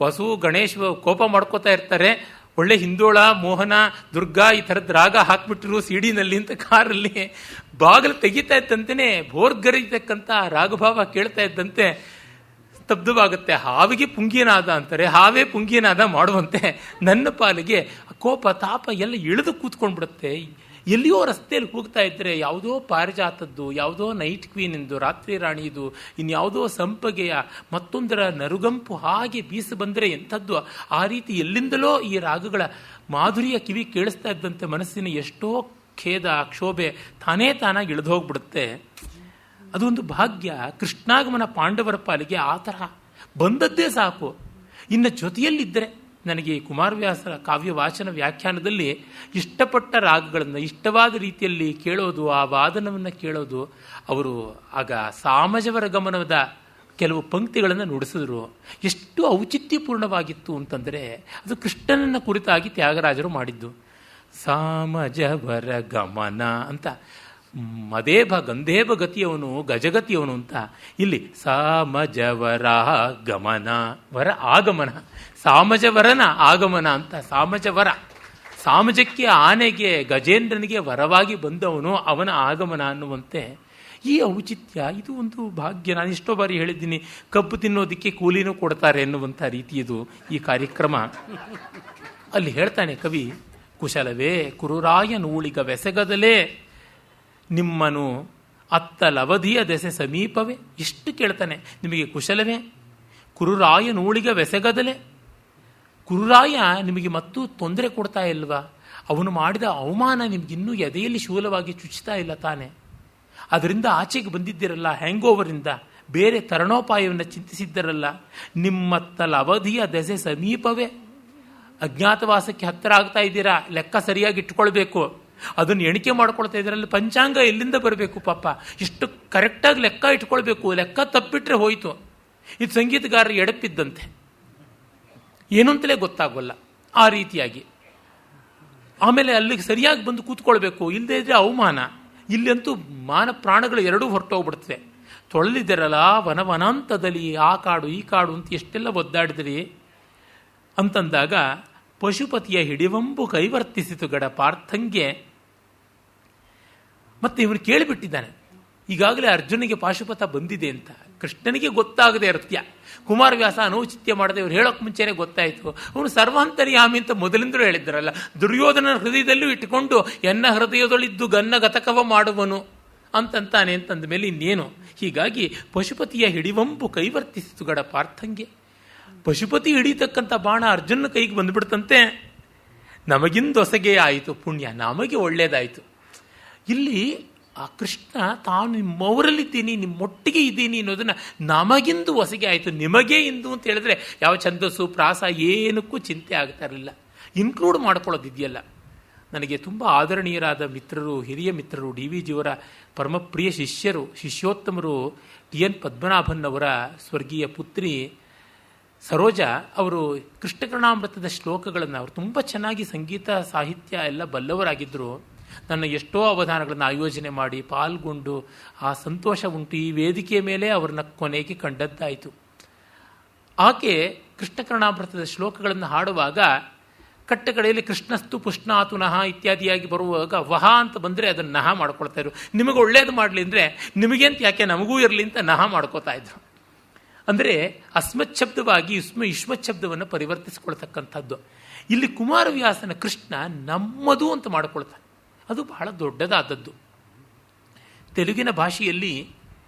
ವಾಸು ಗಣೇಶ್ ಕೋಪ ಮಾಡ್ಕೋತಾ ಇರ್ತಾರೆ, ಒಳ್ಳೆ ಹಿಂದೋಳ ಮೋಹನ ದುರ್ಗಾ ಈ ಥರದ ರಾಗ ಹಾಕ್ಬಿಟ್ಟಿರು ಸಿಡಿನಲ್ಲಿ ಅಂತ ಕಾರಲ್ಲಿ ಬಾಗಿಲು ತೆಗಿತಾ ಇದ್ದಂತೆಯೇ ಭೋರ್ಗರಿತಕ್ಕಂಥ ರಾಗಭಾವ ಕೇಳ್ತಾ ಇದ್ದಂತೆ ಸ್ತಬ್ಧವಾಗುತ್ತೆ. ಹಾವಿಗೆ ಪುಂಗಿನಾದ ಅಂತಾರೆ, ಹಾವೇ ಪುಂಗಿನಾದ ಮಾಡುವಂತೆ ನನ್ನ ಪಾಲಿಗೆ ಕೋಪ ತಾಪ ಎಲ್ಲ ಇಳಿದು ಕೂತ್ಕೊಂಡ್ಬಿಡುತ್ತೆ. ಎಲ್ಲಿಯೋ ರಸ್ತೆಯಲ್ಲಿ ಹೋಗ್ತಾ ಇದ್ದರೆ ಯಾವುದೋ ಪಾರಿಜಾತದ್ದು, ಯಾವುದೋ ನೈಟ್ ಕ್ವೀನಿಂದು, ರಾತ್ರಿ ರಾಣಿದು, ಇನ್ಯಾವುದೋ ಸಂಪಗೆಯ ಮತ್ತೊಂದರ ನರುಗಂಪು ಹಾಗೆ ಬೀಸಿ ಬಂದರೆ ಎಂಥದ್ದು, ಆ ರೀತಿ ಎಲ್ಲಿಂದಲೋ ಈ ರಾಗಗಳ ಮಾಧುರ್ಯ ಕಿವಿ ಕೇಳಿಸ್ತಾ ಇದ್ದಂತೆ ಮನಸ್ಸಿನ ಎಷ್ಟೋ ಖೇದ ಕ್ಷೋಭೆ ತಾನೇ ತಾನಾಗಿ ಇಳಿದು ಹೋಗ್ಬಿಡುತ್ತೆ. ಅದೊಂದು ಭಾಗ್ಯ. ಕೃಷ್ಣಾಗಮನ ಪಾಂಡವರ ಪಾಲಿಗೆ ಆ ತರಹ ಬಂದದ್ದೇ ಸಾಕು. ಇನ್ನು ಜೊತೆಯಲ್ಲಿದ್ದರೆ ನನಗೆ ಕುಮಾರವ್ಯಾಸರ ಕಾವ್ಯ ವಾಚನ ವ್ಯಾಖ್ಯಾನದಲ್ಲಿ ಇಷ್ಟಪಟ್ಟ ರಾಗಗಳನ್ನು ಇಷ್ಟವಾದ ರೀತಿಯಲ್ಲಿ ಕೇಳೋದು, ಆ ವಾದನವನ್ನು ಕೇಳೋದು. ಅವರು ಆಗ ಸಾಮಜವರ ಗಮನದ ಕೆಲವು ಪಂಕ್ತಿಗಳನ್ನು ನುಡಿಸಿದ್ರು. ಎಷ್ಟು ಔಚಿತ್ಯಪೂರ್ಣವಾಗಿತ್ತು ಅಂತಂದರೆ ಅದು ಕೃಷ್ಣನನ್ನ ಕುರಿತಾಗಿ ತ್ಯಾಗರಾಜರು ಮಾಡಿದ್ದು. ಸಾಮಜವರ ಗಮನ ಅಂತ, ಮದೇಭ ಗಂಧೇಭ ಗತಿಯವನು ಗಜಗತಿಯವನು ಅಂತ, ಇಲ್ಲಿ ಸಾಮಜವರ ಗಮನ, ವರ ಆಗಮನ, ಸಾಮಜವರನ ಆಗಮನ ಅಂತ. ಸಾಮಜವರ ಸಾಮಜಕ್ಕೆ, ಆನೆಗೆ, ಗಜೇಂದ್ರನಿಗೆ ವರವಾಗಿ ಬಂದವನು, ಅವನ ಆಗಮನ ಅನ್ನುವಂತೆ ಈ ಔಚಿತ್ಯ, ಇದು ಒಂದು ಭಾಗ್ಯ. ನಾನು ಎಷ್ಟೋ ಬಾರಿ ಹೇಳಿದ್ದೀನಿ, ಕಬ್ಬು ತಿನ್ನೋದಕ್ಕೆ ಕೂಲಿನೂ ಕೊಡ್ತಾರೆ ಎನ್ನುವಂಥ ರೀತಿ ಇದು ಈ ಕಾರ್ಯಕ್ರಮ. ಅಲ್ಲಿ ಹೇಳ್ತಾನೆ ಕವಿ, ಕುಶಲವೇ ಕುರುರಾಯ ನೂಳಿಗ ಬೆಸಗದಲೇ ನಿಮ್ಮನು ಅತ್ತಲವಧಿಯ ದೆಸೆ ಸಮೀಪವೇ. ಇಷ್ಟು ಕೇಳ್ತಾನೆ, ನಿಮಗೆ ಕುಶಲವೇ, ಕುರುರಾಯ ನೂಳಿಗ ಬೆಸಗದಲೇ. ಕುರುರಾಯ ನಿಮಗೆ ಮತ್ತೂ ತೊಂದರೆ ಕೊಡ್ತಾ ಇಲ್ವಾ? ಅವನು ಮಾಡಿದ ಅವಮಾನ ನಿಮಗಿನ್ನೂ ಎದೆಯಲ್ಲಿ ಶೂಲವಾಗಿ ಚುಚ್ಚುತ್ತಾ ಇಲ್ಲ ತಾನೆ? ಅದರಿಂದ ಆಚೆಗೆ ಬಂದಿದ್ದಿರಲ್ಲ, ಹ್ಯಾಂಗ್ ಓವರಿಂದ ಬೇರೆ ತರಣೋಪಾಯವನ್ನು ಚಿಂತಿಸಿದ್ದರಲ್ಲ. ನಿಮ್ಮತ್ತಲ ಅವಧಿಯ ದೆಸೆ ಸಮೀಪವೇ. ಅಜ್ಞಾತವಾಸಕ್ಕೆ ಹತ್ತಿರ ಆಗ್ತಾ ಇದ್ದೀರಾ, ಲೆಕ್ಕ ಸರಿಯಾಗಿ ಇಟ್ಕೊಳ್ಬೇಕು. ಅದನ್ನು ಎಣಿಕೆ ಮಾಡ್ಕೊಳ್ತಾ ಇದ್ರಲ್ಲಿ ಪಂಚಾಂಗ ಎಲ್ಲಿಂದ ಬರಬೇಕು ಪಾಪ, ಇಷ್ಟು ಕರೆಕ್ಟಾಗಿ ಲೆಕ್ಕ ಇಟ್ಕೊಳ್ಬೇಕು. ಲೆಕ್ಕ ತಪ್ಪಿಟ್ರೆ ಹೋಯಿತು. ಇದು ಸಂಗೀತಗಾರರು ಎಡಪಿದ್ದಂತೆ, ಏನು ಅಂತಲೇ ಗೊತ್ತಾಗೋಲ್ಲ ಆ ರೀತಿಯಾಗಿ. ಆಮೇಲೆ ಅಲ್ಲಿಗೆ ಸರಿಯಾಗಿ ಬಂದು ಕೂತ್ಕೊಳ್ಬೇಕು, ಇಲ್ಲದೇ ಇದ್ರೆ ಅವಮಾನ. ಇಲ್ಲಂತೂ ಮಾನ ಪ್ರಾಣಗಳು ಎರಡೂ ಹೊರಟೋಗ್ಬಿಡ್ತವೆ. ತೊಳೆದಿದ್ದರಲ್ಲ ವನವನಾಂತದಲ್ಲಿ ಆ ಕಾಡು ಈ ಕಾಡು ಅಂತ ಎಷ್ಟೆಲ್ಲ ಒದ್ದಾಡಿದ್ರಿ ಅಂತಂದಾಗ ಪಶುಪತಿಯ ಹಿಡಿವಂಬು ಕೈವರ್ತಿಸಿತು ಗಡ ಪಾರ್ಥಂಗೆ. ಮತ್ತೆ ಇವನು ಕೇಳಿಬಿಟ್ಟಿದ್ದಾನೆ, ಈಗಾಗಲೇ ಅರ್ಜುನಿಗೆ ಪಾಶುಪತ ಬಂದಿದೆ ಅಂತ. ಕೃಷ್ಣನಿಗೆ ಗೊತ್ತಾಗದೆ ಇರ್ತ್ಯ. ಕುಮಾರವ್ಯಾಸ ಅನೌಚಿತ್ಯ ಮಾಡದೆ ಇವ್ರು ಹೇಳೋಕೆ ಮುಂಚೆನೆ ಗೊತ್ತಾಯಿತು. ಅವನು ಸರ್ವಾಂತರ್ಯಾಮಿ ಅಂತ ಮೊದಲಿಂದಲೂ ಹೇಳಿದ್ರಲ್ಲ. ದುರ್ಯೋಧನ ಹೃದಯದಲ್ಲೂ ಇಟ್ಟುಕೊಂಡು ಎನ್ನ ಹೃದಯದೊಳಿದ್ದು ಗನ್ನ ಗತಕವ ಮಾಡುವನು ಅಂತಂತಾನೆ ಅಂತಂದ ಮೇಲೆ ಇನ್ನೇನು. ಹೀಗಾಗಿ ಪಶುಪತಿಯ ಹಿಡಿವಂಬು ಕೈವರ್ತಿಸಿತು ಗಡ ಪಾರ್ಥಂಗೆ. ಪಶುಪತಿ ಹಿಡಿತಕ್ಕಂಥ ಬಾಣ ಅರ್ಜುನ ಕೈಗೆ ಬಂದುಬಿಡ್ತಂತೆ. ನಮಗಿಂದೊಸಗೆ ಆಯಿತು ಪುಣ್ಯ, ನಮಗೆ ಒಳ್ಳೇದಾಯಿತು. ಇಲ್ಲಿ ಆ ಕೃಷ್ಣ ತಾನು ನಿಮ್ಮವರಲ್ಲಿದ್ದೀನಿ, ನಿಮ್ಮೊಟ್ಟಿಗೆ ಇದ್ದೀನಿ ಅನ್ನೋದನ್ನ ನಮಗಿಂದು ಹೊಸಗೆ ಆಯಿತು, ನಿಮಗೇ ಇಂದು ಅಂತ ಹೇಳಿದ್ರೆ ಯಾವ ಛಂದಸ್ಸು ಪ್ರಾಸ ಏನಕ್ಕೂ ಚಿಂತೆ ಆಗ್ತಾ ಇರಲಿಲ್ಲ. ಇನ್ಕ್ಲೂಡ್ ಮಾಡ್ಕೊಳ್ಳೋದಿದೆಯಲ್ಲ. ನನಗೆ ತುಂಬ ಆದರಣೀಯರಾದ ಮಿತ್ರರು, ಹಿರಿಯ ಮಿತ್ರರು, ಡಿ ವಿ ಜಿಯವರ ಪರಮಪ್ರಿಯ ಶಿಷ್ಯರು, ಶಿಷ್ಯೋತ್ತಮರು ಟಿ ಎನ್ ಪದ್ಮನಾಭನ್ ಅವರ ಸ್ವರ್ಗೀಯ ಪುತ್ರಿ ಸರೋಜಾ ಅವರು ಕೃಷ್ಣಕರ್ಣಾಮೃತದ ಶ್ಲೋಕಗಳನ್ನು ಅವರು ತುಂಬ ಚೆನ್ನಾಗಿ ಸಂಗೀತ ಸಾಹಿತ್ಯ ಎಲ್ಲ ಬಲ್ಲವರಾಗಿದ್ದರು. ನನ್ನ ಎಷ್ಟೋ ಅವಧಾನಗಳನ್ನು ಆಯೋಜನೆ ಮಾಡಿ ಪಾಲ್ಗೊಂಡು ಆ ಸಂತೋಷ ಉಂಟು. ಈ ವೇದಿಕೆಯ ಮೇಲೆ ಅವ್ರನ್ನ ಕೊನೆಗೆ ಕಂಡದ್ದಾಯಿತು. ಆಕೆ ಕೃಷ್ಣಕರ್ಣಾಮೃತದ ಶ್ಲೋಕಗಳನ್ನು ಹಾಡುವಾಗ ಕಟ್ಟ ಕಡೆಯಲ್ಲಿ ಕೃಷ್ಣಸ್ತು ಪುಷ್ಣಾತು ನಹ ಇತ್ಯಾದಿಯಾಗಿ ಬರುವಾಗ ವಹ ಅಂತ ಬಂದರೆ ಅದನ್ನು ನಹ ಮಾಡ್ಕೊಳ್ತಾ ಇದ್ರು. ನಿಮಗೆ ಒಳ್ಳೇದು ಮಾಡಲಿ ಅಂದರೆ ನಿಮಗೇಂತ ಯಾಕೆ ನಮಗೂ ಇರಲಿ ಅಂತ ನಹ ಮಾಡ್ಕೋತಾ ಇದ್ರು. ಅಂದರೆ ಅಸ್ಮತ್ ಶಬ್ದವಾಗಿ ಯುಷ್ಮತ್ ಶಬ್ದವನ್ನು ಪರಿವರ್ತಿಸಿಕೊಳ್ತಕ್ಕಂಥದ್ದು. ಇಲ್ಲಿ ಕುಮಾರವ್ಯಾಸನ ಕೃಷ್ಣ ನಮ್ಮದು ಅಂತ ಮಾಡಿಕೊಳ್ತಾನೆ. ಅದು ಬಹಳ ದೊಡ್ಡದಾದದ್ದು. ತೆಲುಗಿನ ಭಾಷೆಯಲ್ಲಿ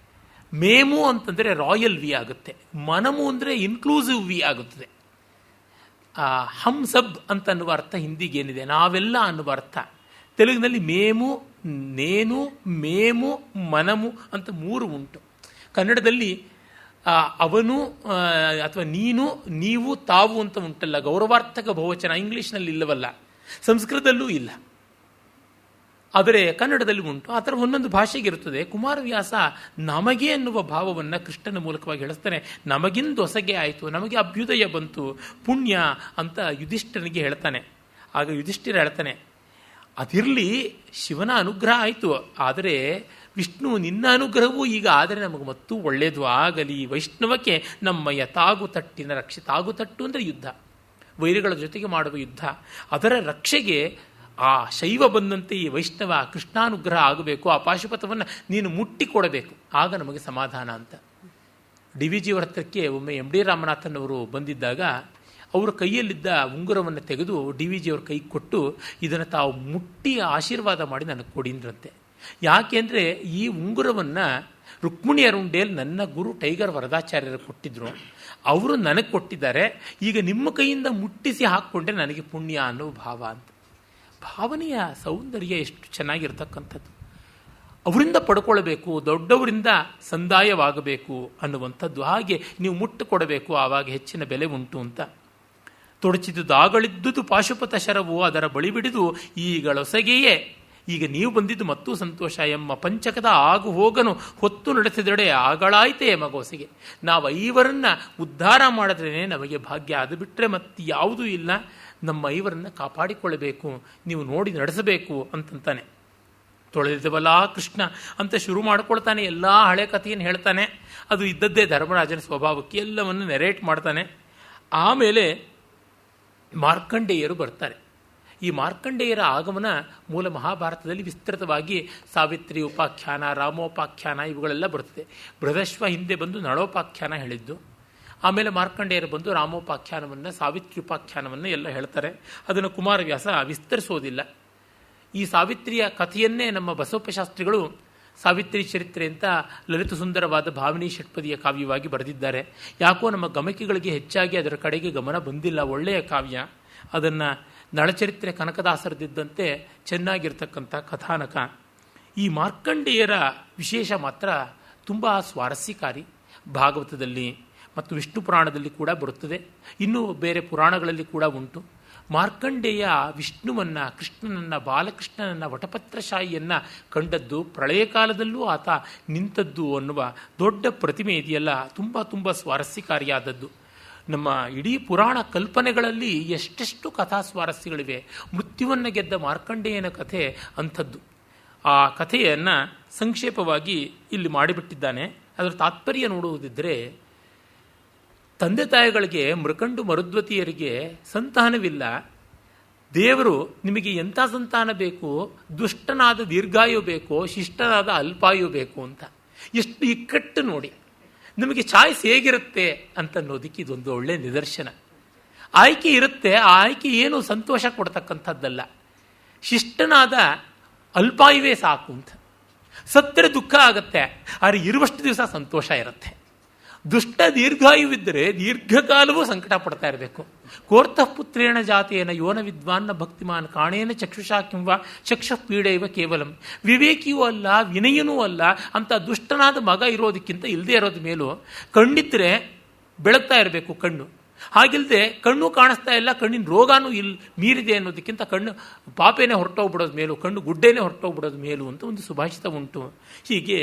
ಮೇಮು ಅಂತಂದರೆ ರಾಯಲ್ ವಿ ಆಗುತ್ತೆ, ಮನಮು ಅಂದರೆ ಇನ್ಕ್ಲೂಸಿವ್ ವಿ ಆಗುತ್ತದೆ. ಹಮ್ ಸಬ್ ಅಂತ ಅನ್ನುವ ಅರ್ಥ ಹಿಂದಿಗೇನಿದೆ, ನಾವೆಲ್ಲ ಅನ್ನುವ ಅರ್ಥ. ತೆಲುಗಿನಲ್ಲಿ ಮೇಮು, ನೇನು, ಮೇಮು, ಮನಮು ಅಂತ 3 ಉಂಟು. ಕನ್ನಡದಲ್ಲಿ ಅವನು ಅಥವಾ ನೀನು, ನೀವು, ತಾವು ಅಂತ ಉಂಟಲ್ಲ, ಗೌರವಾರ್ಥಕ ಬಹುವಚನ. ಇಂಗ್ಲೀಷ್ನಲ್ಲಿ ಇಲ್ಲವಲ್ಲ, ಸಂಸ್ಕೃತದಲ್ಲೂ ಇಲ್ಲ, ಆದರೆ ಕನ್ನಡದಲ್ಲಿ ಉಂಟು. ಆ ಥರ ಒಂದೊಂದು ಭಾಷೆಗಿರುತ್ತದೆ. ಕುಮಾರವ್ಯಾಸ ನಮಗೆ ಎನ್ನುವ ಭಾವವನ್ನು ಕೃಷ್ಣನ ಮೂಲಕವಾಗಿ ಹೇಳಿಸ್ತಾನೆ. ನಮಗಿಂದ ಹೊಸಗೆ ಆಯಿತು, ನಮಗೆ ಅಭ್ಯುದಯ ಬಂತು, ಪುಣ್ಯ ಅಂತ ಯುಧಿಷ್ಠಿರನಿಗೆ ಹೇಳ್ತಾನೆ. ಆಗ ಯುಧಿಷ್ಠಿರ ಹೇಳ್ತಾನೆ, ಅದಿರಲಿ, ಶಿವನ ಅನುಗ್ರಹ ಆಯಿತು, ಆದರೆ ವಿಷ್ಣು ನಿನ್ನ ಅನುಗ್ರಹವೂ ಈಗ ಆದರೆ ನಮಗೆ ಮತ್ತೂ ಒಳ್ಳೆಯದು ಆಗಲಿ. ವೈಷ್ಣವಕ್ಕೆ ನಮ್ಮಯ್ಯ ತಾಗುತಟ್ಟಿನ ರಕ್ಷೆ. ತಾಗುತಟ್ಟು ಅಂದರೆ ಯುದ್ಧ, ವೈರಿಗಳ ಜೊತೆಗೆ ಮಾಡುವ ಯುದ್ಧ. ಅದರ ರಕ್ಷೆಗೆ ಆ ಶೈವ ಬಂದಂತೆ ಈ ವೈಷ್ಣವ ಕೃಷ್ಣಾನುಗ್ರಹ ಆಗಬೇಕು. ಆ ಪಾಶುಪಥವನ್ನು ನೀನು ಮುಟ್ಟಿಕೊಡಬೇಕು, ಆಗ ನಮಗೆ ಸಮಾಧಾನ ಅಂತ. ಡಿ ವಿ ಜಿಯವರ ಹತ್ರಕ್ಕೆ ಒಮ್ಮೆ ಎಂ ಡಿ ರಾಮನಾಥನ್ ಅವರು ಬಂದಿದ್ದಾಗ ಅವರ ಕೈಯಲ್ಲಿದ್ದ ಉಂಗುರವನ್ನು ತೆಗೆದು ಡಿ ವಿ ಜಿಯವ್ರ ಕೈ ಕೊಟ್ಟು, ಇದನ್ನು ತಾವು ಮುಟ್ಟಿ ಆಶೀರ್ವಾದ ಮಾಡಿ ನನಗೆ ಕೊಡಿದ್ರಂತೆ. ಯಾಕೆಂದರೆ ಈ ಉಂಗುರವನ್ನು ರುಕ್ಮಿಣಿ ಅರುಂಡೇಲ್ ನನ್ನ ಗುರು ಟೈಗರ್ ವರದಾಚಾರ್ಯರು ಕೊಟ್ಟಿದ್ರು, ಅವರು ನನಗೆ ಕೊಟ್ಟಿದ್ದಾರೆ. ಈಗ ನಿಮ್ಮ ಕೈಯಿಂದ ಮುಟ್ಟಿಸಿ ಹಾಕ್ಕೊಂಡ್ರೆ ನನಗೆ ಪುಣ್ಯ ಅನ್ನೋ ಭಾವ ಅಂತ. ಭಾವನೆಯ ಸೌಂದರ್ಯ ಎಷ್ಟು ಚೆನ್ನಾಗಿರ್ತಕ್ಕಂಥದ್ದು. ಅವರಿಂದ ಪಡ್ಕೊಳ್ಬೇಕು, ದೊಡ್ಡವರಿಂದ ಸಂದಾಯವಾಗಬೇಕು ಅನ್ನುವಂಥದ್ದು. ಹಾಗೆ ನೀವು ಮುಟ್ಟು ಕೊಡಬೇಕು, ಆವಾಗ ಹೆಚ್ಚಿನ ಬೆಲೆ ಉಂಟು ಅಂತ. ತೊಡಚಿದುದಾಗಳಿದ್ದುದು ಪಾಶುಪತ ಶರವು, ಅದರ ಬಳಿ ಬಿಡಿದು ಈಗಳೊಸಗೆಯೇ ಈಗ ನೀವು ಬಂದಿದ್ದು ಮತ್ತೂ ಸಂತೋಷ. ಎಮ್ಮ ಪಂಚಕದ ಆಗು ಹೋಗನು ಹೊತ್ತು ನಡೆಸಿದಡೆ ಆಗಳಾಯ್ತೆ ಮಗೋಸಿಗೆ. ನಾವು 5 ಉದ್ಧಾರ ಮಾಡಿದ್ರೇ ನಮಗೆ ಭಾಗ್ಯ, ಅದು ಬಿಟ್ಟರೆ ಮತ್ತೆ ಯಾವುದೂ ಇಲ್ಲ. ನಮ್ಮ 5 ಕಾಪಾಡಿಕೊಳ್ಳಬೇಕು, ನೀವು ನೋಡಿ ನಡೆಸಬೇಕು ಅಂತಂತಾನೆ. ತೊಳೆದಿದವಲ್ಲ ಕೃಷ್ಣ ಅಂತ ಶುರು ಮಾಡ್ಕೊಳ್ತಾನೆ. ಎಲ್ಲ ಹಳೆ ಕಥೆಯನ್ನು ಹೇಳ್ತಾನೆ. ಅದು ಇದ್ದದ್ದೇ ಧರ್ಮರಾಜನ ಸ್ವಭಾವಕ್ಕೆ, ಎಲ್ಲವನ್ನು ನೆರೇಟ್ ಮಾಡ್ತಾನೆ. ಆಮೇಲೆ ಮಾರ್ಕಂಡೇಯರು ಬರ್ತಾರೆ. ಈ ಮಾರ್ಕಂಡೇಯರ ಆಗಮನ ಮೂಲ ಮಹಾಭಾರತದಲ್ಲಿ ವಿಸ್ತೃತವಾಗಿ ಸಾವಿತ್ರಿ ಉಪಾಖ್ಯಾನ, ರಾಮೋಪಾಖ್ಯಾನ ಇವುಗಳೆಲ್ಲ ಬರ್ತದೆ. ಬೃಹದಶ್ವ ಹಿಂದೆ ಬಂದು ನಳೋಪಾಖ್ಯಾನ ಹೇಳಿದ್ದು. ಆಮೇಲೆ ಮಾರ್ಕಂಡೇಯರು ಬಂದು ರಾಮೋಪಾಖ್ಯಾನವನ್ನು, ಸಾವಿತ್ರಿ ಉಪಾಖ್ಯಾನವನ್ನು ಎಲ್ಲ ಹೇಳ್ತಾರೆ. ಅದನ್ನು ಕುಮಾರವ್ಯಾಸ ವಿಸ್ತರಿಸೋದಿಲ್ಲ. ಈ ಸಾವಿತ್ರಿಯ ಕಥೆಯನ್ನೇ ನಮ್ಮ ಬಸವಪ್ಪಶಾಸ್ತ್ರಿಗಳು ಸಾವಿತ್ರಿ ಚರಿತ್ರೆ ಅಂತ ಲಲಿತ ಸುಂದರವಾದ ಭಾವನಿ ಷಟ್ಪದಿಯ ಕಾವ್ಯವಾಗಿ ಬರೆದಿದ್ದಾರೆ. ಯಾಕೋ ನಮ್ಮ ಗಮಕಿಗಳಿಗೆ ಹೆಚ್ಚಾಗಿ ಅದರ ಕಡೆಗೆ ಗಮನ ಬಂದಿಲ್ಲ. ಒಳ್ಳೆಯ ಕಾವ್ಯ. ಅದನ್ನು ನಳಚರಿತ್ರೆ ಕನಕದಾಸರದಿದ್ದಂತೆ ಚೆನ್ನಾಗಿರ್ತಕ್ಕಂಥ ಕಥಾನಕ. ಈ ಮಾರ್ಕಂಡೇಯರ ವಿಶೇಷ ಮಾತ್ರ ತುಂಬ ಸ್ವಾರಸ್ಯಕಾರಿ. ಭಾಗವತದಲ್ಲಿ ಮತ್ತು ವಿಷ್ಣು ಪುರಾಣದಲ್ಲಿ ಕೂಡ ಬರುತ್ತದೆ, ಇನ್ನೂ ಬೇರೆ ಪುರಾಣಗಳಲ್ಲಿ ಕೂಡ ಉಂಟು. ಮಾರ್ಕಂಡೇಯ ವಿಷ್ಣುವನ್ನು, ಕೃಷ್ಣನನ್ನು, ಬಾಲಕೃಷ್ಣನನ್ನು, ವಟಪತ್ರಶಾಹಿಯನ್ನು ಕಂಡದ್ದು, ಪ್ರಳಯ ಕಾಲದಲ್ಲೂ ಆತ ನಿಂತದ್ದು ಅನ್ನುವ ದೊಡ್ಡ ಪ್ರತಿಮೆ ಇದೆಯಲ್ಲ, ತುಂಬ ತುಂಬ ಸ್ವಾರಸ್ಯಕಾರಿಯಾದದ್ದು. ನಮ್ಮ ಇಡೀ ಪುರಾಣ ಕಲ್ಪನೆಗಳಲ್ಲಿ ಎಷ್ಟೆಷ್ಟು ಕಥಾ ಸ್ವಾರಸ್ಯಗಳಿವೆ. ಮೃತ್ಯುವನ್ನು ಗೆದ್ದ ಮಾರ್ಕಂಡೇಯನ ಕಥೆ ಅಂಥದ್ದು. ಆ ಕಥೆಯನ್ನು ಸಂಕ್ಷೇಪವಾಗಿ ಇಲ್ಲಿ ಮಾಡಿಬಿಟ್ಟಿದ್ದಾನೆ. ಅದರ ತಾತ್ಪರ್ಯ ನೋಡುವುದಿದ್ದರೆ, ತಂದೆ ತಾಯಿಗಳಿಗೆ ಮೃಕಂಡು ಮರುದ್ವತಿಯರಿಗೆ ಸಂತಾನವಿಲ್ಲ. ದೇವರು ನಿಮಗೆ ಎಂಥ ಸಂತಾನ ಬೇಕು, ದುಷ್ಟನಾದ ದೀರ್ಘಾಯು ಬೇಕೋ, ಶಿಷ್ಟನಾದ ಅಲ್ಪಾಯು ಬೇಕು ಅಂತ. ಎಷ್ಟು ಇಕ್ಕಟ್ಟು ನೋಡಿ. ನಮಗೆ ಚಾಯ್ಸ್ ಹೇಗಿರುತ್ತೆ ಅಂತನ್ನೋದಕ್ಕೆ ಇದೊಂದು ಒಳ್ಳೆಯ ನಿದರ್ಶನ. ಆಯ್ಕೆ ಇರುತ್ತೆ, ಆ ಆಯ್ಕೆ ಏನು ಸಂತೋಷ ಕೊಡ್ತಕ್ಕಂಥದ್ದಲ್ಲ. ಶಿಷ್ಟನಾದ ಅಲ್ಪಾಯುವೇ ಸಾಕು ಅಂತ. ಸತ್ತರೆ ದುಃಖ ಆಗುತ್ತೆ, ಆದರೆ ಇರುವಷ್ಟು ದಿವಸ ಸಂತೋಷ ಇರುತ್ತೆ. ದುಷ್ಟ ದೀರ್ಘಾಯುವಿದ್ದರೆ ದೀರ್ಘಕಾಲವೂ ಸಂಕಟ ಪಡ್ತಾ ಇರಬೇಕು. ಕೋರ್ತಃ ಪುತ್ರೇಣ ಜಾತೇನ ಯೋನ ವಿದ್ವಾನ್ನ ಭಕ್ತಿಮಾನ್ ಕಾಣೇನ ಚಕ್ಷುಷಾ ಕಿಂವ ಚಕ್ಷು ಪೀಡೆಯವ ಕೇವಲಂ. ವಿವೇಕಿಯೂ ಅಲ್ಲ, ವಿನಯನೂ ಅಲ್ಲ ಅಂತ ದುಷ್ಟನಾದ ಮಗ ಇರೋದಕ್ಕಿಂತ ಇಲ್ಲದೆ ಇರೋದ ಮೇಲೂ, ಕಣ್ಣಿದ್ರೆ ಬೆಳಗ್ತಾ ಇರಬೇಕು ಕಣ್ಣು, ಹಾಗಿಲ್ಲದೆ ಕಣ್ಣು ಕಾಣಿಸ್ತಾ ಇಲ್ಲ, ಕಣ್ಣಿನ ರೋಗಾನೂ ಮೀರಿದೆ ಅನ್ನೋದಕ್ಕಿಂತ ಕಣ್ಣು ಪಾಪೇನೆ ಹೊರಟೋಗ್ಬಿಡೋದು ಮೇಲೂ, ಕಣ್ಣು ಗುಡ್ಡೇನೆ ಹೊರಟೋಗ್ಬಿಡೋದು ಮೇಲೂ ಅಂತ ಒಂದು ಸುಭಾಷಿತ ಉಂಟು. ಹೀಗೆ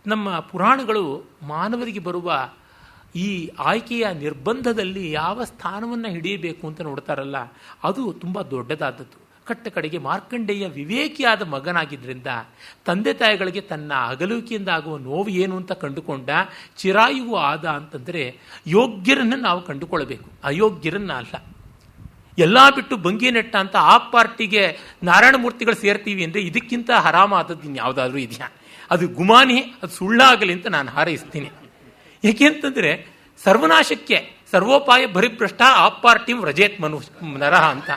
ನಮ್ಮ ಪುರಾಣಗಳು ಮಾನವರಿಗೆ ಬರುವ ಈ ಆಯ್ಕೆಯ ನಿರ್ಬಂಧದಲ್ಲಿ ಯಾವ ಸ್ಥಾನವನ್ನು ಹಿಡಿಯಬೇಕು ಅಂತ ನೋಡ್ತಾರಲ್ಲ, ಅದು ತುಂಬ ದೊಡ್ಡದಾದದ್ದು. ಕಟ್ಟ ಕಡೆಗೆ ಮಾರ್ಕಂಡೇಯ ವಿವೇಕಿಯಾದ ಮಗನಾಗಿದ್ದರಿಂದ ತಂದೆ ತಾಯಿಗಳಿಗೆ ತನ್ನ ಅಗಲುವಿಕೆಯಿಂದ ಆಗುವ ನೋವು ಏನು ಅಂತ ಕಂಡುಕೊಂಡ. ಚಿರಾಯುವು ಆದ ಅಂತಂದರೆ ಯೋಗ್ಯರನ್ನು ನಾವು ಕಂಡುಕೊಳ್ಳಬೇಕು, ಅಯೋಗ್ಯರನ್ನ ಅಲ್ಲ. ಎಲ್ಲ ಬಿಟ್ಟು ಬಂಗಿ ನೆಟ್ಟ ಅಂತ ಆ ಪಾರ್ಟಿಗೆ ನಾರಾಯಣಮೂರ್ತಿಗಳು ಸೇರ್ತೀವಿ ಅಂದರೆ ಇದಕ್ಕಿಂತ ಹರಾಮಾದದ್ದು ಇನ್ಯಾವುದಾದ್ರೂ ಇದೆಯಾ? ಅದು ಗುಮಾನಿ, ಅದು ಸುಳ್ಳಾಗಲಿ ಅಂತ ನಾನು ಹಾರೈಸ್ತೀನಿ. ಏಕೆಂತಂದರೆ ಸರ್ವನಾಶಕ್ಕೆ ಸರ್ವೋಪಾಯ ಪರಿಭ್ರಷ್ಟ ಆ ಪಾರ್ಟಿ ವ್ರಜೇತ್ ನರಹ ಅಂತ.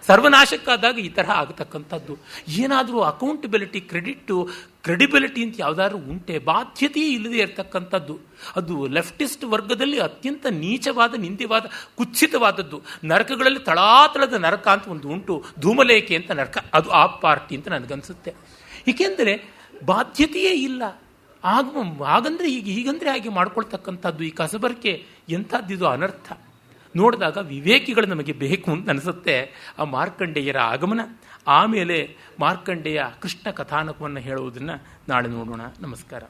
ಸರ್ವನಾಶಕ್ಕಾದಾಗ ಈ ತರಹ ಆಗತಕ್ಕಂಥದ್ದು. ಏನಾದರೂ ಅಕೌಂಟಬಿಲಿಟಿ, ಕ್ರೆಡಿಬಿಲಿಟಿ ಅಂತ ಯಾವುದಾದ್ರೂ ಉಂಟೆ? ಬಾಧ್ಯತೆಯೇ ಇಲ್ಲದೆ ಇರತಕ್ಕಂಥದ್ದು. ಅದು ಲೆಫ್ಟಿಸ್ಟ್ ವರ್ಗದಲ್ಲಿ ಅತ್ಯಂತ ನೀಚವಾದ, ನಿಂದ್ಯವಾದ, ಕುತ್ಸಿತವಾದದ್ದು. ನರಕಗಳಲ್ಲಿ ತಳಾತಳದ ನರಕ ಅಂತ ಒಂದು ಉಂಟು, ಧೂಮಲೇಖೆ ಅಂತ ನರಕ, ಅದು ಆ ಪಾರ್ಟಿ ಅಂತ ನನಗನ್ಸುತ್ತೆ. ಏಕೆಂದರೆ ಬಾಧ್ಯತೆಯೇ ಇಲ್ಲ. ಹಾಗಂದ್ರೆ ಹೀಗಂದ್ರೆ ಹಾಗೆ ಮಾಡ್ಕೊಳ್ತಕ್ಕಂಥದ್ದು ಈ ಕಸಬರಿಕೆ ಎಂಥದ್ದಿದು ಅನರ್ಥ. ನೋಡಿದಾಗ ವಿವೇಕಿಗಳು ನಮಗೆ ಬೇಕು ಅಂತ ಅನಿಸುತ್ತೆ. ಆ ಮಾರ್ಕಂಡೇಯರ ಆಗಮನ, ಆಮೇಲೆ ಮಾರ್ಕಂಡೇಯ ಕೃಷ್ಣ ಕಥಾನಕವನ್ನು ಹೇಳುವುದನ್ನು ನಾಳೆ ನೋಡೋಣ. ನಮಸ್ಕಾರ.